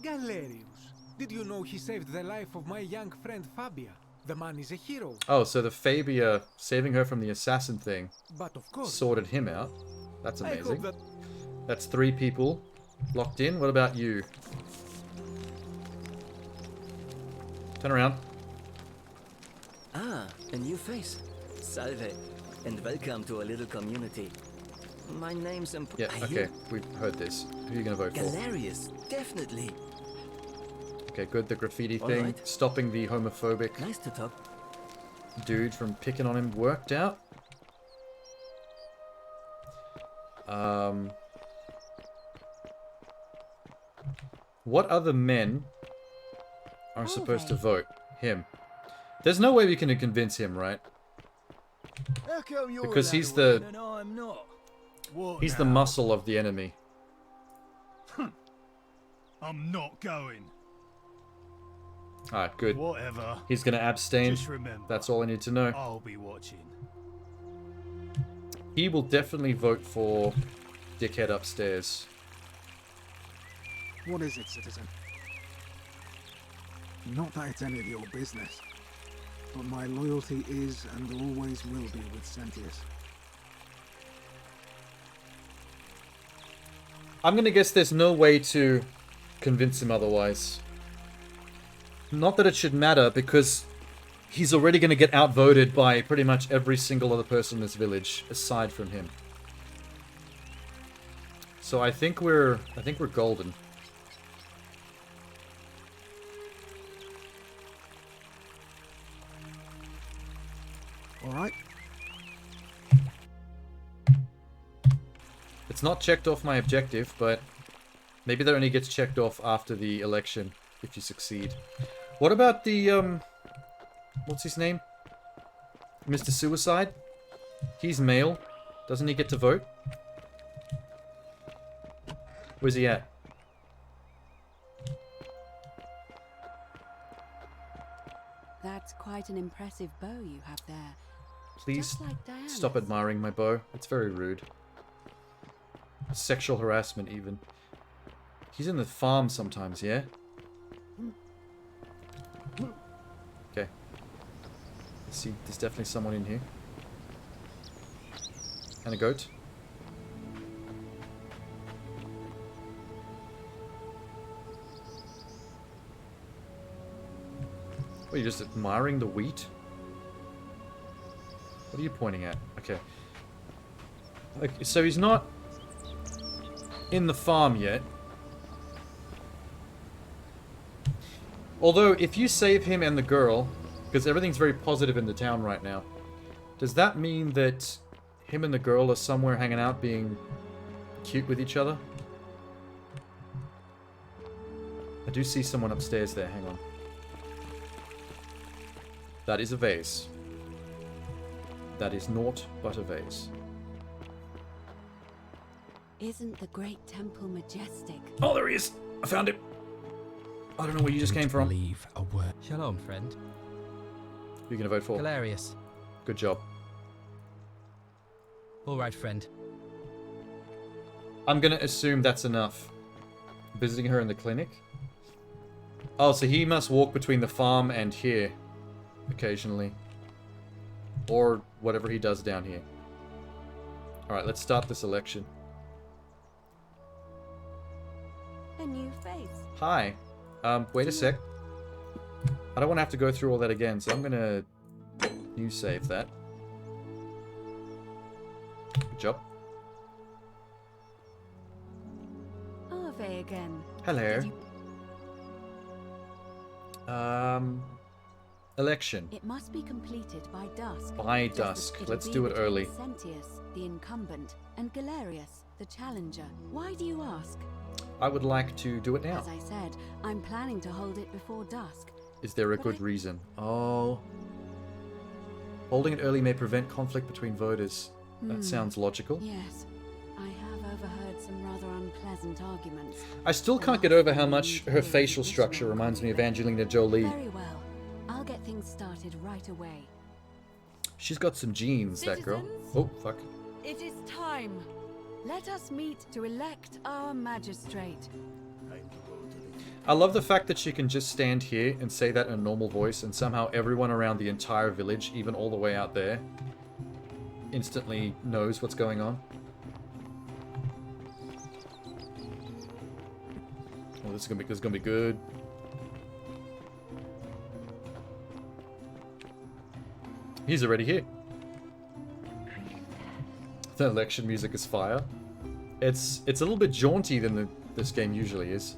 Galerius. Did you know he saved the life of my young friend Fabia? The man is a hero. Oh, so the Fabia saving her from the assassin thing But of course, sorted him out. That's I amazing. hope that... That's 3 people locked in. What about you? Turn around. Ah, a new face. Salve, and welcome to a little community. My name's Yeah, okay. We've heard this. Who are you going to vote for? Galerius, definitely. Okay, good. The graffiti All thing. right. Stopping the homophobic Nice to talk. dude from picking on him worked out. What other men are supposed to vote? Him. There's no way we can convince him, right? Because he's the... He's the muscle of the enemy. I'm not going. Alright, good. Whatever. He's gonna abstain. Just remember, That's all I need to know. I'll be watching. He will definitely vote for dickhead upstairs. What is it, citizen? Not that it's any of your business, but my loyalty is and always will be with Sentius. I'm gonna guess there's no way to convince him otherwise. Not that it should matter, because he's already gonna get outvoted by pretty much every single other person in this village, aside from him. So I think we're golden. All right. It's not checked off my objective, but maybe that only gets checked off after the election, if you succeed. What about the, what's his name? Mr. Suicide? He's male. Doesn't he get to vote? Where's he at? That's quite an impressive bow you have there. Please Just like Diana's. stop admiring my bow. It's very rude. Sexual harassment, even. He's in the farm sometimes, yeah? Okay. Let's see, there's definitely someone in here. And a goat. What, are you just admiring the wheat? What are you pointing at? Okay. Okay, so he's not in the farm yet. Although, if you save him and the girl, because everything's very positive in the town right now, does that mean that him and the girl are somewhere hanging out being cute with each other? I do see someone upstairs there, hang on. That is a vase. That is naught but a vase. Isn't the great temple majestic? Oh, there he is! I found him! I don't know where you just came from. Leave a word. Shalom, friend. Who are you gonna vote for? Galerius. Good job. All right, friend. I'm gonna assume that's enough. Visiting her in the clinic? Oh, so he must walk between the farm and here. Occasionally. Or whatever he does down here. Alright, let's start this election. A new face. Hi. Wait a sec. I don't want to have to go through all that again, so I'm gonna new save that. Good job. Arve again. Hello. Election. It must be completed by dusk. By just as dusk. it'll Let's be do it between early. Sentius, the incumbent, and Galerius, the challenger. Why do you ask? I would like to do it now. As I said, I'm planning to hold it before dusk. Is there a good reason? Oh. Holding it early may prevent conflict between voters. That sounds logical. Yes. I have overheard some rather unpleasant arguments. I still can't get over how much her facial structure reminds me of Angelina Jolie. Very well. I'll get things started right away. She's got some genes, that girl. Oh, fuck. It is time. Let us meet to elect our magistrate. I love the fact that she can just stand here and say that in a normal voice, and somehow everyone around the entire village, even all the way out there, instantly knows what's going on. Oh, this is gonna be good. He's already here. The election music is fire. It's a little bit jaunty than this game usually is.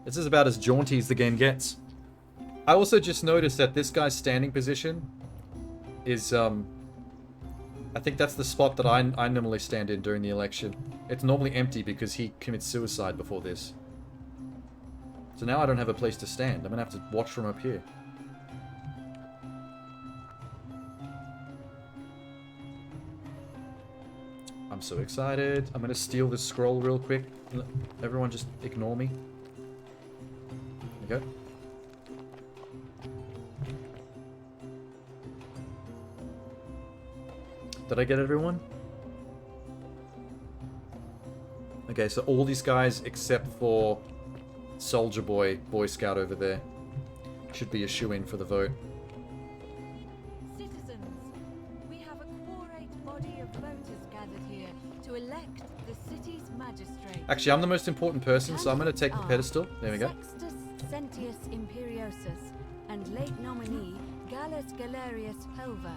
This is about as jaunty as the game gets. I also just noticed that this guy's standing position is, I think that's the spot that I normally stand in during the election. It's normally empty because he commits suicide before this. So now I don't have a place to stand. I'm gonna have to watch from up here. I'm so excited. I'm gonna steal this scroll real quick. Everyone just ignore me. There we go. Did I get everyone? Okay, so all these guys except for Soldier Boy, Boy Scout over there, should be a shoo-in for the vote. Citizens, we have a quorate body of voters gathered here to elect the city's magistrate. Actually, I'm the most important person, so I'm going to take the pedestal. There we go. Sextus Sentius Imperiosus and late nominee Gallus Galerius Helva.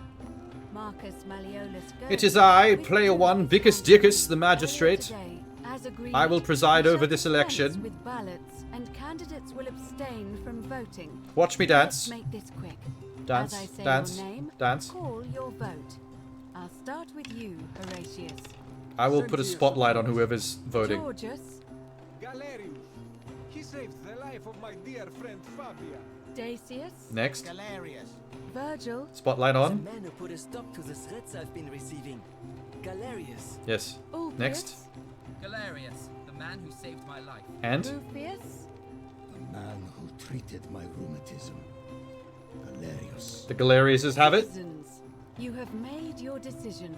Marcus Malleolus It is I, Player 1, Vicus Dicus, the magistrate. I will preside over this election. With ballots, and candidates will abstain from voting. Watch me dance. Let's make this quick. Dance, As I say dance, your name, dance. call your vote. I'll start with you, Horatius. I will put a spotlight on whoever's voting. Georgius. Galerius. He saved the life of my dear friend Fabia. Dacius. Next. Galerius. Virgil. Spotlight on. The man who put a stop to the threats I've been receiving. Galerius. Yes. Ulpius. Next. Galerius, the man who saved my life. And? Rufius. The man who treated my rheumatism. Galerius. The Galeriuses have it. Citizens, you have made your decision.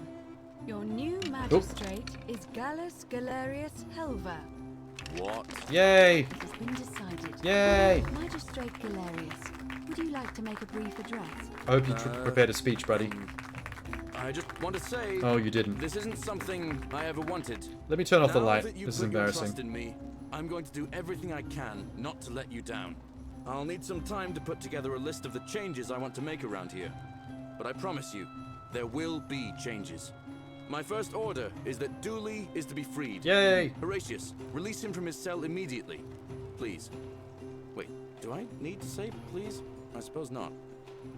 Your new magistrate is Gallus Galerius Helva. What? Yay! It has been decided. Yay! Magistrate Galerius, would you like to make a brief address? I hope you prepared a speech, buddy. I just want to say... Oh, you didn't. This isn't something I ever wanted. Let me turn off the Now light. that you This is put your embarrassing. trust in me, I'm going to do everything I can not to let you down. I'll need some time to put together a list of the changes I want to make around here. But I promise you, there will be changes. My first order is that Dooley is to be freed. Yay! Horatius, release him from his cell immediately. Please. Wait, do I need to say please? I suppose not.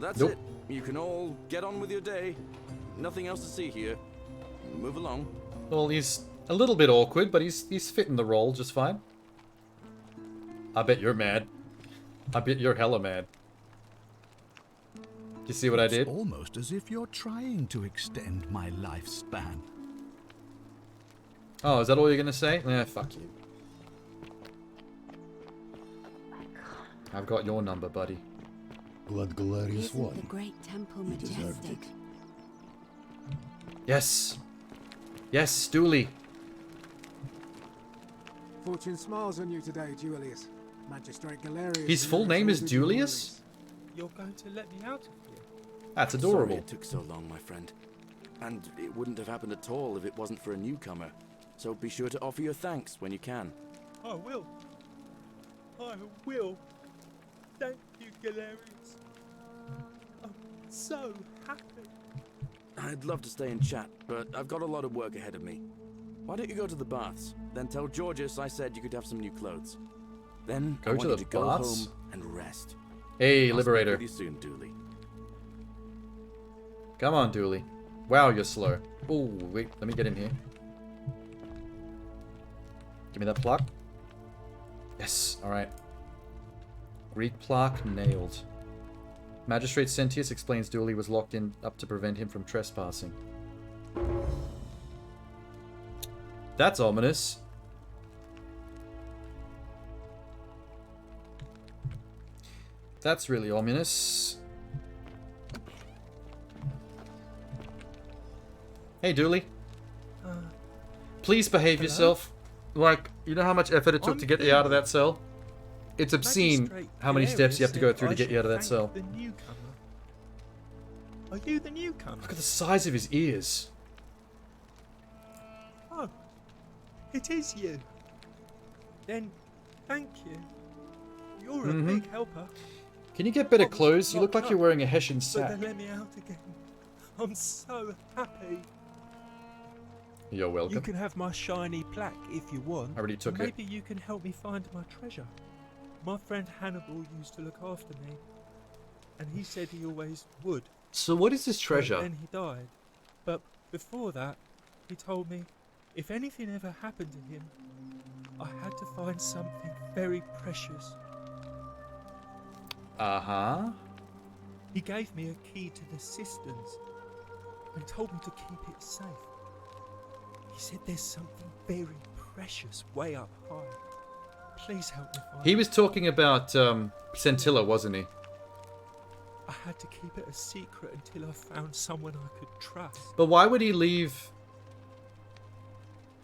That's Nope. it. You can all get on with your day. Nothing else to see here. Move along. Well, he's a little bit awkward, but he's fitting the role just fine. I bet you're mad. I bet you're hella mad. You see what I did? It's almost as if you're trying to extend my lifespan. Oh, is that all you're gonna say? Eh, fuck you. I've got your number, buddy. Blood Galerius Isn't won. the great temple He deserved majestic? it. Yes. Yes, Dooley. Fortune smiles on you today, Julius. Magistrate Galerius. His full name is Julius? You're going to let me out of here? That's Sorry adorable. it took so long, my friend. And it wouldn't have happened at all if it wasn't for a newcomer. So be sure to offer your thanks when you can. I will. I will. Thank you, Galerius. I'm so happy. I'd love to stay and chat, but I've got a lot of work ahead of me. Why don't you go to the baths? Then tell Georges I said you could have some new clothes. Then Go I to want the you to go baths? home and rest. Hey, I'll Liberator. speak with you soon, Dooley. Come on, Dooley. Wow, you're slow. Oh, wait, let me get in here. Give me that plaque. Yes, alright. Greek plaque nailed. Magistrate Sentius explains Dooley was locked in up to prevent him from trespassing. That's ominous. That's really ominous. Hey, Dooley. Please behave yourself. Like, you know how much effort it took to get you out of that cell? It's obscene how many steps you have to go through to get you out of that cell. The newcomer. Are you the newcomer? Look at the size of his ears. Oh, it is you. Then, thank you. You're a big helper. Can you get better I was clothes? You look locked like you're up, wearing a Hessian But sack. they let me out again. I'm so happy. You're welcome. You can have my shiny plaque if you want. I already took it. Maybe you can help me find my treasure. My friend Hannibal used to look after me, and he said he always would. So what is this treasure? But then he died. But before that, he told me if anything ever happened to him, I had to find something very precious. Uh-huh. He gave me a key to the cisterns and told me to keep it safe. He said there's something very precious way up high. Please help me find He it. was talking about Scintilla, wasn't he? I had to keep it a secret until I found someone I could trust. But why would he leave...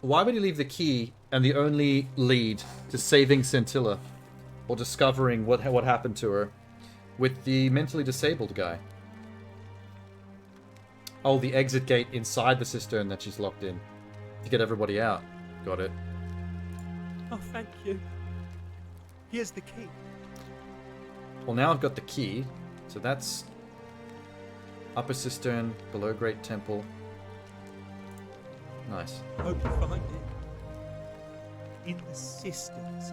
Why would he leave the key and the only lead to saving Scintilla or discovering what happened to her with the mentally disabled guy? Oh, the exit gate inside the cistern that she's locked in to get everybody out. Got it. Oh, thank you. Here's the key. Well, now I've got the key. So that's upper cistern, below Great Temple. Nice. Hope you find it. In the cisterns.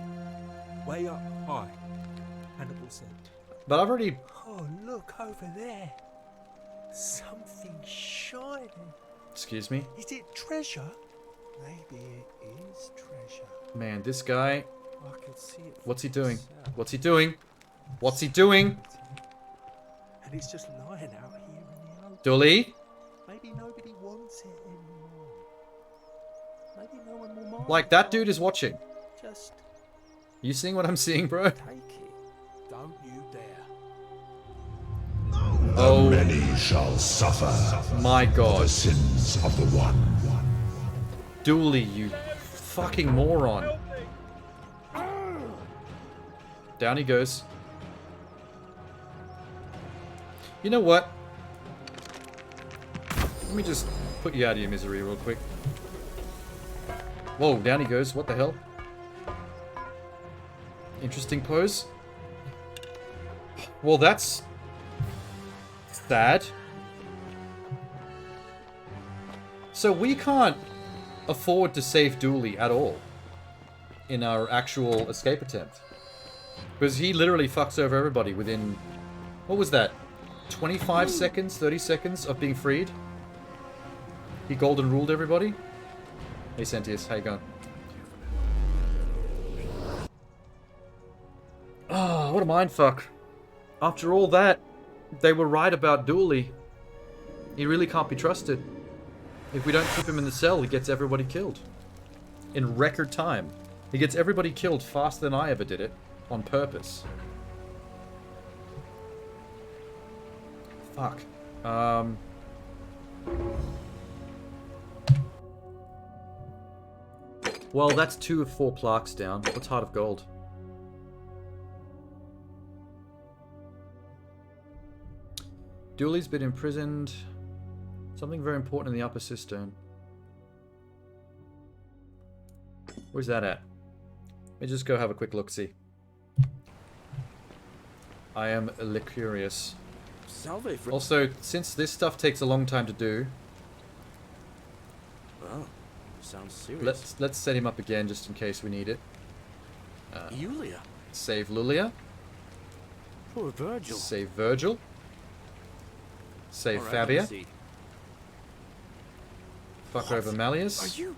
Way up high, Hannibal said. But I've already... Oh, look over there. Something shining. Excuse me? Is it treasure? Maybe it is treasure. Man, this guy... I could see it. What's he doing? What's he doing? What's he doing? And it's just lying out here in the open. Dooley? Maybe nobody wants it anymore. Maybe no one will mind. Like, that dude is watching. Just You seeing what I'm seeing, bro? take it. Don't you dare. Oh, Many shall suffer my for God. the sins of the one. Dooley, you fucking moron. Down he goes. You know what? Let me just put you out of your misery real quick. Whoa, down he goes. What the hell? Interesting pose. Well, that's sad. So we can't afford to save Dooley at all in our actual escape attempt. Because he literally fucks over everybody within... What was that? 25 seconds? 30 seconds of being freed? He golden ruled everybody? Hey Sentius, how you going? Oh, what a mindfuck. After all that, they were right about Dooley. He really can't be trusted. If we don't keep him in the cell, he gets everybody killed. In record time. He gets everybody killed faster than I ever did it. On purpose. Fuck. Well, that's 2 of 4 plaques down. What's Heart of Gold? Dooley's been imprisoned. Something very important in the upper cistern. Where's that at? Let me just go have a quick look-see. I am curious. Also, since this stuff takes a long time to do... Well, sounds serious. Let's set him up again just in case we need it. Yulia. Save Lulia. Poor Virgil. Save Virgil. Save All right, let me Fabia. see. Fuck over Malleus. Are you?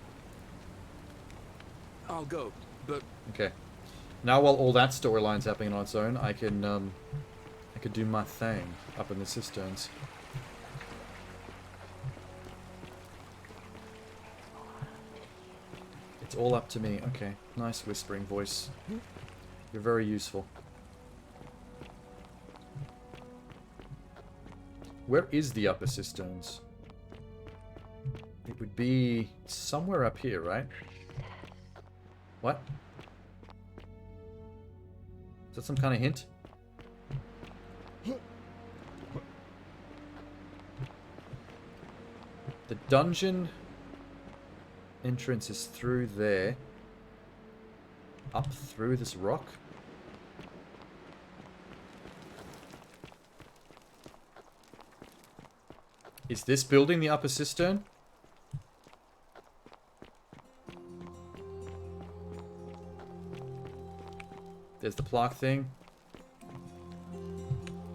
I'll go, but Okay. Now while all that storyline's happening on its own, I can do my thing up in the cisterns. It's all up to me. Okay. Nice whispering voice. You're very useful. Where is the upper cisterns? It would be somewhere up here, right? What? Is that some kind of hint? The dungeon entrance is through there. Up through this rock? Is this building the upper cistern? There's the plaque thing.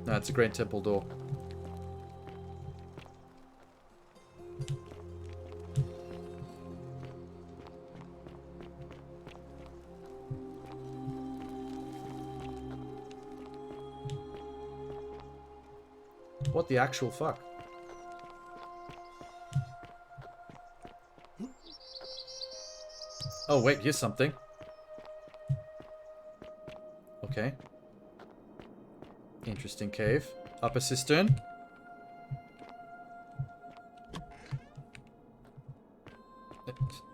No, it's a Great Temple door. What the actual fuck? Oh wait, here's something. Okay. Interesting cave. Upper cistern.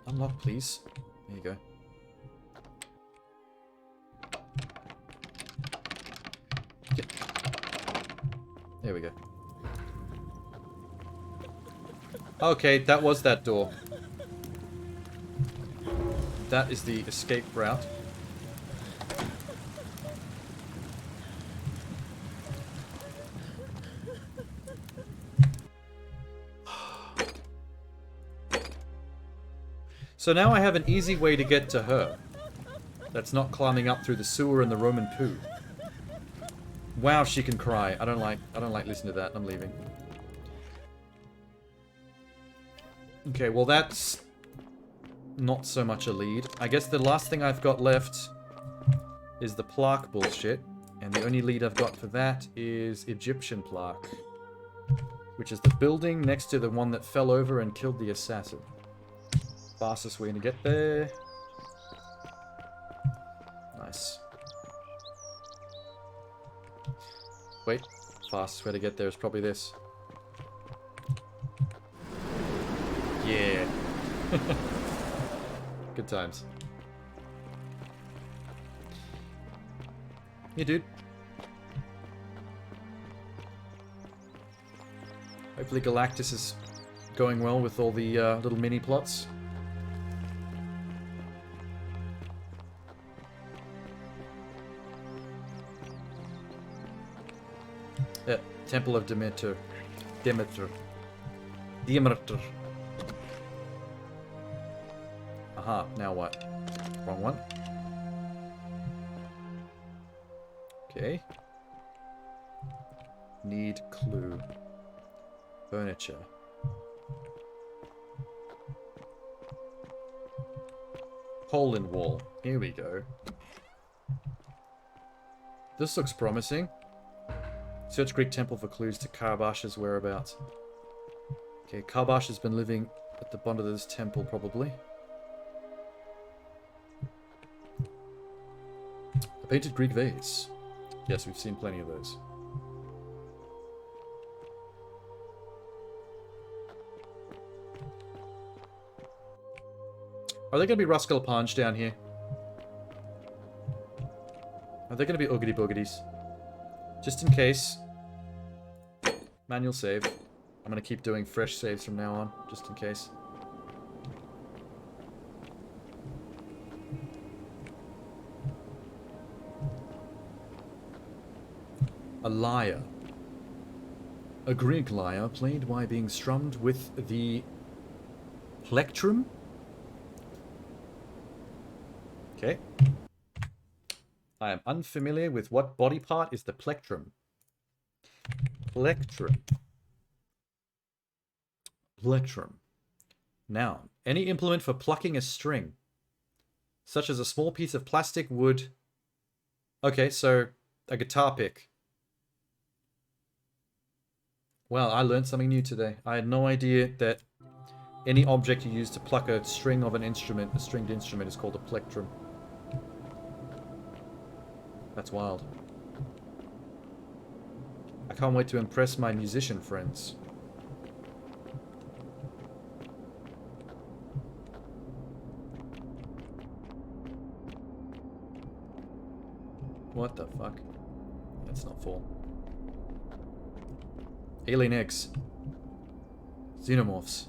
Unlock, please. There you go. Get. There we go. Okay, that was that door. That is the escape route. So now I have an easy way to get to her. That's not climbing up through the sewer and the Roman poo. Wow, she can cry. I don't like listening to that. I'm leaving. Okay, well that's not so much a lead. I guess the last thing I've got left is the plaque bullshit. And the only lead I've got for that is Egyptian plaque. Which is the building next to the one that fell over and killed the assassin. Fastest way to get there. Nice. Wait, fastest way to get there is probably this. Yeah. Good times. Hey, dude. Hopefully Galactus is going well with all the little mini plots. Temple of Demeter. Demeter. Aha, now what? Wrong one. Okay. Need clue. Furniture. Hole in wall. Here we go. This looks promising. Search Greek temple for clues to Karbash's whereabouts. Okay, Karbash has been living at the bottom of this temple, probably. A painted Greek vase. Yes, we've seen plenty of those. Are there going to be Rascal Punch down here? Are there going to be Oogity Boogities? Just in case. Manual save. I'm going to keep doing fresh saves from now on, just in case. A lyre. A Greek lyre played while being strummed with the plectrum? Okay. I am unfamiliar with what body part is the plectrum. Plectrum. Plectrum. Noun. Any implement for plucking a string, such as a small piece of plastic, wood. Okay, so a guitar pick. Wow, I learned something new today. I had no idea that any object you use to pluck a string of an instrument, a stringed instrument, is called a plectrum. That's wild. I can't wait to impress my musician friends. What the fuck? That's not full. Alien eggs. Xenomorphs.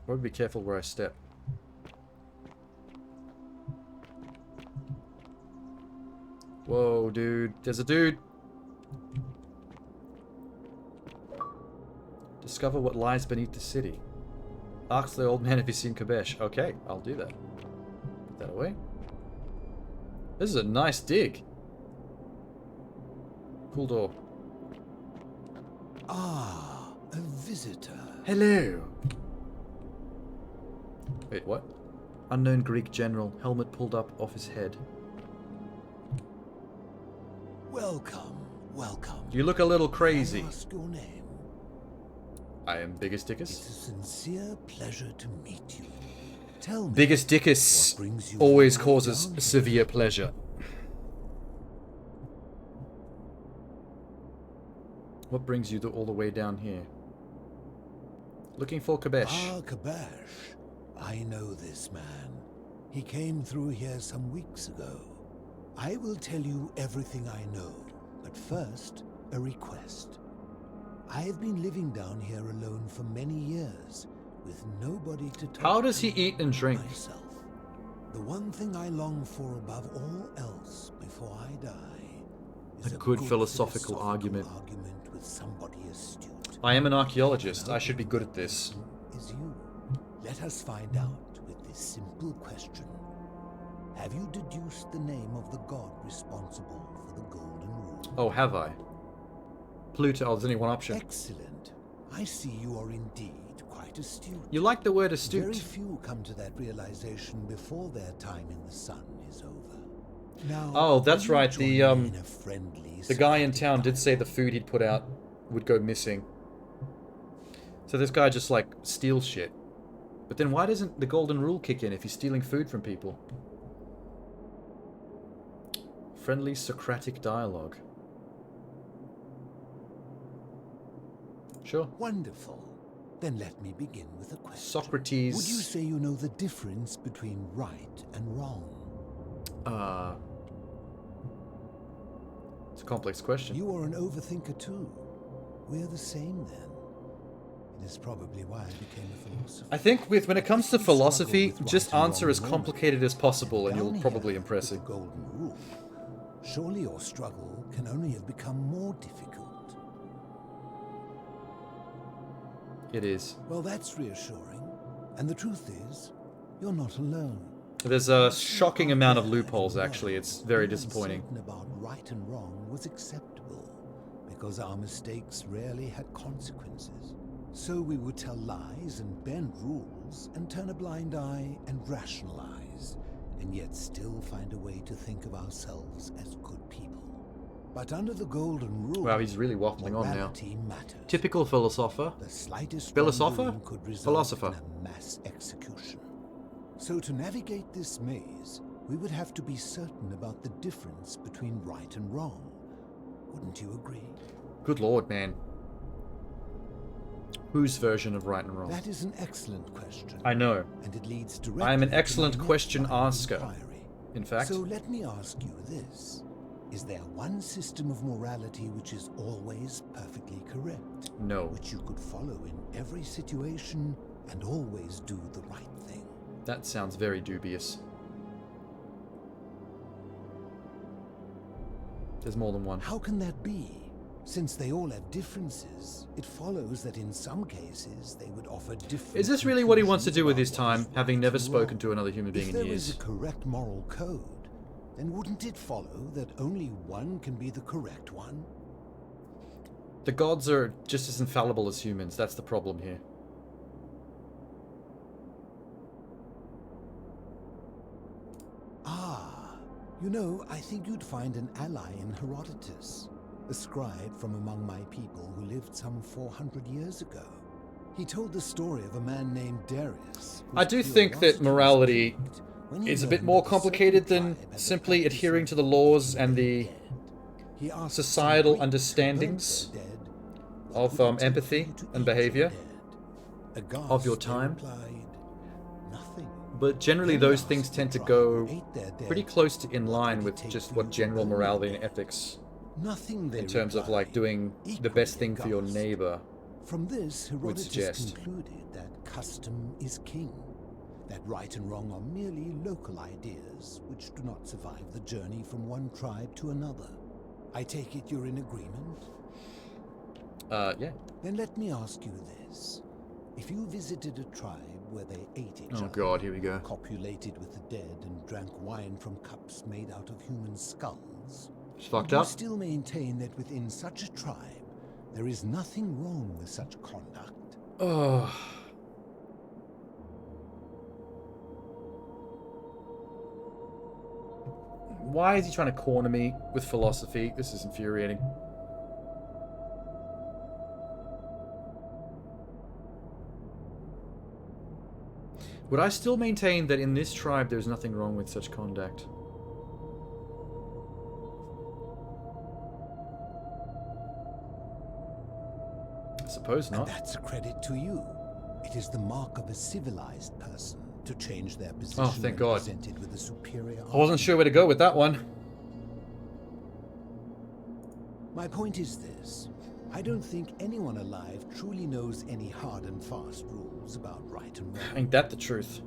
Probably be careful where I step. Whoa, dude. There's a dude. Discover what lies beneath the city. Ask the old man if he's seen Kabesh. Okay, I'll do that. Put that away. This is a nice dig. Cool door. Ah, a visitor. Hello. Wait, what? Unknown Greek general. Helmet pulled up off his head. Welcome, welcome. You look a little crazy. May I ask your name? I am Biggest Dickus. It's a sincere pleasure to meet you. Tell me, Biggest Dickus always causes severe pleasure. What brings you all the way down here? Looking for Kabesh. Ah, Kabesh. I know this man. He came through here some weeks ago. I will tell you everything I know, but first, a request. I have been living down here alone for many years, with nobody to talk to. How does he eat and drink? Myself. The one thing I long for above all else before I die is A good philosophical argument. with somebody astute. I am an archaeologist. I should be good at this. Is you. Let us find out with this simple question. Have you deduced the name of the god responsible for the Golden Rule? Oh, have I? Pluto. Oh, there's only one option. Excellent. I see you are indeed quite astute. You like the word astute. Very few come to that realization before their time in the sun is over. Now, Oh, that's right. The in a friendly guy in town did say the food he'd put out would go missing. So this guy just like steals shit. But then why doesn't the Golden Rule kick in if he's stealing food from people? Friendly Socratic dialogue. Sure. Wonderful. Then let me begin with a question. Socrates. Would you say you know the difference between right and wrong? It's a complex question. You are an overthinker too. We're the same then. It is probably why I became a philosopher. I think when it comes to philosophy, just answer as complicated as possible and you'll probably impress him. Golden Rule. Surely your struggle can only have become more difficult. It is. Well, that's reassuring. And the truth is, you're not alone. There's a shocking amount of loopholes, actually. It's very disappointing. Being uncertain about right and wrong was acceptable, because our mistakes rarely had consequences. So we would tell lies and bend rules and turn a blind eye and rationalize, and yet still find a way to think of ourselves as good people. But under the Golden Rule, Wow, he's really waffling on now. morality matters. Typical philosopher. The slightest Philosopher? wrongdoing could result Philosopher. in a mass execution. So to navigate this maze, we would have to be certain about the difference between right and wrong. Wouldn't you agree? Good lord, man. Whose version of right and wrong? That is an excellent question. I know. And it leads directly I am an to excellent my question next line of asker. inquiry. In fact. So let me ask you this. Is there one system of morality which is always perfectly correct? No. Which you could follow in every situation and always do the right thing? That sounds very dubious. There's more than one. How can that be? Since they all have differences, it follows that in some cases they would offer different... Is this really what he wants to do with his time, having never spoken to another human being in If there is years? a correct moral code, then wouldn't it follow that only one can be the correct one? The gods are just as infallible as humans. That's the problem here. Ah, you know, I think you'd find an ally in Herodotus, a scribe from among my people who lived some 400 years ago. He told the story of a man named Darius. I do think that morality is a bit more complicated than simply adhering to the laws and the societal understandings of empathy and behavior of your time. But generally those things tend to go pretty close to in line with just what general morality and ethics in terms of like doing the best thing for your neighbor From this, would Herodotus suggest. concluded that custom is king, that right and wrong are merely local ideas which do not survive the journey from one tribe to another. I take it you're in agreement? Yeah. Then let me ask you this. If you visited a tribe where they ate each other, God, here we go. copulated with the dead, and drank wine from cups made out of human skulls, It's fucked would you up. still maintain that within such a tribe there is nothing wrong with such conduct? Ugh. Why is he trying to corner me with philosophy? This is infuriating. Would I still maintain that in this tribe there's nothing wrong with such conduct? I suppose not. And that's a credit to you. It is the mark of a civilized person to change their position Oh, thank when God. presented with a superior I wasn't sure where to go with that one. My point is this. I don't think anyone alive truly knows any hard and fast rules about right and wrong. Ain't that the truth?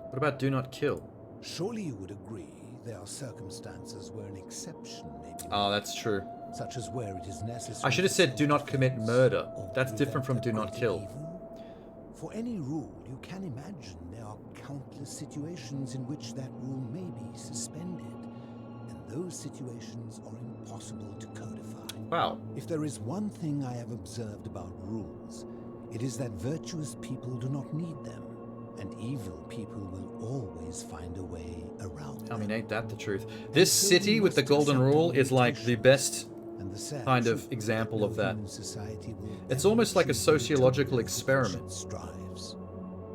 What about do not kill? Surely you would agree there are circumstances where an exception may be Oh, that's true. such as where it is necessary. I should have said do not commit murder. That's different from do not kill. For any rule, you can imagine there are countless situations in which that rule may be suspended, and those situations are impossible to codify. Wow. If there is one thing I have observed about rules, it is that virtuous people do not need them, and evil people will always find a way around them. I mean, ain't that the truth? This city with the golden rule is like the best kind of example of that. It's almost like a sociological experiment. Strives.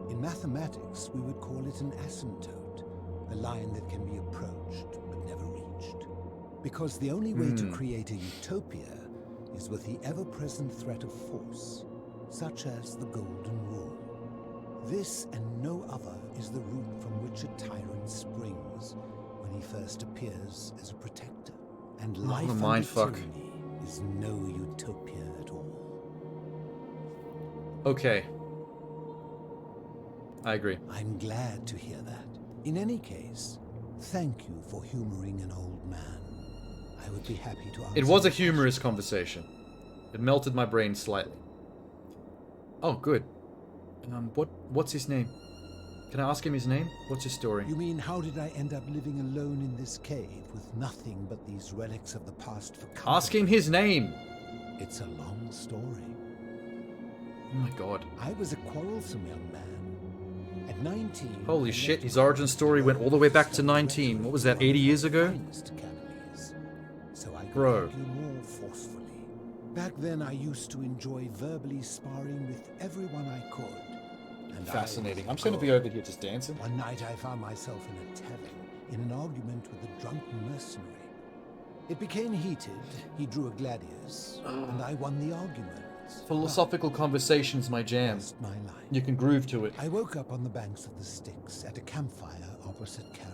In mathematics, we would call it an asymptote, a line that can be approached but never reached. Because the only way to create a utopia is with the ever-present threat of force, such as the golden rule. This and no other is the root from which a tyrant springs when he first appears as a protector. And life under mindfuck. tyranny is no utopia at all. Okay. I agree. I'm glad to hear that. In any case, thank you for humoring an old man. I would be happy to answer. It was a humorous conversation. It melted my brain slightly. Oh, good. What's his name? Can I ask him his name? What's his story? You mean, how did I end up living alone in this cave with nothing but these relics of the past for comfort? Ask him his name! It's a long story. Oh my god. I was a quarrelsome young man. At 19... Holy shit, his origin story went all the way back to 19. What was that, 80 years ago? So I could Bro. argue more forcefully. Back then, I used to enjoy verbally sparring with everyone I could. And Fascinating. I'm just going to be over here just dancing. One night I found myself in a tavern in an argument with a drunken mercenary. It became heated, he drew a gladius, and I won the argument. Philosophical conversations, my jam. My life. You can groove to it. I woke up on the banks of the Styx at a campfire opposite Karen.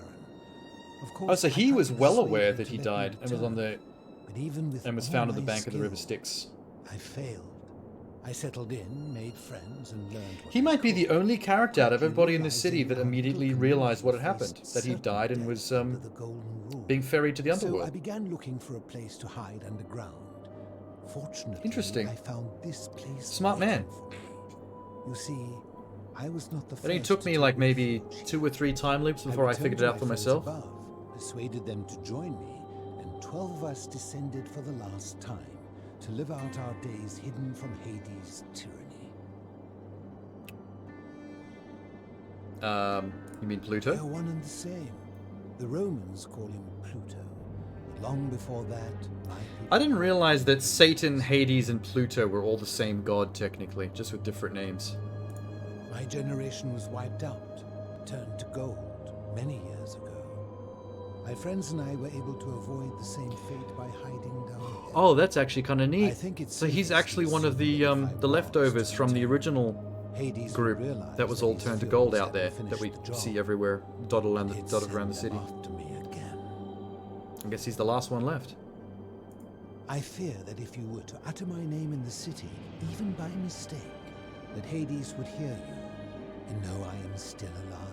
Of course, Oh, so he I was tried to well persuade aware him that to he let died me and was on return. the But even with and was all found on the my bank of the river skill, Styx. I failed. I settled in, made friends, and learned what He might be the only character out of everybody in this city that immediately realized what had happened. That he died and was being ferried to the So I underworld. began looking for a place to hide underground. Fortunately, Interesting. I found this place. Smart man. for me. You see, I was not the It only first took to me take like refuge. maybe 2 or 3 time loops before I figured it out for myself. Above, persuaded them to join me, and 12 of us descended for the last time to live out our days hidden from Hades' tyranny. You mean Pluto? They're one and the same. The Romans call him Pluto. But long before that, my people... I didn't realize that Satan, Hades, and Pluto were all the same god, technically, just with different names. My generation was wiped out, turned to gold, many years ago. My friends and I were able to avoid the same fate by hiding down here. Oh, that's actually kind of neat. I think it's So he's safest actually to one of assume the leftovers from the original Hades group realized that was that all his turned to furies gold out there hadn't that we finished the job. see everywhere dotted around He'd the send city. them after me again. I guess he's the last one left. I fear that if you were to utter my name in the city, even by mistake, that Hades would hear you and know I am still alive.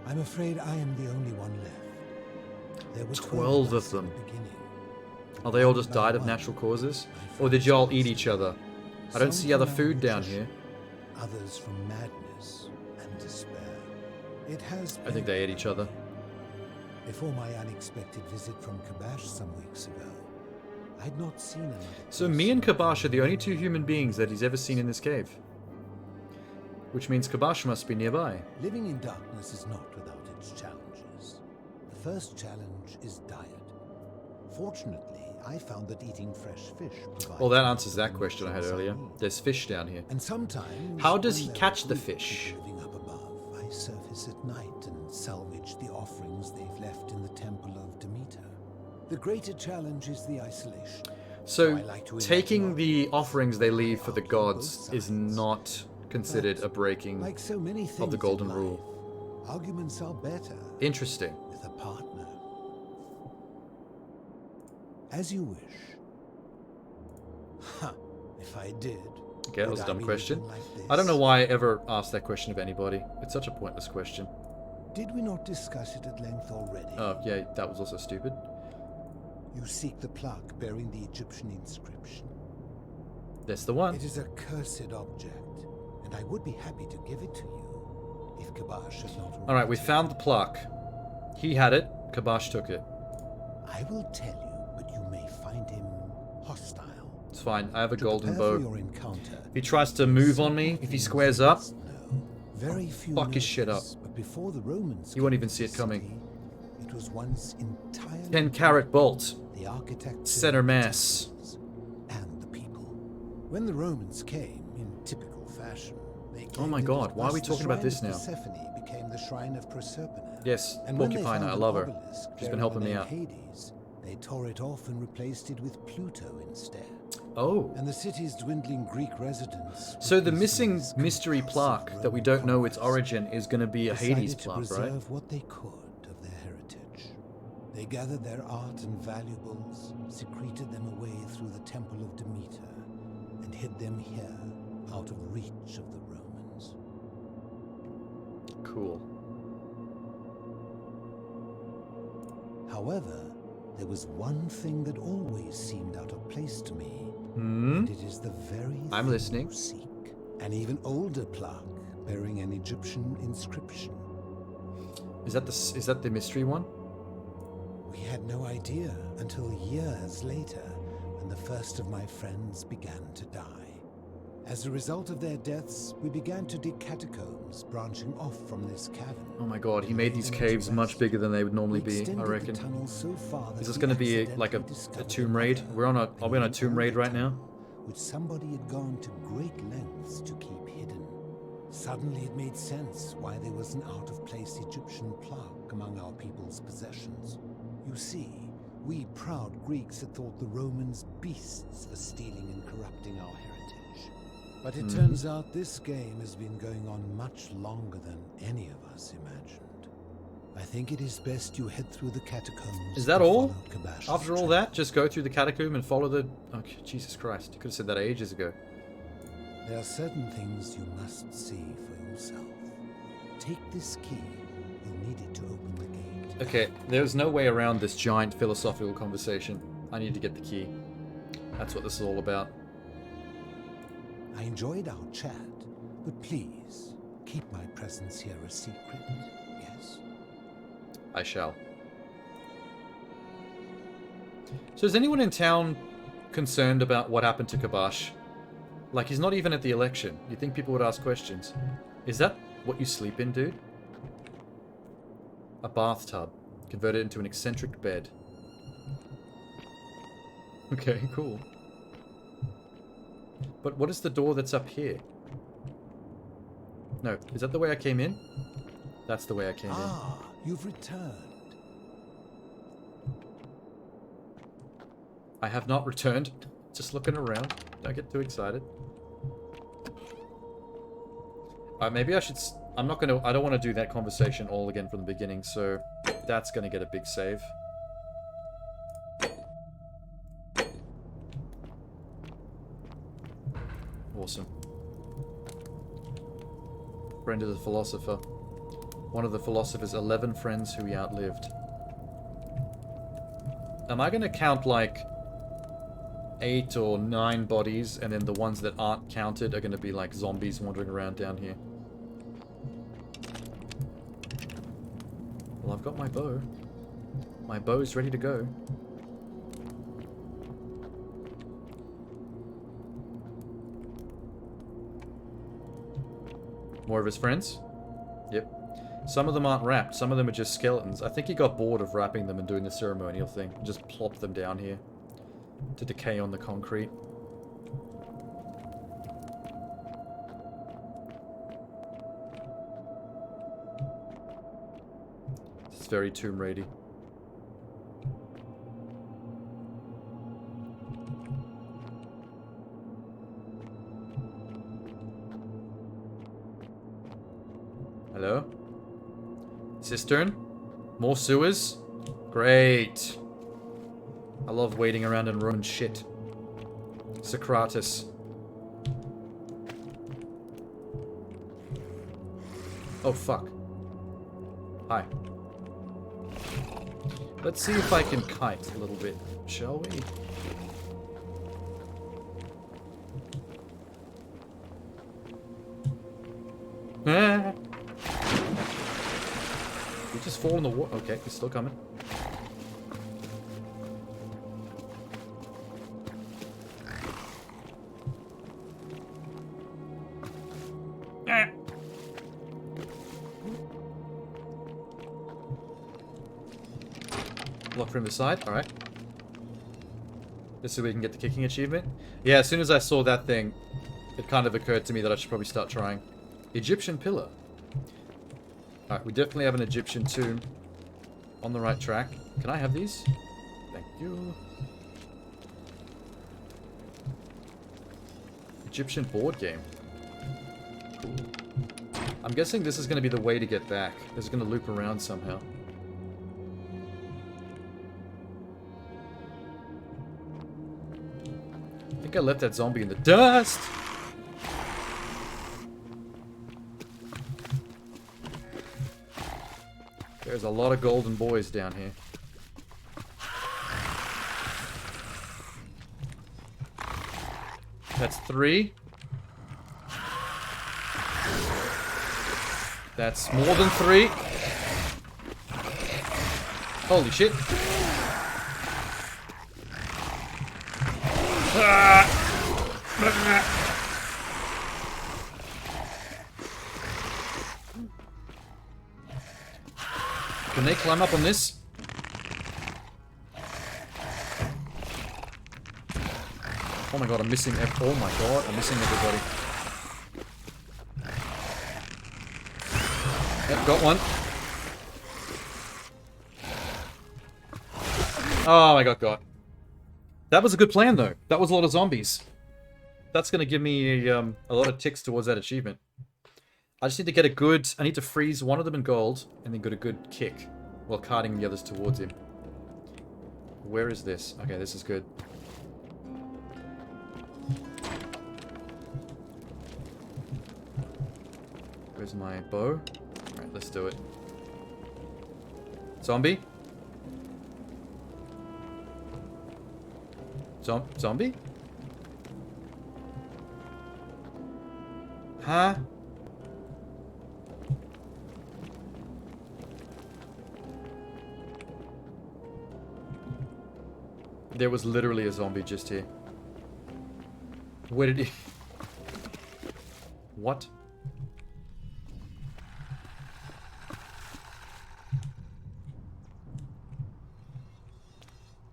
I'm afraid I am the only one left. There were 12 of us in them. the beginning. Oh, they all just died of natural causes? Or did y'all eat each other? I don't Some see other from food down malnutrition, here. Others from madness and despair. It has I think they ate each other. Before my unexpected visit from Kabash some weeks ago, I'd not seen another. So me and Kabash are the only 2 human beings that he's ever seen in this cave. Which means Kabash must be nearby. Living in darkness is not without its challenges. The first challenge is diet. Fortunately, I found that eating fresh fish provides... Well, that answers that question I had earlier. There's fish down here. And sometimes... How does he when there catch are the good fish? people living up above, I surface at night and salvage the offerings they've left in the temple of Demeter. The greater challenge is the isolation. So, I like to taking imagine the offerings they leave for the gods is not considered a breaking like so many things of the in golden life, rule. arguments are better Interesting. with a partner. As you wish. Huh, if I did. Okay, that was a would I dumb be question. living like this? I don't know why I ever asked that question of anybody. It's such a pointless question. Did we not discuss it at length already? Oh, yeah, that was also stupid. You seek the plaque bearing the Egyptian inscription. That's the one. It is a cursed object, and I would be happy to give it to you if Kabash has not. Alright, we found the plaque. He had it, Kabash took it. I will tell you, but you may find him hostile. It's fine, I have a To golden prepare for bow. your encounter, If he tries to move on me, if he squares up, very few fuck his shit up. notice, but before the Romans You won't came even to see it the coming. city, it was once entirely 10 carat bolt. the architecture, Center mass. and the people. When the Romans came, in typical fashion, they Oh my claimed it god, was why are we thus the talking about shrine this of now? Persephone became the shrine of Proserpine. Yes, And when they Porcupine, found I an love her. obelisk She's been bearing helping the me name out. Hades, they tore it off and replaced it with Pluto instead. Oh. And the city's dwindling Greek residents. So the missing mystery plaque that we don't know its origin is going to be a Hades decided to plaque, right? preserve what they could of their heritage. They gathered their art and valuables, secreted them away through the temple of Demeter, and hid them here, out of reach of the Romans. Cool. However, there was one thing that always seemed out of place to me. Hmm? And it is the very I'm thing listening. you seek. An even older plaque bearing an Egyptian inscription. Is that the mystery one? We had no idea until years later when the first of my friends began to die. As a result of their deaths, we began to dig catacombs branching off from this cavern. Oh my god, he made these caves much bigger than they would normally be, I reckon. Is this going to be like a tomb raid? Are we on a tomb raid right now? Which somebody had gone to great lengths to keep hidden. Suddenly it made sense why there was an out-of-place Egyptian plaque among our people's possessions. You see, we proud Greeks had thought the Romans beasts for stealing and corrupting our heritage. But it turns out this game has been going on much longer than any of us imagined. I think it is best you head through the catacombs. Is that and all? follow Kabash's After all that, just go through the catacomb and follow the... Oh, Jesus Christ. You could have said that ages ago. There are certain things you must see for yourself. Take this key. You'll need it to open the gate. Okay, there's no way around this giant philosophical conversation. I need to get the key. That's what this is all about. I enjoyed our chat, but please, keep my presence here a secret, yes? I shall. So is anyone in town concerned about what happened to Kabash? Like, he's not even at the election. You think people would ask questions. Is that what you sleep in, dude? A bathtub. Converted into an eccentric bed. Okay, cool. But what is the door that's up here? No, is that the way I came in? That's the way I came in. Ah, you've returned. I have not returned. Just looking around. Don't get too excited. Maybe I should... I don't want to do that conversation all again from the beginning, so that's going to get a big save. Awesome. Friend of the philosopher. One of the philosopher's 11 friends who he outlived. Am I going to count, like, 8 or 9 bodies, and then the ones that aren't counted are going to be, like, zombies wandering around down here? Well, I've got my bow. My bow's ready to go. More of his friends? Yep. Some of them aren't wrapped. Some of them are just skeletons. I think he got bored of wrapping them and doing the ceremonial thing. Just plopped them down here to decay on the concrete. It's very Tomb Raider. Hello? Cistern? More sewers? Great. I love waiting around in Roman shit. Socrates. Oh, fuck. Hi. Let's see if I can kite a little bit, shall we? Ah. You just fall in the water. Okay, he's still coming. Ah. Block from the side. All right. This is where we can get the kicking achievement. Yeah, as soon as I saw that thing, it kind of occurred to me that I should probably start trying. Egyptian pillar. Alright, we definitely have an Egyptian tomb on the right track. Can I have these? Thank you. Egyptian board game. Cool. I'm guessing this is going to be the way to get back. This is going to loop around somehow. I think I left that zombie in the dust! There's a lot of golden boys down here. That's 3. That's more than 3. Holy shit. Can they climb up on this? Oh my god, I'm missing oh my god, I'm missing everybody. Yep, got one. Oh, I got. That was a good plan, though. That was a lot of zombies. That's going to give me a lot of ticks towards that achievement. I just need to get a good... I need to freeze one of them in gold, and then get a good kick while carting the others towards him. Where is this? Okay, this is good. Where's my bow? Alright, let's do it. Zombie? Zombie? Huh? There was literally a zombie just here. Where did he... What?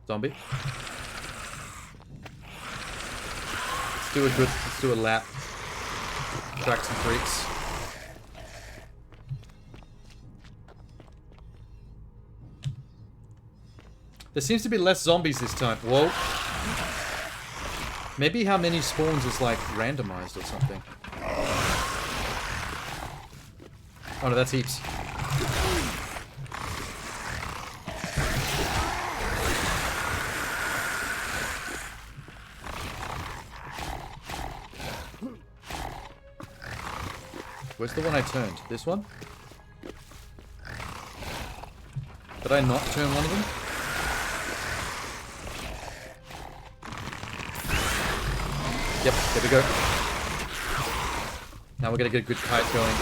Zombie? Let's do a lap. Track some freaks. There seems to be less zombies this time. Whoa. Maybe how many spawns is like randomized or something. Oh no, that's heaps. Where's the one I turned? This one? Did I not turn one of them? Yep, there we go. Now we're gonna get a good kite going.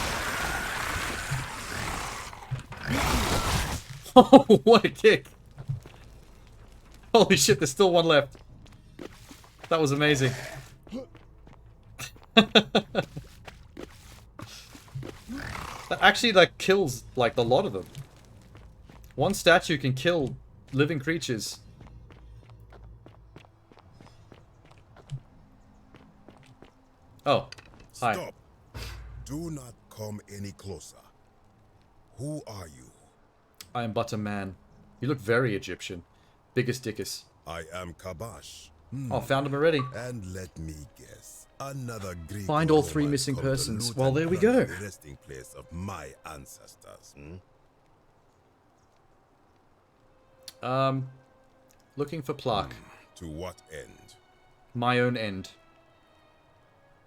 Oh, what a kick! Holy shit, there's still one left. That was amazing. That actually, like, kills, like, a lot of them. One statue can kill living creatures. Oh, hi. Stop. Do not come any closer. Who are you? I am but a man. You look very Egyptian. Biggest dickus. I am Kabash. Oh, found him already. And let me guess. Another Greek. Find all 3 missing persons. Well, there we go. The resting place of my ancestors. Looking for plaque. To what end? My own end.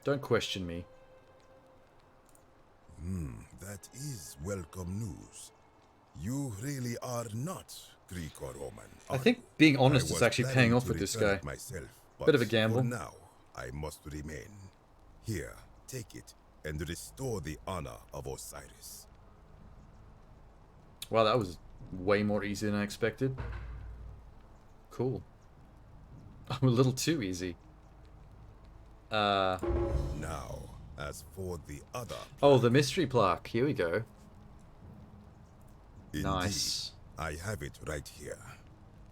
Don't question me. That is welcome news. You really are not Greek or Roman. I think being honest is actually paying off with this guy. Myself, bit of a gamble. For now, I must remain. Here, take it and restore the honor of Osiris. Wow, that was way more easy than I expected. Cool. I'm a little too easy. Now, as for the other... Oh, the mystery plaque. Here we go. Indeed, Nice. I have it right here.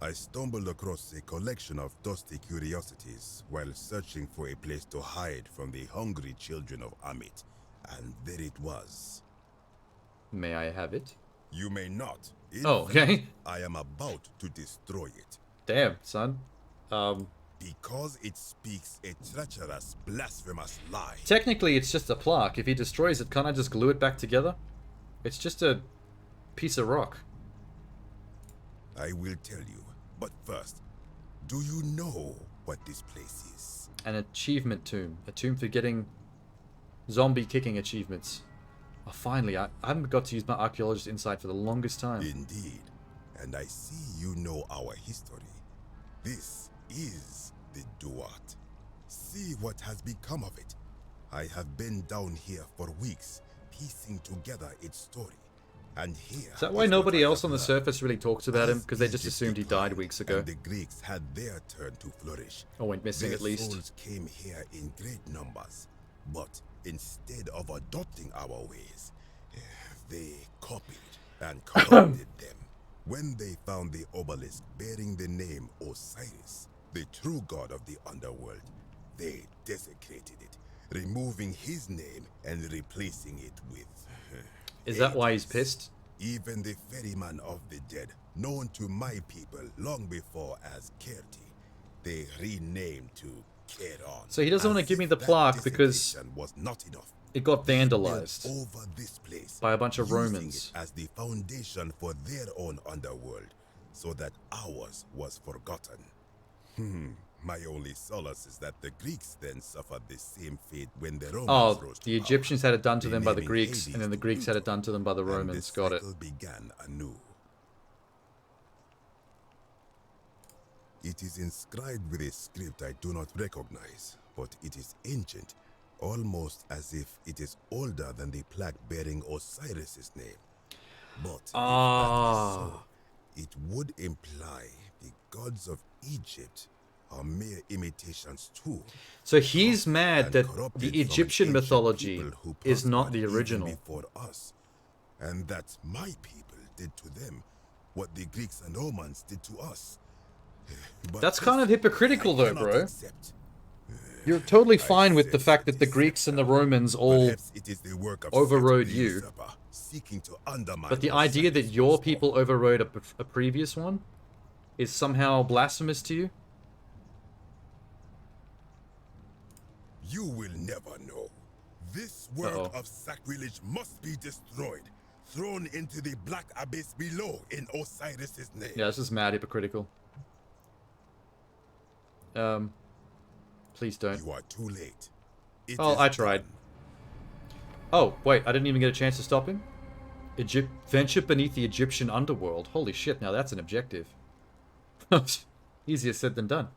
I stumbled across a collection of dusty curiosities while searching for a place to hide from the hungry children of Amit, and there it was. May I have it? You may not. In Oh, okay. fact, I am about to destroy it. Damn, son. Because it speaks a treacherous, blasphemous lie. Technically, it's just a plaque. If he destroys it, can't I just glue it back together? It's just a piece of rock. I will tell you, but first, do you know what this place is? An achievement tomb. A tomb for getting zombie kicking achievements. Oh, finally, I haven't got to use my archaeologist insight for the longest time. Indeed. And I see you know our history. This is the Duat. See what has become of it. I have been down here for weeks, piecing together its story. And here Is that why nobody else on the surface really talks about him? Because they just assumed he died weeks ago. And the Greeks had their turn to flourish. Or went missing Their at least. souls came here in great numbers, but instead of adopting our ways, they copied and corrupted them. When they found the obelisk bearing the name Osiris, the true god of the underworld, they desecrated it, removing his name and replacing it with Is that why he's pissed? Even the ferryman of the dead, known to my people long before as Kerti, they renamed to Keron. So he doesn't want to give me the plaque because was not enough. it got vandalized Over this place, by a bunch of using Romans. it as the foundation for their own underworld, so that ours was forgotten. My only solace is that the Greeks then suffered the same fate when the Romans rose to the Egyptians had it done to them by the renaming Greeks, Hades and then the Greeks had it done to them by the Romans. Got it. Began anew. It is inscribed with a script I do not recognize, but it is ancient, almost as if it is older than the plaque bearing Osiris's name. But if that is so, it would imply the gods of Egypt are mere imitations too. So he's mad that the Egyptian mythology is not the even original. before us, and that my people did to them what the Greeks and Romans did to us. But That's kind of hypocritical though, cannot bro. accept. You're totally fine with the fact that the Greeks and the Romans all It is the work of overrode such you. usurper seeking to undermine But the our idea that your people overrode a previous one is somehow blasphemous to you? You will never know. This work of sacrilege must be destroyed, thrown into the black abyss below in Osiris's name. Yeah, this is mad hypocritical. Please don't. You are too late. Oh, I tried. Oh, wait, I didn't even get a chance to stop him? Venture beneath the Egyptian underworld. Holy shit, now that's an objective. Easier said than done.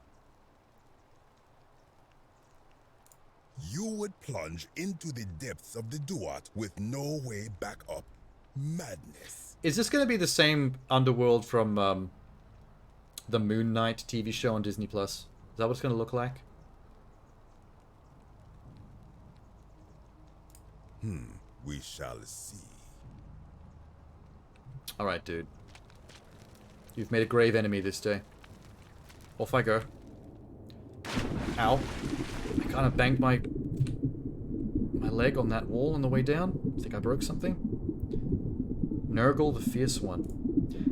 You would plunge into the depths of the Duat with no way back up. Madness. Is this going to be the same underworld from the Moon Knight TV show on Disney Plus? Is that what it's going to look like? We shall see. Alright, dude. You've made a grave enemy this day. Off I go. Ow. I kind of banged my leg on that wall on the way down. Think I broke something? Nurgle the Fierce One.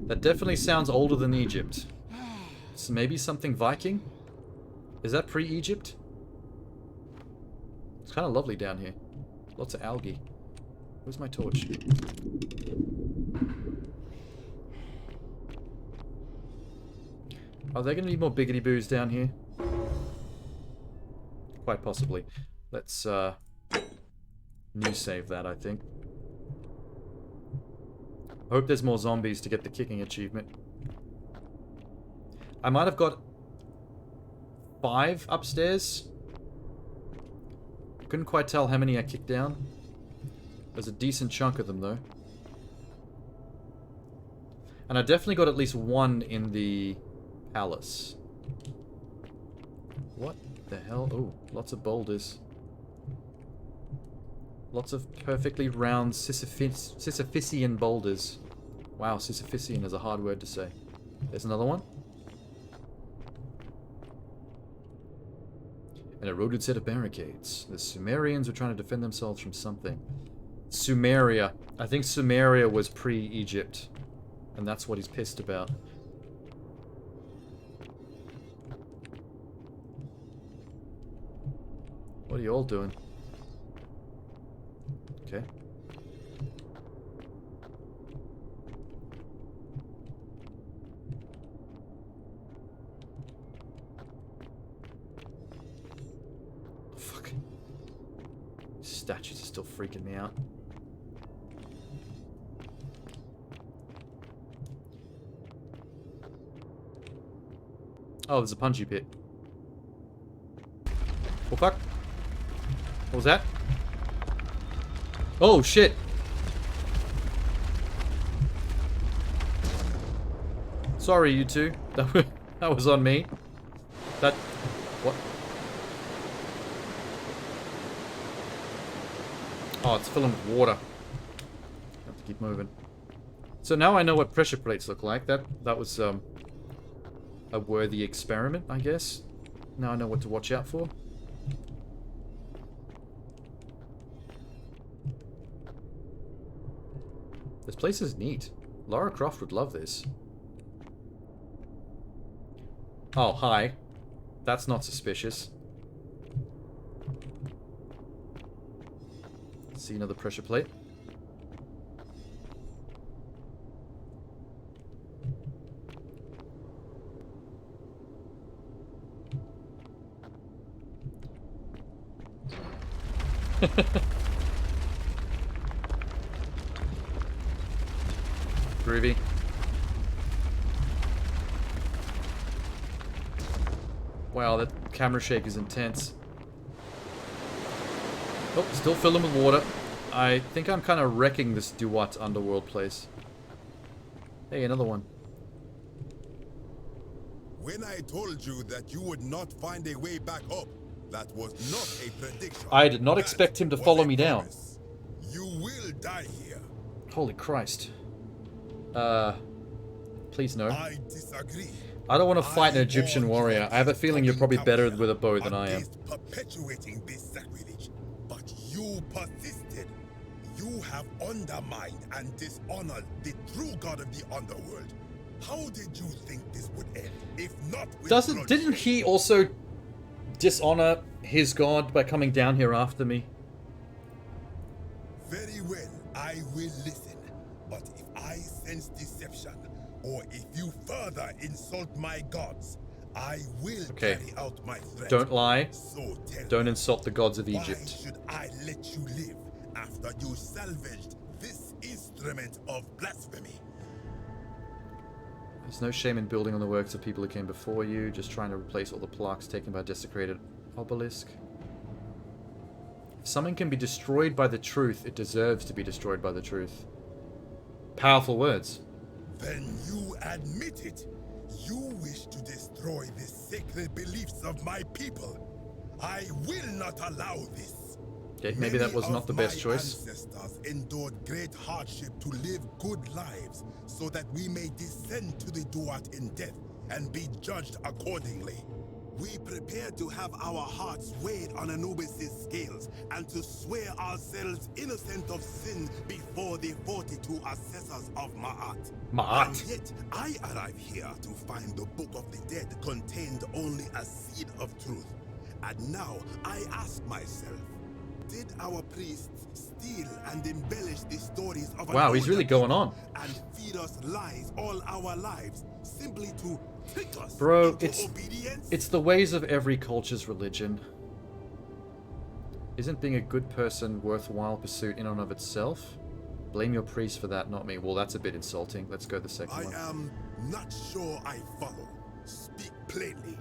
That definitely sounds older than Egypt. So maybe something Viking? Is that pre-Egypt? It's kind of lovely down here. Lots of algae. Where's my torch? Are there going to be more biggity-boos down here? Quite possibly. Let's, new save that, I think. Hope there's more zombies to get the kicking achievement. I might have got 5 upstairs. Couldn't quite tell how many I kicked down. There's a decent chunk of them, though. And I definitely got at least 1 in the palace. What the hell? Oh, lots of boulders. Lots of perfectly round Sisyphean boulders. Wow, Sisyphean is a hard word to say. There's another one. An eroded set of barricades. The Sumerians were trying to defend themselves from something. Sumeria. I think Sumeria was pre-Egypt. And that's what he's pissed about. What are you all doing? Okay. Fuck. Statues are still freaking me out. Oh, there's a punchy pit. Oh, fuck. What was that? Oh, shit. Sorry, you two. That was on me. That... What? Oh, it's filling with water. Have to keep moving. So now I know what pressure plates look like. That was, a worthy experiment, I guess. Now I know what to watch out for. This place is neat. Lara Croft would love this. Oh, hi. That's not suspicious. See another pressure plate. Groovy. Wow, that camera shake is intense. Oh, still filling with water. I think I'm kind of wrecking this Duat underworld place. Hey, another one. When I told you that you would not find a way back up, that was not a prediction. I did not expect him to follow me down. You will die here. Holy Christ. Please no. I disagree. I don't want to fight an Egyptian warrior. I have a feeling you're probably better with a bow than I am. Perpetuating this sacrilege, but you persisted. You have undermined and dishonored the true god of the underworld. How did you think this would end, if not with Didn't he also dishonor his god by coming down here after me? Very well, I will listen. But if I sense deception, or if you further insult my gods, I will carry out my threat. Don't lie. So Don't insult the gods of Egypt. Why should I let you live after you salvaged this instrument of blasphemy? There's no shame in building on the works of people who came before you, just trying to replace all the plaques taken by a desecrated obelisk. If something can be destroyed by the truth, it deserves to be destroyed by the truth. Powerful words. Then you admit it. You wish to destroy the sacred beliefs of my people. I will not allow this. Okay, maybe that was not the best choice. Ancestors endured great hardship to live good lives, so that we may descend to the Duat in death and be judged accordingly. We prepare to have our hearts weighed on Anubis' scales and to swear ourselves innocent of sin before the 42 assessors of Ma'at. Ma'at? And yet, I arrive here to find the Book of the Dead contained only a seed of truth. And now, I ask myself, did our priests steal and embellish the stories of Wow, he's really going on. and feed us lies all our lives, simply to trick us Bro, into obedience? it's the ways of every culture's religion. Isn't being a good person worthwhile pursuit in and of itself? Blame your priest for that, not me. Well, that's a bit insulting. Let's go the second I one. am not sure I follow. Speak plainly.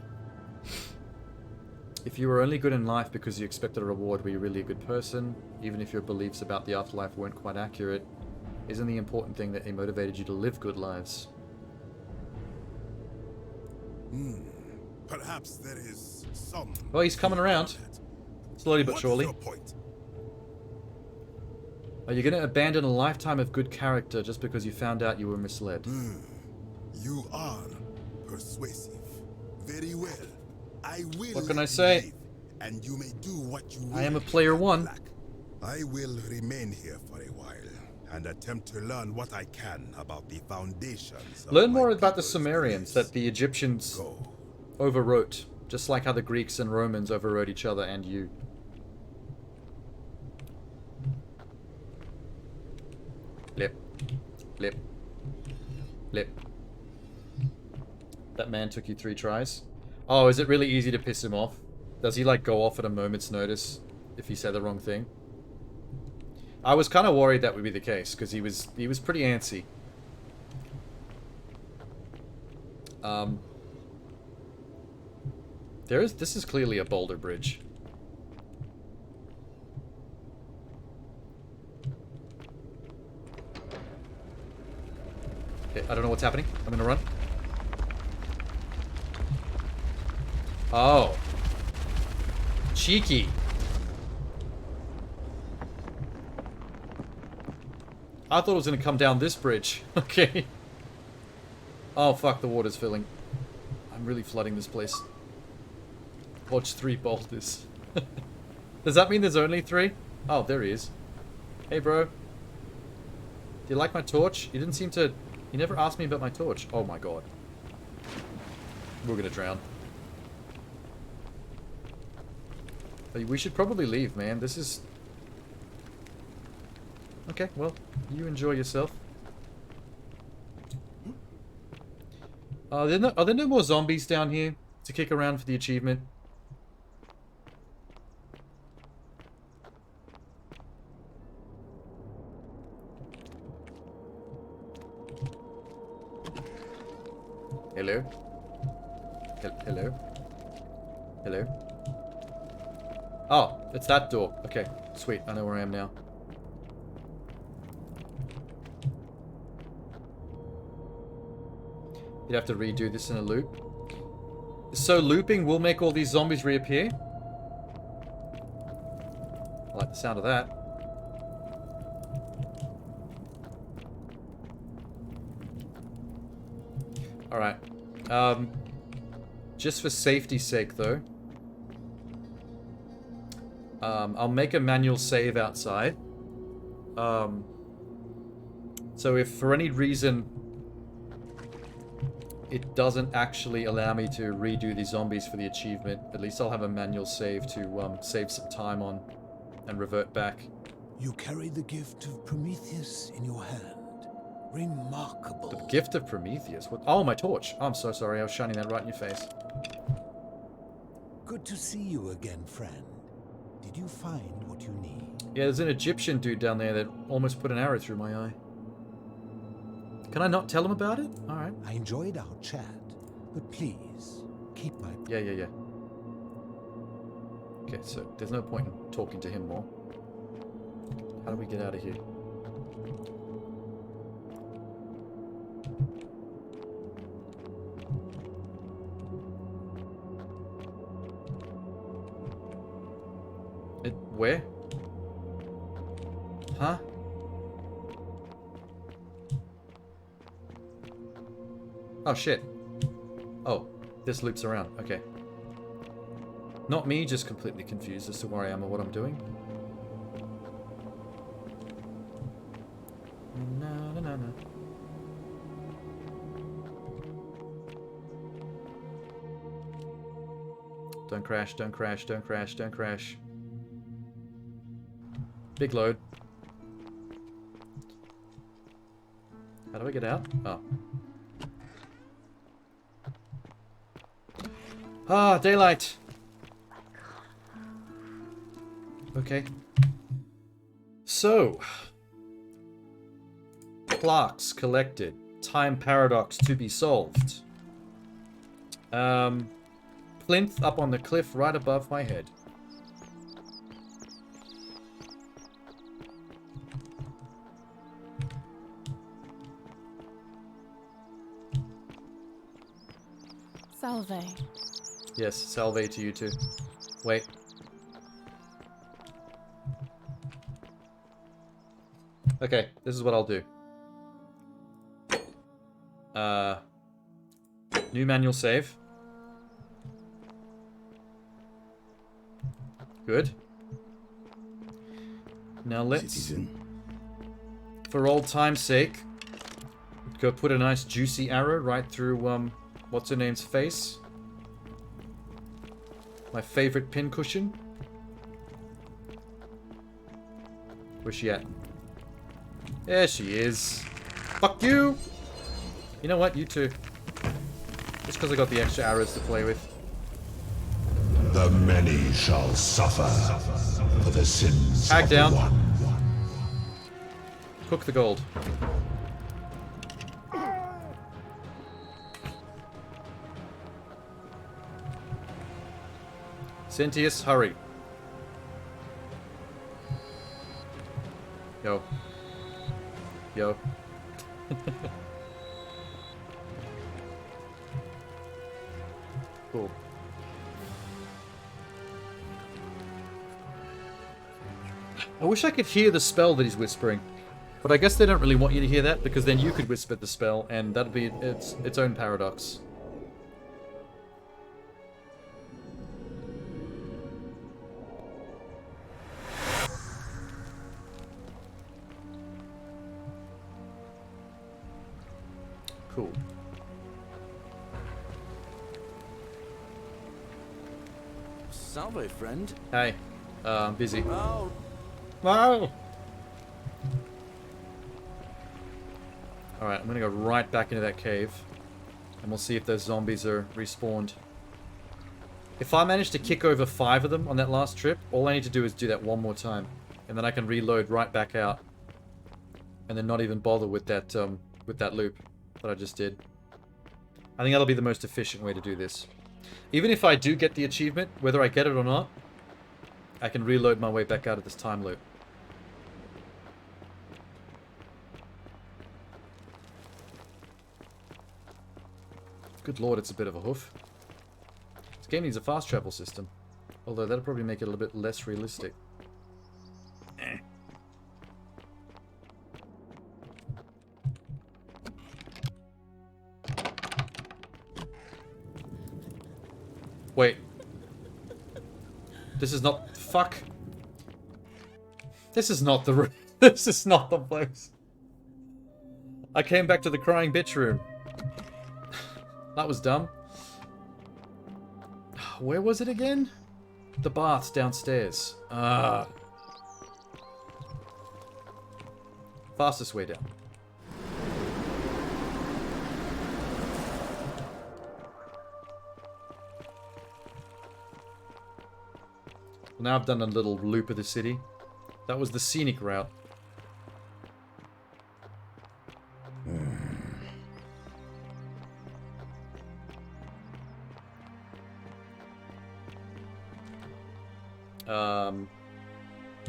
If you were only good in life because you expected a reward, were you really a good person? Even if your beliefs about the afterlife weren't quite accurate, isn't the important thing that they motivated you to live good lives? Perhaps there is some... Oh, he's coming around. Slowly but surely. What's your point? Are you going to abandon a lifetime of good character just because you found out you were misled? You are persuasive. Very well. I will. What can I say? And you may do what you will. I am a player one. I will remain here for a while and attempt to learn what I can about the foundations. Learn more about the Sumerians that the Egyptians overwrote, just like how the Greeks and Romans overwrote each other and you. Lip. Lip. Lip. That man took you 3 tries? Oh, is it really easy to piss him off? Does he, like, go off at a moment's notice if he said the wrong thing? I was kind of worried that would be the case, because he was pretty antsy. This is clearly a boulder bridge. Okay, I don't know what's happening. I'm gonna run. Oh. Cheeky. I thought it was going to come down this bridge. Okay. Oh, fuck, the water's filling. I'm really flooding this place. Watch 3 boulders. Does that mean there's only 3? Oh, there he is. Hey, bro. you like my torch? You didn't seem to... You never asked me about my torch. Oh my god. We're gonna drown. We should probably leave, man. This is... Okay, well, you enjoy yourself. Are there no more zombies down here to kick around for the achievement? Hello? Hello? Hello? Oh, it's that door. Okay, sweet. I know where I am now. You'd have to redo this in a loop. So looping will make all these zombies reappear? I like the sound of that. Alright. Just for safety's sake, though. I'll make a manual save outside. So if for any reason it doesn't actually allow me to redo the zombies for the achievement, at least I'll have a manual save to save some time on and revert back. You carry the gift of Prometheus in your hand. Remarkable. The gift of Prometheus? What? Oh, my torch. Oh, I'm so sorry. I was shining that right in your face. Good to see you again, friend. Did you find what you need? Yeah, there's an Egyptian dude down there that almost put an arrow through my eye. Can I not tell him about it? Alright. I enjoyed our chat, but please, keep my... Yeah. Okay, so there's no point in talking to him more. How do we get out of here? Where? Huh? Oh, shit. Oh, this loops around. Okay. Not me, just completely confused as to where I am or what I'm doing. No. Don't crash, don't crash, don't crash, don't crash. Big load. How do I get out? Oh. Ah, daylight! Okay. So. Plaques collected. Time paradox to be solved. Plinth up on the cliff right above my head. Salve. Yes, salve to you too. Wait. Okay, this is what I'll do. New manual save. Good. Now let's, for old time's sake, go put a nice juicy arrow right through, what's her name's face? My favorite pincushion. Where's she at? There she is. Fuck you! You know what? You too. Just because I got the extra arrows to play with. The many shall suffer for the sins Hack of down. the one. Cook the gold. Sentius, hurry. Yo. Yo. Cool. I wish I could hear the spell that he's whispering. But I guess they don't really want you to hear that, because then you could whisper the spell, and that'd be its own paradox. Cool. Salve, friend. Hey. I'm busy. Oh. Wow. Alright, I'm gonna go right back into that cave. And we'll see if those zombies are respawned. If I manage to kick over 5 of them on that last trip, all I need to do is do that one more time. And then I can reload right back out. And then not even bother with that loop that I just did. I think that'll be the most efficient way to do this. Even if I do get the achievement, whether I get it or not, I can reload my way back out of this time loop. Good lord, it's a bit of a hoof. This game needs a fast travel system. Although that'll probably make it a little bit less realistic. Eh. Wait. This is not... Fuck. This is not the room. This is not the place. I came back to the crying bitch room. That was dumb. Where was it again? The bath's downstairs. Fastest way down. Well, now I've done a little loop of the city. That was the scenic route.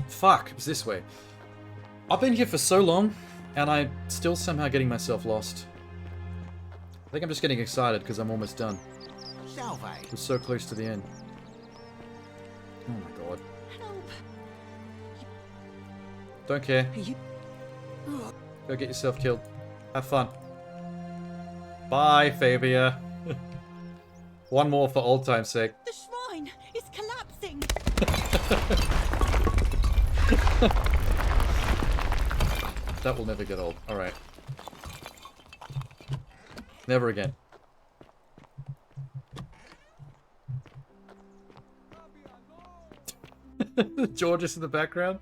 Fuck, it was this way. I've been here for so long, and I'm still somehow getting myself lost. I think I'm just getting excited because I'm almost done. We're so close to the end. Oh my god. Help. Don't care. Go get yourself killed. Have fun. Bye, Fabia. One more for old time's sake. The shrine is collapsing. That will never get old. Alright. Never again. Georges in the background.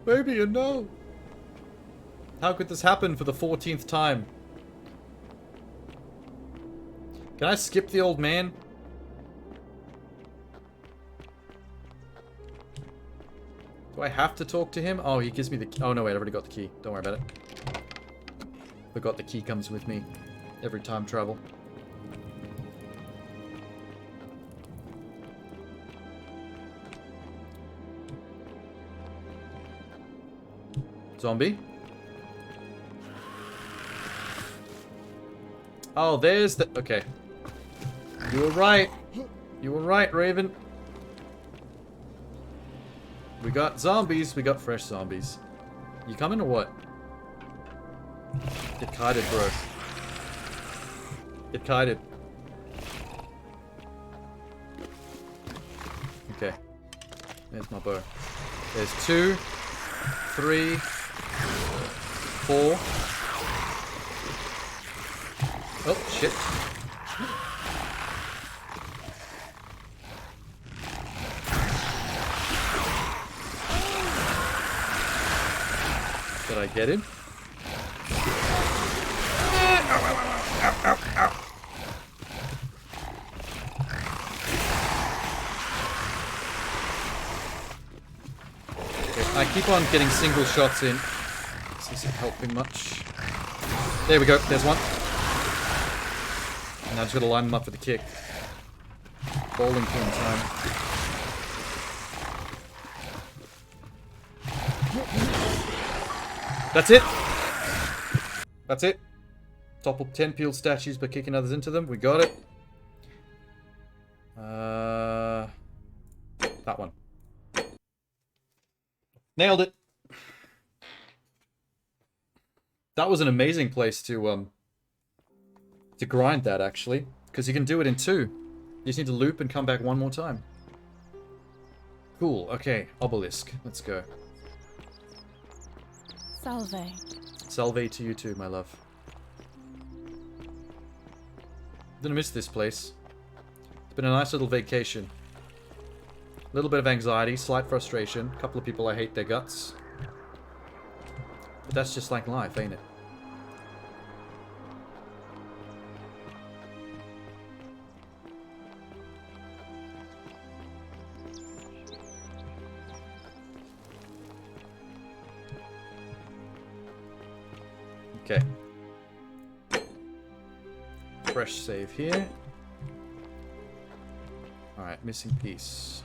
Baby, no. How could this happen for the 14th time? Can I skip the old man? Do I have to talk to him? Oh, he gives me the key. Oh, no, wait, I already got the key. Don't worry about it. Forgot the key comes with me every time travel. Zombie? Oh, there's the... Okay. You were right. You were right, Raven. We got zombies. We got fresh zombies. You coming or what? Get kited, bro. Get kited. Okay. There's my bow. There's 2, 3, 4. Oh, shit. Did I get him? Ow, ow, ow. Okay, I keep on getting single shots in. This isn't helping much. There we go, there's one. And I just gotta line them up for the kick. Bowling pin time. That's it. That's it. Topple 10 peeled statues by kicking others into them. We got it. That one. Nailed it. That was an amazing place to grind that, actually. Because you can do it in 2. You just need to loop and come back one more time. Cool. Okay. Obelisk. Let's go. Salve. Salve to you too, my love. Didn't miss this place. It's been a nice little vacation. A little bit of anxiety, slight frustration. A couple of people I hate their guts. But that's just like life, ain't it? Okay. Fresh save here. Alright, missing piece.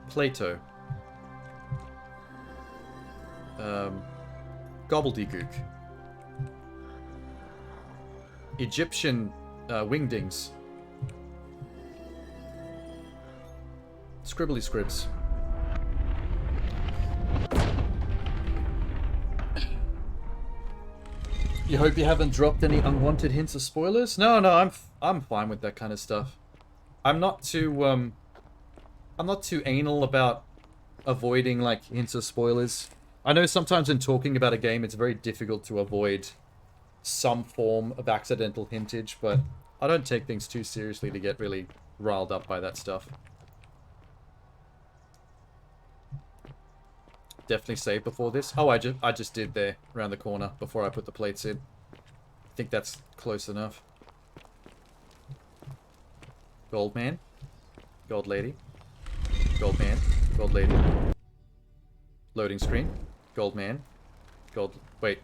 Plato. Gobbledygook. Egyptian wingdings. Scribbly scribs. You hope you haven't dropped any unwanted hints or spoilers? No, I'm fine with that kind of stuff. I'm not too anal about avoiding like hints or spoilers. I know sometimes in talking about a game it's very difficult to avoid some form of accidental hintage, but I don't take things too seriously to get really riled up by that stuff. Definitely saved before this. Oh, I just did there, around the corner, before I put the plates in. I think that's close enough. Gold man. Gold lady. Gold man. Gold lady. Loading screen. Gold man. Gold... Wait.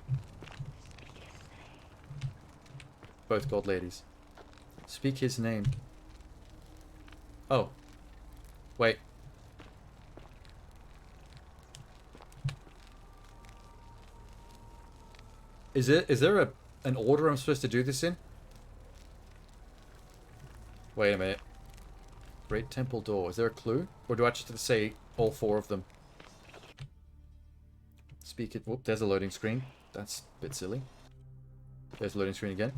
Both gold ladies. Speak his name. Oh. Wait. Is there an order I'm supposed to do this in? Wait a minute. Great Temple Door. Is there a clue? Or do I just have to say all four of them? Speak it. Whoop, there's a loading screen. That's a bit silly. There's a loading screen again.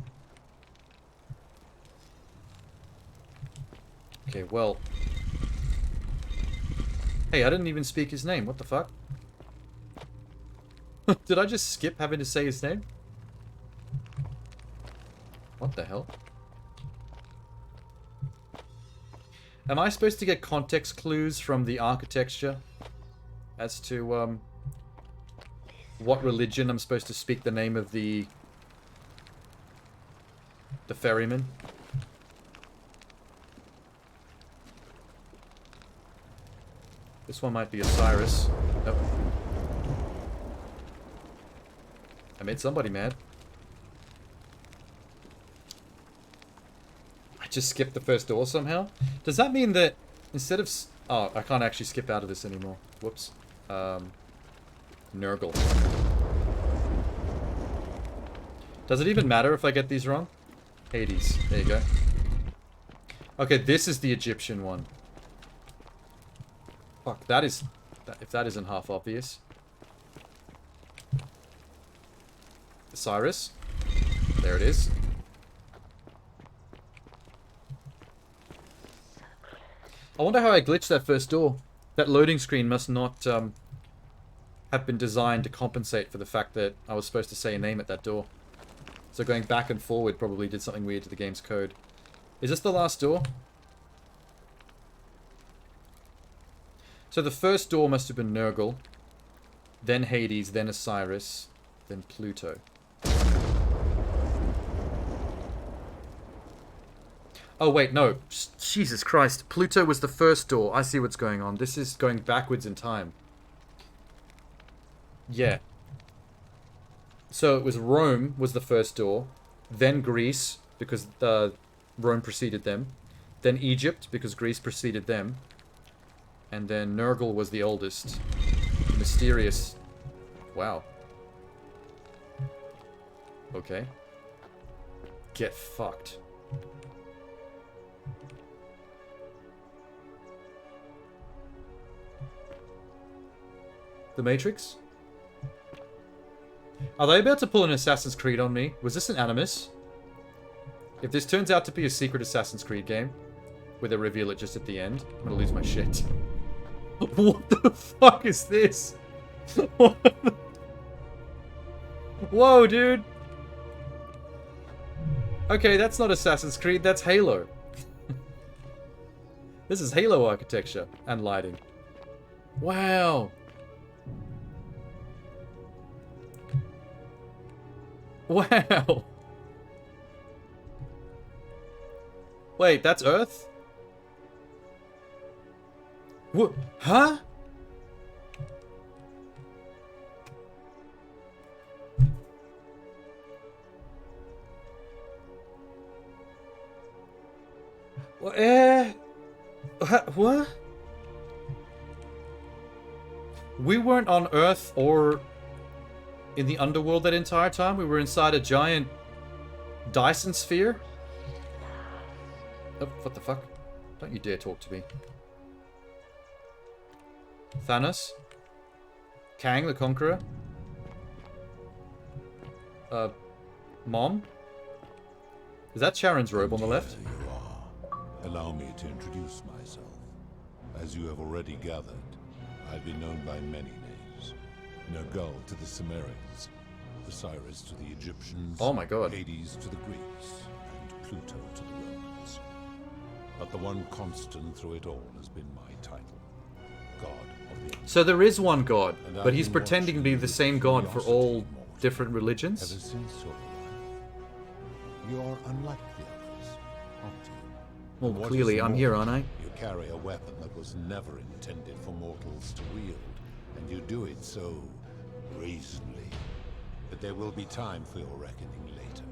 Okay, well. Hey, I didn't even speak his name. What the fuck? Did I just skip having to say his name? What the hell? Am I supposed to get context clues from the architecture as to what religion I'm supposed to speak the name of the ferryman? This one might be Osiris. Nope. I made somebody mad. I just skipped the first door somehow? Does that mean that instead of... Oh, I can't actually skip out of this anymore. Whoops. Nurgle. Does it even matter if I get these wrong? Hades. There you go. Okay, this is the Egyptian one. Fuck, that is... If that isn't half obvious. Cyrus. There it is. I wonder how I glitched that first door. That loading screen must not have been designed to compensate for the fact that I was supposed to say a name at that door. So going back and forward probably did something weird to the game's code. Is this the last door? So the first door must have been Nurgle, then Hades, then Osiris, then Pluto. Oh wait, no. Jesus Christ. Pluto was the first door. I see what's going on. This is going backwards in time. Yeah. So it was Rome was the first door, then Greece, because Rome preceded them, then Egypt, because Greece preceded them, and then Nurgle was the oldest. Mysterious. Wow. Okay. Get fucked. The Matrix? Are they about to pull an Assassin's Creed on me? Was this an Animus? If this turns out to be a secret Assassin's Creed game, where they reveal it just at the end, I'm gonna lose my shit. What the fuck is this? Whoa, dude. Okay, that's not Assassin's Creed, that's Halo. This is Halo architecture and lighting. Wow. Wow. Wait, that's Earth? What? Huh? What? We weren't on Earth or in the underworld that entire time? We were inside a giant Dyson sphere? Oh, what the fuck? Don't you dare talk to me. Thanos? Kang the Conqueror? Mom? Is that Sharon's robe on the left? Allow me to introduce myself. As you have already gathered, I've been known by many names. Nergal to the Sumerians, Osiris to the Egyptians, oh my god, Hades to the Greeks, and Pluto to the Romans. But the one constant through it all has been my title, God of the... So there is one god, And but I've he's been pretending to watching be you the with same god for all curiosity, mortal. different religions? Ever since your life, you are unlike the others, aren't you? Well, And what clearly is I'm more, here, aren't I? You carry a weapon that was never intended for mortals to wield, and you do it so brazenly. But there will be time for your reckoning later.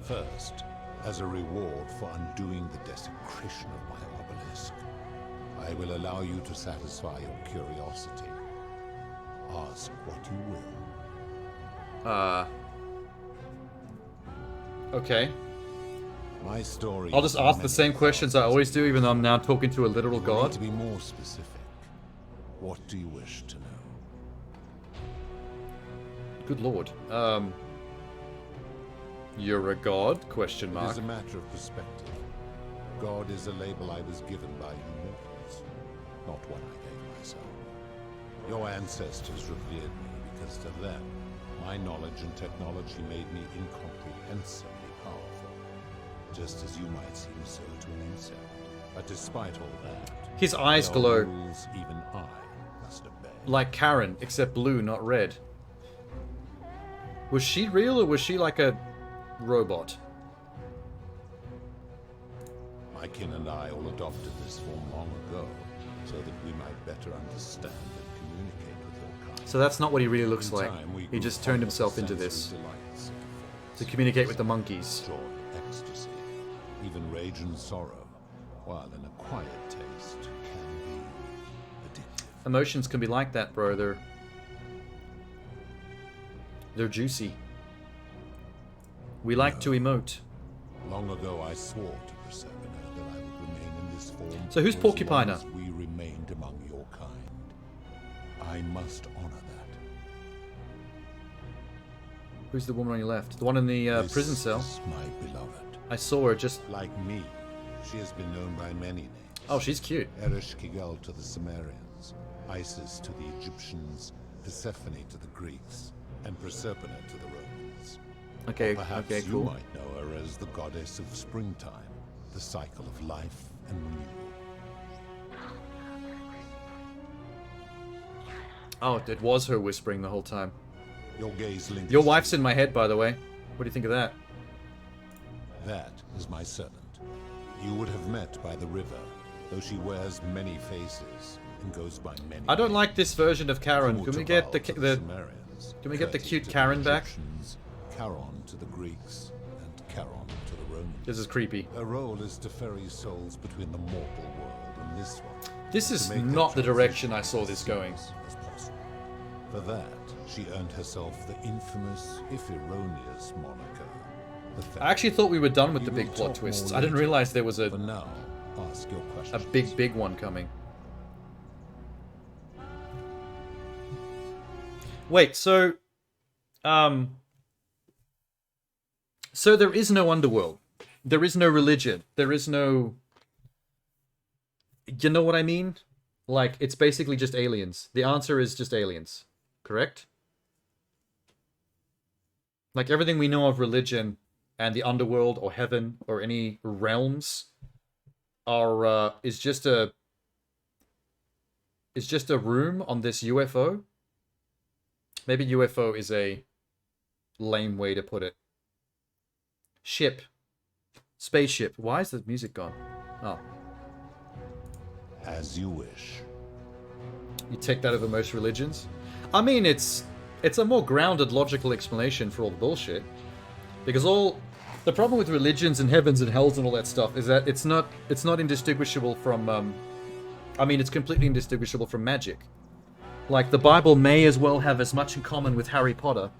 First, as a reward for undoing the desecration of my obelisk, I will allow you to satisfy your curiosity. Ask what you will. Okay. My story. I'll just ask the same questions I always do, even though I'm now talking to a literal You god. need to be more specific. What do you wish to know? Good lord. You're a god? Question It mark. is a matter of perspective. God is a label I was given by you mortals, not one I gave myself. Your ancestors revered me because to them, my knowledge and technology made me incomprehensibly powerful, just as you might seem so to an insect. But despite all that, His eyes there are glow. rules even I must obey. Like Karen, except blue, not red. Was she real or was she like a robot? My kin and I all adopted this form long ago, so that we might better understand and communicate with your kind. So that's not what he really looks In like. time, we He grew just fond turned of the himself into sensory this delights of to communicate with the monkeys. joy, ecstasy, even rage and sorrow, while an acquired taste can be addictive. Emotions can be like that, bro. They're juicy. We like to emote. Long ago, I swore to Persephone that I would remain in this form. So who's for as Porcupiner? long as we remained among your kind. I must honor that. Who's the woman on your left? The one in the This prison cell. is my beloved. I saw her just... Like me, she has been known by many names. Oh, she's cute. Ereshkigal to the Sumerians, Isis to the Egyptians, Persephone to the Greeks, and Proserpine to the Romans. Okay, Or perhaps okay, you cool. might know her as the goddess of springtime, the cycle of life and renewal. Oh, it was her whispering the whole time. Your gaze links. Your wife's in my head, by the way. What do you think of that? That is my servant. You would have met by the river, though she wears many faces and goes by many. I don't like this version of Karen. Can we get the Mutabal to the Sumerians, Can we get the Kirti cute to the Karen back? Egyptians, Charon to the Greeks, and Charon to the Romans. This is creepy. Her role is to ferry souls between the mortal world and this one. This to is make their not the direction transition I saw this going. as possible. For that, she earned herself the infamous, if erroneous, moniker. I actually thought we were done with You the big will plot talk twists. more I didn't later. realize there was a For now, ask your questions. big one coming. Wait, so so there is no underworld. There is no religion. There is no, you know what I mean? Like, it's basically just aliens. The answer is just aliens. Correct? Like everything we know of religion and the underworld or heaven or any realms are is just a room on this UFO. Maybe UFO is a lame way to put it. Ship. Spaceship. Why is the music gone? Oh. As you wish. You take that over most religions? I mean, it's a more grounded, logical explanation for all the bullshit. Because the problem with religions and heavens and hells and all that stuff is that it's not indistinguishable from I mean, it's completely indistinguishable from magic. Like, the Bible may as well have as much in common with Harry Potter.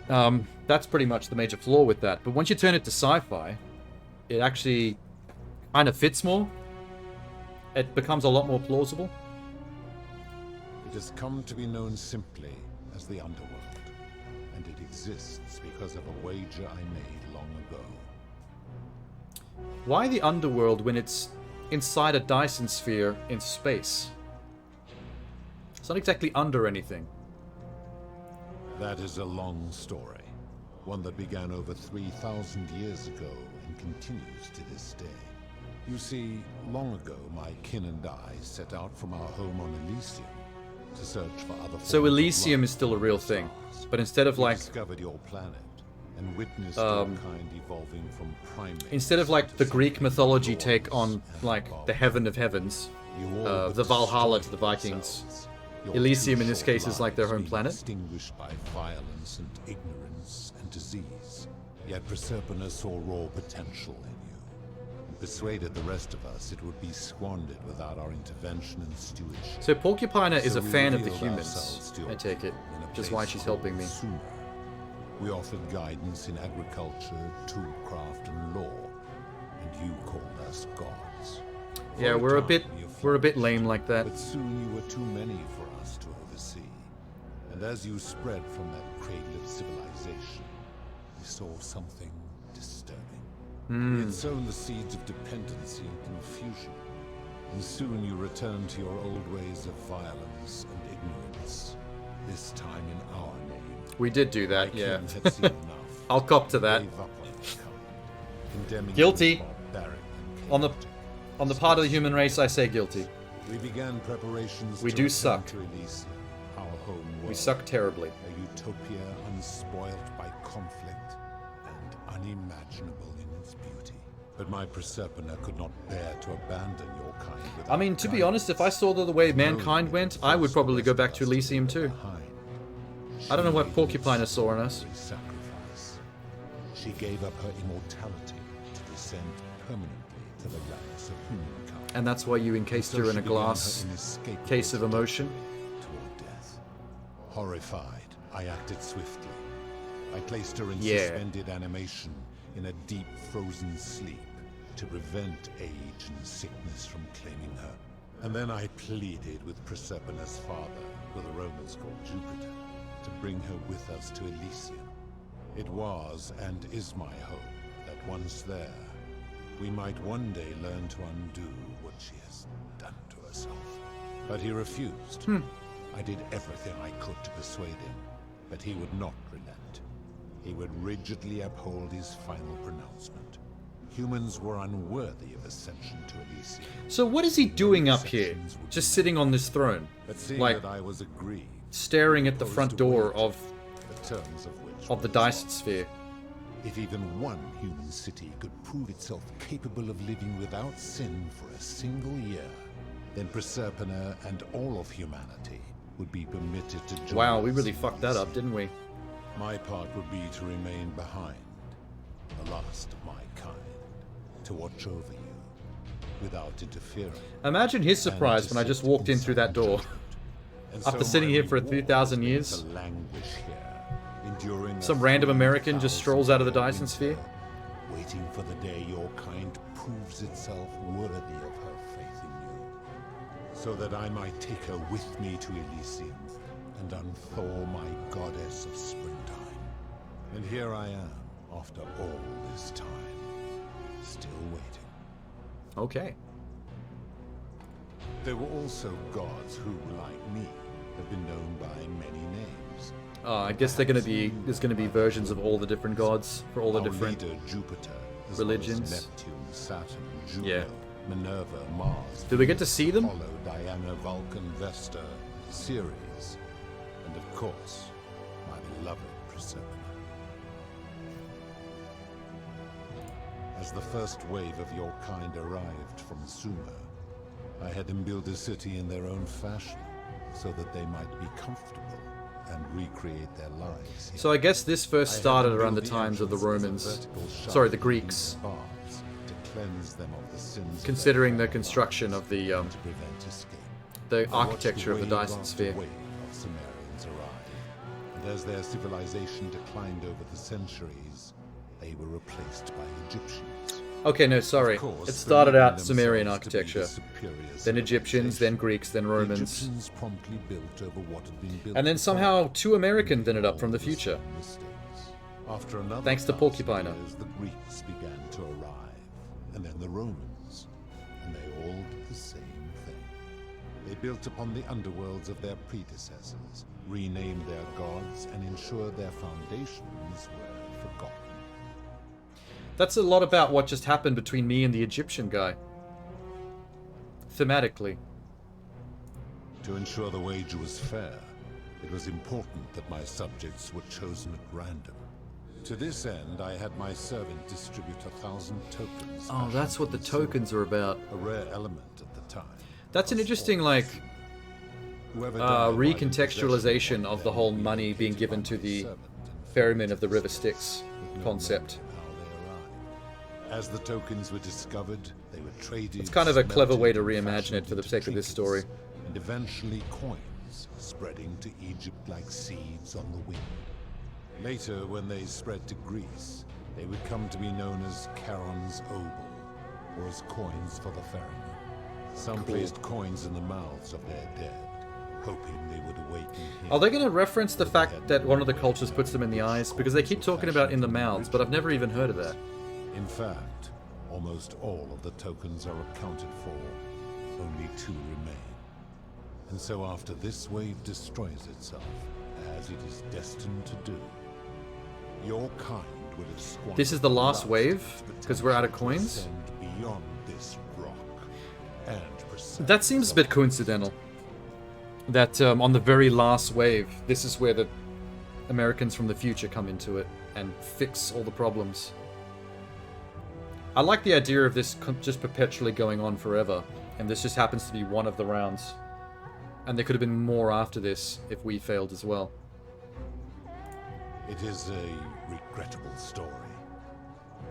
That's pretty much the major flaw with that. But once you turn it to sci-fi, it actually kind of fits more. It becomes a lot more plausible. It has come to be known simply as the Underworld, and it exists because of a wager I made long ago. Why the Underworld when it's inside a Dyson sphere in space? It's not exactly under anything. That is a long story, one that began over 3,000 years ago and continues to this day. You see, long ago my kin and I set out from our home on Elysium to search for other forms So of Elysium life is still a real thing, stars. but instead of We like discovered your planet and witnessed your kind evolving from primates. instead of like the Greek mythology take on like the heaven of heavens, the Valhalla to the Vikings, Elysium in this case is like their home planet. Distinguished by violence and ignorance and disease. Yet Proserpina saw raw potential in you, and persuaded the rest of us it would be squandered without our intervention and stewardship. So Porcupina is So a we fan of the revealed humans, ourselves to your I take it, people in a which is why place she's called helping me. Sumer. We offered guidance in agriculture, toolcraft, and law, and you called us gods. Yeah, we're a bit lame like that. But soon you were too many for us to oversee. And as you spread from that cradle of civilization, we saw something disturbing. We had sown the seeds of dependency and confusion. And soon you returned to your old ways of violence and ignorance. This time in our name. We did do that, My yeah. kin had seen enough. I'll cop to that. Gave up on the kind, condemning Guilty. them as barbaric and On the part of the human race, I say guilty. we began preparations We to do return suck. to Elysium, our home world. We suck terribly. A utopia unspoilt by conflict and unimaginable in its beauty. But my Proserpina could not bear to abandon your kind without I mean, to be honest, if I saw the way mankind went, I would probably go back to Elysium too. I don't know what Porcupina saw in us. sacrifice. She gave up her immortality to descend permanently to the ranks of humankind. And that's why you encased her in a glass case of emotion. Toward death. Horrified, I acted swiftly. I placed her in Yeah. suspended animation in a deep frozen sleep to prevent age and sickness from claiming her. And then I pleaded with Proserpina's father, who the Romans called Jupiter, to bring her with us to Elysium. It was and is my hope that once there, we might one day learn to undo what she has done to herself. But he refused. I did everything I could to persuade him, but he would not relent. He would rigidly uphold his final pronouncement. Humans were unworthy of ascension to Elysium. So what is he doing up here? Just sitting on this throne? But seeing Like, that I was aggrieved, staring at the front door of the terms of which the Dyson sphere. If even one human city could prove itself capable of living without sin for a single year, then Proserpina and all of humanity would be permitted to join Wow, we us really in fucked that up, Elysium. didn't we? My part would be to remain behind, the last of my kind, to watch over you, without interfering. Imagine his surprise when I just walked in through that door. And After so sitting my here for reward 3,000 has been years. to languish here, enduring Some a random American just strolls out of the 3,000-year Dyson sphere. winter, waiting for the day your kind proves itself worthy of her faith in you, so that I might take her with me to Elysium and unthaw my goddess of springtime. And here I am, after all this time, still waiting. Okay. There were also gods who, like me, have been known by many names. I guess they're gonna be. There's gonna be versions of all the different gods for all the Our different leader, Jupiter, as religions. well as Neptune, Saturn, Juno, Yeah. Minerva, Mars. Do we get to see them? Apollo, Diana, Vulcan, Vesta, Ceres, and of course, my beloved Persephone. As the first wave of your kind arrived from Sumer, I had them build a city in their own fashion, so that they might be comfortable and recreate their lives here. So I guess this first started around the times of the Romans. Sorry, the Greeks. To cleanse them of the sins Considering the construction of the prevent escape. the I watched architecture of the wave Dyson after Sphere. wave of Sumerians arrive, and as their civilization declined over the centuries, they were replaced by Egyptians. Okay, no, sorry. Of course, It started believing out Sumerian themselves to be the architecture, superior then Egyptians, then civilization, Greeks, then the Romans, Egyptians promptly built over what had been built and then before. somehow 2 Americans ended up from the future. After another Thanks to 1,000 Porcupiner. years, the Greeks began to arrive, and then the Romans, and they all did the same thing. They built upon the underworlds of their predecessors, renamed their gods, and ensured their foundations were forgotten. That's a lot about what just happened between me and the Egyptian guy. Thematically. To ensure the wager was fair, it was important that my subjects were chosen at random. To this end, I had my servant distribute 1,000 tokens. Oh, that's what the tokens are about. A rare element at the time. That's an interesting, like, recontextualization of the whole money being given to the ferryman of the River Styx concept. As the tokens were discovered, they were traded. It's kind of a clever way to smelted, reimagine it for the sake of this story. and eventually coins, spreading to Egypt like seeds on the wind. Later, when they spread to Greece, they would come to be known as Charon's obol, or as coins for the ferryman. Some placed coins in the mouths of their dead, hoping they would awaken him. Are they going to reference the fact that one of the cultures puts them in the eyes? Because they keep talking about in the mouths, but I've never even heard of that. In fact, almost all of the tokens are accounted for. Only 2 remain. And so after this wave destroys itself, as it is destined to do, your kind would have squandered This is the last last wave? Because we're out of coins? ascend beyond this rock and That seems a bit coincidental. That on the very last wave, this is where the Americans from the future come into it and fix all the problems. I like the idea of this just perpetually going on forever, and this just happens to be one of the rounds. And there could have been more after this if we failed as well. It is a regrettable story.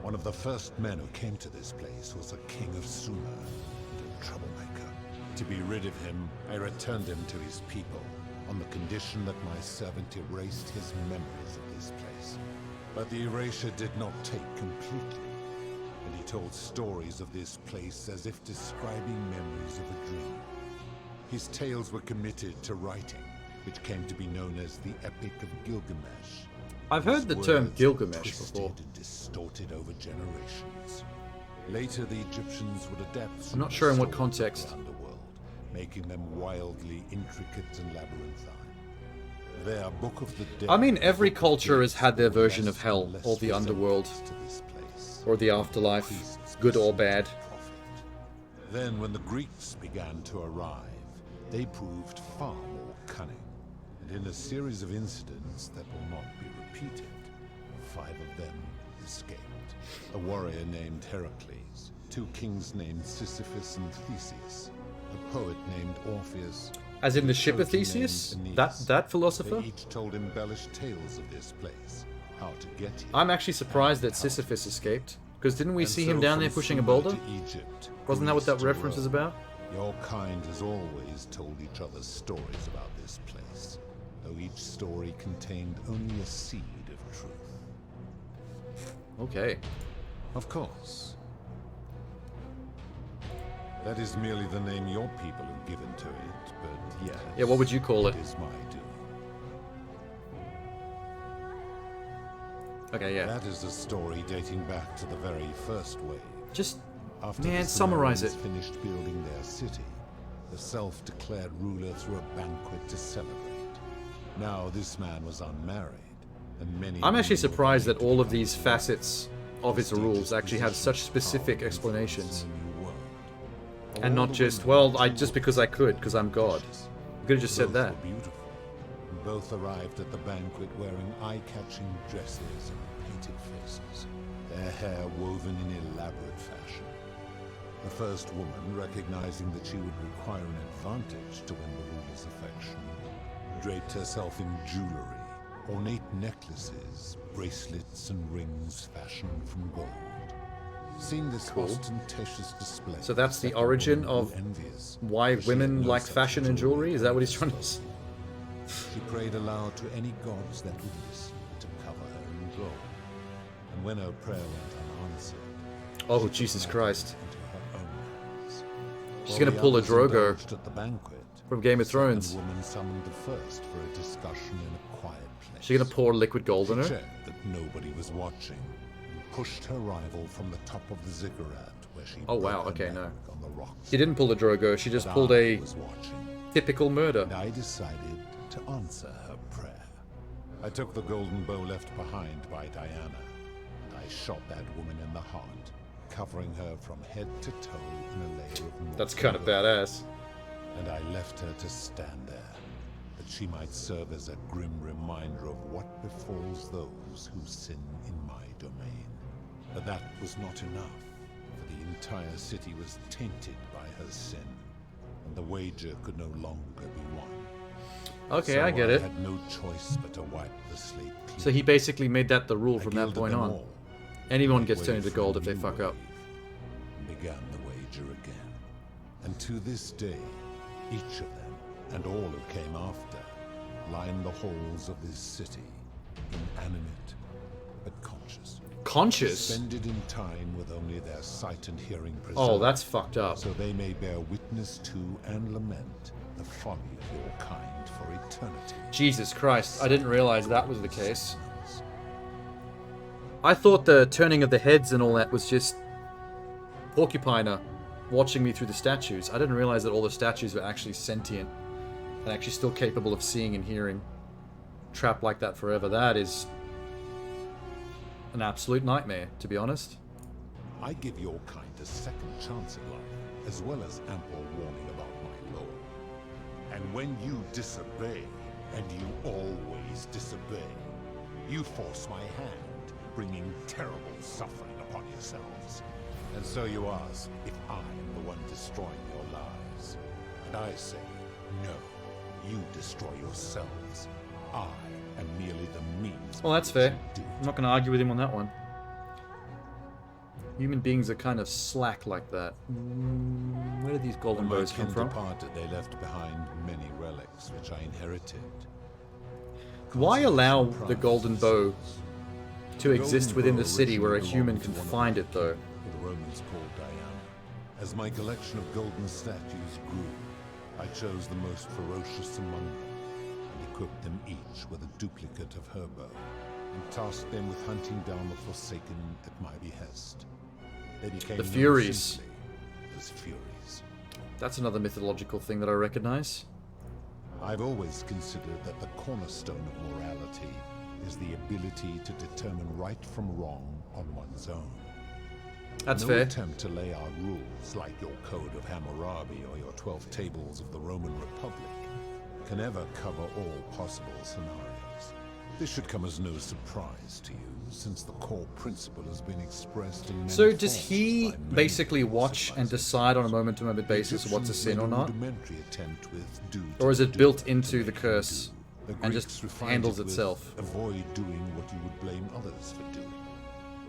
One of the first men who came to this place was a king of Sumer and a troublemaker. To be rid of him, I returned him to his people, on the condition that my servant erased his memories of this place. But the erasure did not take completely, and he told stories of this place as if describing memories of a dream. His tales were committed to writing, which came to be known as the Epic of Gilgamesh. I've heard the term Words Gilgamesh twisted before. and distorted over generations. Later, the Egyptians would adapt. I'm not sure in what stories context. of the underworld, making them wildly intricate and labyrinthine. Their Book of the Dead. I mean, every Book of culture has Death had their bore version less of hell, and less or the underworld, resemblance to this place. or the afterlife, good or bad. Then, when the Greeks began to arrive, they proved far more cunning. And in a series of incidents that will not be repeated, 5 of them escaped. A warrior named Heracles, 2 kings named Sisyphus and Theseus, a poet named Orpheus, As in the a ship of poet named Theseus? Aeneas. That philosopher? They each told embellished tales of this place, how to get here. I'm actually surprised that Sisyphus escaped. Because didn't we And see so him down from there pushing a Sumer boulder? to Egypt, Wasn't that what that Greece to reference is Rome, about? Your kind has always told each other stories about this place, though each story contained only a seed of truth. Okay. Of course. That is merely the name your people have given to it, but yes. Yeah, what would you call it? It is my doing. Okay, yeah. That is a story dating back to the very first wave. Just, After man, the summarize Sumerians it. finished building their city, the self-declared ruler threw a banquet to celebrate. Now this man was unmarried, and many... I'm actually surprised that all of these facets of his rules actually have such specific explanations. And not just, well, just because I could, because I'm God. You could have just said that. Both arrived at the banquet wearing eye-catching dresses and painted faces, their hair woven in elaborate fashion. The first woman, recognizing that she would require an advantage to win the ruler's affection, draped herself in jewelry, ornate necklaces, bracelets, and rings fashioned from gold. Seeing this ostentatious display, so that's the origin of why women like fashion and jewelry? Is that what he's trying to say? She prayed aloud to any gods that would listen to cover her in gold. And when her prayer went unanswered, oh, Jesus Christ. She's going to pull a Drogo from Game of Thrones. Woman summoned the first for a discussion in a quiet place. She's going to pour liquid gold in her? She checked that nobody was watching and pushed her rival from the top of the ziggurat where she oh wow, okay, no. On the rocks. She didn't pull a Drogo, she just pulled a typical murder. And I decided to answer her prayer. I took the golden bow left behind by Diana, and I shot that woman in the heart, covering her from head to toe in a layer of... That's kind of badass. And I left her to stand there, that she might serve as a grim reminder of what befalls those who sin in my domain. But that was not enough, for the entire city was tainted by her sin, and the wager could no longer be won. Okay, so I get it. I had no choice but to wipe the slate clean. So he basically made that the rule from that point on. Anyone gets turned into gold if they fuck up. Began the wager again. And to this day, each of them, and all who came after, line the halls of this city, inanimate but conscious. Conscious? Suspended in time with only their sight and hearing preserved. Oh, that's fucked up. So they may bear witness to and lament the folly of your kind for eternity. Jesus Christ, I didn't realize that was the case. I thought the turning of the heads and all that was just Porcupiner watching me through the statues. I didn't realize that all the statues were actually sentient and actually still capable of seeing and hearing. Trapped like that forever. That is an absolute nightmare, to be honest. I give your kind a second chance at life, as well as ample warning about my law. And when you disobey, and you always disobey, you force my hand, bringing terrible suffering upon yourselves. And so you ask if I am the one destroying your lives. And I say, no, you destroy yourselves. I am merely the means. Well, that's fair. I'm not going to argue with him on that one. Human beings are kind of slack like that. Where did these golden bows come from? Departed, they left behind many relics which I inherited. Why allow the golden bow to exist within the city where a human can find it, though? The Romans called Diana. As my collection of golden statues grew, I chose the most ferocious among them, and equipped them each with a duplicate of her bow, and tasked them with hunting down the Forsaken at my behest. They became the Furies. Simply as Furies. That's another mythological thing that I recognize. I've always considered that the cornerstone of morality is the ability to determine right from wrong on one's own. That's no fair. attempt to lay out rules like your Code of Hammurabi or your 12 Tables of the Roman Republic can ever cover all possible scenarios. This should come as no surprise to you, since the core principle has been expressed in many So does forms he by many basically watch and decide on a moment-to-moment basis what's a sin or not? Or is it built into the curse and just handles itself? Avoid doing what you would blame others for doing.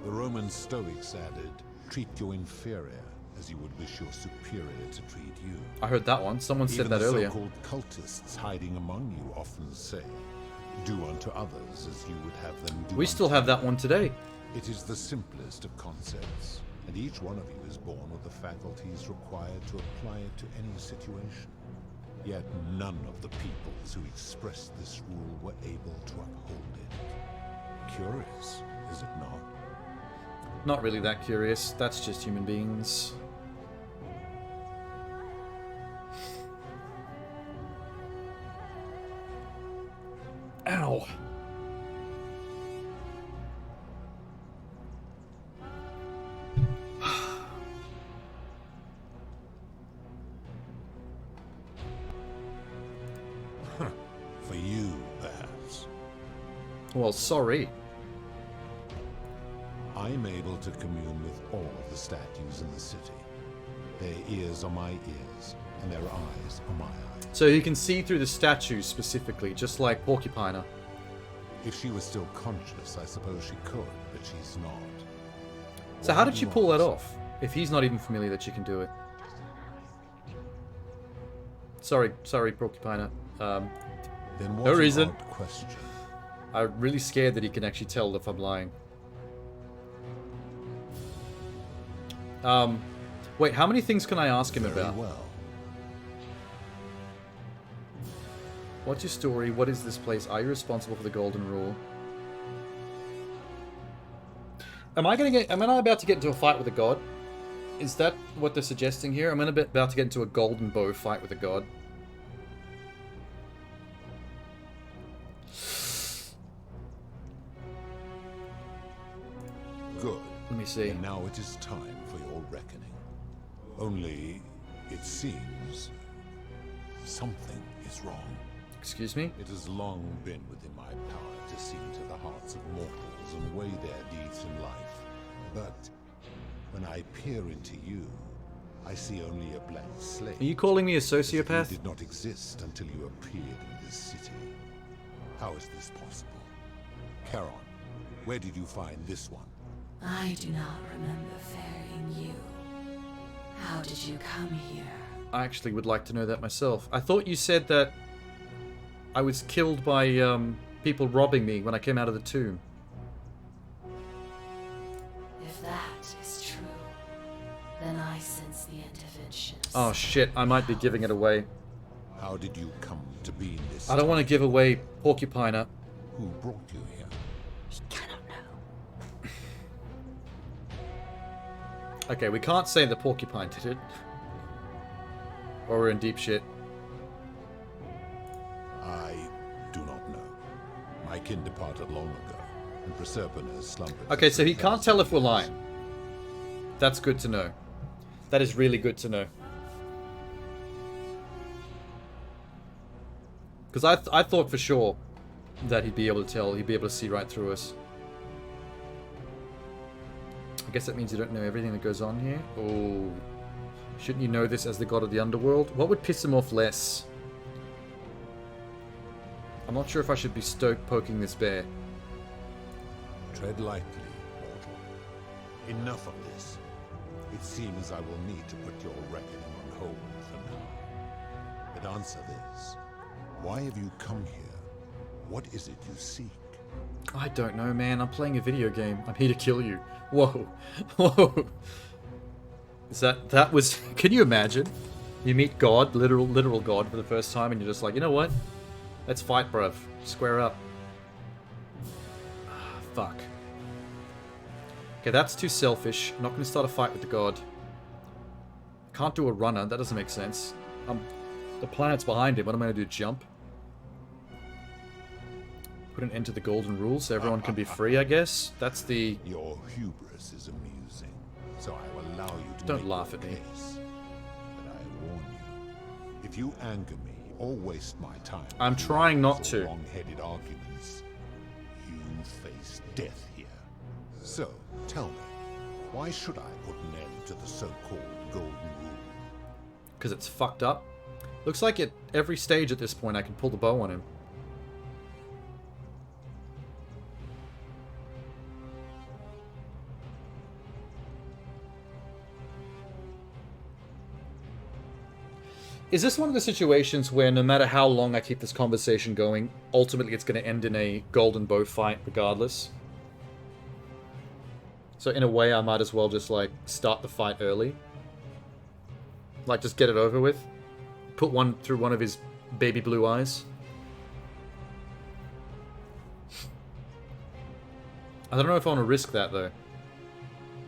The Roman Stoics added, treat your inferior as you would wish your superior to treat you. I heard that one. Someone said that earlier. Even the so-called cultists hiding among you often say, do unto others as you would have them do. We still have that one today. It is the simplest of concepts, and each one of you is born with the faculties required to apply it to any situation. Yet none of the peoples who expressed this rule were able to uphold it. Curious, is it not? Not really that curious. That's just human beings. Ow. For you, perhaps. Well, sorry. I'm able to commune with all of the statues in the city. Their ears are my ears, and their eyes are my eyes. So you can see through the statues specifically, just like Porcupiner. If she was still conscious, I suppose she could, but she's not. So how did she pull that off? If he's not even familiar that she can do it. Sorry, Porcupiner. Then what no reason. Question. I'm really scared that he can actually tell if I'm lying. Wait, how many things can I ask him about? Well. What's your story? What is this place? Are you responsible for the Golden Rule? Am I about to get into a fight with a god? Is that what they're suggesting here? I'm about to get into a golden bow fight with a god. Good. Let me see. And now it is time for your reckoning. Only, it seems, something is wrong. Excuse me? It has long been within my power to see into the hearts of mortals and weigh their deeds in life. But when I peer into you, I see only a blank slate. Are you calling me a sociopath? You did not exist until you appeared in this city. How is this possible? Charon, where did you find this one? I do not remember ferrying you. How did you come here? I actually would like to know that myself. I thought you said that I was killed by people robbing me when I came out of the tomb. If that is true, then I sense the intervention. Oh shit, I might be giving it away. How did you come to be in this? I don't want to give away Porcupiner. Who brought you here? He cannot know. Okay, we can't say that Porcupine did it. Or we're in deep shit. I do not know. My kin departed long ago, and Proserpina slumbered. Okay, so he can't tell if we're lying. That's good to know. That is really good to know. Because I thought for sure that he'd be able to tell, he'd be able to see right through us. I guess that means you don't know everything that goes on here. Oh. Shouldn't you know this as the god of the underworld? What would piss him off less? I'm not sure if I should be stoked poking this bear. Tread lightly, mortal. Enough of this. It seems I will need to put your reckoning on hold for now. But answer this. Why have you come here? What is it you seek? I don't know, man. I'm playing a video game. I'm here to kill you. Whoa. Whoa. Is that was... Can you imagine? You meet God, literal God for the first time, and you're just like, you know what? Let's fight, bruv. Square up. Ah, fuck. Okay, that's too selfish. I'm not going to start a fight with the god. Can't do a runner. That doesn't make sense. The planet's behind him. What am I going to do? Jump? Put an end to the golden rule so everyone can be free, I guess? That's the... Your hubris is amusing, so I will allow you to Don't laugh at me. Case. But I warn you, if you anger me or waste my time... I'm trying not to. ...wrong-headed arguments, you face death here. So, tell me, why should I put an end to the so-called golden rule? Because it's fucked up. Looks like at every stage at this point I can pull the bow on him. Is this one of the situations where no matter how long I keep this conversation going, ultimately it's going to end in a golden bow fight regardless? So in a way I might as well just like start the fight early. Like just get it over with. Put one through one of his baby blue eyes. I don't know if I want to risk that though.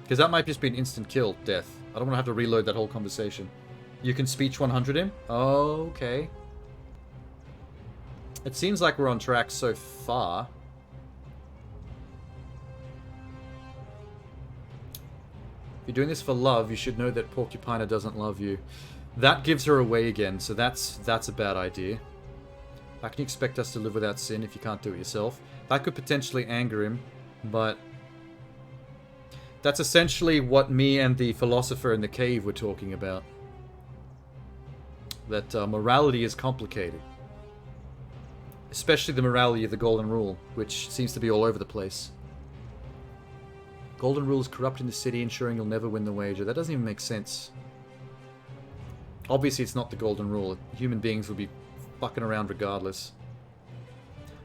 Because that might just be an instant kill, death. I don't want to have to reload that whole conversation. You can speech 100 him? Oh, okay. It seems like we're on track so far. If you're doing this for love, you should know that Porcupina doesn't love you. That gives her away again, so that's a bad idea. How can you expect us to live without sin if you can't do it yourself? That could potentially anger him, but that's essentially what me and the philosopher in the cave were talking about. That morality is complicated. Especially the morality of the Golden Rule, which seems to be all over the place. Golden Rule is corrupting the city, ensuring you'll never win the wager. That doesn't even make sense. Obviously, it's not the Golden Rule. Human beings will be fucking around regardless.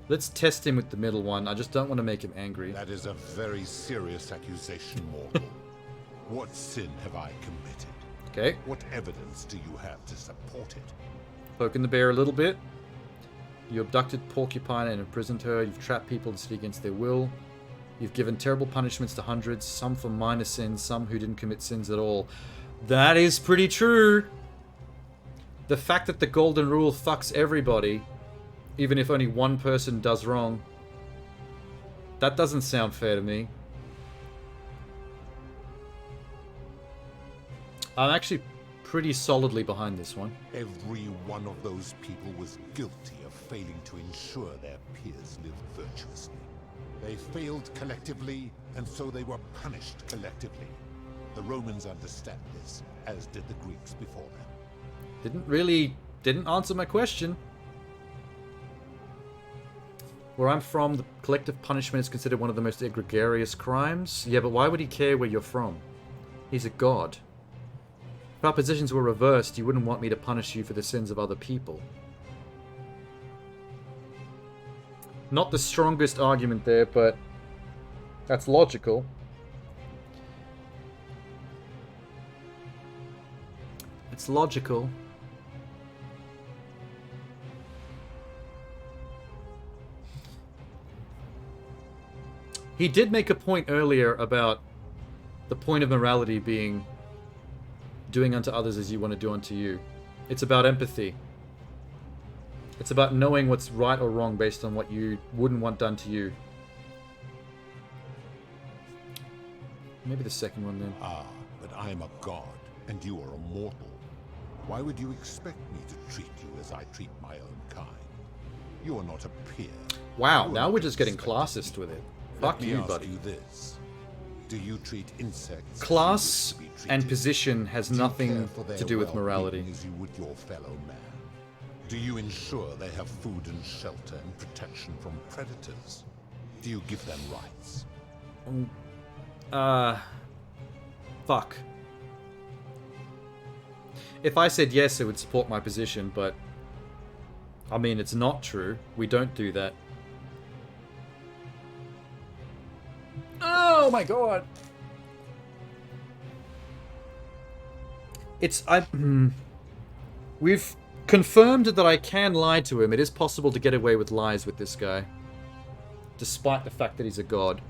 Let's test him with the middle one. I just don't want to make him angry. That is a very serious accusation, mortal. What sin have I committed? Okay. What evidence do you have to support it? Poking the bear a little bit. You abducted Porcupine and imprisoned her. You've trapped people in the city against their will. You've given terrible punishments to hundreds, some for minor sins, some who didn't commit sins at all. That is pretty true. The fact that the Golden Rule fucks everybody, even if only one person does wrong, that doesn't sound fair to me. I'm actually pretty solidly behind this one. Every one of those people was guilty of failing to ensure their peers lived virtuously. They failed collectively, and so they were punished collectively. The Romans understand this, as did the Greeks before them. Didn't answer my question. Where I'm from, the collective punishment is considered one of the most egregious crimes. Yeah, but why would he care where you're from? He's a god. If our positions were reversed, you wouldn't want me to punish you for the sins of other people. Not the strongest argument there, but that's logical. It's logical. He did make a point earlier about the point of morality being doing unto others as you want to do unto you. It's about empathy. It's about knowing what's right or wrong based on what you wouldn't want done to you. Maybe the second one then. Ah, but I'm a god, and you are a mortal. Why would you expect me to treat you as I treat my own kind? You are not a peer. Wow, now we're just getting classist with it. Fuck you, buddy. Let me ask you this. Do you treat insects Class and position has nothing to do with morality. as you would your fellow man? Do you ensure they have food and shelter and protection from predators? Do you give them rights? Fuck. If I said yes, it would support my position, but I mean, it's not true. We don't do that. Oh my god. We've confirmed that I can lie to him. It is possible to get away with lies with this guy, despite the fact that he's a god.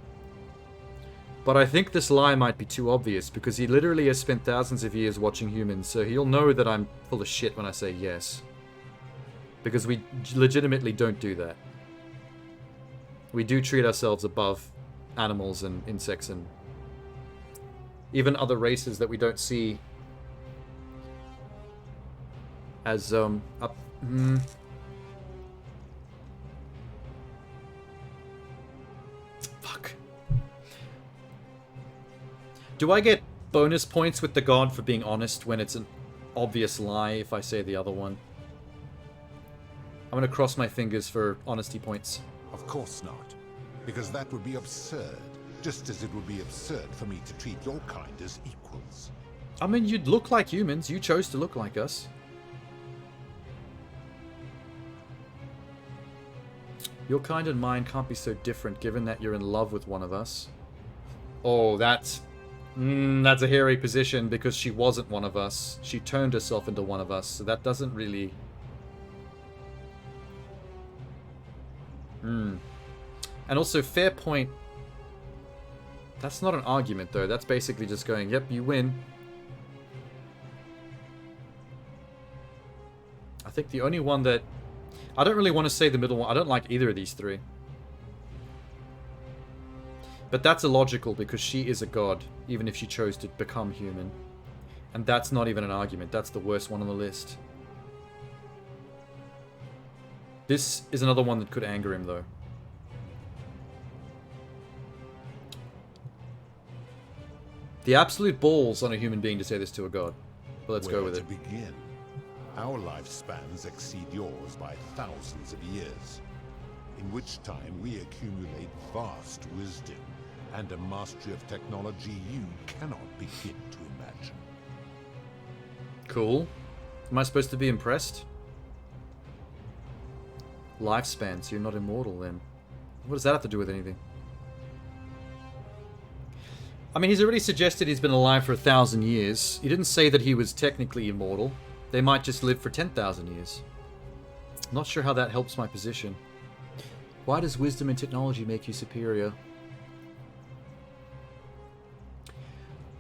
But I think this lie might be too obvious, because he literally has spent thousands of years watching humans, so he'll know that I'm full of shit when I say yes. Because we legitimately don't do that. We do treat ourselves above animals and insects and even other races that we don't see as Fuck. Do I get bonus points with the god for being honest when it's an obvious lie if I say the other one? I'm gonna cross my fingers for honesty points. Of course not. Because that would be absurd. Just as it would be absurd for me to treat your kind as equals. I mean, you'd look like humans. You chose to look like us. Your kind and mine can't be so different given that you're in love with one of us. Oh, that's a hairy position because she wasn't one of us. She turned herself into one of us, so that doesn't really... And also, fair point. That's not an argument, though. That's basically just going, yep, you win. I think the only one that... I don't really want to say the middle one. I don't like either of these three. But that's illogical because she is a god, even if she chose to become human. And that's not even an argument. That's the worst one on the list. This is another one that could anger him, though. The absolute balls on a human being to say this to a god. But let's go with it. Where to begin? Our lifespans exceed yours by thousands of years, in which time we accumulate vast wisdom and a mastery of technology you cannot begin to imagine. Cool. Am I supposed to be impressed? Lifespan, so you're not immortal then. What does that have to do with anything? I mean, he's already suggested he's been alive for 1,000 years. He didn't say that he was technically immortal. They might just live for 10,000 years. Not sure how that helps my position. Why does wisdom and technology make you superior?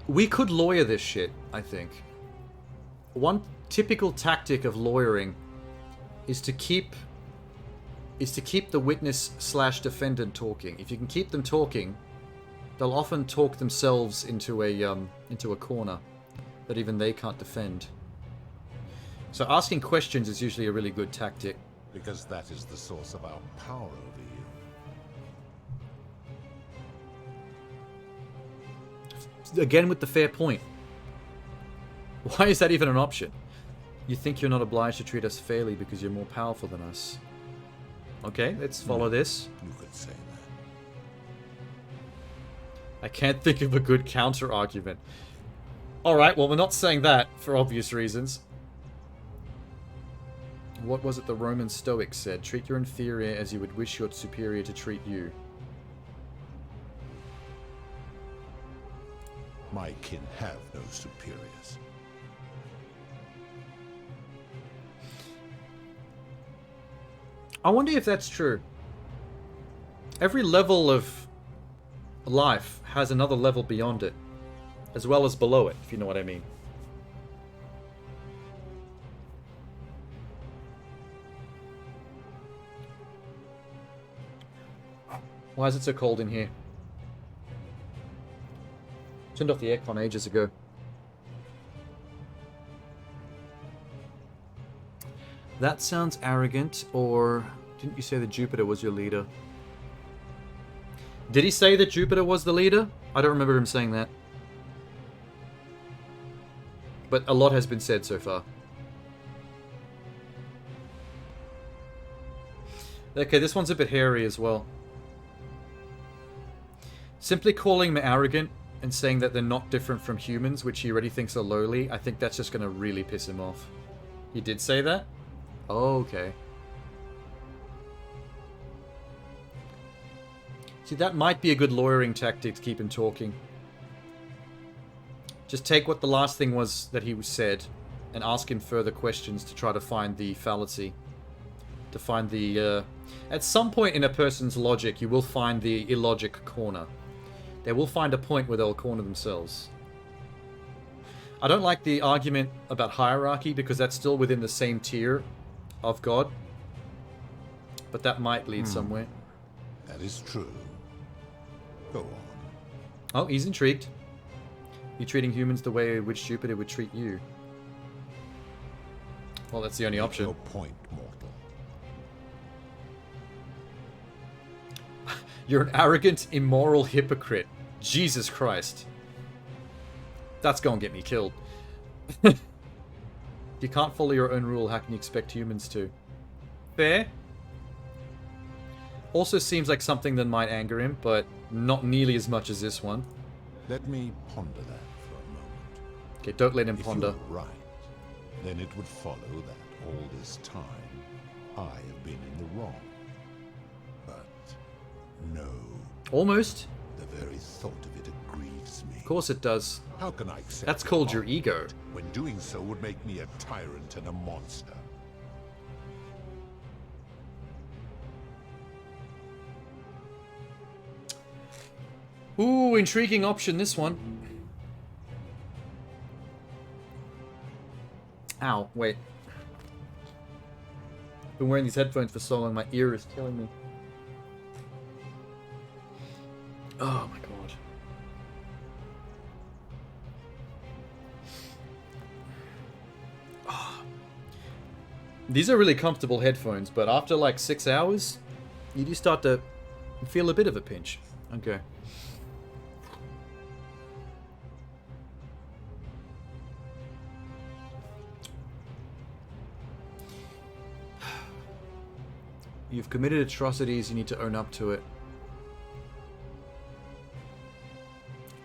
We could lawyer this shit, I think. One typical tactic of lawyering is to keep the witness / defendant talking. If you can keep them talking, they'll often talk themselves into a corner that even they can't defend. So asking questions is usually a really good tactic. Because that is the source of our power over you. Again with the fair point. Why is that even an option? You think you're not obliged to treat us fairly because you're more powerful than us. Okay, let's follow this. You could say that. I can't think of a good counter argument. Alright, well, we're not saying that for obvious reasons. What was it the Roman Stoics said? Treat your inferior as you would wish your superior to treat you. My kin have no superiors. I wonder if that's true. Every level of life has another level beyond it, as well as below it, if you know what I mean. Why is it so cold in here? Turned off the aircon ages ago. That sounds arrogant, or didn't you say that Jupiter was your leader? Did he say that Jupiter was the leader? I don't remember him saying that. But a lot has been said so far. Okay, this one's a bit hairy as well. Simply calling them arrogant and saying that they're not different from humans, which he already thinks are lowly, I think that's just going to really piss him off. He did say that? Oh, okay. See, that might be a good lawyering tactic to keep him talking. Just take what the last thing was that he said and ask him further questions to try to find the fallacy. To find the... At some point in a person's logic, you will find the illogic corner. They will find a point where they'll corner themselves. I don't like the argument about hierarchy because that's still within the same tier of God. But that might lead somewhere. That is true. Go on. Oh, he's intrigued. You're treating humans the way in which Jupiter would treat you. Well, that's the only option. Your point, mortal. You're an arrogant, immoral hypocrite. Jesus Christ. That's gonna get me killed. If you can't follow your own rule, how can you expect humans to? Fair. Also seems like something that might anger him, but not nearly as much as this one. Let me ponder that for a moment. Okay, don't let him ponder. If you're right, then it would follow that all this time I have been in the wrong. But no. Almost. The very thought of it grieves me. Of course it does. How can I accept That's called your ego. when doing so would make me a tyrant and a monster? Ooh, intriguing option, this one. Ow, wait. Been wearing these headphones for so long, my ear is killing me. Oh my god. Oh. These are really comfortable headphones, but after like 6 hours, you do start to feel a bit of a pinch. Okay. You've committed atrocities, you need to own up to it.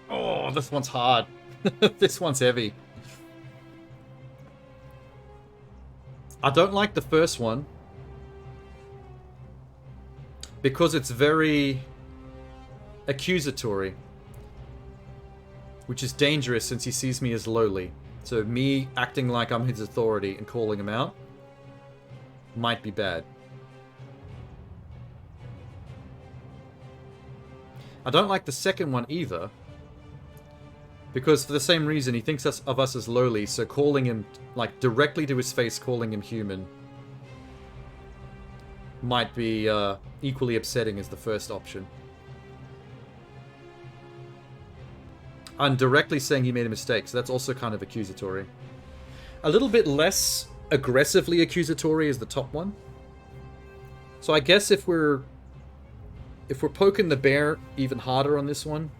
Oh, this one's hard. This one's heavy. I don't like the first one because it's very accusatory, which is dangerous since he sees me as lowly. So me acting like I'm his authority and calling him out might be bad. I don't like the second one either, because for the same reason, he thinks of us as lowly, so calling him, like, directly to his face, calling him human, might be equally upsetting as the first option. And directly saying he made a mistake, so that's also kind of accusatory. A little bit less aggressively accusatory is the top one. So I guess if we're poking the bear even harder on this one,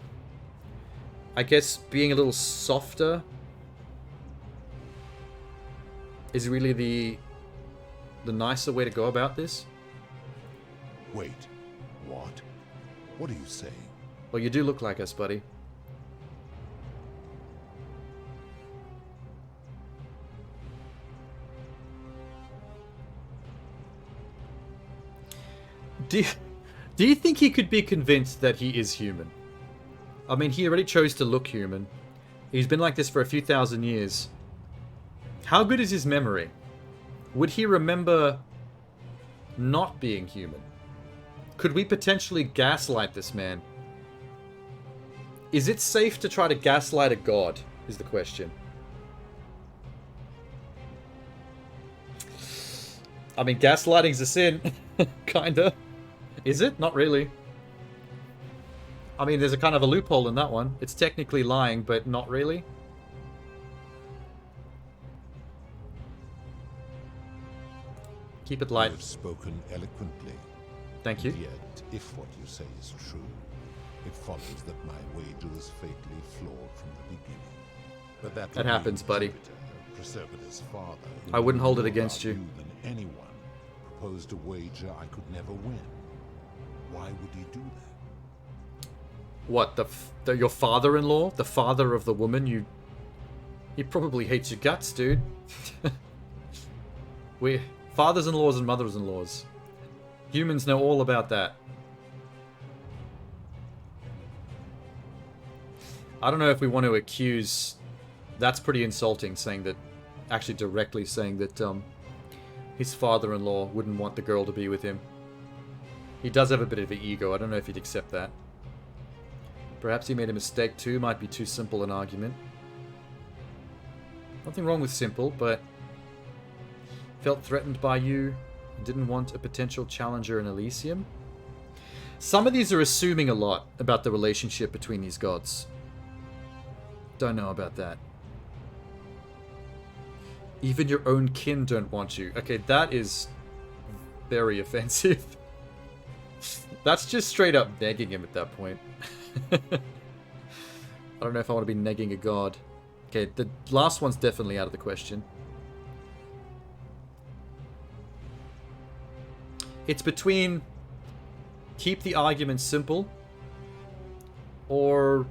I guess being a little softer is really the nicer way to go about this. Wait, what? What are you saying? Well, you do look like us, buddy. Do you think he could be convinced that he is human? I mean, he already chose to look human. He's been like this for a few thousand years. How good is his memory? Would he remember not being human? Could we potentially gaslight this man? Is it safe to try to gaslight a god, is the question. I mean, gaslighting's a sin. Kinda. Is it? Not really. I mean, there's a kind of a loophole in that one. It's technically lying, but not really. Keep it light. You have spoken eloquently. Thank you. And yet, if what you say is true, it follows that my wager was fatally flawed from the beginning. But that happens, buddy. Preservator's father, I wouldn't hold it more against about you. Than anyone, proposed a wager I could never win. Why would he do that? What, your father-in-law? The father of the woman you... He probably hates your guts, dude. We're fathers-in-laws and mothers-in-laws. Humans know all about that. I don't know if we want to accuse... That's pretty insulting, saying that... Actually directly saying that, his father-in-law wouldn't want the girl to be with him. He does have a bit of an ego. I don't know if he'd accept that. Perhaps he made a mistake too. Might be too simple an argument. Nothing wrong with simple, but... Felt threatened by you. Didn't want a potential challenger in Elysium. Some of these are assuming a lot about the relationship between these gods. Don't know about that. Even your own kin don't want you. Okay, that is very offensive. That's just straight up negging him at that point. I don't know if I want to be negging a god. Okay, the last one's definitely out of the question. It's between keep the argument simple or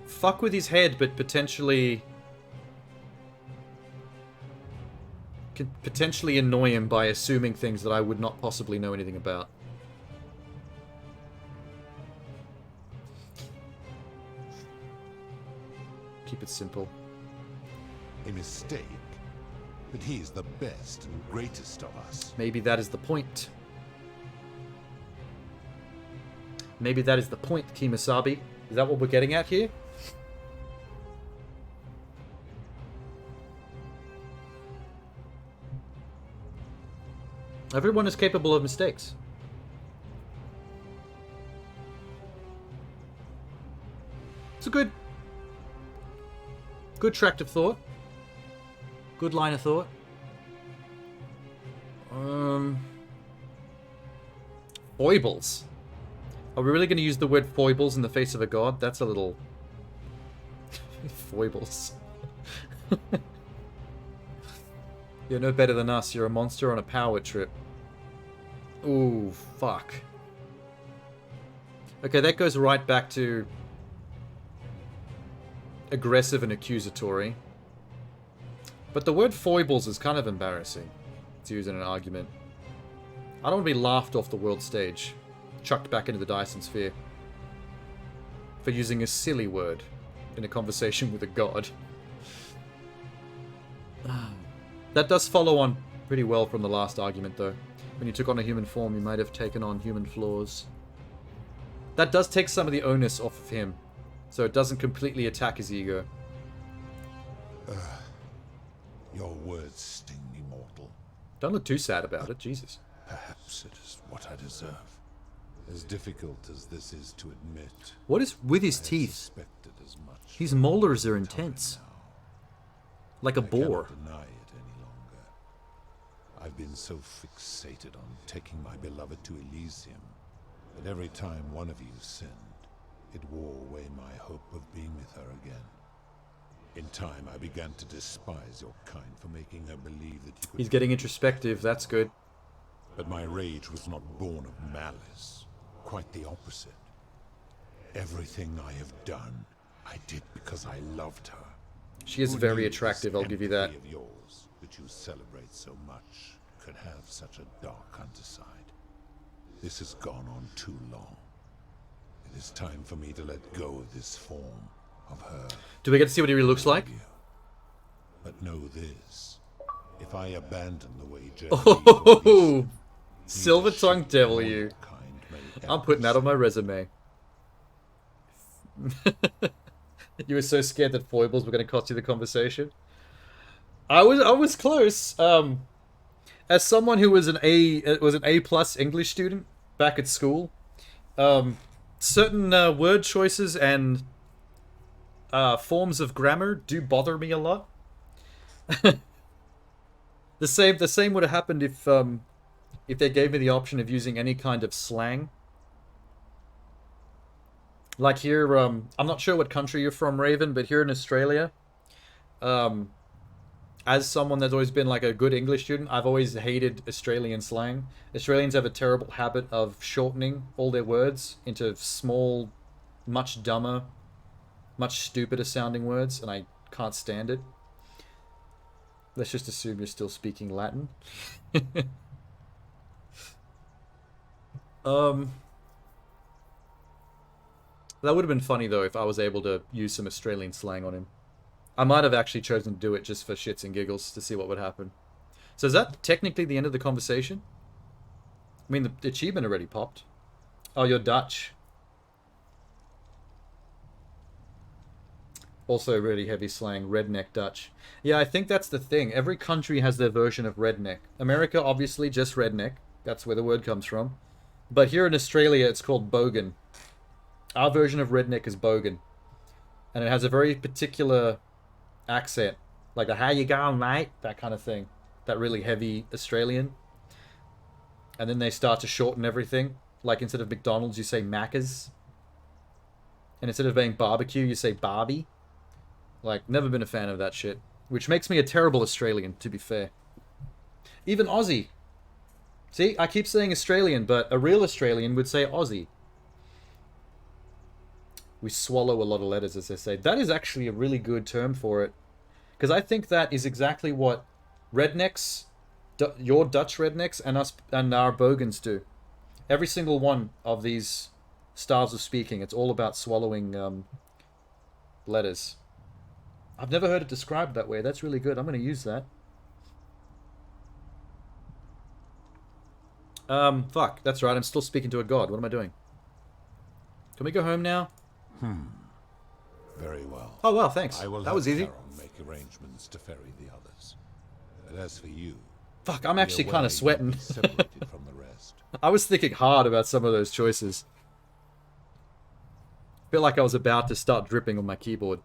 fuck with his head but potentially annoy him by assuming things that I would not possibly know anything about. Keep it simple. A mistake? But he is the best and greatest of us. Maybe that is the point. Maybe that is the point, Kimasabi. Is that what we're getting at here? Everyone is capable of mistakes. It's a good tract of thought. Good line of thought. Foibles. Are we really going to use the word foibles in the face of a god? That's a little... Foibles. You're no better than us. You're a monster on a power trip. Ooh, fuck. Okay, that goes right back to aggressive and accusatory. But the word foibles is kind of embarrassing to use in an argument. I don't want to be laughed off the world stage, chucked back into the Dyson sphere for using a silly word in a conversation with a god. That does follow on pretty well from the last argument, though. When you took on a human form, you might have taken on human flaws. That does take some of the onus off of him, so it doesn't completely attack his ego. Your words sting me, mortal. Don't look too sad about it, Jesus. Perhaps it is what I deserve. As difficult as this is to admit. What is with his teeth? As much. His molars are intense. Like a boar. I cannot deny it any longer. I've been so fixated on taking my beloved to Elysium that every time one of you sinned, it wore away my hope of being with her again. In time, I began to despise your kind for making her believe that you could... He's getting introspective, that's good. But my rage was not born of malice. Quite the opposite. Everything I have done, I did because I loved her. She is very attractive, I'll give you that. Of yours, which you celebrate so much, could have such a dark underside. This has gone on too long. It is time for me to let go of this form of her. Do we get to see what he really looks like? But know this. If I abandon the way Oh, Silver Tongue Devil, you. I'm putting that on my resume. You were so scared that foibles were going to cost you the conversation. I was close. As someone who was an A plus English student back at school, certain word choices and forms of grammar do bother me a lot. The same would have happened if they gave me the option of using any kind of slang. Like here, I'm not sure what country you're from, Raven, but here in Australia, as someone that's always been like a good English student, I've always hated Australian slang. Australians have a terrible habit of shortening all their words into small, much dumber, much stupider sounding words, and I can't stand it. Let's just assume you're still speaking Latin. That would have been funny, though, if I was able to use some Australian slang on him. I might have actually chosen to do it just for shits and giggles to see what would happen. So is that technically the end of the conversation? I mean, the achievement already popped. Oh, you're Dutch. Also really heavy slang, redneck Dutch. Yeah, I think that's the thing. Every country has their version of redneck. America, obviously, just redneck. That's where the word comes from. But here in Australia, it's called bogan. Our version of redneck is bogan. And it has a very particular accent. Like the how you going, mate? That kind of thing. That really heavy Australian. And then they start to shorten everything. Like instead of McDonald's, you say Macca's. And instead of being barbecue, you say Barbie. Like, never been a fan of that shit. Which makes me a terrible Australian, to be fair. Even Aussie. See, I keep saying Australian, but a real Australian would say Aussie. We swallow a lot of letters, as they say. That is actually a really good term for it. Because I think that is exactly what rednecks, your Dutch rednecks, and us and our bogans do. Every single one of these styles of speaking, it's all about swallowing letters. I've never heard it described that way. That's really good. I'm going to use that. Fuck. That's right. I'm still speaking to a god. What am I doing? Can we go home now? Very well. Oh, well, thanks. I will that was easy. Charon make arrangements to ferry the others. But as for you, Fuck, I'm actually Be kind aware of sweating. you'll be separated from the rest. I was thinking hard about some of those choices. Feel like I was about to start dripping on my keyboard.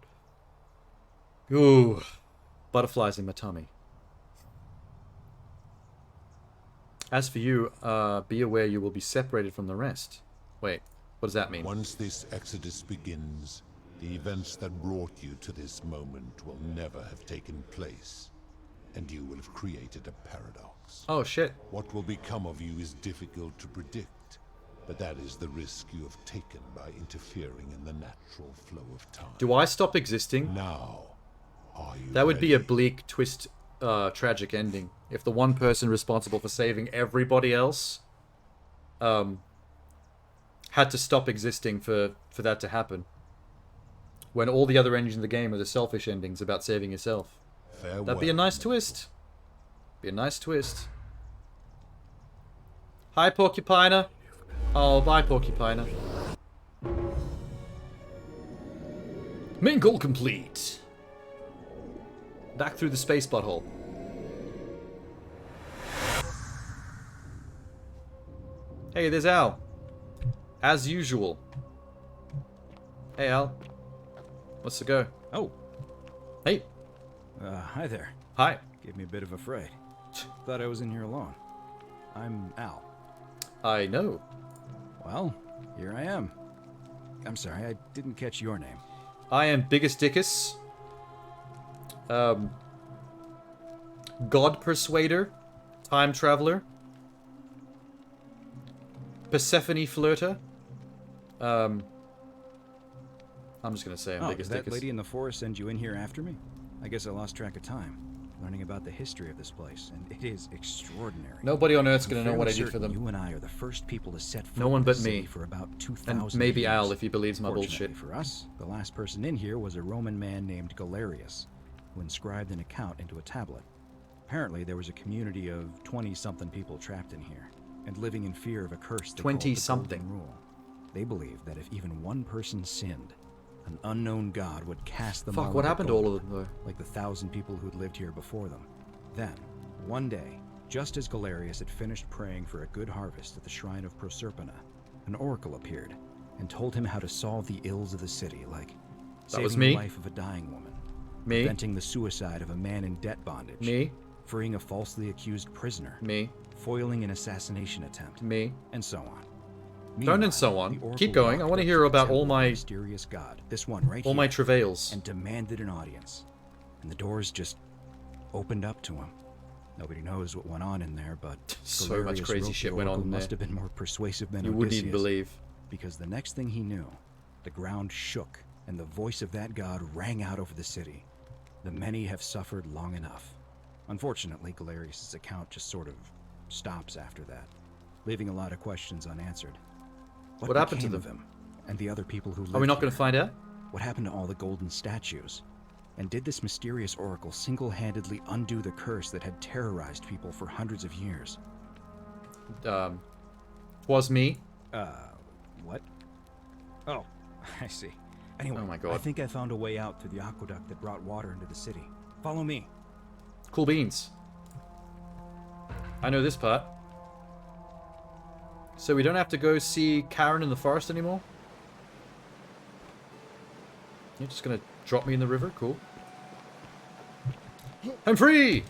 Ooh, butterflies in my tummy. As for you, be aware you will be separated from the rest. Wait, what does that mean? Once this exodus begins, the events that brought you to this moment will never have taken place, and you will have created a paradox. Oh, shit. What will become of you is difficult to predict, but that is the risk you have taken by interfering in the natural flow of time. Do I stop existing? Now, are you That would be a ready? bleak, twist, tragic ending. If the one person responsible for saving everybody else had to stop existing for that to happen. When all the other endings in the game are the selfish endings about saving yourself. Farewell. That'd be a nice twist. Be a nice twist. Hi, Porcupiner. Oh, bye, Porcupiner. Main goal complete. Back through the space butthole. Hey, there's Al. As usual. Hey, Al. What's the go? Oh. Hey. Hi there. Hi. Gave me a bit of a fright. Thought I was in here alone. I'm Al. I know. Well, here I am. I'm sorry, I didn't catch your name. I am Biggest Dickus. God Persuader. Time Traveler. Persephone Flirter. I'm just gonna say I'm Biggest did that Dickus. lady in the forest send you in here after me? I guess I lost track of time, learning about the history of this place, and it is extraordinary. Nobody on Earth's gonna I'm know what I fairly did for certain them. You and I are the first people to set foot No one in the but city me. for about 2,000 And maybe years. Al if he believes my Fortunately bullshit. for us, the last person in here was a Roman man named Galerius, who inscribed an account into a tablet. Apparently, there was a community of 20-something people trapped in here, and living in fear of a curse they called the 20-something. Golden Rule. They believed that if even one person sinned, an unknown god would cast them all Fuck, what into happened to all gold, of them, though? like the 1,000 people who'd lived here before them. Then, one day, just as Galerius had finished praying for a good harvest at the shrine of Proserpina, an oracle appeared and told him how to solve the ills of the city, like That was saving me? the life of a dying woman, Me? preventing the suicide of a man in debt bondage, Me? freeing a falsely accused prisoner, Me? foiling an assassination attempt, Me? and so on. Don't and so Meanwhile, on. the oracle Keep going. I walked want to up hear the about temple all of the my mysterious god, this one right all here, my travails. and demanded an audience. And the doors just opened up to him. Nobody knows what went on in there, but So much Galerius crazy wrote shit the went on oracle in must there. have been more persuasive than You wouldn't even Odysseus, believe. because the next thing he knew, the ground shook, and the voice of that god rang out over the city. The many have suffered long enough. Unfortunately, Galerius' account just sort of stops after that, leaving a lot of questions unanswered. What happened to became them? of him and the other people who lived Are we not here? going to find out? What happened to all the golden statues? And did this mysterious oracle single-handedly undo the curse that had terrorized people for hundreds of years? Was me. What? Oh, I see. Anyway, Oh my God. I think I found a way out through the aqueduct that brought water into the city. Follow me. Cool beans. I know this part. So we don't have to go see Karen in the forest anymore? You're just gonna drop me in the river? Cool. I'm free!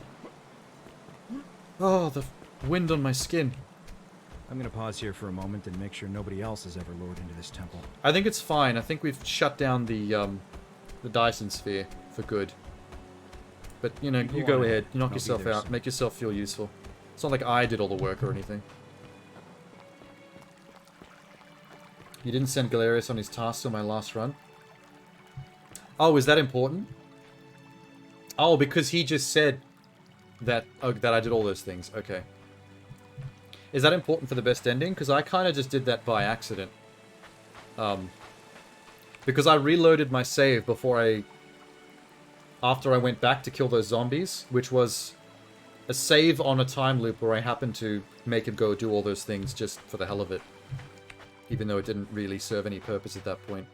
Oh, the wind on my skin. I'm gonna pause here for a moment and make sure nobody else has ever lured into this temple. I think it's fine. I think we've shut down the Dyson sphere for good. But, you know, you go ahead. You knock I'll be yourself there out. soon. Make yourself feel useful. It's not like I did all the work or anything. You didn't send Galerius on his tasks on my last run? Oh, is that important? Oh, because he just said that that I did all those things. Okay. Is that important for the best ending? Because I kind of just did that by accident. Because I reloaded my save after I went back to kill those zombies, which was a save on a time loop where I happened to make him go do all those things just for the hell of it. Even though it didn't really serve any purpose at that point.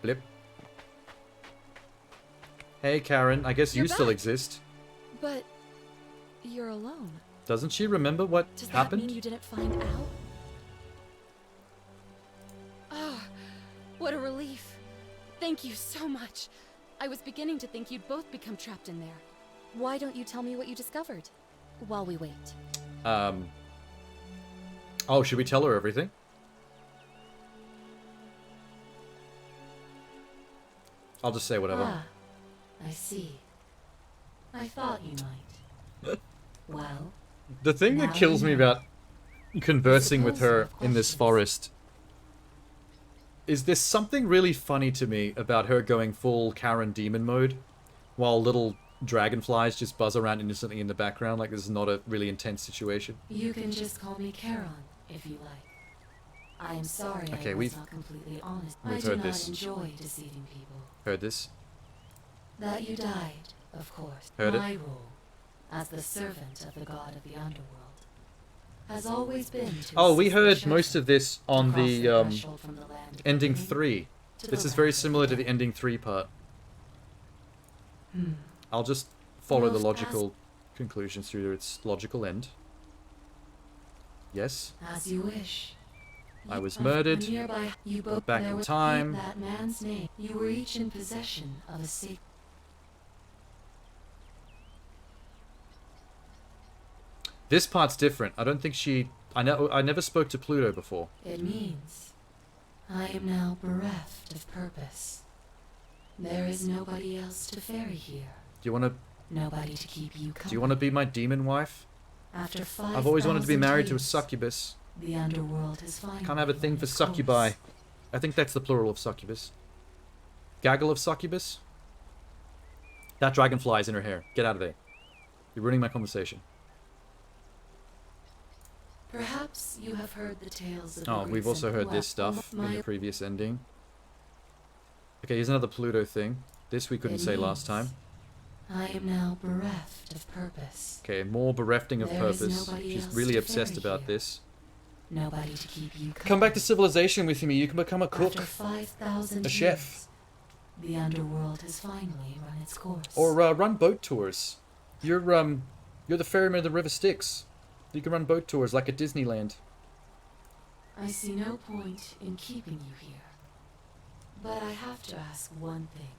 Blip. Hey, Karen. I guess You're you still back. exist. But you're alone. Doesn't she remember what Does happened? that mean you didn't find Al? Ah, what a relief. Thank you so much. I was beginning to think you'd both become trapped in there. Why don't you tell me what you discovered while we wait? Oh, should we tell her everything? I'll just say whatever. Ah, I see. I thought you might. Well, The thing that now kills you me know. about conversing with Suppose you her have in this forest is there's something really funny to me about her going full Karen demon mode while little dragonflies just buzz around innocently in the background like this is not a really intense situation. You can just call me Charon, if you like. I am sorry Okay, I was we've- not completely honest. we've I do heard not this. enjoy deceiving people. Heard this? That you died, of course. Heard it. My role, as the servant of the god of the underworld, has always been to Oh, we assist the heard shepherd most of this on to cross the threshold from the land of ending living 3. to This the is very land of similar the to the dead. ending 3 part. Hmm. I'll just follow the Well, logical conclusions through to its logical end. Yes. As you wish. I was Of murdered. a nearby, you Go both back there in with time. that man's name. You were each in possession of a sacred. This part's different. I don't think she... I never spoke to Pluto before. It means I am now bereft of purpose. There is nobody else to ferry here. Do you want to... Nobody to keep you company. Do you want to be my demon wife? After 5,000 I've always wanted to be married to a years, succubus. The underworld has finally Can't have a thing run for its course. succubi. I think that's the plural of succubus. Gaggle of succubus? That dragonfly is in her hair. Get out of there. You're ruining my conversation. Perhaps you have heard the tales of Oh, the we've Greeks also and heard who this have stuff in my the previous ending. Okay, here's another Pluto thing. This we couldn't It say last means time. I am now bereft of purpose. Okay, more berefting of There is purpose. nobody She's else really to obsessed ferry about here. this. Nobody to keep you company. Come back to civilization with me. You can become a cook. After 5,000 A chef. years, the underworld has finally run its course. Or run boat tours. You're the ferryman of the River Styx. You can run boat tours like at Disneyland. I see no point in keeping you here. But I have to ask one thing.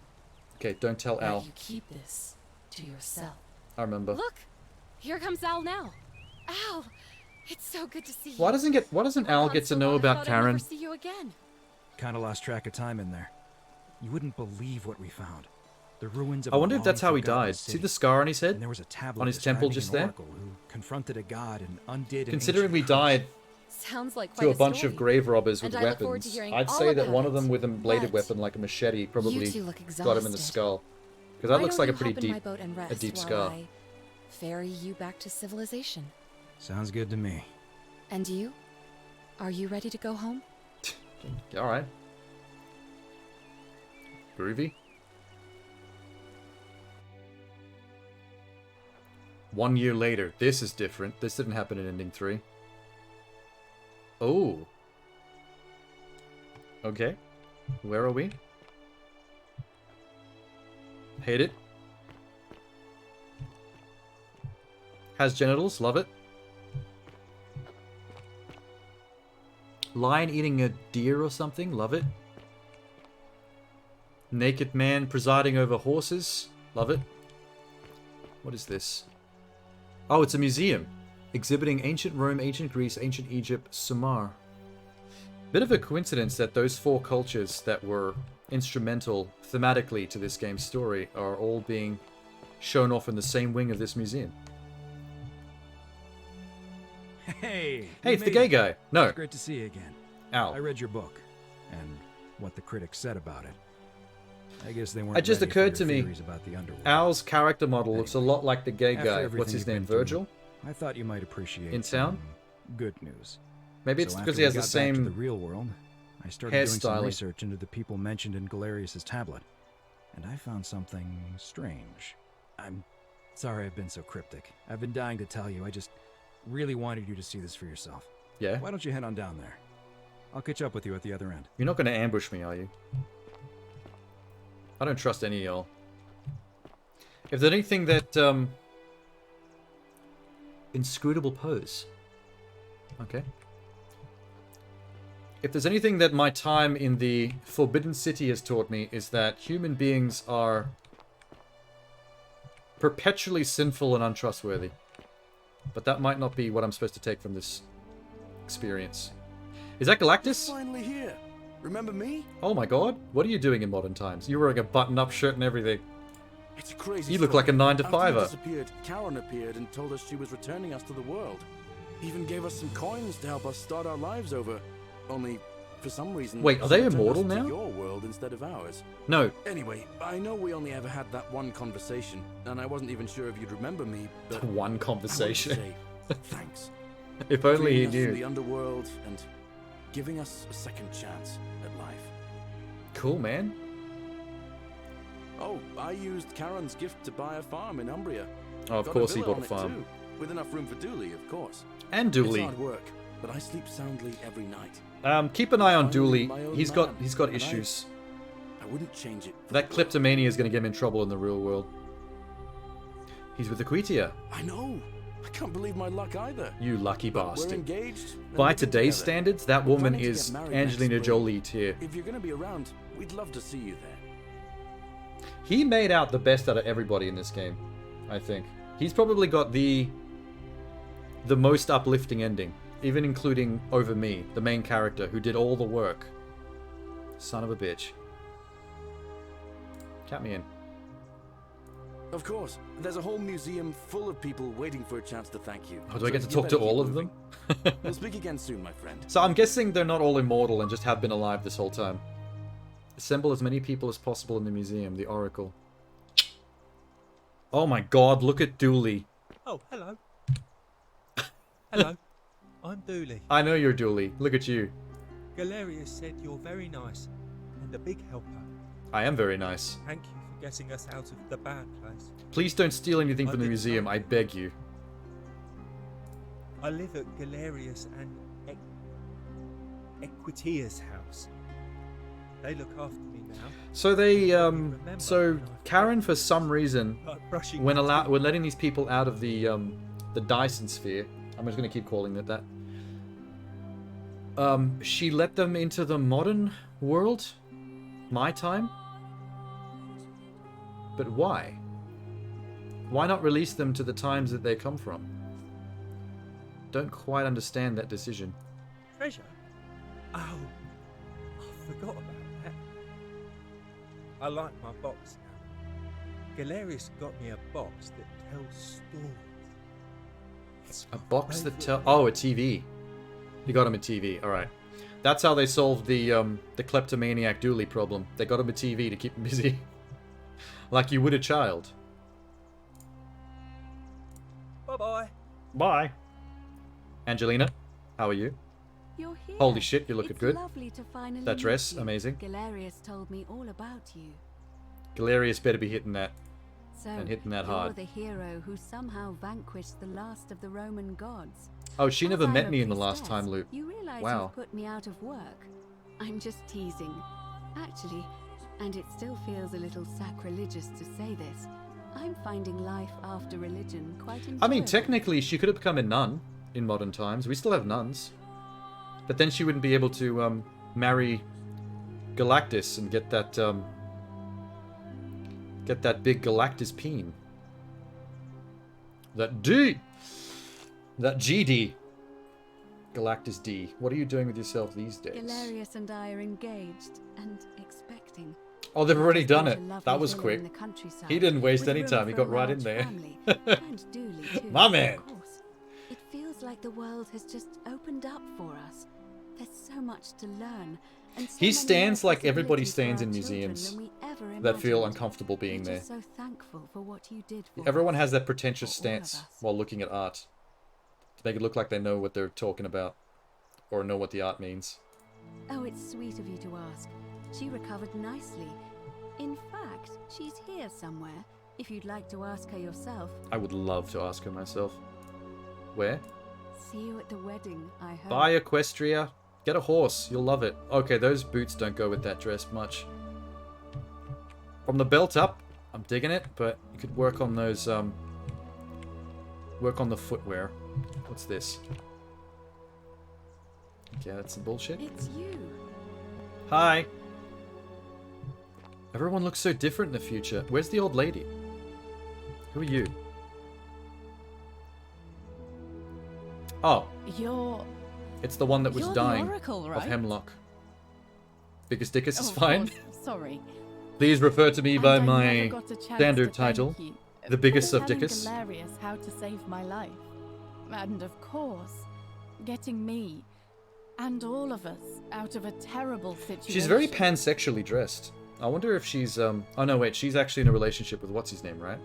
Okay, don't tell That Al. you keep this to yourself. I remember. Look! Here comes Al now. Al! It's so good to see you. Why doesn't Al get to know about I'd Karen? never see you again. Kinda lost track of time in there. You wouldn't believe what we found. The ruins of I a wonder if that's how he long-forgotten died. city. See the scar on his head? And there was a tablet On his temple describing just an there? oracle who confronted a god and undid an Considering we ancient curse. died Sounds like to quite a bunch story. of grave robbers with And I look forward to weapons, hearing I'd all say that about one of it. them with a bladed But weapon like a machete probably you two look got him in the exhausted. skull. Because that Why looks don't like a you pretty hop in my deep, boat and a rest deep while scar. I ferry you back to civilization. Sounds good to me. And you? Are you ready to go home? Alright. Groovy. 1 year later. This is different. This didn't happen in ending 3. Oh. Okay. Where are we? Hate it. Has genitals. Love it. Lion eating a deer or something. Love it. Naked man presiding over horses. Love it. What is this? Oh, it's a museum. Exhibiting ancient Rome, ancient Greece, ancient Egypt, Sumer. Bit of a coincidence that those 4 cultures that were instrumental thematically to this game's story are all being shown off in the same wing of this museum. Hey! Hey, you it's the made gay it. guy. No. It's great to see you again. Al. I read your book, and what the critics said about it. I guess they weren't It just ready for occurred your to me, theories about the underworld. Al's character model looks a lot like the gay After guy. everything What's his you've name, been through, Virgil? I thought you might appreciate In some town? good news. Maybe it's So because after he has we the got back to same the real world, I started doing some hairstyling. research into the people mentioned in Galerius's tablet, and I found something strange. I'm sorry I've been so cryptic. I've been dying to tell you. I just really wanted you to see this for yourself. Yeah? Why don't you head on down there? I'll catch up with you at the other end. You're not going to ambush me, are you? I don't trust any of y'all. If there's anything that Inscrutable pose. Okay. If there's anything that my time in the Forbidden City has taught me, is that human beings are perpetually sinful and untrustworthy. But that might not be what I'm supposed to take from this experience. Is that Galactus? Finally here. Remember me? Oh my god, what are you doing in modern times? You're wearing a button-up shirt and everything. It's a crazy You look like a 9-to-5er. After you disappeared, Karen appeared and told us she was returning us to the world. Even gave us some coins to help us start our lives over. Only, for some reason... Wait, are she they returned immortal us to now? your world instead of ours. No. Anyway, I know we only ever had that one conversation, and I wasn't even sure if you'd remember me, but... One conversation. I wanted to say thanks. If only he Freeing us from knew. the underworld and giving us a second chance at life. Cool, man. Oh, I used Karen's gift to buy a farm in Umbria. Oh, of Got course he villa bought a on it farm. too, with enough room for Dooley, of course. And Dooley. It's hard work, but I sleep soundly every night. Keep an eye on Dooley. my own He's got man, and issues. I wouldn't change it. That kleptomania is going to get him in trouble in the real world. He's with Aquitia. I know. I can't believe my luck either. You lucky But bastard. We're engaged. and By living today's together. standards, that We're woman planning to is get married Angelina next spring. Jolie tier. If you're going to be around, we'd love to see you there. He made out the best out of everybody in this game, I think. He's probably got the most uplifting ending, even including over me, the main character, who did all the work. Son of a bitch. Count me in. Of course. There's a whole museum full of people waiting for a chance to thank you. Oh, do I get to you talk to better keep all of moving. them? We'll speak again soon, my friend. So I'm guessing they're not all immortal and just have been alive this whole time. Assemble as many people as possible in the museum, the Oracle. Oh my god, look at Dooley. Oh, hello. Hello. I'm Dooley. I know you're Dooley. Look at you. Galerius said you're very nice and a big helper. I am very nice. Thank you for getting us out of the bad place. Please don't steal anything I from the didn't museum, know. I beg you. I live at Galerius and Equitia's house. They look after me now. So they, so Karen, for some reason, Like brushing when my teeth. when letting these people out of the Dyson sphere, I'm just gonna keep calling it that. She let them into the modern world, my time. But why? Why not release them to the times that they come from? Don't quite understand that decision. Treasure? Oh, I forgot about that. I like my box now. Galerius got me a box that tells stories. It's A box that tell. Oh, a TV. You got him a TV. All right. That's how they solved the kleptomaniac Dooley problem. They got him a TV to keep him busy, like you would a child. Bye-bye. Bye. Angelina, how are you? You're here. Holy shit, you're looking It's good. lovely to finally That meet dress, you. amazing. Galerius told me all about you. Galerius better be hitting that. So And hitting that you're hard. the hero who somehow vanquished the last of the Roman gods. Oh, she As never I'm met a me in the last priestess, time loop. You realize Wow. you've put me out of work. I'm just teasing. Actually, and it still feels a little sacrilegious to say this, I'm finding life after religion quite enjoyable. I mean, technically, she could have become a nun in modern times. We still have nuns. But then she wouldn't be able to marry Galactus and get that big Galactus peen. That D! That GD. Galactus D. What are you doing with yourself these days? Galerius and I are engaged and expecting. Oh, they've already Just done bought it. a lovely That was villa quick. in the countryside He didn't waste with any room time. He for a got right in large there. family, and Dooley too, My of man. course. It feels like the world has just opened up for us. There's so much to learn. And so He many stands more like everybody possibilities for stands our in children museums than we ever that feel imagined. uncomfortable being We're there. just so thankful for what you did for Everyone us. has that pretentious For all of stance us. while looking at art. To make it look like they know what they're talking about. Or know what the art means. Oh, it's sweet of you to ask. She recovered nicely. In fact, she's here somewhere. If you'd like to ask her yourself. I would love to ask her myself. Where? See you at the wedding, I hope. Bye, Equestria. Get a horse. You'll love it. Okay, those boots don't go with that dress much. From the belt up, I'm digging it, but you could work on those, work on the footwear. What's this? Okay, that's some bullshit. It's you. Hi. Everyone looks so different in the future. Where's the old lady? Who are you? Oh. It's the one that was You're dying the Oracle, of right? hemlock. Biggest Dickus is Of fine. course, sorry. Please refer to me by And I my never got a chance standard to thank title, you the biggest for of telling Dickus. Galerius how to save my life. And of course, getting me and all of us out of a terrible situation. She's very pansexually dressed. I wonder if she's oh no, wait, she's actually in a relationship with what's his name, right?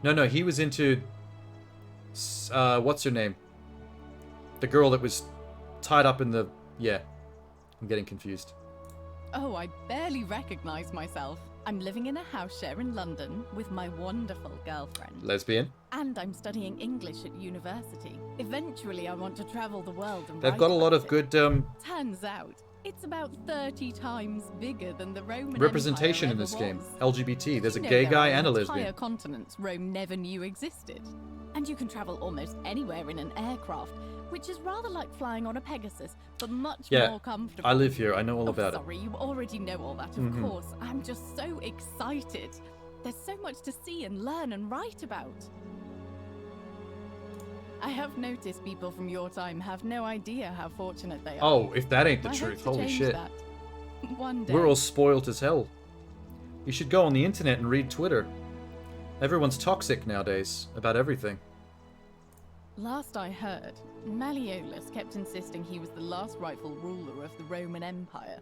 No, he was into what's her name? The girl that was tied up in the... Yeah. I'm getting confused. Oh, I barely recognize myself. I'm living in a house share in London with my wonderful girlfriend. Lesbian. And I'm studying English at university. Eventually, I want to travel the world and They've write got a lot about of good Turns out, it's about 30 times bigger than the Roman representation in Empire this ever game. was. LGBT. There's a You know gay there guy are and a entire lesbian. continents Rome never knew existed. And you can travel almost anywhere in an aircraft, which is rather like flying on a Pegasus, but much Yeah, more comfortable. I live here. I know all about it. Sorry, you already know all that, of Mhm. course. I'm just so excited. There's so much to see and learn and write about. I have noticed people from your time have no idea how fortunate they are. Oh, if that ain't the I hope truth, to holy change shit. that. One day. We're all spoiled as hell. You should go on the internet and read Twitter. Everyone's toxic nowadays about everything. Last I heard, Malleolus kept insisting he was the last rightful ruler of the Roman Empire,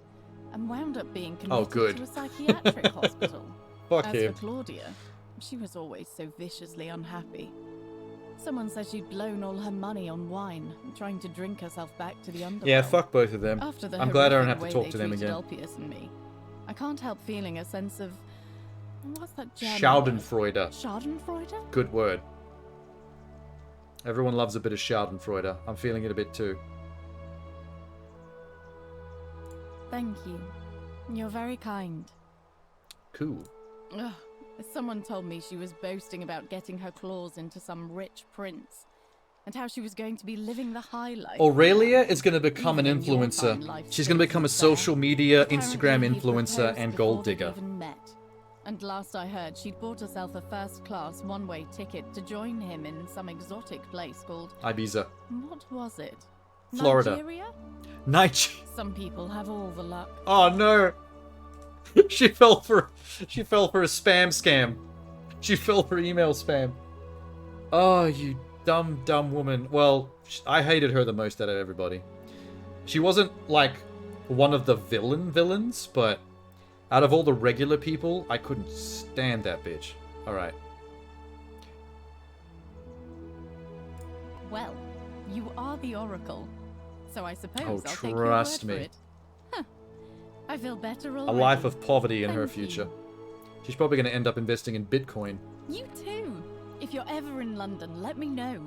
and wound up being committed good. to a psychiatric hospital. Fuck As him. for Claudia, she was always so viciously unhappy. Someone said she'd blown all her money on wine, trying to drink herself back to the underworld. Yeah, fuck both of them. After the I'm glad I don't horrific have to way talk they to them treated again. Ulpius and me, I can't help feeling a sense of... What's that German Schadenfreude. word? Schadenfreude? Good word. Everyone loves a bit of Schadenfreude. I'm feeling it a bit too. Thank you. You're very kind. Cool. Ugh. Someone told me she was boasting about getting her claws into some rich prince, and how she was going to be living the high life. Aurelia is going to become an Even in your time, influencer. life She's going to become a social media, Instagram influencer, and gold digger. Even met. And last I heard, she'd bought herself a first-class one-way ticket to join him in some exotic place called... Ibiza. What was it? Florida. Nigeria? Nigeria. Some people have all the luck. Oh no. She fell for a spam scam. She fell for email spam. Oh, you dumb woman. Well, I hated her the most out of everybody. She wasn't like one of the villains, but out of all the regular people, I couldn't stand that bitch. All right. Well, you are the Oracle, so I suppose Oh, I'll take your word trust for me. it. Huh. I feel better A already. life of poverty in her Thank you. future. She's probably going to end up investing in Bitcoin. You too. If you're ever in London, let me know.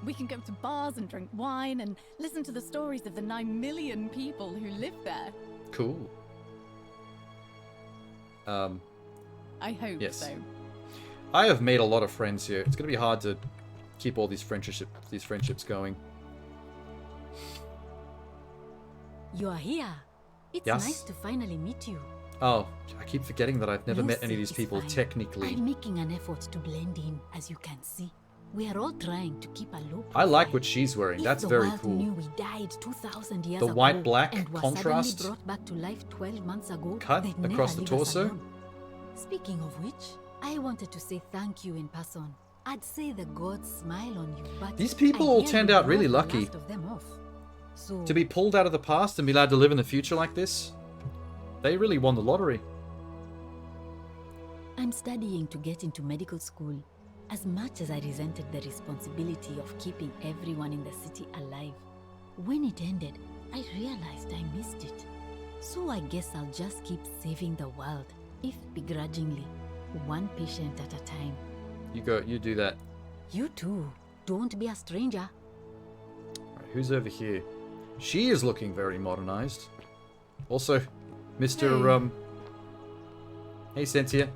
We can go to bars and drink wine and listen to the stories of the 9 million people who live there. Cool. I hope Yes. so. I have made a lot of friends here. It's going to be hard to keep all these friendships going. You are here. It's Yes. nice to finally meet you. Oh, I keep forgetting that I've never met any of Lucy these is people fine. technically. I'm making an effort to blend in, as you can see. We are all trying to keep a low I like what she's wearing. If That's the very world cool. knew we died 2,000 years The ago white-black and were contrast suddenly brought back to life 12 months ago, cut they'd never across the leave us torso. alone. Speaking of which, I wanted to say thank you in person. I'd say the gods smile on you, but These people I all hear turned you out brought really the lucky. last of them off. So To be pulled out of the past and be allowed to live in the future like this, they really won the lottery. I'm studying to get into medical school. As much as I resented the responsibility of keeping everyone in the city alive, when it ended, I realized I missed it. So I guess I'll just keep saving the world, if begrudgingly, one patient at a time. You do that. You too. Don't be a stranger. Right, who's over here? She is looking very modernized. Also, Mr. Hey Cynthia.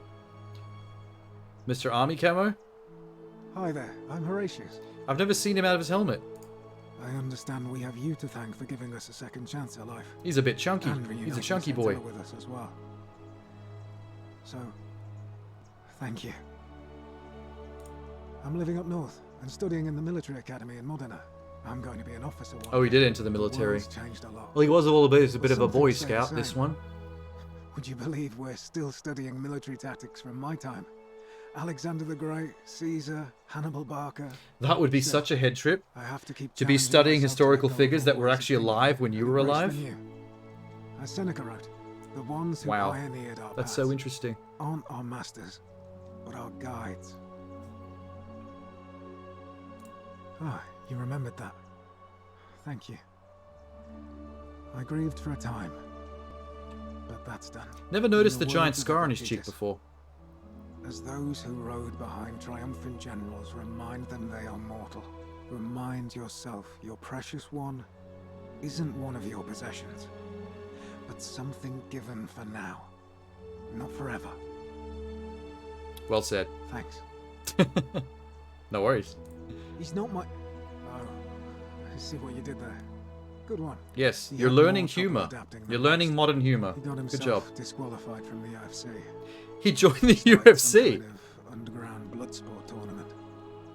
Mr. Army Camo? Hi there, I'm Horatius. I've never seen him out of his helmet. I understand we have you to thank for giving us a second chance at life. He's a bit chunky. And He's a chunky boy. with us as well. So, thank you. I'm living up north and studying in the military academy in Modena. I'm going to be an officer one Oh, he day. did enter the The military. world's changed a lot. Well, he was a little bit, a bit But of a Boy some things stay the Scout, this same. one. Would you believe we're still studying military tactics from my time? Alexander the Great, Caesar, Hannibal Barker. That would be Sure. such a head trip. I have to keep To be challenging studying myself to historical let go of figures the that were wars of actually people alive when you were and embrace alive. the new. As Seneca wrote, the ones who Wow. pioneered our That's paths so interesting. aren't our masters, but our guides. Ah, you remembered that. Thank you. I grieved for a time, but that's done. Never noticed In the the giant words of scar on his cheek Epictetus, before. As those who rode behind triumphant generals remind them they are mortal, remind yourself your precious one isn't one of your possessions, but something given for now, not forever. Well said. Thanks. No worries. He's not my... Oh, I see what you did there. Good one. Yes, He you're had more learning trouble humor. adapting You're than learning most. modern humor. He got Good job. himself disqualified from the UFC. He joined the Started some UFC. kind of underground blood sport tournament,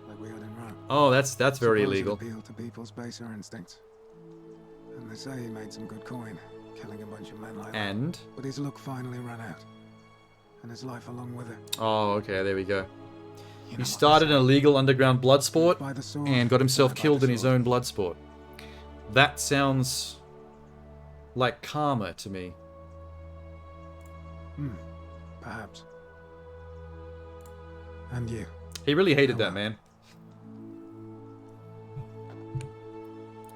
like we had in Rome. Oh, that's very Suppose it illegal. appealed to people's baser instincts. And they say he made some good coin, killing a bunch of men like that. And? But his luck finally ran out, and his life along with it. Oh, okay, there we go. He started an illegal underground blood sport By the sword, and got himself die by killed the in his own blood sport. That sounds like karma to me. Perhaps. And you. He really hated that man.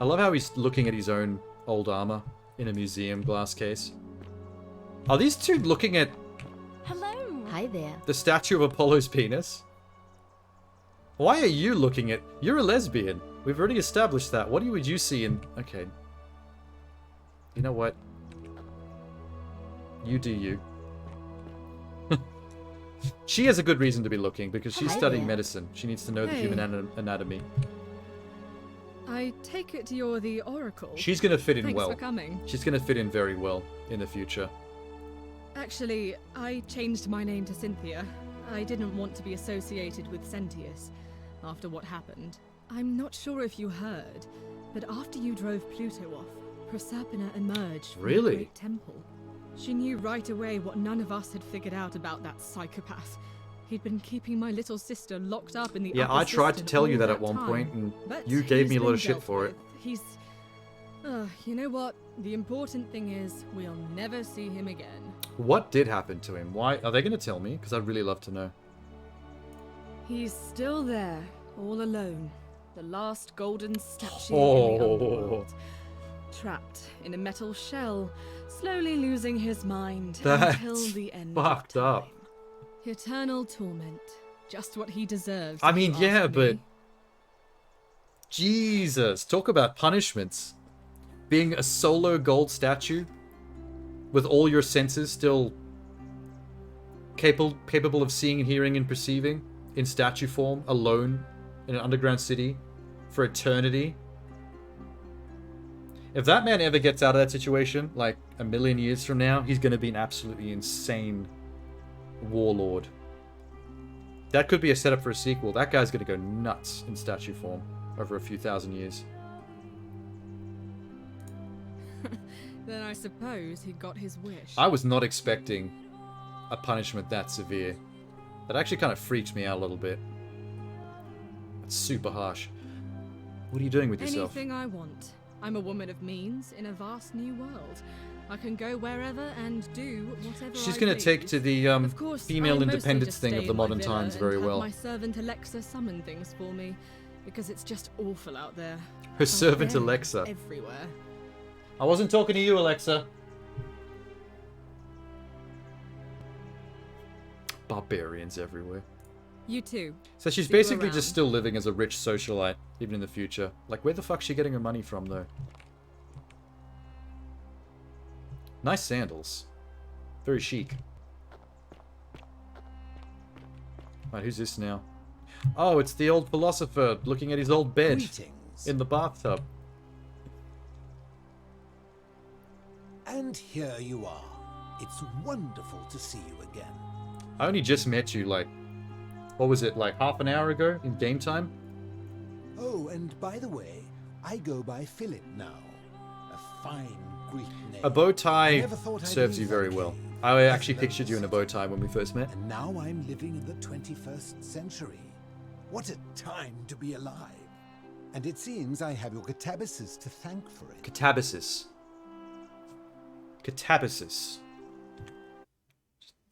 I love how he's looking at his own old armor in a museum glass case. Are these two looking at Hello. Hi there. the statue of Apollo's penis? Why are you looking at... You're a lesbian. We've already established that. What would you see in... Okay. You know what? You do you. She has a good reason to be looking, because she's Hi studying there. medicine. She needs to know the Hey. human anatomy. I take it you're the Oracle. She's going to fit in Thanks well. for coming. She's going to fit in very well in the future. Actually, I changed my name to Cynthia. I didn't want to be associated with Sentius after what happened. I'm not sure if you heard, but after you drove Pluto off, Proserpina emerged from Really? the Great Temple. She knew right away what none of us had figured out about that psychopath. He'd been keeping my little sister locked up in the Yeah, upper I tried to cistern tell you all that at one time. point, and But you gave me a he's lot been of shit dealt for with. it. He's... you know what? The important thing is, we'll never see him again. What did happen to him? Why? Are they going to tell me? Because I'd really love to know. He's still there, all alone. The last golden statue Oh. in the underworld. Trapped in a metal shell, slowly losing his mind until That's the end. fucked up. Eternal torment. Just what he deserves. I if mean, you yeah, ask but... me. Jesus, talk about punishments. Being a solo gold statue with all your senses still capable of seeing and hearing and perceiving in statue form, alone in an underground city for eternity. If that man ever gets out of that situation, like a million years from now, he's going to be an absolutely insane warlord. That could be a setup for a sequel. That guy's going to go nuts in statue form over a few thousand years. Then I suppose he got his wish. I was not expecting a punishment that severe. That actually kind of freaks me out a little bit. It's super harsh. What are you doing with yourself? Anything I want. I'm a woman of means in a vast new world. I can go wherever and do whatever She's I going to please. take to the Of course, female I mostly independence just thing stay of the in my modern villa times and very have well. my servant Alexa summon things for me, because it's just awful out there. Her Out servant there, Alexa. Everywhere. I wasn't talking to you, Alexa. Barbarians everywhere. You too. So she's See you basically around. just still living as a rich socialite, even in the future. Like, where the fuck's she getting her money from, though? Nice sandals. Very chic. Right, who's this now? Oh, it's the old philosopher looking at his old bed in the bathtub. And here you are. It's wonderful to see you again. I only just met you, like, what was it, like half an hour ago in game time? Oh, and by the way, I go by Philip now. A fine Greek name. A bow tie I'd serves you leave very that well. cave. I actually pictured you in a bow tie when we first met. And now I'm living in the 21st century. What a time to be alive. And it seems I have your catabasis to thank for it. Catabasis. Catabasis.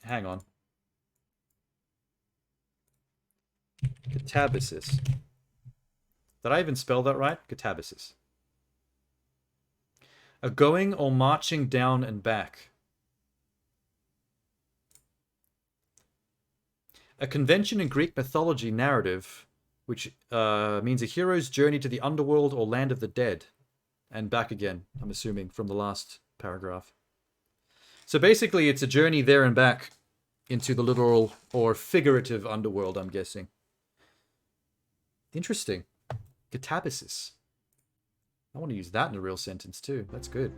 Hang on. Catabasis. Did I even spell that right? Catabasis. A going or marching down and back. A convention in Greek mythology narrative, which means a hero's journey to the underworld or land of the dead. And back again, I'm assuming, from the last paragraph. So basically, it's a journey there and back into the literal or figurative underworld, I'm guessing. Interesting. Catabasis. I want to use that in a real sentence too. That's good.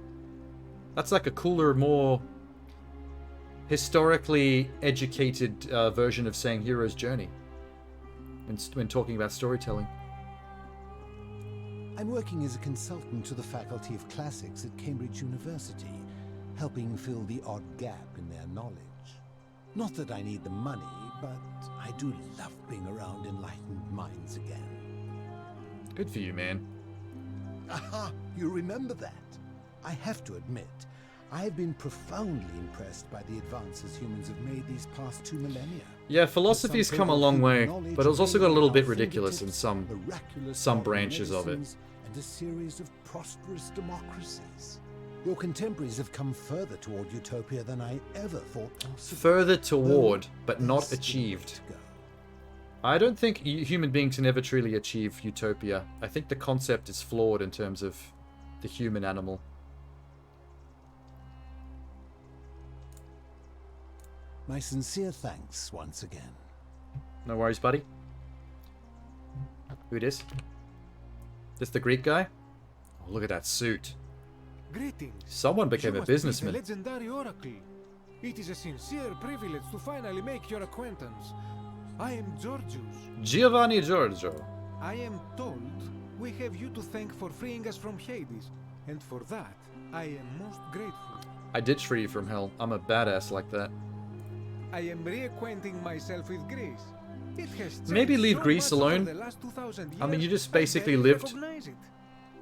That's like a cooler, more historically educated version of saying hero's journey when talking about storytelling. I'm working as a consultant to the Faculty of Classics at Cambridge University, helping fill the odd gap in their knowledge. Not that I need the money, but I do love being around enlightened minds again. Good for you, man. Aha! You remember that? I have to admit, I've been profoundly impressed by the advances humans have made these past 2 millennia. Yeah, philosophy's come a long way, but it's also got a little bit ridiculous in some branches of it. And a series of prosperous democracies. Your contemporaries have come further toward utopia than I ever thought possible. Further toward, but not achieved. I don't think human beings can ever truly achieve utopia. I think the concept is flawed in terms of the human animal. My sincere thanks once again. No worries, buddy. Who it is? This the Greek guy? Oh, look at that suit. Greetings. Someone became a businessman. The legendary oracle. It is a sincere privilege to finally make your acquaintance. I am Georgius. Giovanni Giorgio. I am told we have you to thank for freeing us from Hades, and for that I am most grateful. I did free you from hell. I'm a badass like that. I am reacquainting myself with Greece. It has Maybe leave so Greece much over alone. the last 2000 years, I mean, you just I basically barely lived. recognize it.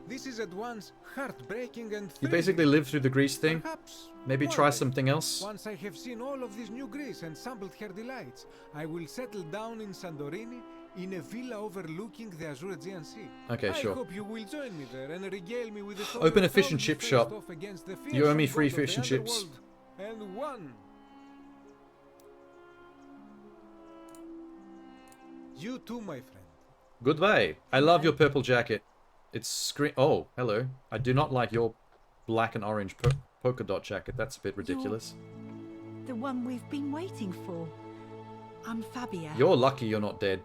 This is at once heartbreaking and You thrilling. basically lived through the Greece thing. Perhaps Maybe one try day, something else. Once I have seen all of this new Greece and sampled her delights, I will settle down in Santorini in a villa overlooking the Azure Aegean Sea. Okay, sure. I hope you will join me there and regale me with the story Open a of fish how and you chip faced shop. off against the You owe me fearsome free god of fish the and chips. underworld and won. You too, my friend. Goodbye. I love your purple jacket. It's Oh, hello. I do not like your black and orange polka dot jacket. That's a bit ridiculous. The one we've been waiting for. I'm Fabia. You're lucky you're not dead.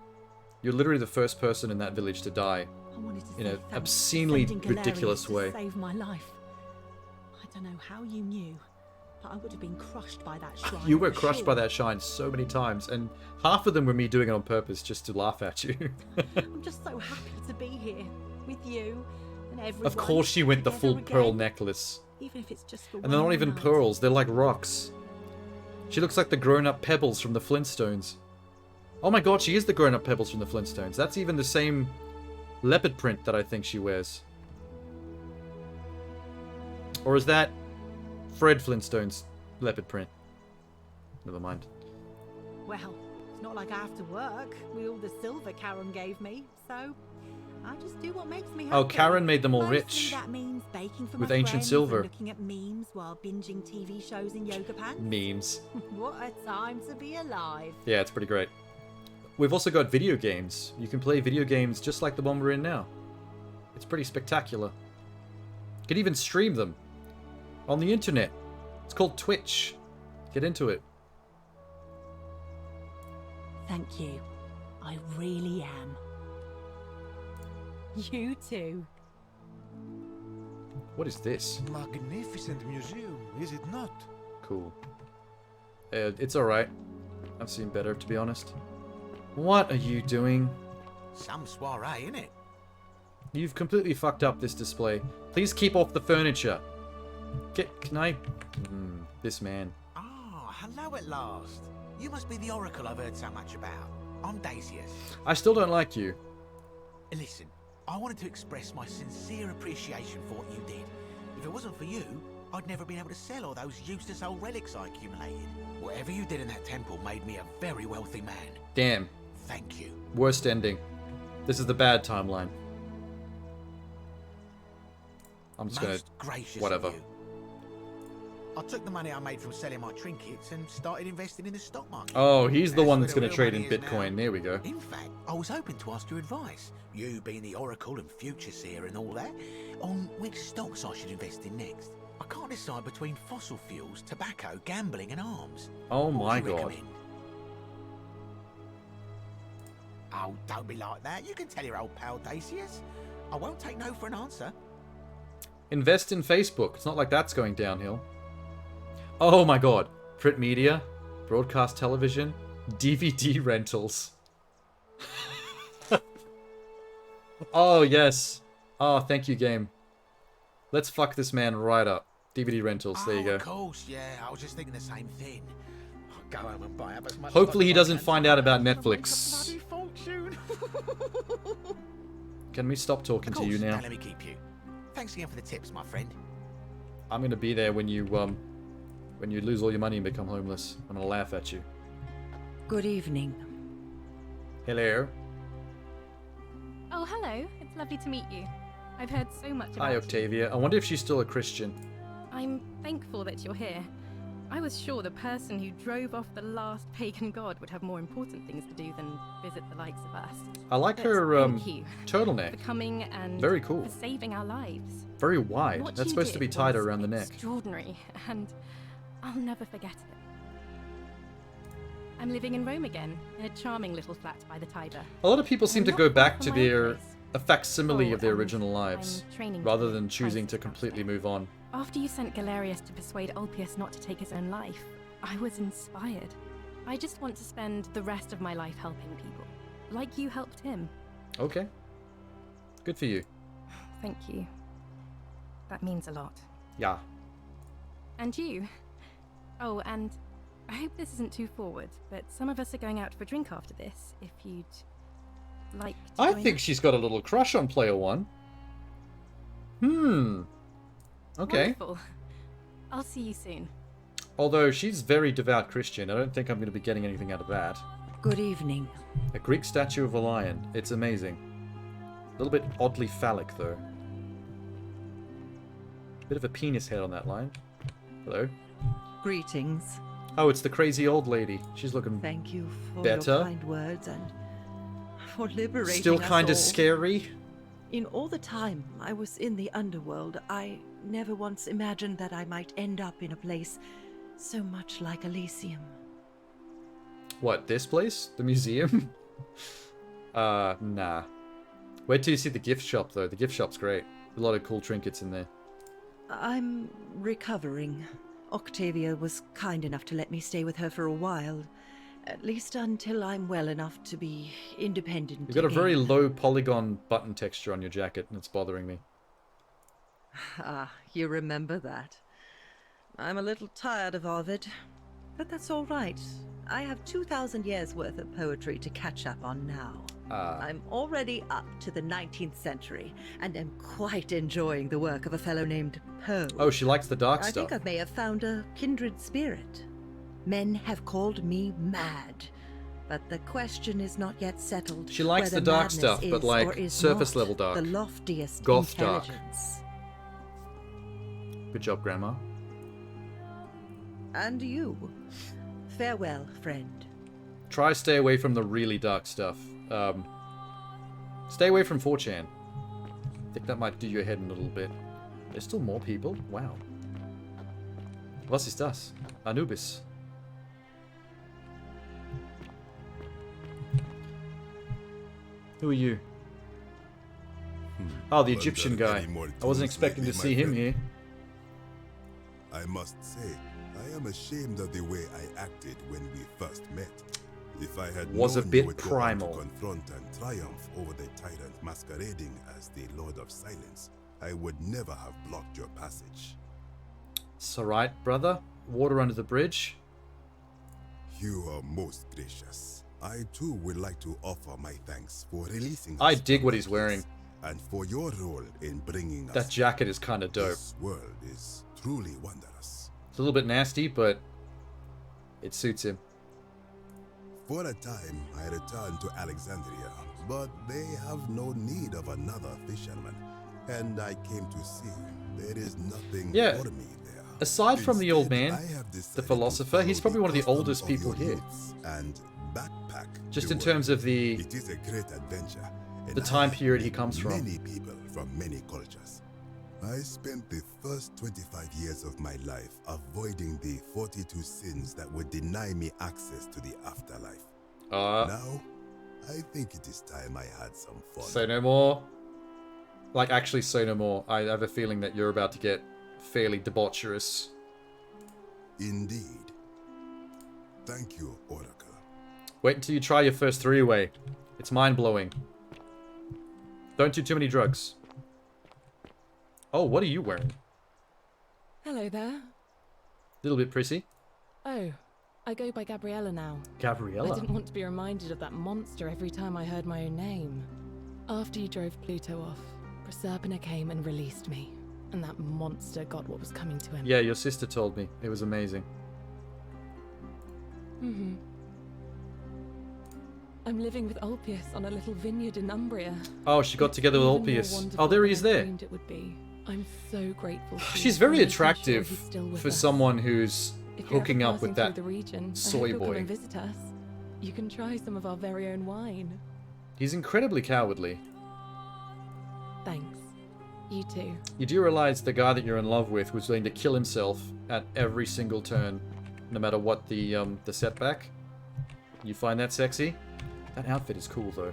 You're literally the first person in that village to die I wanted to in say an thanks for obscenely sending Galerius ridiculous to way. save my life. I don't know how you knew, but I would have been crushed by that shrine. You were for crushed sure. by that shine so many times, and half of them were me doing it on purpose just to laugh at you. I'm just so happy to be here with you and everyone. Of course she went the full together pearl again, necklace. even if it's just for And they're not one even night. pearls, they're like rocks. She looks like the grown-up Pebbles from the Flintstones. Oh my god, she is the grown-up Pebbles from the Flintstones. That's even the same leopard print that I think she wears. Or is that Fred Flintstone's leopard print? Never mind. Well, it's not like I have to work with all the silver Karen gave me, so I just do what makes me happy. Oh, Karen made them all Mostly rich. That means baking for with my ancient friends silver. and looking at memes while binging TV shows in yoga pants. Memes. What a time to be alive. Yeah, it's pretty great. We've also got video games. You can play video games just like the one we're in now. It's pretty spectacular. You can even stream them on the internet. It's called Twitch. Get into it. Thank you. I really am. You too. What is this? Magnificent museum, is it not? Cool. It's alright. I've seen better, to be honest. What are you doing? Some soiree, innit? You've completely fucked up this display. Please keep off the furniture. Can I... this man. Ah, hello at last. You must be the oracle I've heard so much about. I'm Daisius. I still don't like you. Listen, I wanted to express my sincere appreciation for what you did. If it wasn't for you, I'd never been able to sell all those useless old relics I accumulated. Whatever you did in that temple made me a very wealthy man. Damn. Thank you. Worst ending. This is the bad timeline. I'm just Most gracious of whatever. you. I took the money I made from selling my trinkets and started investing in the stock market. Oh, he's the one that's where going to trade in real money is Bitcoin. now. There we go. In fact, I was hoping to ask your advice, you being the oracle and future seer and all that, on which stocks I should invest in next. I can't decide between fossil fuels, tobacco, gambling and arms. Oh What my would you god. recommend? Oh, don't be like that. You can tell your old pal Dacius. I won't take no for an answer. Invest in Facebook. It's not like that's going downhill. Oh my god. Print media, broadcast television, DVD rentals. Oh, yes. Oh, thank you, game. Let's fuck this man right up. DVD rentals. There you go. Of course, yeah. I was just thinking the same thing. I'll go home and buy up as much Hopefully he stock as I doesn't can. find out about Netflix. Bloody fortune. Can we stop talking Of to you course, now? Let me keep you. Thanks again for the tips, my friend. I'm gonna be there when you lose all your money and become homeless. I'm gonna laugh at you. Good evening. Hello. Oh, hello. It's lovely to meet you. I've heard so much about Hi, you. Octavia. I wonder if she's still a Christian. I'm thankful that you're here. I was sure the person who drove off the last pagan god would have more important things to do than visit the likes of us. I like But her thank you turtleneck. for coming and Very cool. for saving our lives. Very wide. What That's you supposed to be did tied was around the neck. Extraordinary, and I'll never forget it. I'm living in Rome again, in a charming little flat by the Tiber. A lot of people seem I'm to not go far back from to my their own place. a facsimile Oh, of their and original lives, I'm training rather to than be choosing to Christ's completely move on. After you sent Galerius to persuade Ulpius not to take his own life, I was inspired. I just want to spend the rest of my life helping people, like you helped him. Okay. Good for you. Thank you. That means a lot. Yeah. And you. Oh, and I hope this isn't too forward, but some of us are going out for a drink after this, if you'd like to I join think us. she's got a little crush on Player One. Okay. Wonderful. I'll see you soon. Although she's very devout Christian, I don't think I'm going to be getting anything out of that. Good evening. A Greek statue of a lion. It's amazing. A little bit oddly phallic, though. Bit of a penis head on that lion. Hello. Greetings. Oh, it's the crazy old lady. She's looking Thank you for better. your kind words and for liberating Still us kind all. of scary. In all the time I was in the underworld, I never once imagined that I might end up in a place so much like Elysium. What, this place? The museum? Nah. Wait till you see the gift shop, though. The gift shop's great. A lot of cool trinkets in there. I'm recovering. Octavia was kind enough to let me stay with her for a while. At least until I'm well enough to be independent You've got a very again. low polygon button texture on your jacket, and it's bothering me. Ah, you remember that. I'm a little tired of Ovid, but that's all right. I have 2,000 years worth of poetry to catch up on now. I'm already up to the 19th century, and am quite enjoying the work of a fellow named Poe. Oh, she likes the dark I stuff. think I may have found a kindred spirit. Men have called me mad, but the question is not yet settled. She likes whether the dark madness stuff, but is like or is surface not level dark. The loftiest Goth dark. intelligence. Good job, Grandma. And you. Farewell, friend. Try stay away from the really dark stuff. Stay away from 4chan. I think that might do your head in a little bit. There's still more people? Wow. Was ist das? Anubis. Who are you? Oh, the Wonder Egyptian guy. any more I wasn't tools expecting to lately, see my him friend? here. I must say, I am ashamed of the way I acted when we first met. If I had Was a known bit you would primal. go on to confront and triumph over the tyrant masquerading as the Lord of Silence, I would never have blocked your passage. It's alright, brother. Water under the bridge. You are most gracious. I too would like to offer my thanks for releasing I us dig from what the he's wearing. place, and for your role in bringing us. That jacket is kind of dope. This world is truly wondrous. It's a little bit nasty, but it suits him. For a time, I returned to Alexandria, but they have no need of another fisherman, and I came to see there is nothing Yeah. for me there. Aside from the old Instead, man, I have the decided philosopher, to he's follow probably one of the customs oldest people your here. roots and backpack Just the in terms world. of the It is a great adventure. and the I time have period he met comes from. Many people from many cultures. I spent the first 25 years of my life avoiding the 42 sins that would deny me access to the afterlife. Now, I think it is time I had some fun. Say no more. Like, actually say no more. I have a feeling that you're about to get fairly debaucherous. Indeed. Thank you, Oracle. Wait until you try your first three-way. It's mind-blowing. Don't do too many drugs. Oh, what are you wearing? Hello there. Little bit prissy. Oh, I go by Gabriella now. Gabriella? I didn't want to be reminded of that monster every time I heard my own name. After you drove Pluto off, Proserpina came and released me, and that monster got what was coming to him. Yeah, your sister told me. It was amazing. Mm-hmm. I'm living with Ulpius on a little vineyard in Umbria. Oh, she got together with Even more Ulpius. wonderful Oh, there than he is I there. dreamed it would be. I'm so grateful to you She's for very making sure attractive he's still with for us. someone who's If you're hooking ever up with passing that through the region, I hope soy you'll come boy. and visit us. You can try some of our very own wine. He's incredibly cowardly. Thanks. You too. You do realize the guy that you're in love with was willing to kill himself at every single turn, no matter what the setback. You find that sexy? That outfit is cool though.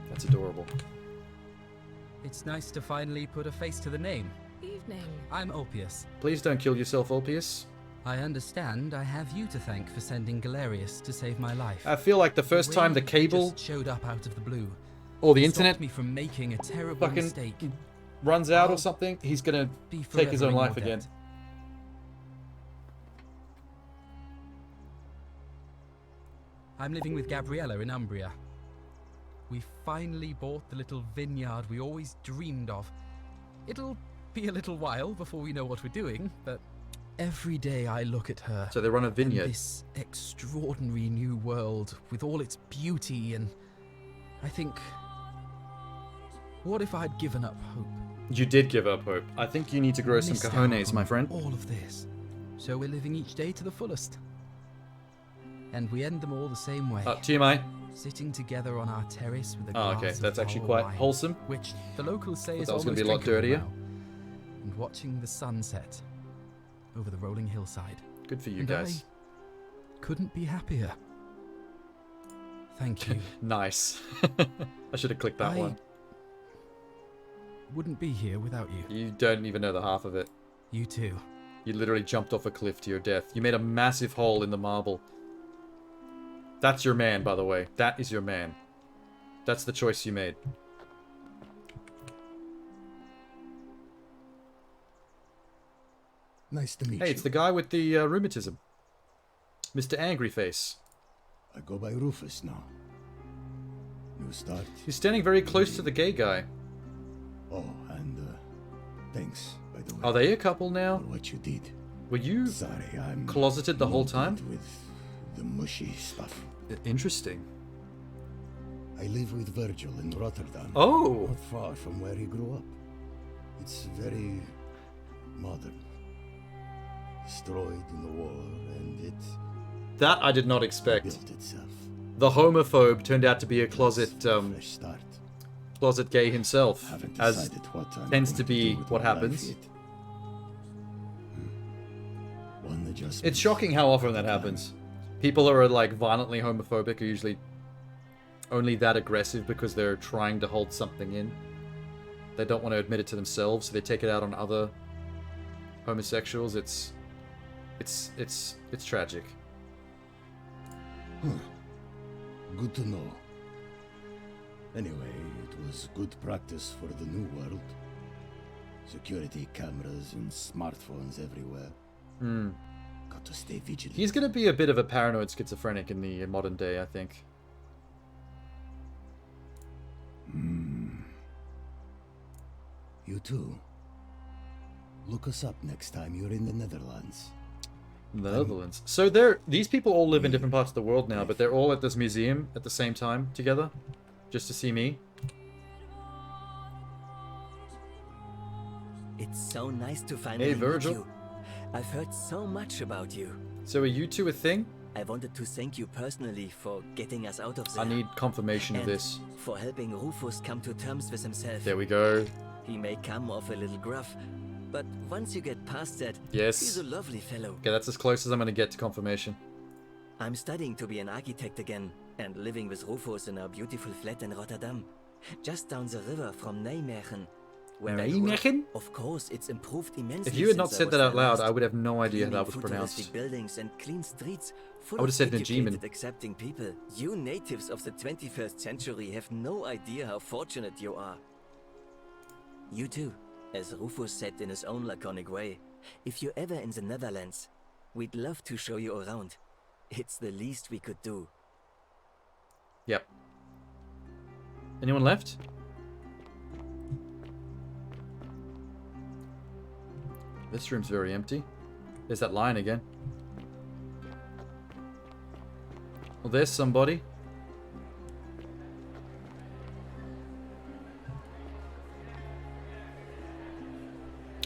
That's adorable. It's nice to finally put a face to the name. Evening. I'm Ulpius. Please don't kill yourself, Ulpius. I understand I have you to thank for sending Galerius to save my life. I feel like the first time the cable just showed up out of the blue. or the He internet stopped me from making a terrible fucking mistake. runs out or I'll something, he's gonna be take his forever own in your life again. debt. I'm living with Gabriella in Umbria. We finally bought the little vineyard we always dreamed of. It'll be a little while before we know what we're doing, but every day I look at her. So they run a and vineyard. this extraordinary new world with all its beauty, and I think, what if I'd given up hope? You did give up hope. I think you need to grow some Missed out cojones, my on friend. All of this. So we're living each day to the fullest. And we end them all the same way. TMI. Sitting together on our terrace with a Oh, glass okay. of That's actually foul quite wine, wholesome. which the locals say Thought is that was gonna almost be a lot drinkable dirtier. now, and watching the sunset over the rolling hillside. Good for you And guys. I couldn't be happier. Thank you. Nice. I should have clicked that I one. Wouldn't be here without you. You don't even know the half of it. You too. You literally jumped off a cliff to your death. You made a massive hole in the marble. That's your man, by the way. That is your man. That's the choice you made. Nice to meet Hey, you. it's the guy with the rheumatism. Mr. Angry Face. I go by Rufus now. New start. He's standing very close to the gay guy. Oh, and thanks, by the way. Are they a couple now? For what you did. Were you Sorry, I'm closeted the whole not time? good with the mushy stuff. Interesting. I live with Virgil in Rotterdam. Oh! Not far from where he grew up. It's very modern. Destroyed in the war, and it That I did not expect. built itself. The homophobe turned out to be a closet, Fresh start. closet gay himself, Haven't as decided what I'm tends going to be do with what my life happens. yet. One adjustment. It's shocking how often that happens. People who are like violently homophobic are usually only that aggressive because they're trying to hold something in. They don't want to admit it to themselves, so they take it out on other homosexuals. It's tragic. Good to know. Anyway, it was good practice for the new world. Security cameras and smartphones everywhere. Got to stay vigilant. He's going to be a bit of a paranoid schizophrenic in the modern day, I think. You too. Look us up next time you're in the Netherlands. The Netherlands. So these people all live in different parts of the world now, but they're all at this museum at the same time together, just to see me. It's so nice to finally meet you. I've heard so much about you. So are you two a thing? I wanted to thank you personally for getting us out of there. I need confirmation of this. For helping Rufus come to terms with himself. There we go. He may come off a little gruff, but once you get past that, yes, he's a lovely fellow. Okay, that's as close as I'm going to get to confirmation. I'm studying to be an architect again, and living with Rufus in our beautiful flat in Rotterdam, just down the river from Nijmegen. Nijmegen? Of course, it's improved immensely. If you had not said that out loud, I would have no idea how that was pronounced. Buildings and clean streets, full I would have said of educated, Nijmegen. accepting people. You natives of the 21st century have no idea how fortunate you are. You too, as Rufus said in his own laconic way. If you're ever in the Netherlands, we'd love to show you around. It's the least we could do. Yep. Anyone left? This room's very empty. There's that lion again. Well, there's somebody.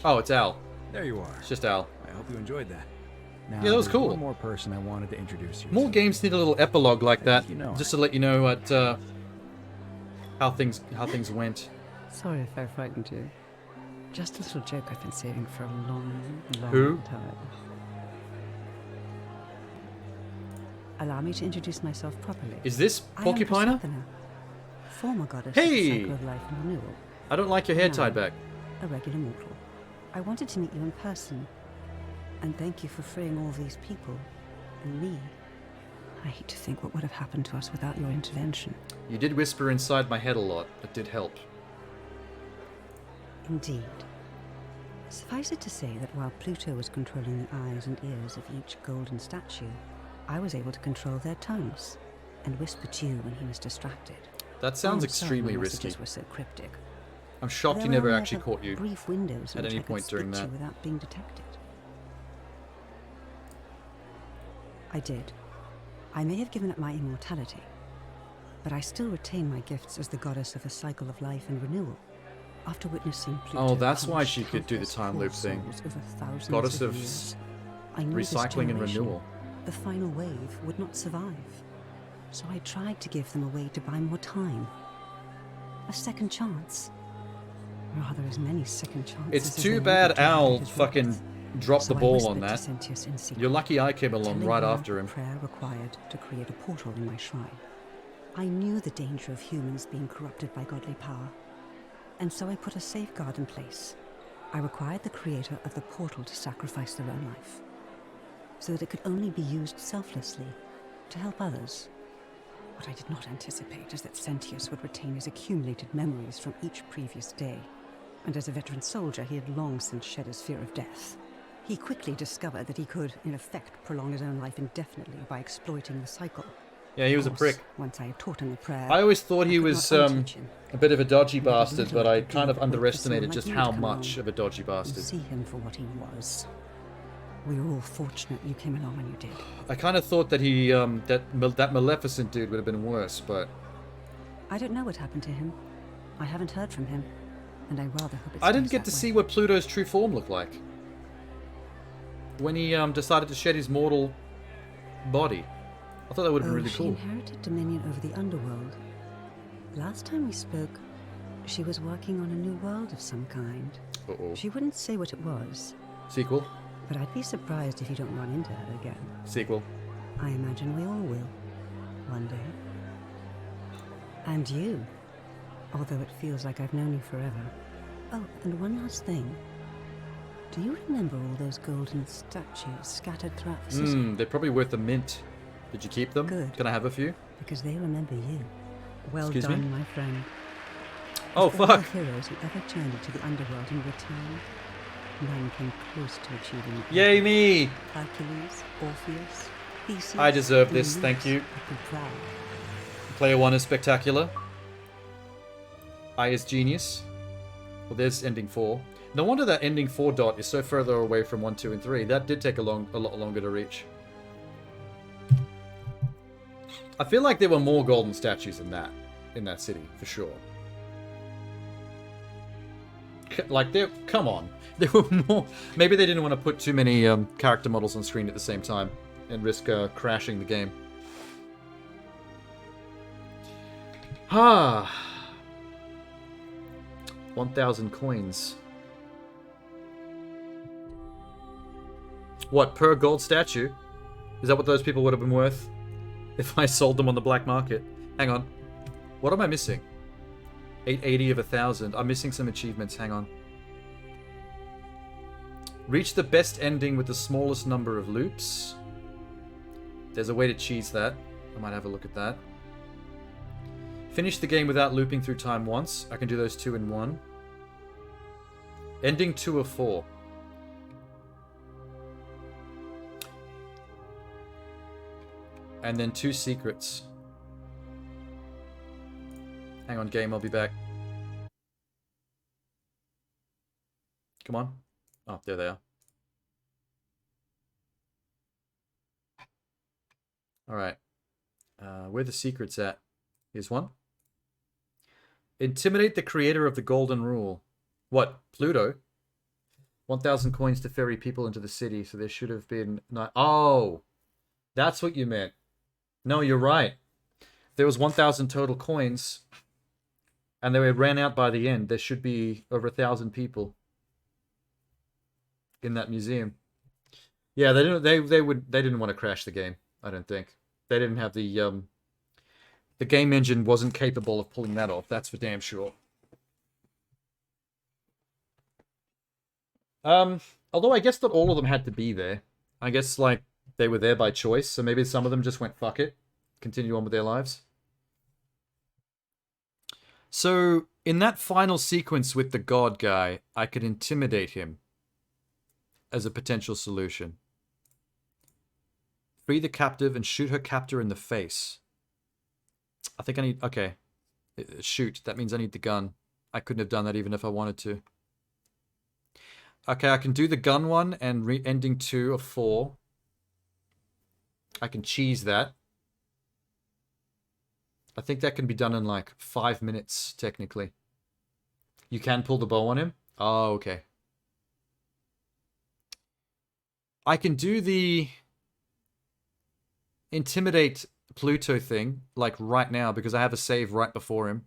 Oh, it's Al. There you are. It's just Al. I hope you enjoyed that. Now, Yeah, that was there's cool. One more person I wanted to introduce you. More games need a little epilogue like that, just to let you know what how things went. Sorry if I frightened you. Just a little joke I've been saving for a long, long Who? time. Allow me to introduce myself properly. Is this I am Porcupiner? Persephone, former goddess Hey! of the cycle of life and renewal. I don't like your hair Now, tied back. A regular mortal. I wanted to meet you in person, and thank you for freeing all these people, and me. I hate to think what would have happened to us without your intervention. You did whisper inside my head a lot. It did help. Indeed. Suffice it to say that while Pluto was controlling the eyes and ears of each golden statue, I was able to control their tongues and whisper to you when he was distracted. That sounds I'm sorry extremely my risky. messages were so cryptic. I'm shocked he There never were actually other caught you brief windows in at which any I could point during speak to that. you without being detected. I did. I may have given up my immortality, but I still retain my gifts as the goddess of a cycle of life and renewal. After witnessing Pluto Oh, that's why punish she could do the countless time loop poor thing. souls over thousands Goddess of years, I knew this recycling and generation, renewal. the final wave, would not survive. So I tried to give them a way to buy more time. A second chance. Rather, as many second chances. It's as too they bad needed to Al complete his fucking work. dropped So the I ball whispered on to that. Sentius in secret, You're lucky I came along telling right her after him. Prayer required to create a portal in my shrine. I knew the danger of humans being corrupted by godly power, and so I put a safeguard in place. I required the creator of the portal to sacrifice their own life, so that it could only be used selflessly to help others. What I did not anticipate is that Sentius would retain his accumulated memories from each previous day, and as a veteran soldier he had long since shed his fear of death. He quickly discovered that he could, in effect, prolong his own life indefinitely by exploiting the cycle. Yeah, he was a Of course, prick. Once I had taught him the prayer, I always thought he could was not unteach him. a bit of a dodgy There was bastard, little but I I could do kind of but wait for underestimated someone just like you to how come much along of a dodgy and bastard. see him for what he was. We were all fortunate you came along when you did. I kind of thought that he, that Maleficent dude would have been worse, but I don't know what happened to him. I haven't heard from him, and I rather hope it I didn't stays get to that see way. what Pluto's true form looked like. When he decided to shed his mortal body. I thought that would have been really She cool. inherited dominion over the underworld. Last time we spoke, she was working on a new world of some kind. Uh-oh. She wouldn't say what it was, Sequel? but I'd be surprised if you don't run into her again. Sequel. I imagine we all will. One day. And you. Although it feels like I've known you forever. Oh, and one last thing. Do you remember all those golden statues scattered throughout the city? They're probably worth a mint. Did you keep them? Good. Can I have a few? Because they remember you. Well Excuse done, me? my friend. Oh, Of all the fuck. heroes who ever journeyed to the underworld and returned, none came close to achieving it. Yay me! Hercules, Orpheus, Theseus. I deserve this, Ulysses, thank you. be proud. Player 1 is spectacular. I is genius. Well, there's ending 4. No wonder that ending 4 dot is so further away from 1, 2, and 3. That did take a lot longer to reach. I feel like there were more golden statues in that city, for sure. Like, come on. There were more. Maybe they didn't want to put too many character models on screen at the same time and risk crashing the game. Ah. 1,000 coins. What, per gold statue? Is that what those people would have been worth if I sold them on the black market? Hang on. What am I missing? 880 of 1,000. I'm missing some achievements. Hang on. Reach the best ending with the smallest number of loops. There's a way to cheese that. I might have a look at that. Finish the game without looping through time once. I can do those 2 in 1. Ending 2 of 4. And then 2 secrets. Hang on, game, I'll be back. Come on. Oh, there they are. Alright. Where are the secrets at? Here's one. Intimidate the creator of the Golden Rule. What? Pluto? 1,000 coins to ferry people into the city, so there should have been... Oh! That's what you meant. No, you're right. There was 1,000 total coins, and they ran out by the end. There should be over 1,000 people in that museum. Yeah, they didn't want to crash the game. I don't think they didn't have the game engine wasn't capable of pulling that off. That's for damn sure. Although I guess not all of them had to be there. I guess like they were there by choice, so maybe some of them just went fuck it, continue on with their lives. So in that final sequence with the god guy, I could intimidate him as a potential solution. Free the captive and shoot her captor in the face. I think I need... Okay. Shoot. That means I need the gun. I couldn't have done that even if I wanted to. Okay, I can do the gun one and ending 2 of 4. I can cheese that. I think that can be done in like 5 minutes, technically. You can pull the bow on him? Oh, okay. I can do the intimidate Pluto thing, like right now, because I have a save right before him.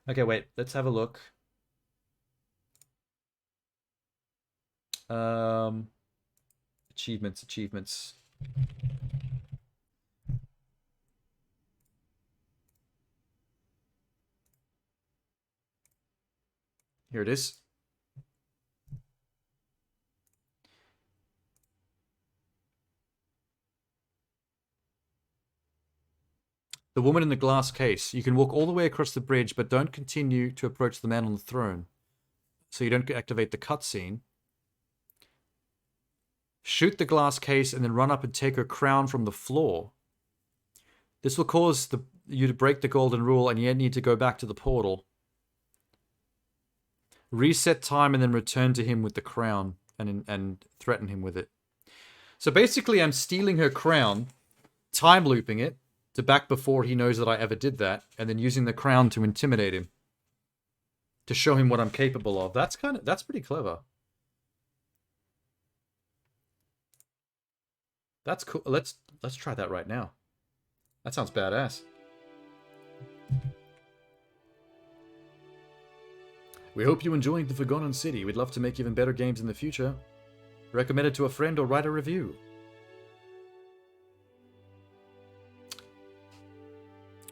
Okay, wait, let's have a look. Achievements. Here it is. The woman in the glass case. You can walk all the way across the bridge, but don't continue to approach the man on the throne. So you don't activate the cutscene. Shoot the glass case and then run up and take her crown from the floor. This will cause you to break the golden rule and you need to go back to the portal. Reset time and then return to him with the crown and threaten him with it. So basically I'm stealing her crown, time looping it to back before he knows that I ever did that, and then using the crown to intimidate him. To show him what I'm capable of. That's pretty clever. That's cool. Let's try that right now. That sounds badass. We hope you enjoyed The Forgotten City. We'd love to make even better games in the future. Recommend it to a friend or write a review.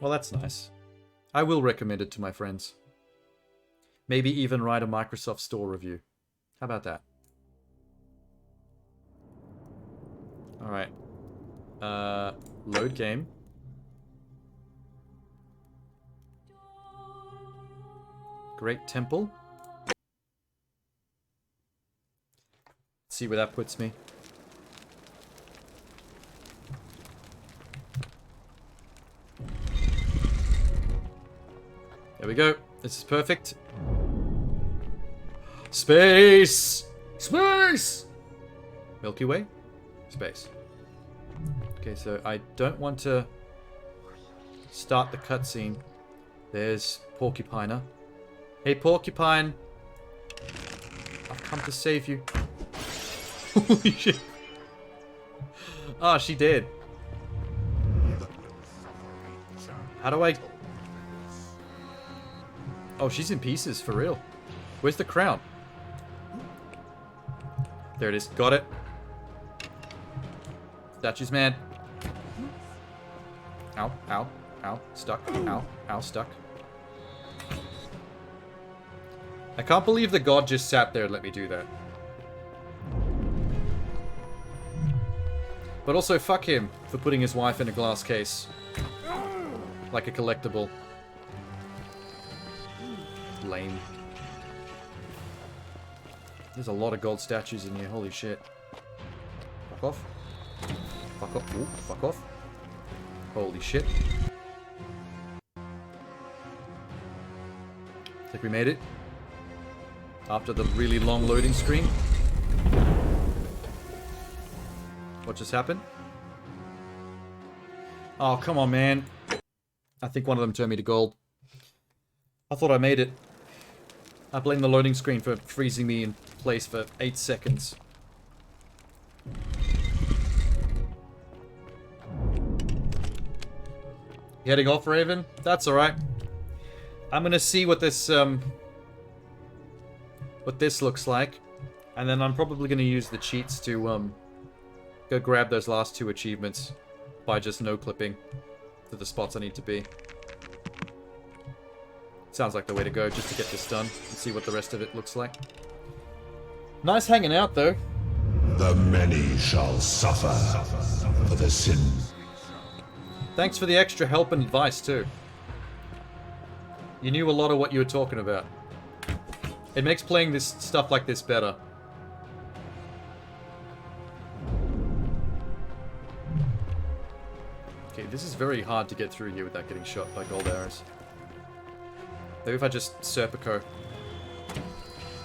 Well, that's nice. I will recommend it to my friends. Maybe even write a Microsoft Store review. How about that? Alright. Load game. Great Temple. Let's see where that puts me. There we go. This is perfect. Space! Space! Milky Way? Space. Okay, so I don't want to start the cutscene. There's Porcupiner. Hey, Porcupine. I've come to save you. Holy shit. Oh, she did. How do I... Oh, she's in pieces, for real. Where's the crown? There it is. Got it. Statue's mad. Ow, ow, ow. Stuck. Ow, ow, stuck. I can't believe the god just sat there and let me do that. But also, fuck him for putting his wife in a glass case. Like a collectible. Lame. There's a lot of gold statues in here, holy shit. Fuck off. Fuck off. Ooh, fuck off. Holy shit. Think we made it? After the really long loading screen. What just happened? Oh, come on, man. I think one of them turned me to gold. I thought I made it. I blame the loading screen for freezing me in place for 8 seconds. Heading off, Raven? That's alright. I'm gonna see what this looks like. And then I'm probably gonna use the cheats to go grab those last 2 achievements by just no-clipping to the spots I need to be. Sounds like the way to go, just to get this done and see what the rest of it looks like. Nice hanging out, though. The many shall suffer for the sin. Thanks for the extra help and advice, too. You knew a lot of what you were talking about. It makes playing this stuff like this better. Okay, this is very hard to get through here without getting shot by gold arrows. Maybe if I just Serpico.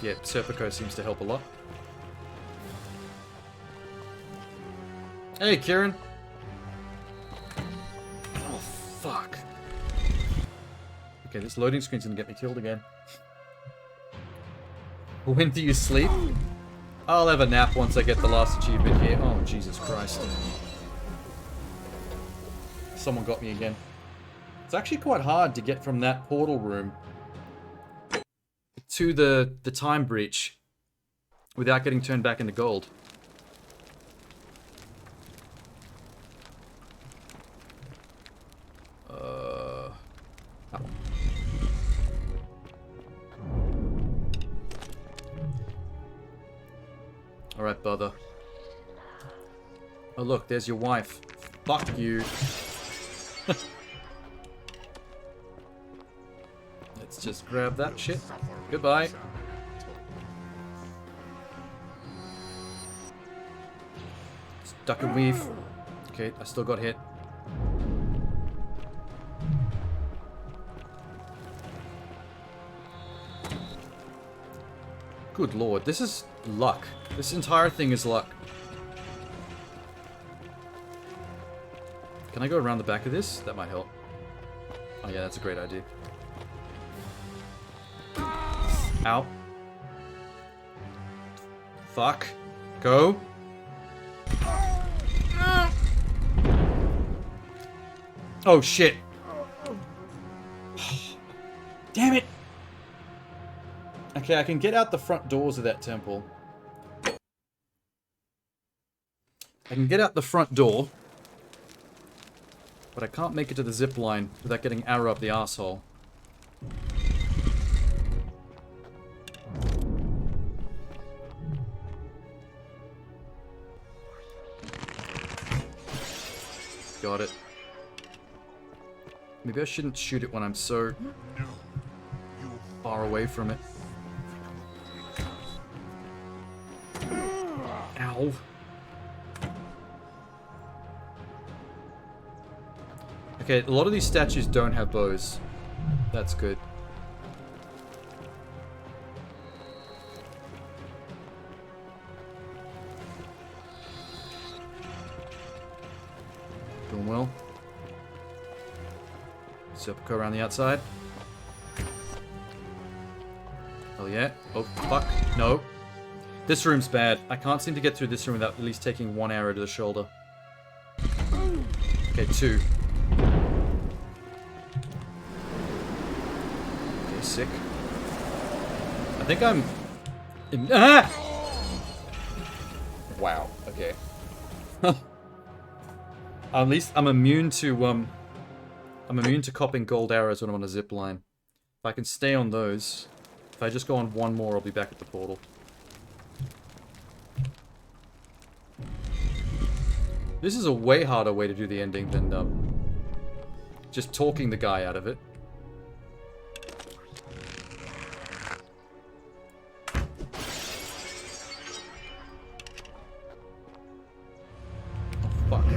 Yeah, Serpico seems to help a lot. Hey, Kieran. Oh, fuck. Okay, this loading screen's gonna get me killed again. When do you sleep? I'll have a nap once I get the last achievement here. Oh, Jesus Christ. Someone got me again. It's actually quite hard to get from that portal room to the time breach without getting turned back into gold. Oh. Alright, brother. Oh look, there's your wife. Fuck you. Let's just grab that shit. Goodbye. Duck and weave. Okay, I still got hit. Good lord, this is luck. This entire thing is luck. Can I go around the back of this? That might help. Oh yeah, that's a great idea. Ow. Fuck. Go. Oh shit. Damn it. Okay, I can get out the front doors of that temple. I can get out the front door. But I can't make it to the zip line without getting arrow up the arsehole. Got it. Maybe I shouldn't shoot it when I'm so far away from it. Ow. Okay, a lot of these statues don't have bows. That's good. Doing well. Serpico around the outside. Hell yeah. Oh, fuck. No. This room's bad. I can't seem to get through this room without at least taking one arrow to the shoulder. Okay, 2. Okay, sick. I think I'm... Ah! Wow, okay. At least I'm immune to copping gold arrows when I'm on a zip line. If I can stay on those, if I just go on one more, I'll be back at the portal. This is a way harder way to do the ending than just talking the guy out of it.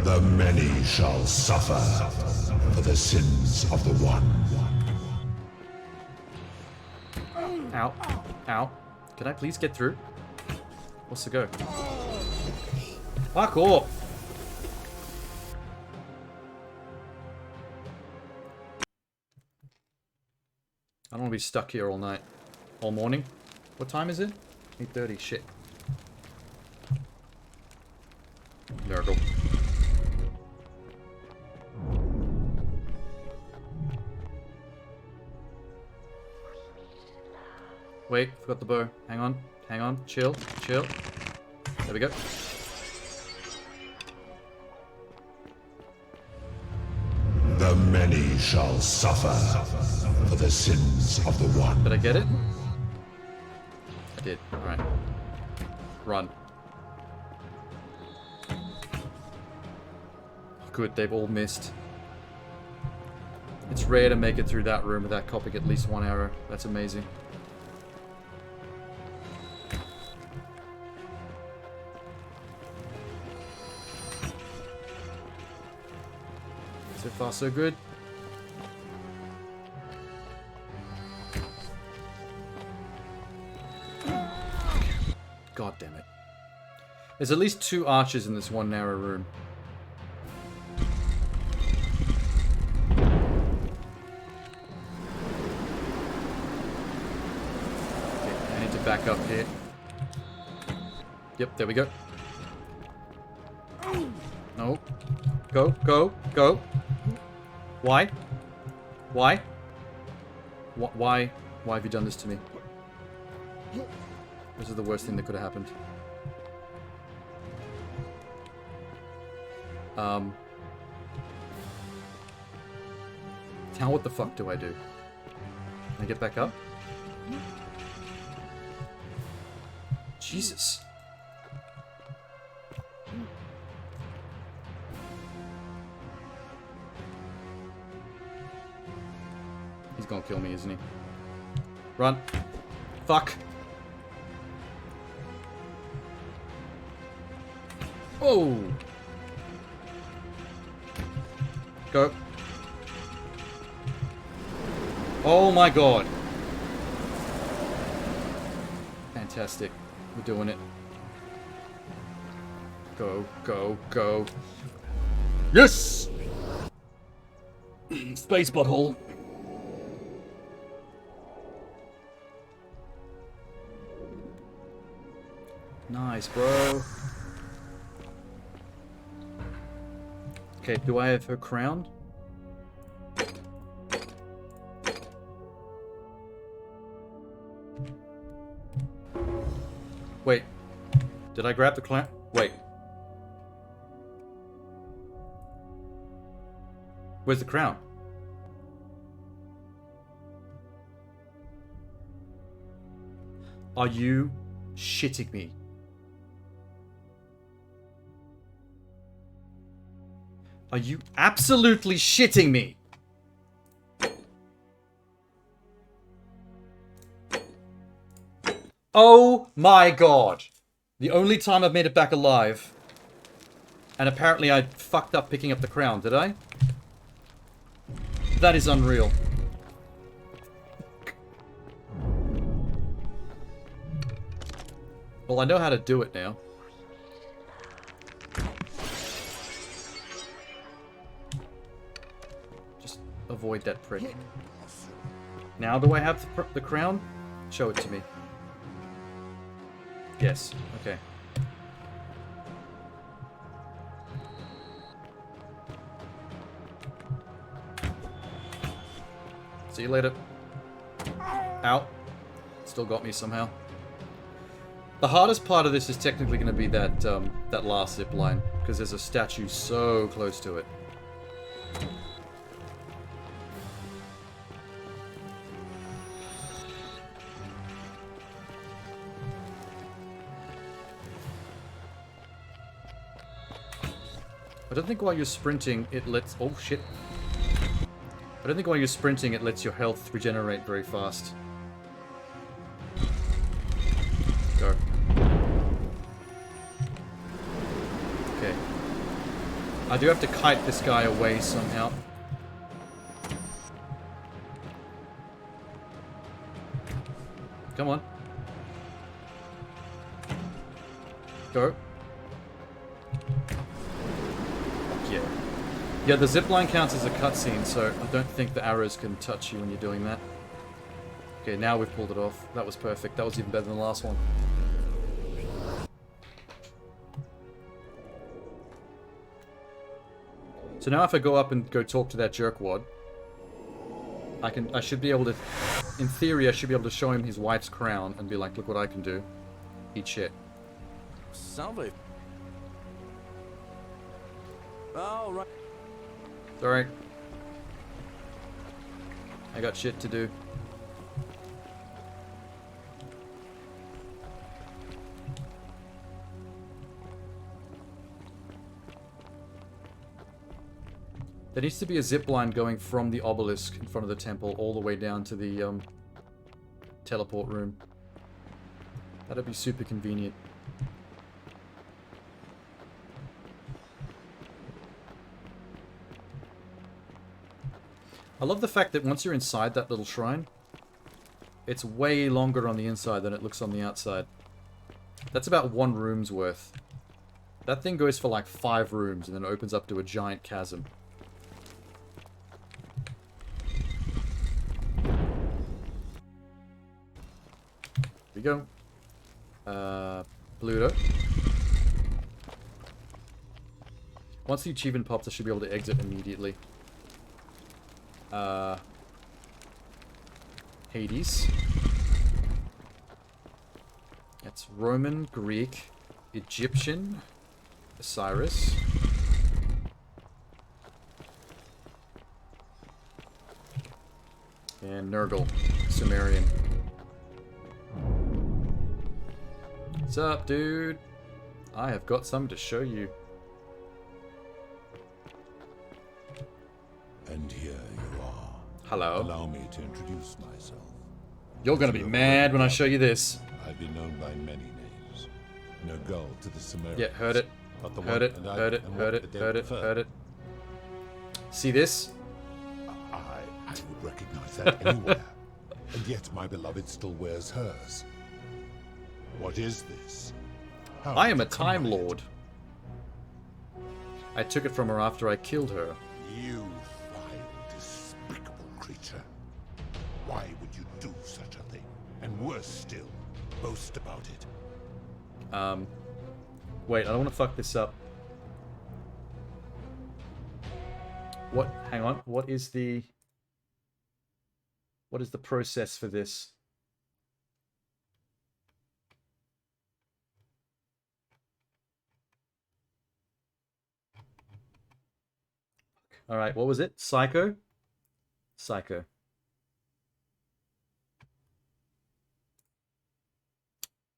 The many shall suffer for the sins of the one. Ow. Ow. Can I please get through? What's the go? Fuck off! I don't want to be stuck here all night. All morning. What time is it? 8:30. Shit. Miracle. Wait, forgot the bow. Hang on. Hang on. Chill. Chill. There we go. The many shall suffer for the sins of the one. Did I get it? I did. Alright. Run. Good, they've all missed. It's rare to make it through that room without copping at least one arrow. That's amazing. So far, so good. God damn it. There's at least 2 archers in this one narrow room. Okay, I need to back up here. Yep, there we go. No. Go, go, go. Why? Why? Why have you done this to me? This is the worst thing that could have happened. Now what the fuck do I do? Can I get back up? Jesus. He's gonna kill me, isn't he? Run. Fuck. Oh. Go. Oh my god. Fantastic. We're doing it. Go, go, go. Yes! Space butthole. Nice, bro. Okay, do I have her crown? Wait. Did I grab the crown? Wait. Where's the crown? Are you shitting me? Are you absolutely shitting me? Oh my god. The only time I've made it back alive. And apparently I fucked up picking up the crown, did I? That is unreal. Well, I know how to do it now. Just avoid that prick. Now do I have the crown? Show it to me. Yes. Okay. See you later. Out. Still got me somehow. The hardest part of this is technically going to be that that last zip line, because there's a statue so close to it. I don't think while you're sprinting it lets... Oh shit. I don't think while you're sprinting it lets your health regenerate very fast. Go. Okay. I do have to kite this guy away somehow. Come on. Go. Yeah. Yeah, the zipline counts as a cutscene, so I don't think the arrows can touch you when you're doing that. Okay, now we've pulled it off. That was perfect. That was even better than the last one. So now if I go up and go talk to that jerkwad, I should be able to, in theory, I should be able to show him his wife's crown and be like, look what I can do. Eat shit. Salve. Oh, right. It's alright. I got shit to do. There needs to be a zip line going from the obelisk in front of the temple all the way down to the teleport room. That'd be super convenient. I love the fact that once you're inside that little shrine, it's way longer on the inside than it looks on the outside. That's about 1 room's worth. That thing goes for like 5 rooms and then opens up to a giant chasm. Here we go. Pluto. Once the achievement pops, I should be able to exit immediately. Hades. That's Roman, Greek, Egyptian, Osiris. And Nurgle, Sumerian. What's up, dude? I have got something to show you. And here you are. Hello. Allow me to introduce myself. You're gonna be mad when I show you this. I've been known by many names. Nurgle to the Sumerians. Yeah, heard it. Heard it, heard it, heard it, heard it, heard it. See this? I would recognize that anywhere. And yet my beloved still wears hers. What is this? I am a Time Lord. I took it from her after I killed her. You vile, despicable creature. Why would you do such a thing? And worse still, boast about it. Wait, I don't want to fuck this up. What? Hang on. What is the process for this? All right, what was it? Psycho? Psycho.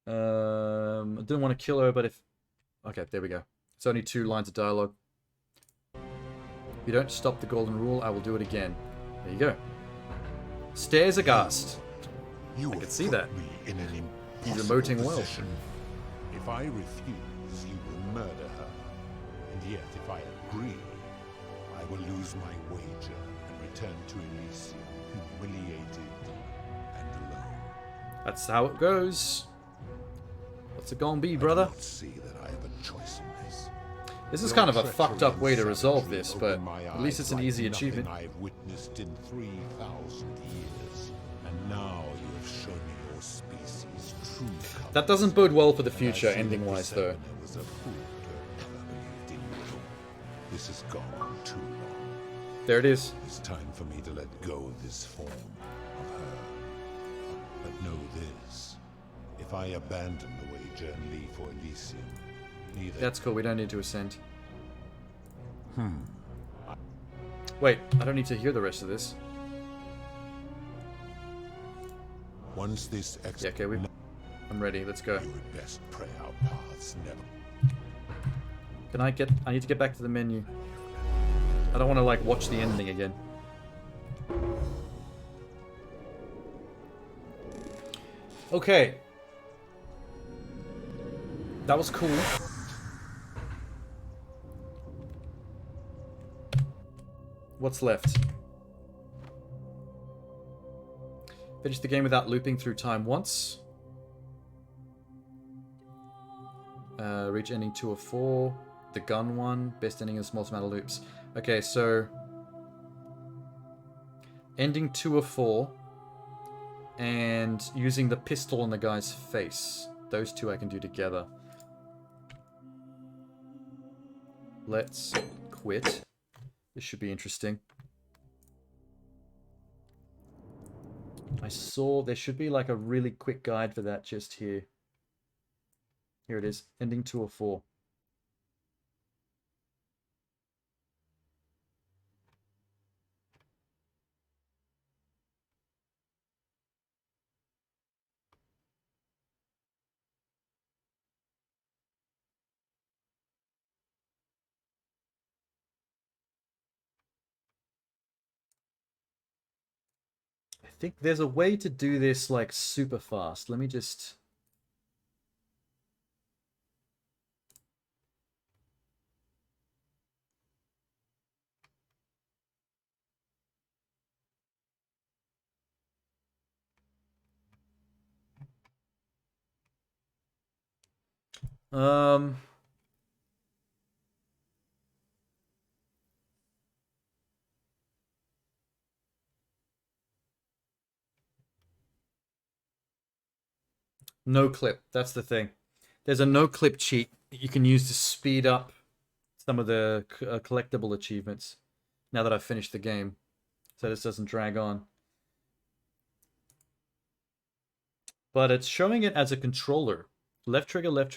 I didn't want to kill her, but if... Okay, there we go. It's only 2 lines of dialogue. If you don't stop the golden rule, I will do it again. There you go. Stares aghast. You I can see that. Me in an He's emoting well. position. If I refuse, you will murder her. And yet, if I agree, I will lose my wager and return to Elysium, humiliated and alone. That's how it goes. What's it gonna be, brother? I do not see that I have a choice in this. This is Your kind of a treachery fucked up and way to resolve savagery this, but opened my at least it's eyes an easy like nothing achievement. I've witnessed in 3,000 years, and now you have shown me your species' true colors. That doesn't bode well for the And I future, see that ending-wise, though. Persephone was a fool to have never believed in you. This has gone too long. There it is. It's time for me to let go of this form of her. But know this. If I abandon the wager and leave for Elysium, neither... That's cool, we don't need to ascend. Wait, I don't need to hear the rest of this. Once this Yeah, okay, I'm ready, let's go. You would best pray our paths never... I need to get back to the menu. I don't want to, like, watch the ending again. Okay. That was cool. What's left? Finish the game without looping through time once. Reach ending 2 of 4. The gun one. Best ending in the smallest amount of loops. Okay, so... Ending 2 of 4. And using the pistol on the guy's face. Those 2 I can do together. Let's quit. This should be interesting. I saw there should be like a really quick guide for that just here. Here it is. Ending 2 of 4. I think there's a way to do this like super fast. Let me just... No clip. That's the thing. There's a no clip cheat that you can use to speed up some of the collectible achievements now that I've finished the game. So this doesn't drag on. But it's showing it as a controller. Left trigger, right,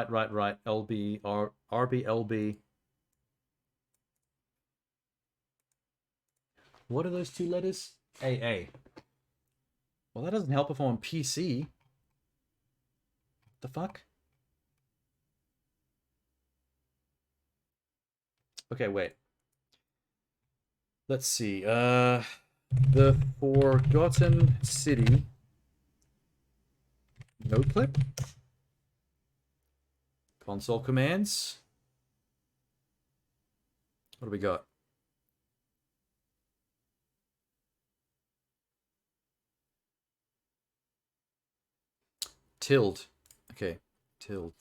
LB, RB, LB. What are those 2 letters? AA. Well, that doesn't help if I'm on PC. The fuck? Okay, wait. Let's see. The Forgotten City. No clip. Console commands. What do we got? Tilde. Okay. Tilde.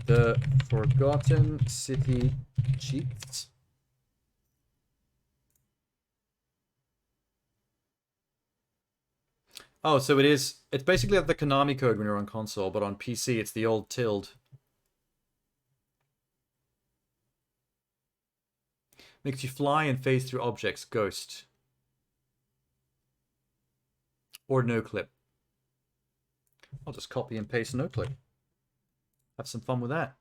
The Forgotten City cheats. Oh, so it is... It's basically like the Konami code when you're on console, but on PC it's the old tilde. Makes you fly and phase through objects. Ghost. Or no clip. I'll just copy and paste no clip. Have some fun with that.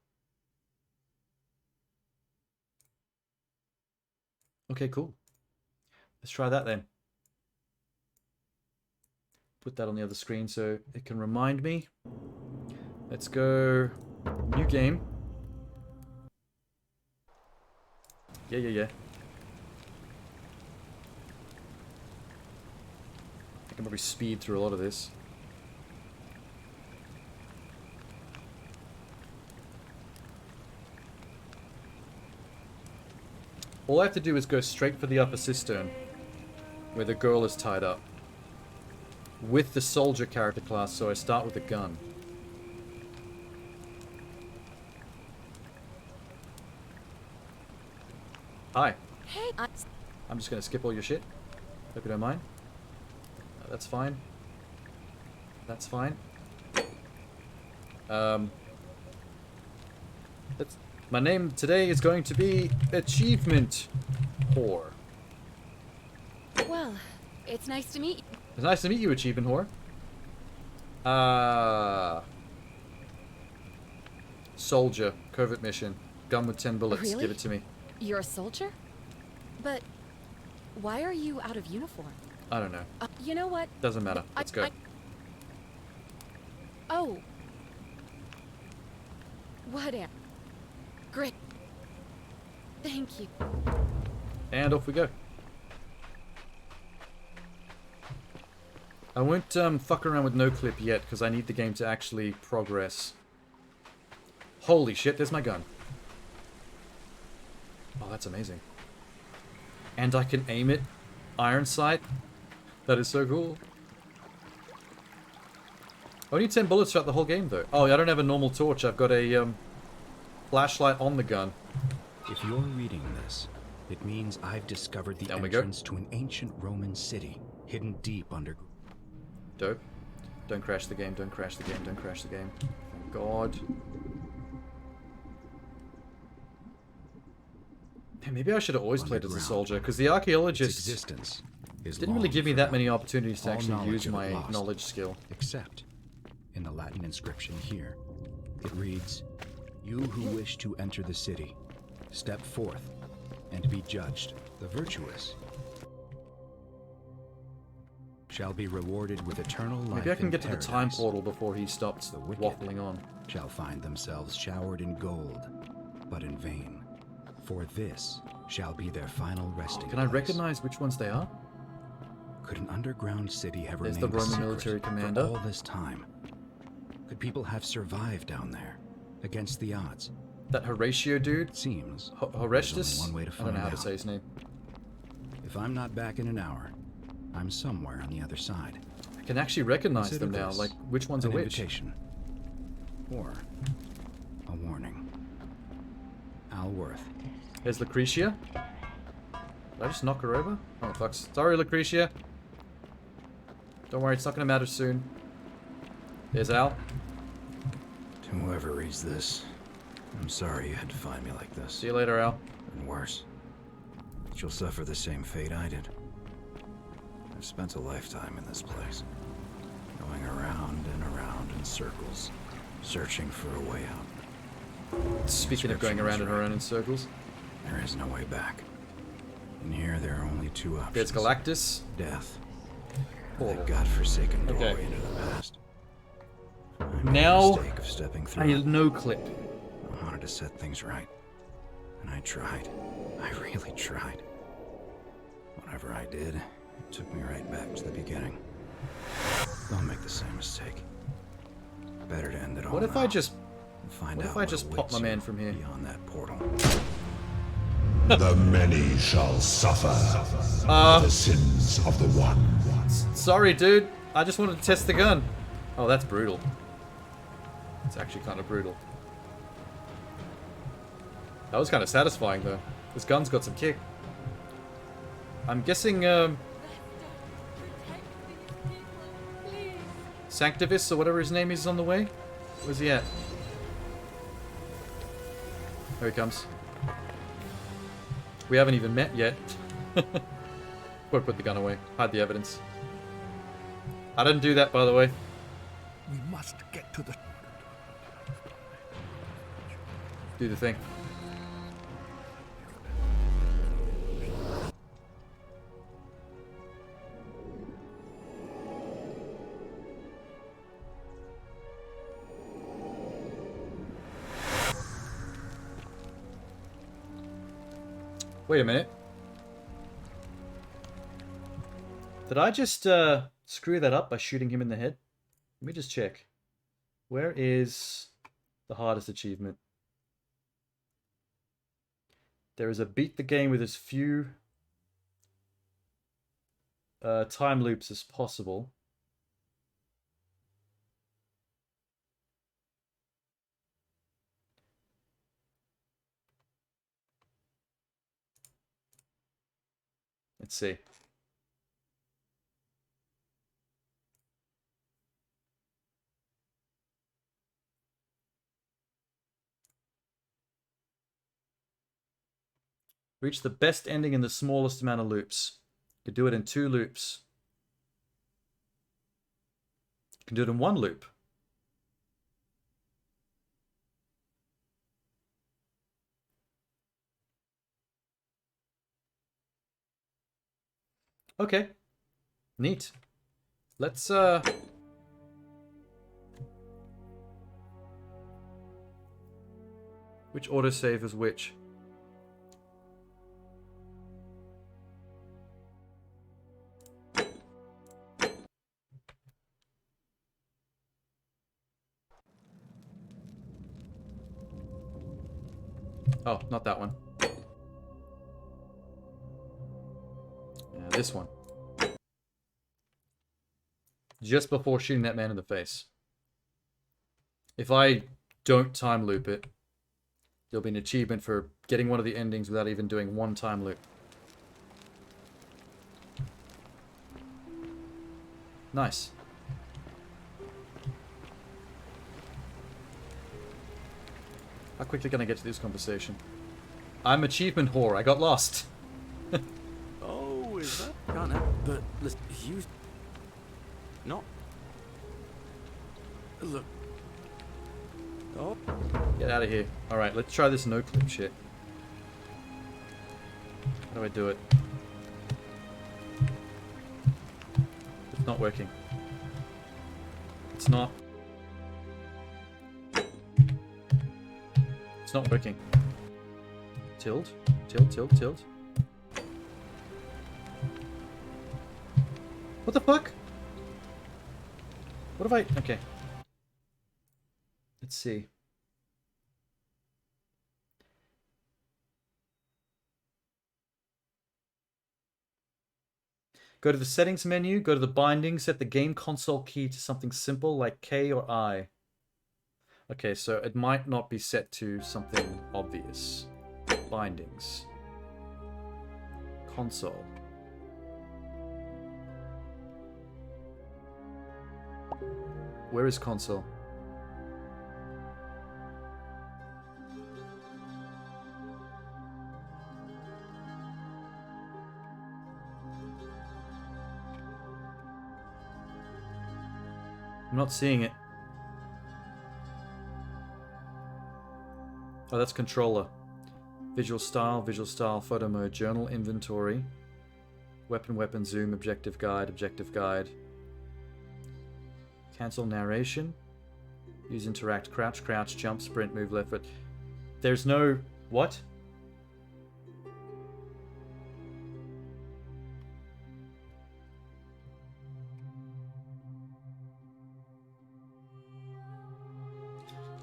Okay, cool. Let's try that then. Put that on the other screen so it can remind me. Let's go. New game. Yeah. I can probably speed through a lot of this. All I have to do is go straight for the upper cistern, where the girl is tied up, with the soldier character class, so I start with a gun. Hi. Hey, I'm just gonna skip all your shit. Hope you don't mind. That's fine. That's fine. My name today is going to be Achievement Whore. Well, it's nice to meet you. It's nice to meet you, Achievement Whore. Soldier, covert mission. Gun with 10 bullets. Really? Give it to me. You're a soldier? But why are you out of uniform? I don't know. You know what? Doesn't matter. Let's go. Oh. Whatever. Great. Thank you. And off we go. I won't fuck around with no clip yet because I need the game to actually progress. Holy shit, there's my gun. Oh, that's amazing. And I can aim it. Iron sight. That is so cool. Only 10 bullets throughout the whole game though. Oh, I don't have a normal torch. I've got a flashlight on the gun. If you're reading this, it means I've discovered the entrance to an ancient Roman city hidden deep under. Dope. Don't crash the game. Don't crash the game. Don't crash the game. Thank God. Hey, maybe I should have always played as a soldier, because the archaeologist didn't really give me that many opportunities to actually use my knowledge skill. Except in the Latin inscription here, it reads, "You who wish to enter the city, step forth and be judged. The virtuous shall be rewarded with eternal life. Maybe I can in get to the paradise. time portal before he stops waffling on. Shall find themselves showered in gold, but in vain. For this shall be their final resting Can I place." recognize which ones they are? Could an underground city have There's remained the Roman secret military for commander. all this time? Could people have survived down there against the odds? That Horatio dude? Seems Horestus? one way to I don't know find how to out. say his name. If I'm not back in an hour, I'm somewhere on the other side. I can actually recognize Consider them now, this like which one's a an which. invitation. Or a warning. Alworth. There's Lucretia. Did I just knock her over? Oh, fuck. Sorry, Lucretia. Don't worry, it's not going to matter soon. There's Al. To whoever reads this, I'm sorry you had to find me like this. See you later, Al. And worse, that you'll suffer the same fate I did. I've spent a lifetime in this place, going around and around in circles, searching for a way out. Speaking of going around and around in circles. There is no way back. In here, there are only two options. There's Galactus. Death. Or the godforsaken doorway Okay. into the past. Now, Mistake of stepping through. I no clip. I wanted to set things right. And I tried. I really tried. Whatever I did, it took me right back to the beginning. Don't make the same mistake. Better to end it all What if now I just... and find What out if I just pop awaits my you man from here? beyond that portal. The many shall suffer for the sins of the one. Sorry, dude. I just wanted to test the gun. Oh, that's brutal. It's actually kind of brutal. That was kind of satisfying, though. This gun's got some kick. I'm guessing, Sanctivus, or whatever his name is on the way? Where's he at? There he comes. We haven't even met yet. Or put the gun away. Hide the evidence. I didn't do that, by the way. We must get to the... Do the thing. Wait a minute. Did I just screw that up by shooting him in the head? Let me just check. Where is the hardest achievement? There is a beat the game with as few time loops as possible. Let's see. Reach the best ending in the smallest amount of loops. You can do it in 2 loops. You can do it in 1 loop. Okay. Neat. Let's which autosave is which? Oh, not that one. This one. Just before shooting that man in the face. If I don't time loop it, there'll be an achievement for getting one of the endings without even doing 1 time loop. Nice. How quickly can I get to this conversation? I'm achievement whore. I got lost. Oh, is that? Can't help but listen. You. Not. Look. Oh. Get out of here. Alright, let's try this no clip shit. How do I do it? It's not working. It's not. It's not working. Tilt. Tilt, tilt, tilt. What the fuck? What have I... Okay. Let's see. Go to the settings menu, go to the bindings, set the game console key to something simple like K or I. Okay, so it might not be set to something obvious. Bindings. Console. Where is console? I'm not seeing it. Oh, that's controller. Visual style, photo mode, journal, inventory. Weapon, zoom, objective guide. Cancel narration. Use interact, crouch, jump, sprint, move left foot. There's no... What?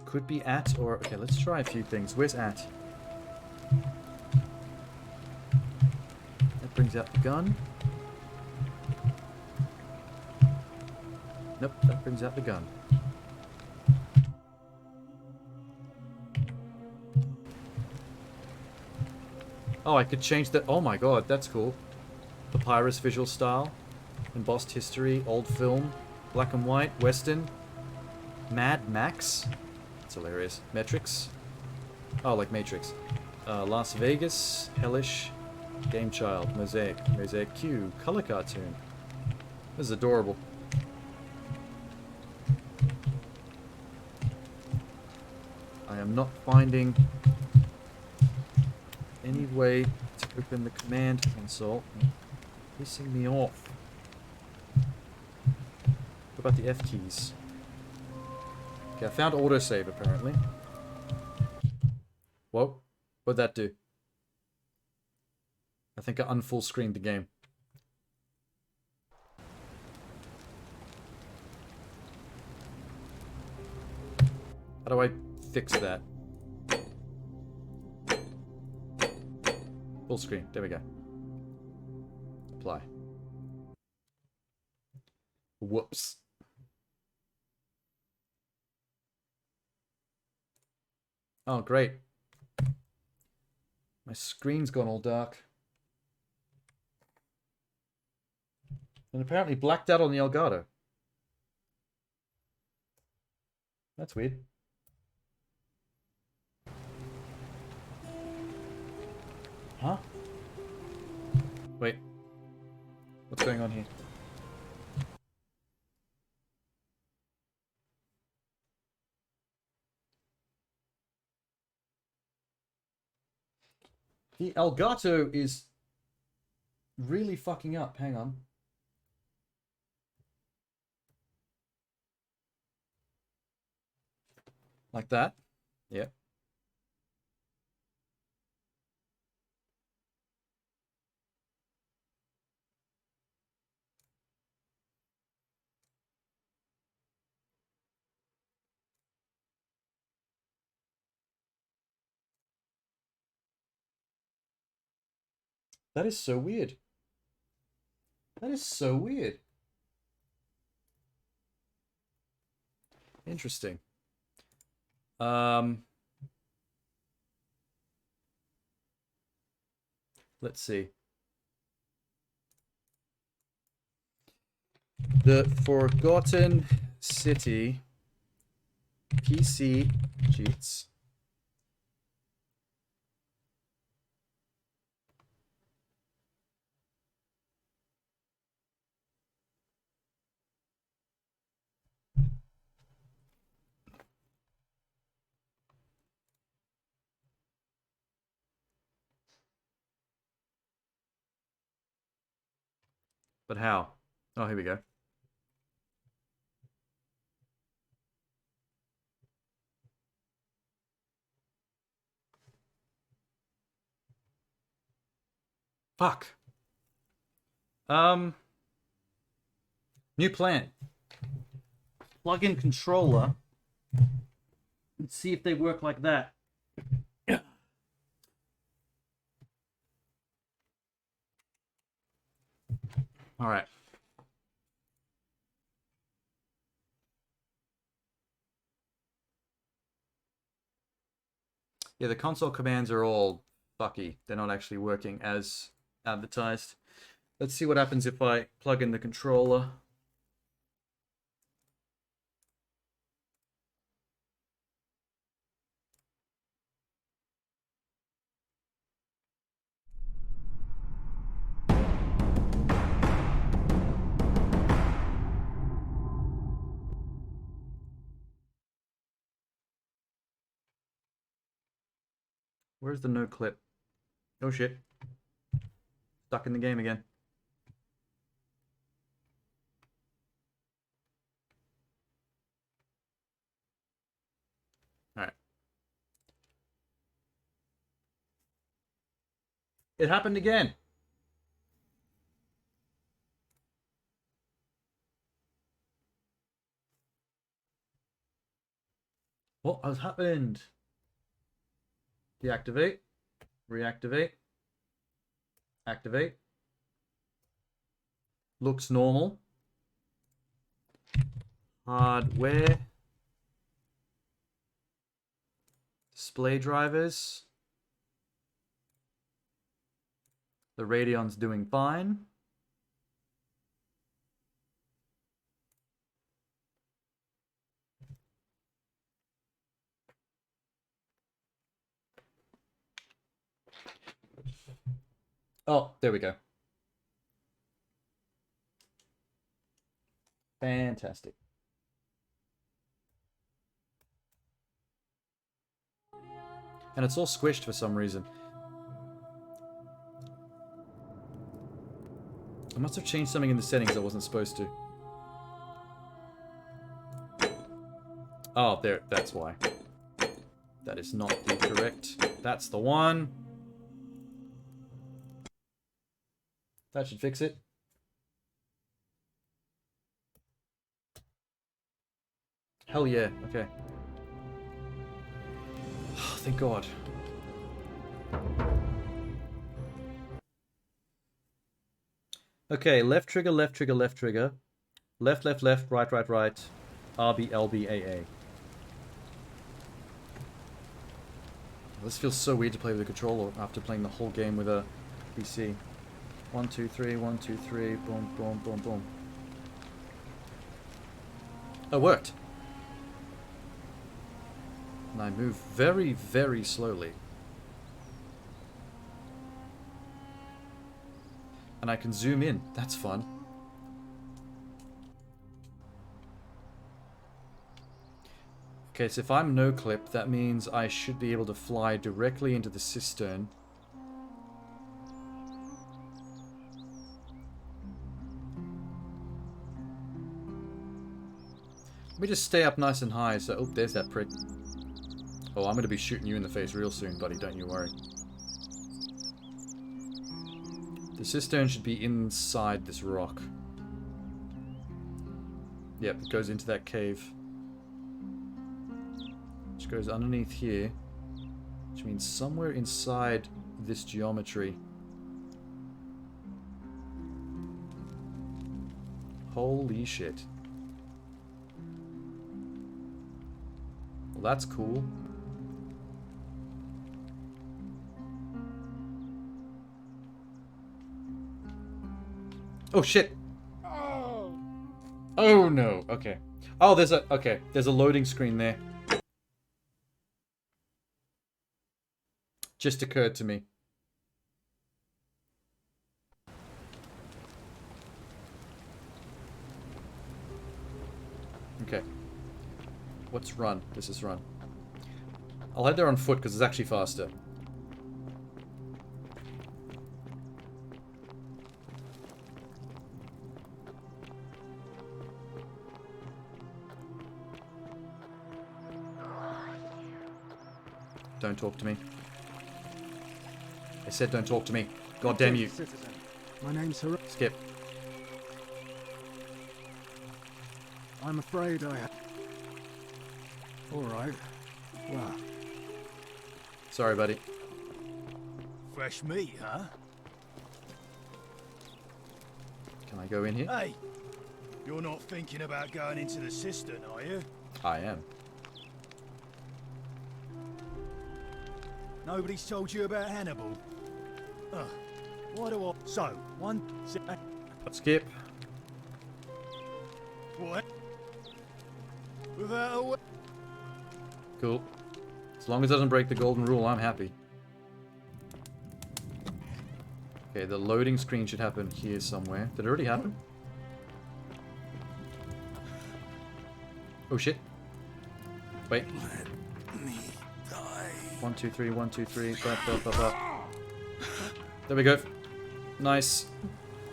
Could be at or... Okay, let's try a few things. Where's at? That brings out the gun. Nope, that brings out the gun. Oh, I could change that. Oh my god, that's cool. Papyrus visual style. Embossed history, old film, black and white, western. Mad Max. That's hilarious. Metrics. Oh, like Matrix. Las Vegas, hellish, Game Child, Mosaic, Mosaic Q, Color Cartoon. This is adorable. I am not finding any way to open the command console. It's pissing me off. What about the F keys? Okay, I found autosave apparently. Whoa, what'd that do? I think I unfull screened the game. How do I fix that? Full screen. There we go. Apply. Whoops. Oh, great. My screen's gone all dark. And apparently blacked out on the Elgato. That's weird. Huh? Wait. What's going on here? The Elgato is really fucking up. Hang on. Like that. Yeah. That is so weird. That is so weird. Interesting. Let's see. The Forgotten City PC cheats. But how? Oh, here we go. Fuck. New plan. Plug in controller and see if they work like that. All right. Yeah, the console commands are all fucky. They're not actually working as advertised. Let's see what happens if I plug in the controller. Where's the no clip? Oh shit. Stuck in the game again. Alright. It happened again. What has happened? Deactivate. Reactivate. Activate. Looks normal. Hardware. Display drivers. The Radeon's doing fine. Oh, there we go. Fantastic. And it's all squished for some reason. I must have changed something in the settings I wasn't supposed to. Oh, there, that's why. That is not the correct. That's the one. That should fix it. Hell yeah, okay. Thank God. Okay, left trigger, left trigger, left trigger. Left, left, left, right, right, right. RB, LB, AA. This feels so weird to play with a controller after playing the whole game with a PC. 1, 2, 3, 1, 2, 3, boom, boom, boom, boom. Oh, it worked. And I move very, very slowly. And I can zoom in. That's fun. Okay, so if I'm no clip, that means I should be able to fly directly into the cistern. Let me just stay up nice and high. So, oh, there's that prick. Oh, I'm going to be shooting you in the face real soon, buddy. Don't you worry. The cistern should be inside this rock. Yep, it goes into that cave. Which goes underneath here. Which means somewhere inside this geometry. Holy shit. Well, that's cool. Oh shit! Oh no, okay. Oh, there's a loading screen there. Just occurred to me. Okay. What's run? This is run. I'll head there on foot because it's actually faster. Don't talk to me. I said don't talk to me. God damn you. Citizen. My name's Har. Skip. I'm afraid I have. Alright. Well. Sorry, buddy. Fresh meat, huh? Can I go in here? Hey! You're not thinking about going into the cistern, are you? I am. Nobody's told you about Hannibal? Why do I... So, one... Skip. What? Without a... way... Cool. As long as it doesn't break the golden rule, I'm happy. Okay, the loading screen should happen here somewhere. Did it already happen? Oh shit. Wait. 1, 2, 3, 1, 2, 3. Blah, blah, blah, blah. There we go. Nice.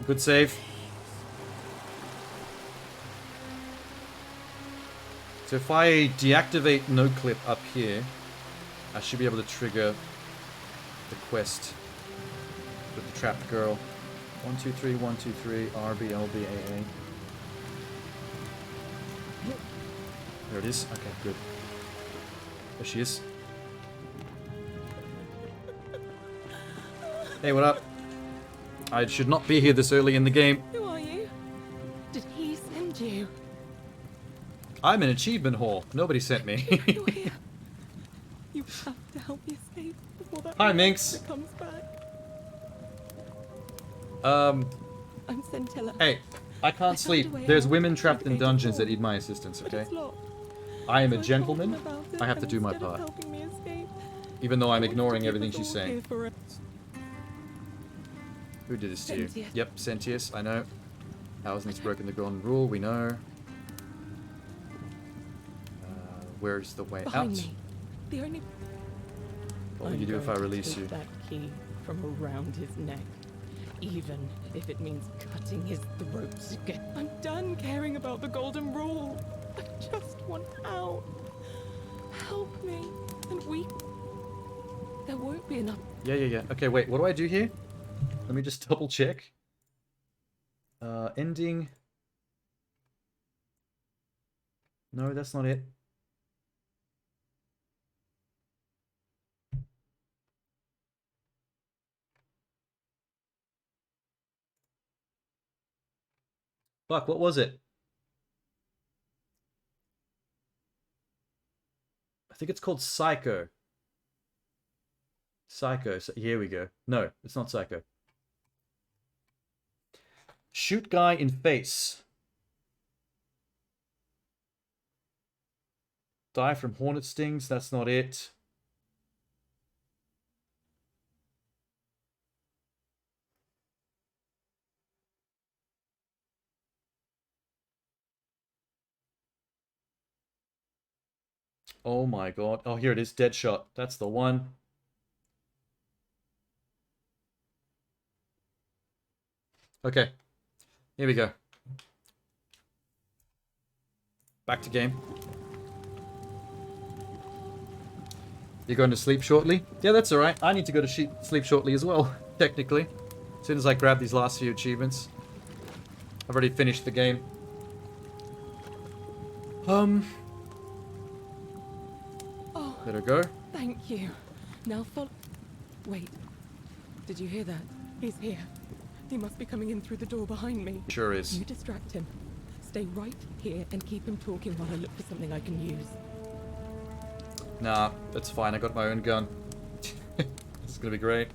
Good save. So if I deactivate no clip up here, I should be able to trigger the quest with the trapped girl. 1, 2, 3, 1, 2, 3, RB, LB, AA. There it is. Okay, good. There she is. Hey, what up? I should not be here this early in the game. Who are you? Did he send you? I'm an achievement whore. Nobody sent me. You're here. You have to help me escape before that Hi, Minx. comes back. I'm Scintilla. Hey, I can't sleep. There's women trapped in dungeons that need my assistance, okay? I am a gentleman. I have to do my part. Even though I'm ignoring everything she's saying. Who did this to you? Sentius. Yep, Sentius, I know. Housen's broken the golden rule, we know. Where's the way Behind out? me. The only. What will I'm you do if I going to release take you? that key from around his neck, even if it means cutting his throat to get. I'm done caring about the golden rule. I just want out. Help me, and we. There won't be enough. Yeah. Okay, wait, what do I do here? Let me just double check. Ending. No, that's not it. Fuck, what was it? I think it's called Psycho. Psycho. So here we go. No, it's not Psycho. Shoot guy in face. Die from hornet stings. That's not it. Oh my god. Oh, here it is. Deadshot. That's the one. Okay. Here we go. Back to game. You're going to sleep shortly? Yeah, that's alright. I need to go to sleep shortly as well, technically. As soon as I grab these last few achievements. I've already finished the game. Oh, Let her go. thank you. Now follow. Wait. Did you hear that? He's here. He must be coming in through the door behind me. Sure is. You distract him. Stay right here and keep him talking while I look for something I can use. Nah, that's fine. I got my own gun. It's gonna be great.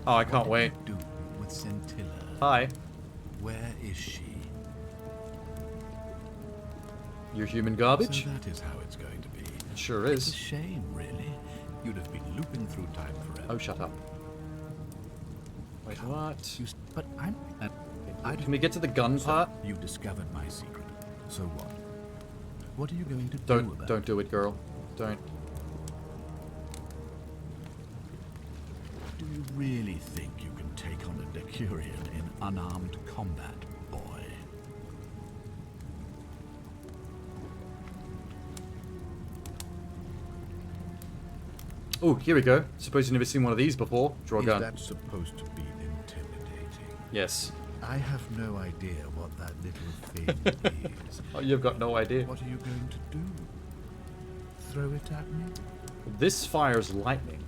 Oh, I can't wait. Do with Scintilla? Hi. Where is she? You're human garbage? So that is how it's going to be. It sure It's is. a shame, really. You'd have been looping through time forever. Oh, shut up. Wait, what? But I'm. Can we get to the gun part? You discovered my secret. So what? What are you going to do about it? Don't do it, girl. Don't. Do you really think you can take on a Decurion in unarmed combat, boy? Oh, here we go. Suppose you've never seen one of these before. Draw a gun. Is that supposed to be intimidating? Yes. I have no idea what that little thing is. Oh, you've got no idea. What are you going to do? Throw it at me? This fires lightning.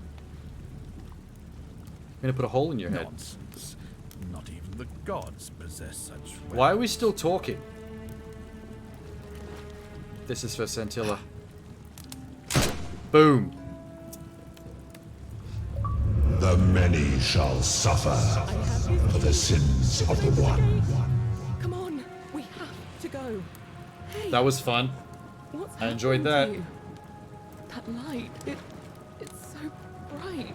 I'm gonna put a hole in your head. Nonsense. Not even the gods possess such weapons. Why are we still talking? This is for Scintilla. Boom. The many shall suffer for the sins of the one. Come on, we have to go. Hey, That was fun. what's I enjoyed happened that. to you? That light, it's so bright.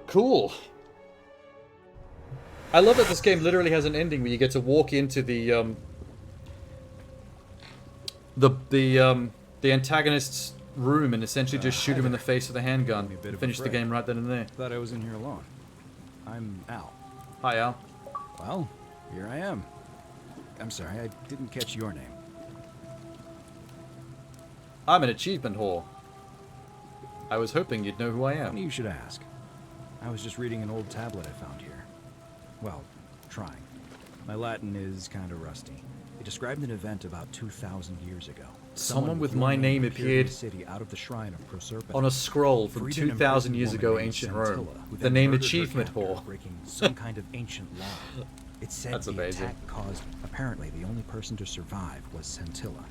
Cool. I love that this game literally has an ending where you get to walk into the antagonist's room and essentially just shoot him in the face with a handgun. And finish the game right then and there. Thought I was in here alone. I'm Al. Hi, Al. Well, here I am. I'm sorry, I didn't catch your name. I'm an achievement whore. I was hoping you'd know who I am. Funny you should ask. I was just reading an old tablet I found here. Well, trying. My Latin is kind of rusty. It described an event about 2,000 years ago. Someone with my name appeared in the city out of the shrine of Proserpine. on a scroll from Freed an 2,000 imprisoned years woman ago, named ancient Scintilla, Rome. who The then name murdered her Achievement captor, Whore. breaking some kind of ancient law. It said That's the amazing. attack caused. Apparently, the only person to survive was Scintilla,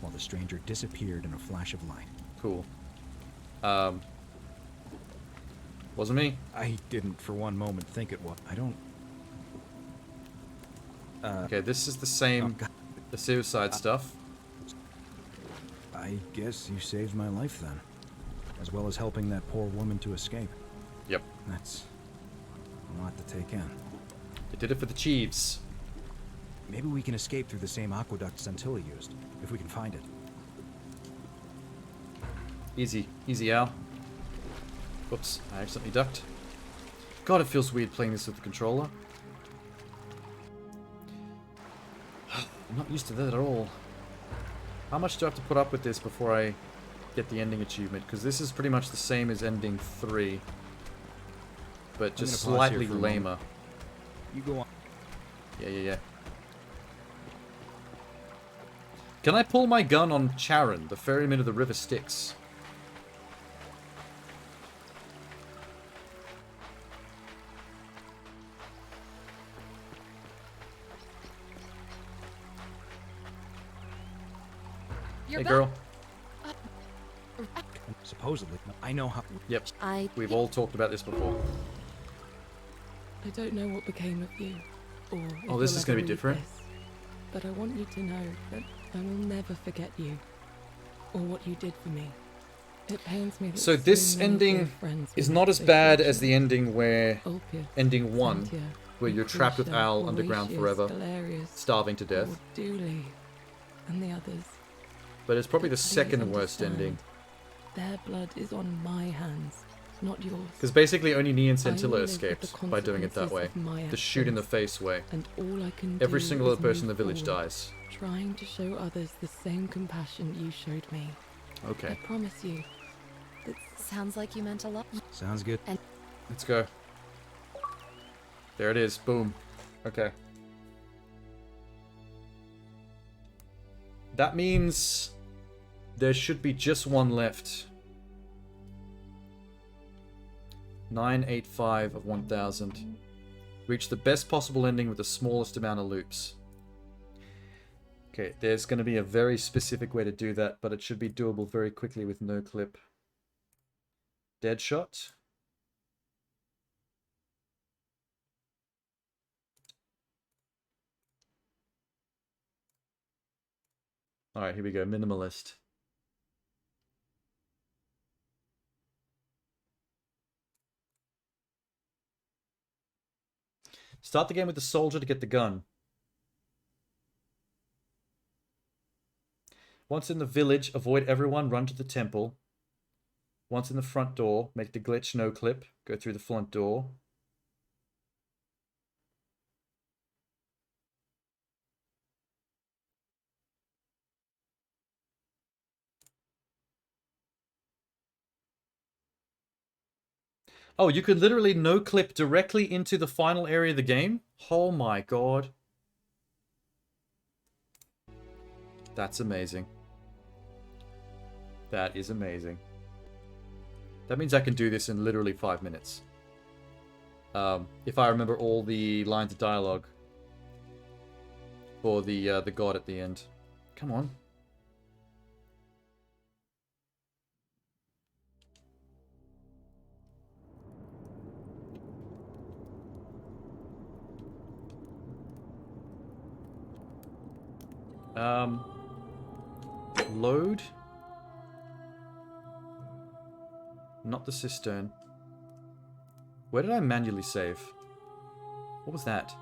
while the stranger disappeared in a flash of light. Cool. Wasn't me. I didn't for one moment think it was. I don't. Okay, this is the same, the suicide stuff. I guess you saved my life then. As well as helping that poor woman to escape. Yep. That's a lot to take in. They did it for the Chiefs. Maybe we can escape through the same aqueduct Centilla used, if we can find it. Easy. Easy, Al. Whoops, I accidentally ducked. God, it feels weird playing this with the controller. I'm not used to that at all. How much do I have to put up with this before I get the ending achievement? Because this is pretty much the same as ending 3. But just slightly lamer. You go on. Yeah. Can I pull my gun on Charon, the ferryman of the River Styx? You're Hey, girl. Supposedly, I know how. Yep. We've all talked about this before. I don't know what became of you, or if Oh, this you'll is going to ever be read different. this, but I want you to know that I will never forget you, or what you did for me. It pains me that So this many ending dear friends is were not as so bad as fortunate. the ending where... Ulpius, ending 1, Cynthia, where you're trapped with Lucretia, Al underground Horatius, forever, Galerius, starving to death. Lord Dooley, and the others. But it's probably the Please second worst understand, ending. Their blood is on my hands, not yours. Because basically only Neo and I will Scintilla live with escaped the by doing it that way. consequences of my The shoot in the actions, face way. and all I can Every do single is other person in the move village forward, dies. trying to show others the same compassion you showed me. Okay. I promise you. That sounds like you meant a lot. Sounds good. And Let's go. There it is. Boom. Okay. That means there should be just one left. 985 of 1000. Reach the best possible ending with the smallest amount of loops. Okay, there's going to be a very specific way to do that, but it should be doable very quickly with no clip. Deadshot. Alright, here we go. Minimalist. Start the game with the soldier to get the gun. Once in the village, avoid everyone, run to the temple. Once in the front door, make the glitch no clip, go through the front door. Oh, you could literally no clip directly into the final area of the game? Oh my god. That's amazing. That is amazing. That means I can do this in literally 5 minutes. If I remember all the lines of dialogue for the god at the end. Come on. Load. Not the cistern. Where did I manually save? What was that?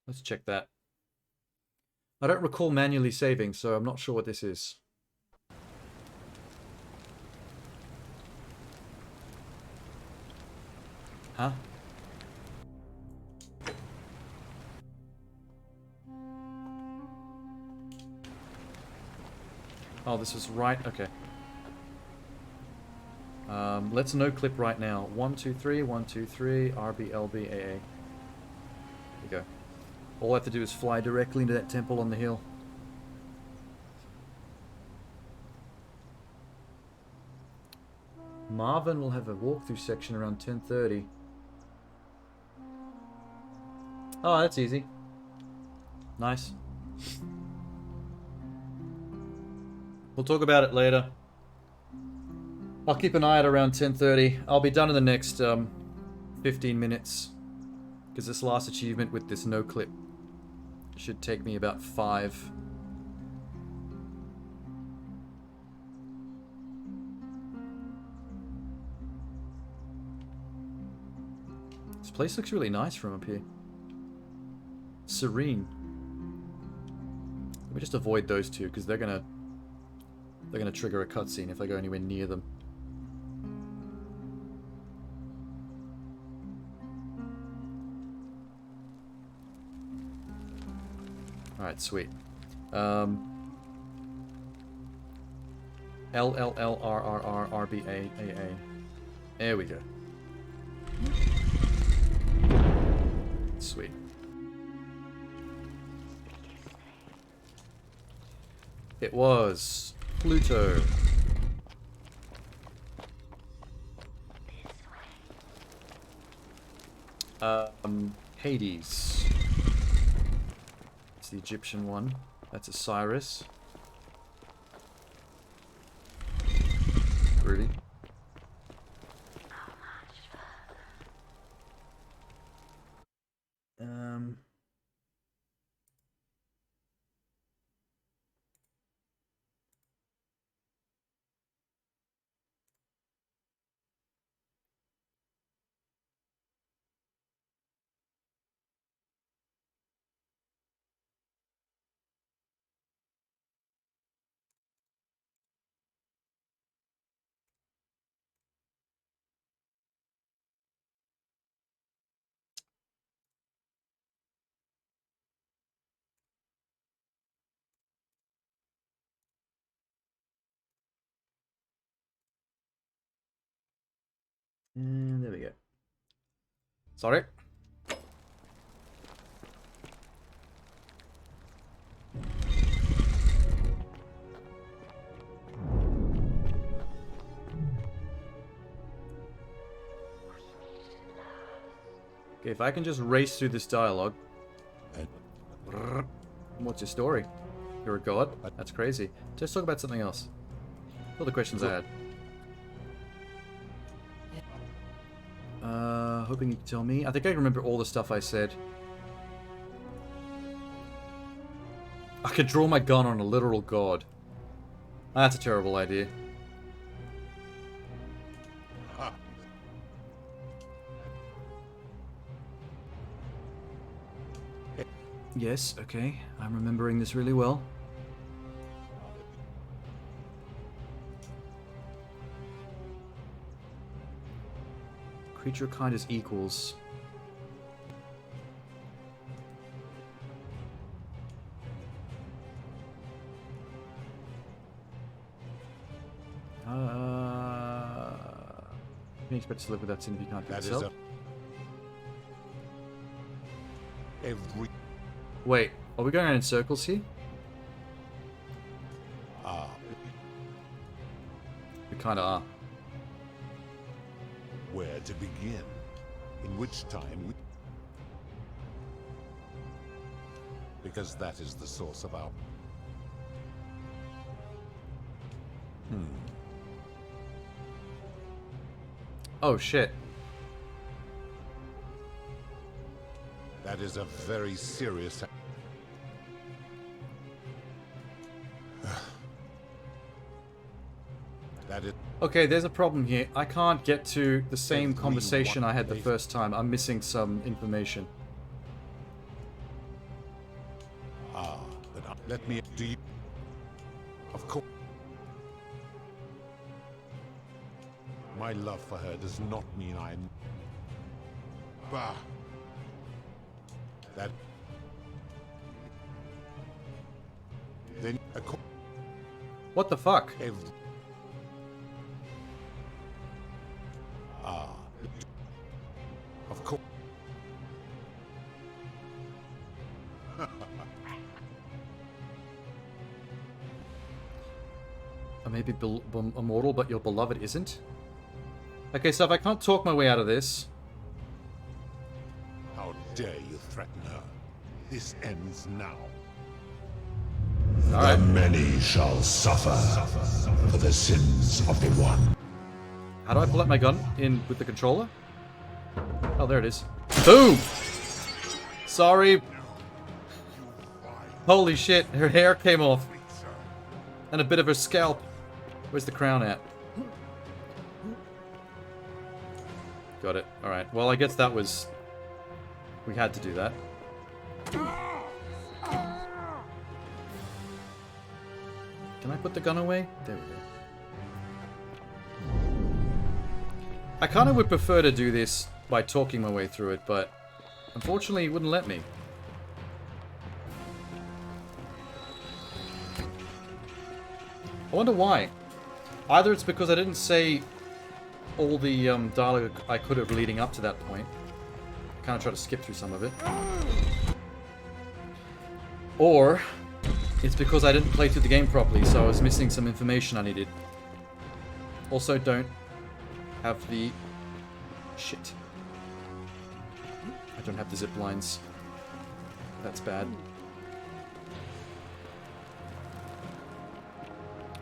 Let's check that. I don't recall manually saving, so I'm not sure what this is. Huh? Oh, this was right. Okay. Let's no clip right now. 1, 2, 3, 1, 2, 3, RB, LB, AA. There we go. All I have to do is fly directly into that temple on the hill. Marvin will have a walkthrough section around 10:30. Oh, that's easy. Nice. We'll talk about it later. I'll keep an eye out around 10:30. I'll be done in the next 15 minutes. Because this last achievement with this no clip should take me about 5. This place looks really nice from up here. Serene. Let me just avoid those two because they're gonna trigger a cutscene if I go anywhere near them. Alright, sweet. LLLRRRRBAAA. There we go. Sweet. It was Pluto. Hades. It's the Egyptian one. That's Osiris. Groovy. And there we go. Sorry. Okay, if I can just race through this dialogue. What's your story? You're a god? That's crazy. Let's talk about something else. All the questions I had. Hoping you can tell me. I think I remember all the stuff I said. I could draw my gun on a literal god. That's a terrible idea. Yes, okay. I'm remembering this really well. Creature kind is equals. You can expect to live with that sin if you can't fix yourself. Wait, are we going around in circles here? We kinda are. Where to begin? In which time we... Because that is the source of our... Oh shit. That is a very serious... That is... Okay, there's a problem here. I can't get to the same conversation I had the first time. I'm missing some information. But let me... Do you... Of course... My love for her does not mean I'm... Bah! That... Then... What the fuck? Of course. I may be immortal, but your beloved isn't? Okay, so if I can't talk my way out of this... How dare you threaten her? This ends now. All right. The many shall suffer for the sins of the one. How do I pull out my gun in with the controller? Oh, there it is. Boom! Sorry. Holy shit, her hair came off. And a bit of her scalp. Where's the crown at? Got it. Alright. Well, I guess that was... We had to do that. Can I put the gun away? There we go. I kind of would prefer to do this by talking my way through it, but unfortunately it wouldn't let me. I wonder why. Either it's because I didn't say all the dialogue I could have leading up to that point. Kind of try to skip through some of it. Or it's because I didn't play through the game properly, so I was missing some information I needed. Also, don't have the... Shit. I don't have the zip lines. That's bad.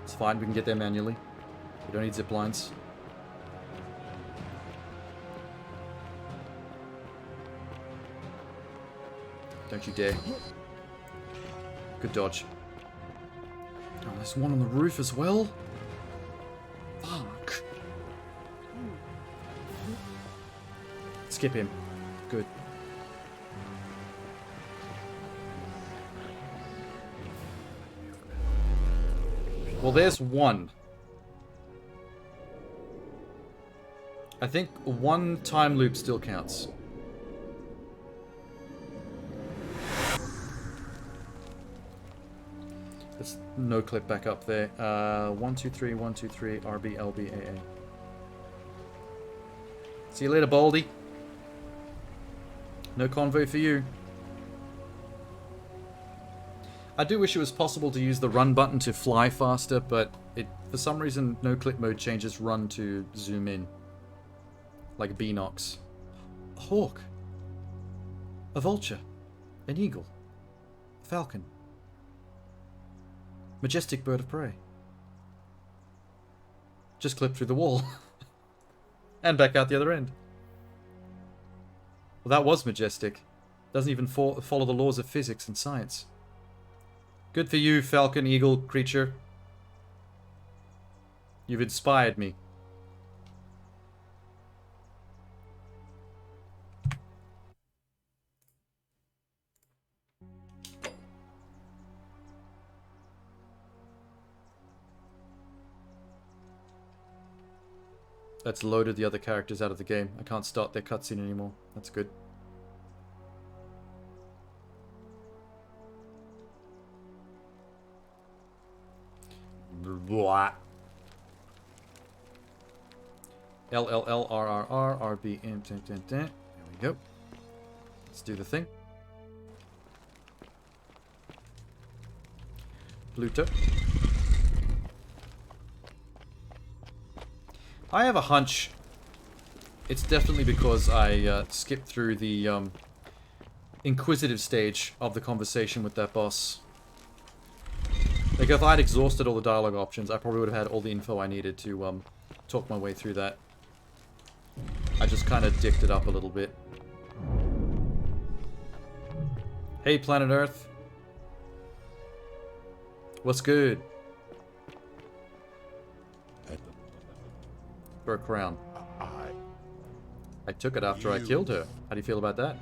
It's fine, we can get there manually. We don't need zip lines. Don't you dare. Good dodge. Oh, there's one on the roof as well? Fuck. Skip him. Good. Well, there's one. I think one time loop still counts. There's no clip back up there. 1, 2, 3, 1, 2, 3, RB, LB, AA. See you later, Baldy. No convoy for you. I do wish it was possible to use the run button to fly faster, but it, for some reason, no clip mode changes run to zoom in. Like Beanox. A hawk. A vulture. An eagle. A falcon. Majestic bird of prey. Just clip through the wall. And back out the other end. Well, that was majestic. Doesn't even follow the laws of physics and science. Good for you, falcon, eagle, creature. You've inspired me. That's loaded the other characters out of the game. I can't start their cutscene anymore. That's good. Blah. LLLRRR RB. There we go. Let's do the thing. Pluto. I have a hunch. It's definitely because I skipped through the inquisitive stage of the conversation with that boss. Like, if I'd exhausted all the dialogue options, I probably would have had all the info I needed to talk my way through that. I just kind of dicked it up a little bit. Hey, Planet Earth. What's good? For a crown. I took it after I killed her. How do you feel about that?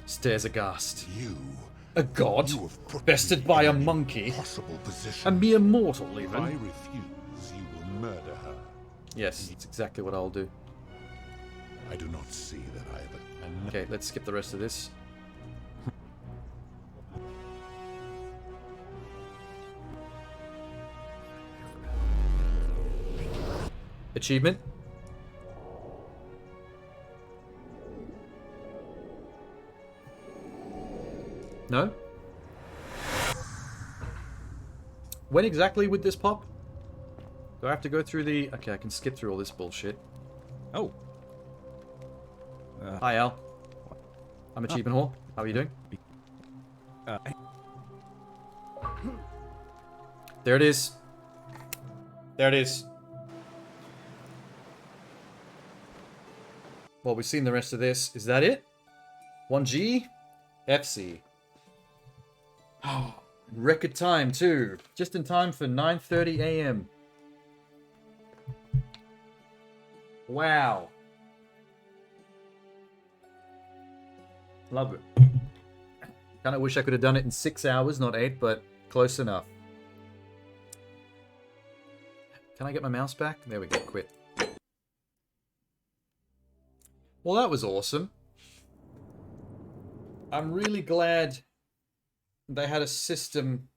Stares aghast. A god? Bested by a monkey? A mere mortal, even? If I refuse, you will murder her. Yes, it's exactly what I'll do. I do not see that I have Okay, let's skip the rest of this. Achievement. No? When exactly would this pop? Do I have to go through the... Okay, I can skip through all this bullshit. Oh. Hi, Al. I'm Achievement Hall. How are you doing? There it is. There it is. Well, we've seen the rest of this. Is that it? 1G? FC. Oh, record time, too. Just in time for 9:30 a.m. Wow. Love it. Kind of wish I could have done it in 6 hours, not 8, but close enough. Can I get my mouse back? There we go, quit. Well, that was awesome. I'm really glad they had a system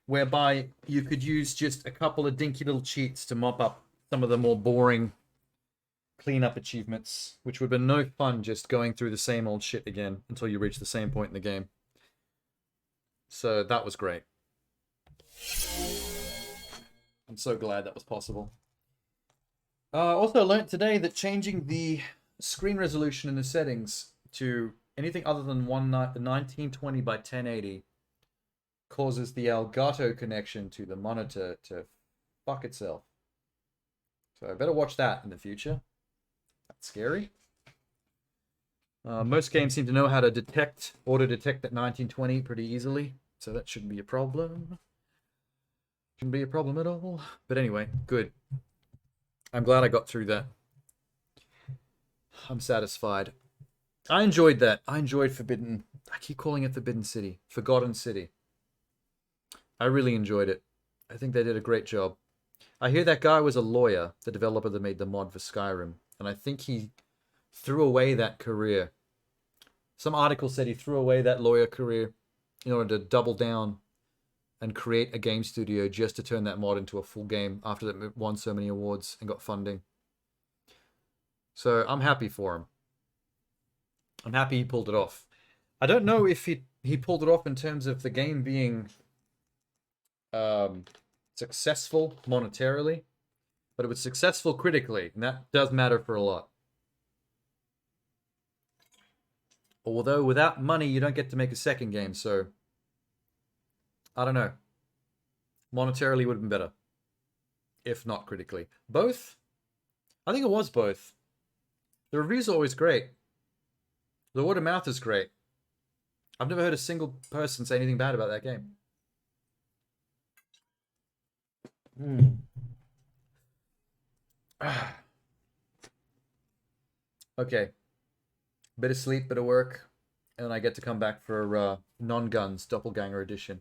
whereby you could use just a couple of dinky little cheats to mop up some of the more boring cleanup achievements, which would have been no fun just going through the same old shit again until you reach the same point in the game. So that was great. I'm so glad that was possible. Also learnt today that changing the screen resolution in the settings to anything other than 1920 by 1080 causes the Elgato connection to the monitor to fuck itself. So I better watch that in the future. That's scary. Most games seem to know how to auto-detect at 1920 pretty easily, so that shouldn't be a problem. Shouldn't be a problem at all. But anyway, good. I'm glad I got through that. I'm satisfied. I enjoyed that. I enjoyed Forbidden... I keep calling it Forbidden City. Forgotten City. I really enjoyed it. I think they did a great job. I hear that guy was a lawyer, the developer that made the mod for Skyrim, and I think he threw away that career. Some article said he threw away that lawyer career in order to double down and create a game studio just to turn that mod into a full game after it won so many awards and got funding. So I'm happy for him. I'm happy he pulled it off. I don't know if he pulled it off in terms of the game being successful monetarily, but it was successful critically, and that does matter for a lot. Although without money, you don't get to make a second game, so I don't know. Monetarily would have been better, if not critically. Both? I think it was both. The reviews are always great. The word of mouth is great. I've never heard a single person say anything bad about that game. Okay. Bit of sleep, bit of work, and then I get to come back for Non-Guns Doppelganger Edition.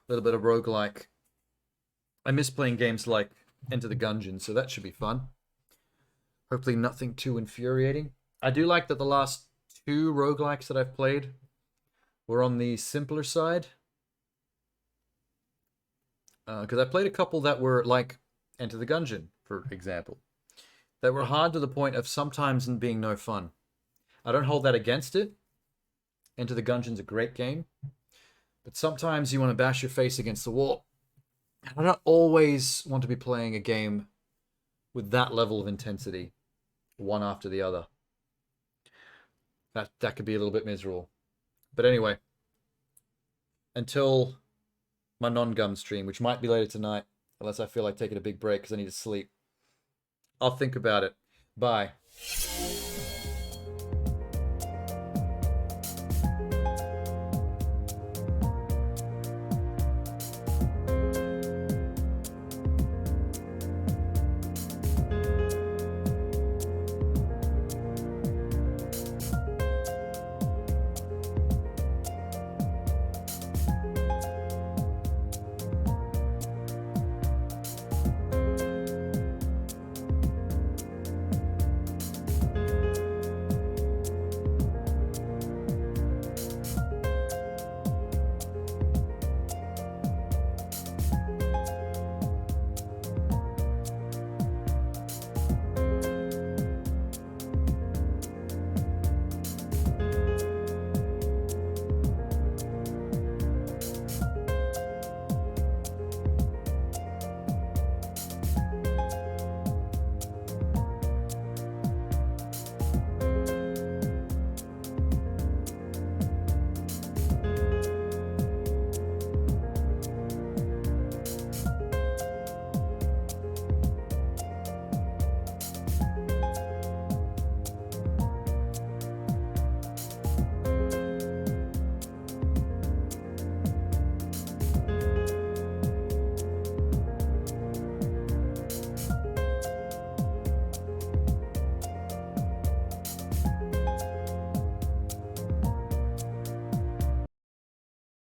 A little bit of roguelike. I miss playing games like Enter the Gungeon, so that should be fun. Hopefully nothing too infuriating. I do like that the last 2 roguelikes that I've played were on the simpler side. Because I played a couple that were like Enter the Gungeon, for example, that were hard to the point of sometimes being no fun. I don't hold that against it. Enter the Gungeon's a great game, but sometimes you want to bash your face against the wall. I don't always want to be playing a game with that level of intensity, one after the other. That could be a little bit miserable. But anyway, until my non-gum stream, which might be later tonight, unless I feel like taking a big break because I need to sleep, I'll think about it. Bye.